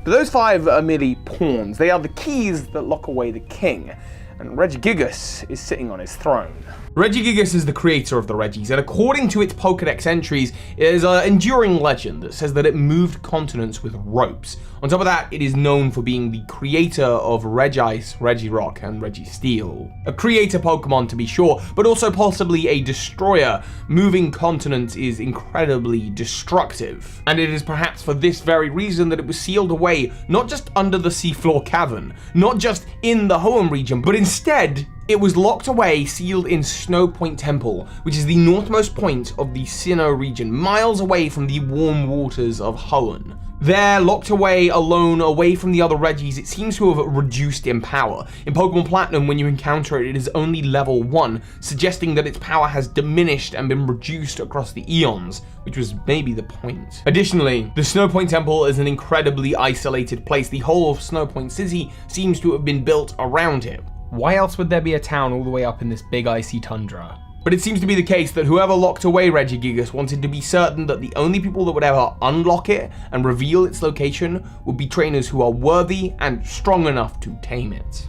But those 5 are merely pawns. They are the keys that lock away the king, and Regigigas is sitting on his throne. Regigigas is the creator of the Regis, and according to its Pokedex entries, it is an enduring legend that says that it moved continents with ropes. On top of that, it is known for being the creator of Regice, Regirock, and Registeel. A creator Pokemon to be sure, but also possibly a destroyer. Moving continents is incredibly destructive. And it is perhaps for this very reason that it was sealed away, not just under the seafloor cavern, not just in the Hoenn region, but instead, it was locked away, sealed in Snow Point Temple, which is the northmost point of the Sinnoh region, miles away from the warm waters of Hoenn. There, locked away, alone, away from the other Regis, it seems to have reduced in power. In Pokemon Platinum, when you encounter it, it is only level 1, suggesting that its power has diminished and been reduced across the eons, which was maybe the point. Additionally, the Snow Point Temple is an incredibly isolated place. The whole of Snow Point City seems to have been built around it. Why else would there be a town all the way up in this big icy tundra? But it seems to be the case that whoever locked away Regigigas wanted to be certain that the only people that would ever unlock it and reveal its location would be trainers who are worthy and strong enough to tame it.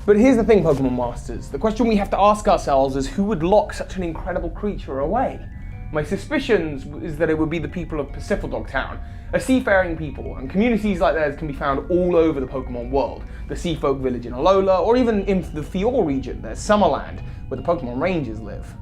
But here's the thing, Pokemon Masters. The question we have to ask ourselves is who would lock such an incredible creature away? My suspicions is that it would be the people of Pacific Town, a seafaring people, and communities like theirs can be found all over the Pokemon world. The Seafolk village in Alola, or even in the Fior region, there's Summerland, where the Pokemon Rangers live.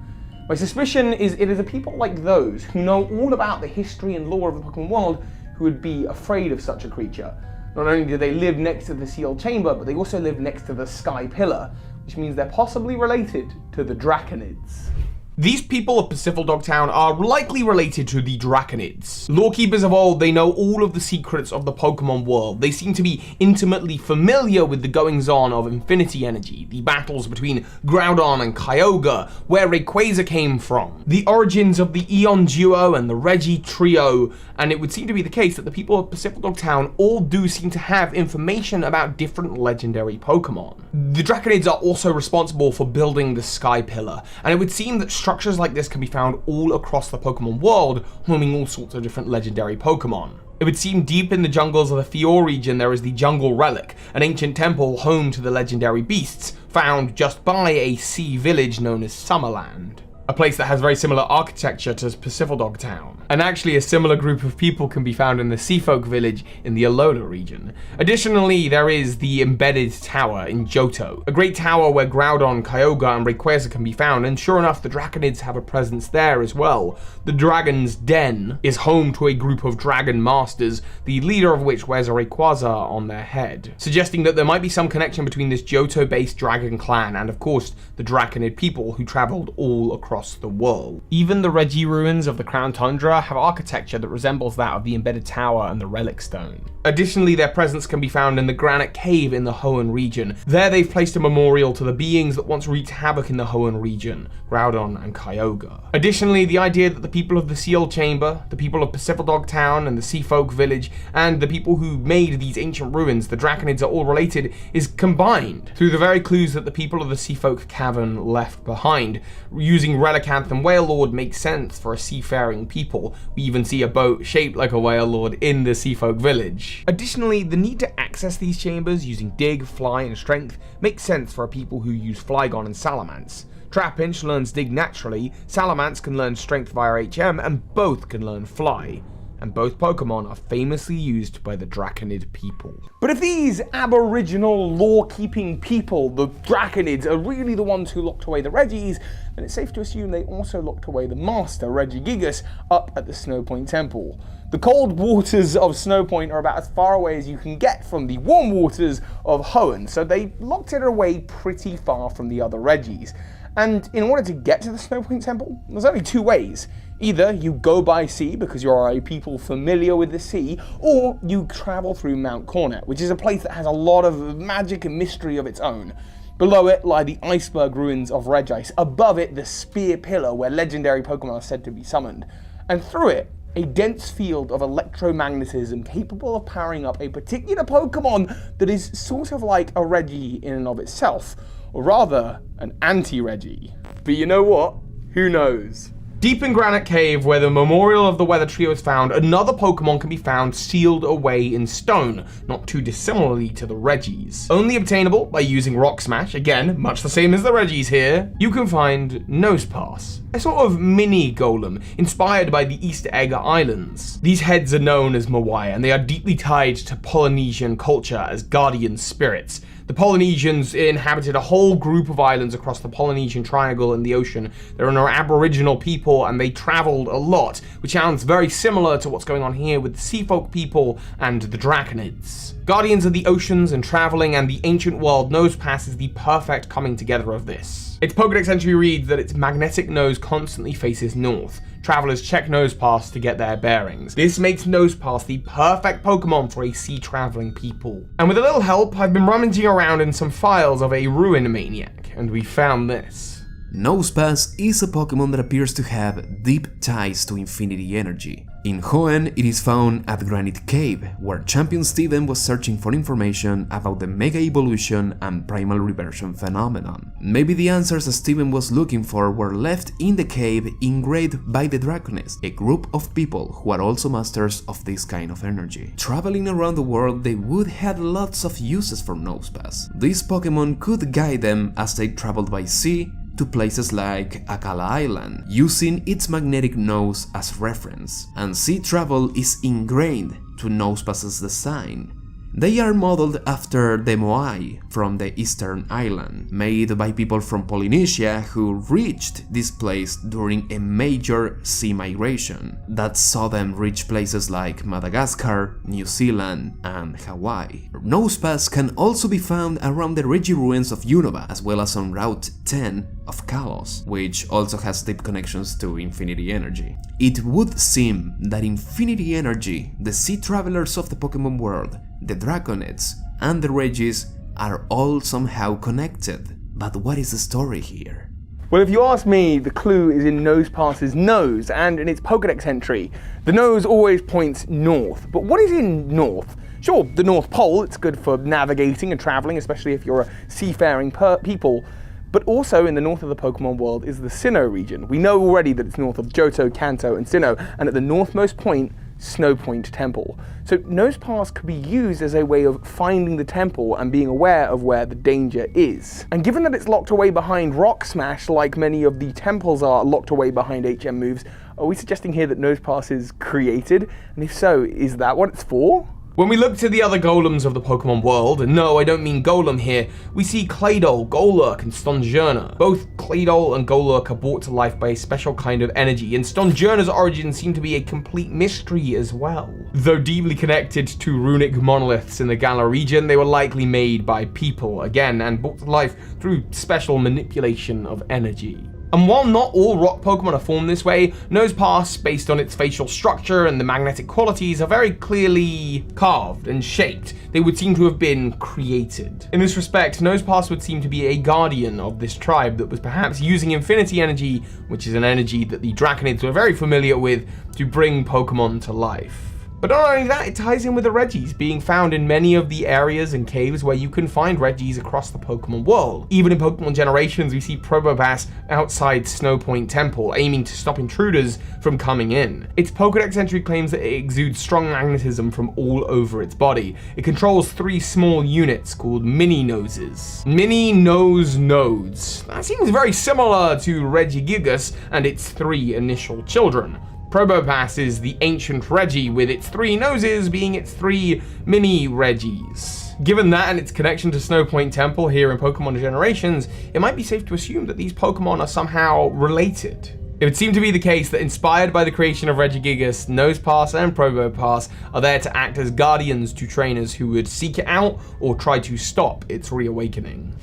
My suspicion is it is a people like those who know all about the history and lore of the Pokemon world who would be afraid of such a creature. Not only do they live next to the sealed chamber, but they also live next to the Sky Pillar, which means they're possibly related to the Draconids. These people of Pacific Town are likely related to the Draconids. Lawkeepers of old, they know all of the secrets of the Pokemon world. They seem to be intimately familiar with the goings-on of Infinity Energy, the battles between Groudon and Kyogre, where Rayquaza came from, the origins of the Eon Duo and the Regi Trio, and it would seem to be the case that the people of Pacific Town all do seem to have information about different legendary Pokemon. The Draconids are also responsible for building the Sky Pillar, and it would seem that structures like this can be found all across the Pokemon world, homing all sorts of different legendary Pokemon. It would seem deep in the jungles of the Fior region there is the Jungle Relic, an ancient temple home to the legendary beasts, found just by a sea village known as Summerland. a place that has very similar architecture to Pacifidog Town. And actually a similar group of people can be found in the Seafolk village in the Alola region. Additionally, there is the Embedded Tower in Johto, a great tower where Groudon, Kyogre, and Rayquaza can be found, and sure enough, the Draconids have a presence there as well. The Dragon's Den is home to a group of Dragon Masters, the leader of which wears a Rayquaza on their head, suggesting that there might be some connection between this Johto-based dragon clan and, of course, the Draconid people who traveled all across the world. Even the Regi ruins of the Crown Tundra have architecture that resembles that of the Embedded Tower and the Relic Stone. Additionally, their presence can be found in the Granite Cave in the Hoenn region. There they've placed a memorial to the beings that once wreaked havoc in the Hoenn region, Groudon and Kyogre. Additionally, the idea that the people of the Seal Chamber, the people of Pacifidog Town and the Seafolk village, and the people who made these ancient ruins, the Draconids, are all related, is combined through the very clues that the people of the Seafolk Cavern left behind. Using Relicanth and Wailord makes sense for a seafaring people. We even see a boat shaped like a Wailord in the Seafolk village. Additionally, the need to access these chambers using Dig, Fly, and Strength makes sense for a people who use Flygon and Salamence. Trapinch learns Dig naturally, Salamence can learn Strength via HM, and both can learn Fly. And both Pokemon are famously used by the Draconid people. But if these aboriginal law-keeping people, the Draconids, are really the ones who locked away the Regis, then it's safe to assume they also locked away the master, Regigigas, up at the Snowpoint Temple. The cold waters of Snowpoint are about as far away as you can get from the warm waters of Hoenn, so they locked it away pretty far from the other Regis. And in order to get to the Snowpoint Temple, there's only two ways. Either you go by sea because you're a people familiar with the sea, or you travel through Mount Cornet, which is a place that has a lot of magic and mystery of its own. Below it lie the iceberg ruins of Regice, above it the Spear Pillar where legendary Pokemon are said to be summoned, and through it a dense field of electromagnetism capable of powering up a particular Pokemon that is sort of like a Regi in and of itself, or rather an anti-Regi. But you know what? Who knows? Deep in Granite Cave, where the memorial of the Weather Trio is found, another Pokemon can be found sealed away in stone, not too dissimilarly to the Regis. Only obtainable by using Rock Smash, again, much the same as the Regis here, you can find Nosepass, a sort of mini golem inspired by the Easter Egg Islands. These heads are known as Mawai, and they are deeply tied to Polynesian culture as guardian spirits. The Polynesians inhabited a whole group of islands across the Polynesian Triangle in the ocean. They're an aboriginal people and they traveled a lot, which sounds very similar to what's going on here with the Seafolk people and the Draconids. Guardians of the oceans and traveling and the ancient world, Nosepass is the perfect coming together of this. Its Pokédex entry reads that its magnetic nose constantly faces north. Travelers check Nosepass to get their bearings. This makes Nosepass the perfect Pokemon for a sea-traveling people. And with a little help, I've been rummaging around in some files of a Ruin Maniac, and we found this. Nosepass is a Pokemon that appears to have deep ties to Infinity Energy. In Hoenn, it is found at Granite Cave, where Champion Steven was searching for information about the Mega Evolution and Primal Reversion phenomenon. Maybe the answers that Steven was looking for were left in the cave engraved by the Draconists, a group of people who are also masters of this kind of energy. Traveling around the world, they would have lots of uses for Nosepass. This Pokemon could guide them as they traveled by sea to places like Akala Island, using its magnetic nose as reference, and sea travel is ingrained to Nosepass's design. They are modeled after the Moai from the Eastern Island, made by people from Polynesia who reached this place during a major sea migration that saw them reach places like Madagascar, New Zealand, and Hawaii. Nosepass can also be found around the Regi ruins of Unova, as well as on Route 10 of Kalos, which also has deep connections to Infinity Energy. It would seem that Infinity Energy, the sea travelers of the Pokemon world, the Draconids, and the Regis are all somehow connected. But what is the story here? Well, if you ask me, the clue is in Nosepass's nose and in its Pokédex entry. The nose always points north, but what is in north? Sure, the North Pole, it's good for navigating and traveling, especially if you're a seafaring people. But also in the north of the Pokemon world is the Sinnoh region. We know already that it's north of Johto, Kanto, and Sinnoh, and at the northmost point Snowpoint Temple. So Nosepass could be used as a way of finding the temple and being aware of where the danger is. And given that it's locked away behind Rock Smash, like many of the temples are locked away behind HM moves, are we suggesting here that Nosepass is created? And if so, is that what it's for? When we look to the other golems of the Pokemon world, and no, I don't mean Golem here, we see Claydol, Golurk, and Stonjourner. Both Claydol and Golurk are brought to life by a special kind of energy, and Stonjourner's origins seem to be a complete mystery as well. Though deeply connected to runic monoliths in the Galar region, they were likely made by people, again, and brought to life through special manipulation of energy. And while not all rock Pokemon are formed this way, Nosepass, based on its facial structure and the magnetic qualities, are very clearly carved and shaped. They would seem to have been created. In this respect, Nosepass would seem to be a guardian of this tribe that was perhaps using Infinity Energy, which is an energy that the Draconids were very familiar with, to bring Pokemon to life. But not only that, it ties in with the Regis, being found in many of the areas and caves where you can find Regis across the Pokemon world. Even in Pokemon Generations, we see Probopass outside Snowpoint Temple, aiming to stop intruders from coming in. Its Pokedex entry claims that it exudes strong magnetism from all over its body. It controls 3 small units called Mini Noses. Mini Nose Nodes. That seems very similar to Regigigas and its 3 initial children. Probopass is the ancient Regi, with its 3 noses being its 3 mini Regis. Given that and its connection to Snowpoint Temple here in Pokemon Generations, it might be safe to assume that these Pokemon are somehow related. It would seem to be the case that inspired by the creation of Regigigas, Nosepass and Probopass are there to act as guardians to trainers who would seek it out or try to stop its reawakening.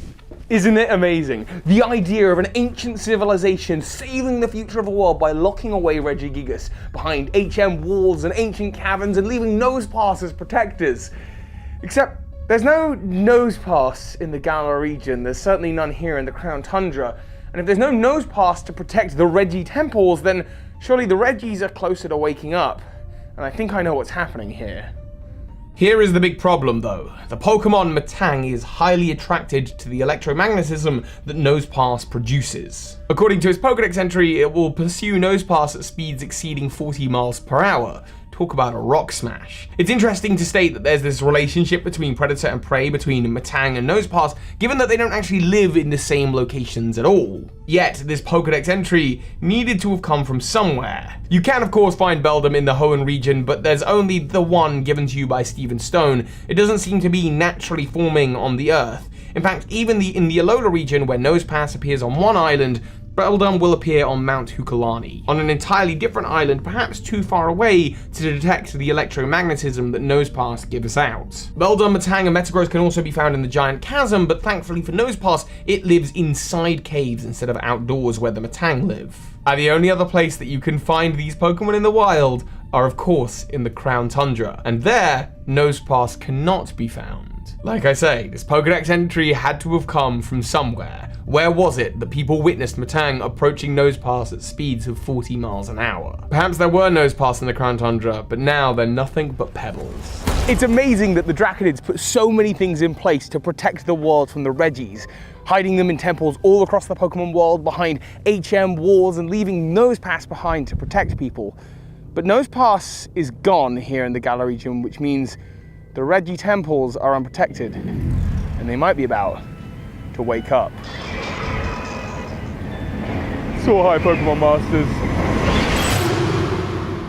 Isn't it amazing? The idea of an ancient civilization saving the future of the world by locking away Regigigas behind HM walls and ancient caverns and leaving Nosepass as protectors. Except there's no Nosepass in the Galar region, there's certainly none here in the Crown Tundra, and if there's no Nosepass to protect the Regi temples, then surely the Regis are closer to waking up. And I think I know what's happening here. Here is the big problem though. The Pokemon Metang is highly attracted to the electromagnetism that Nosepass produces. According to its Pokedex entry, it will pursue Nosepass at speeds exceeding 40 miles per hour. Talk about a rock smash. It's interesting to state that there's this relationship between predator and prey between Metang and Nosepass, given that they don't actually live in the same locations at all. Yet, this Pokedex entry needed to have come from somewhere. You can of course find Beldum in the Hoenn region, but there's only the one given to you by Stephen Stone. It doesn't seem to be naturally forming on the Earth. In fact, even in the Alola region, where Nosepass appears on one island, Beldum will appear on Mount Hukalani, on an entirely different island, perhaps too far away to detect the electromagnetism that Nosepass gives out. Beldum, Metang, and Metagross can also be found in the Giant Chasm, but thankfully for Nosepass, it lives inside caves instead of outdoors where the Metang live. And the only other place that you can find these Pokemon in the wild are of course in the Crown Tundra, and there, Nosepass cannot be found. Like I say, this Pokedex entry had to have come from somewhere. Where was it that people witnessed Metang approaching Nosepass at speeds of 40 miles an hour? Perhaps there were Nosepass in the Crown Tundra, but now they're nothing but pebbles. It's amazing that the Draconids put so many things in place to protect the world from the Regis, hiding them in temples all across the Pokemon world behind HM walls and leaving Nosepass behind to protect people. But Nosepass is gone here in the Galar region, which means the Regi temples are unprotected, and they might be about to wake up. So hi, Pokemon Masters.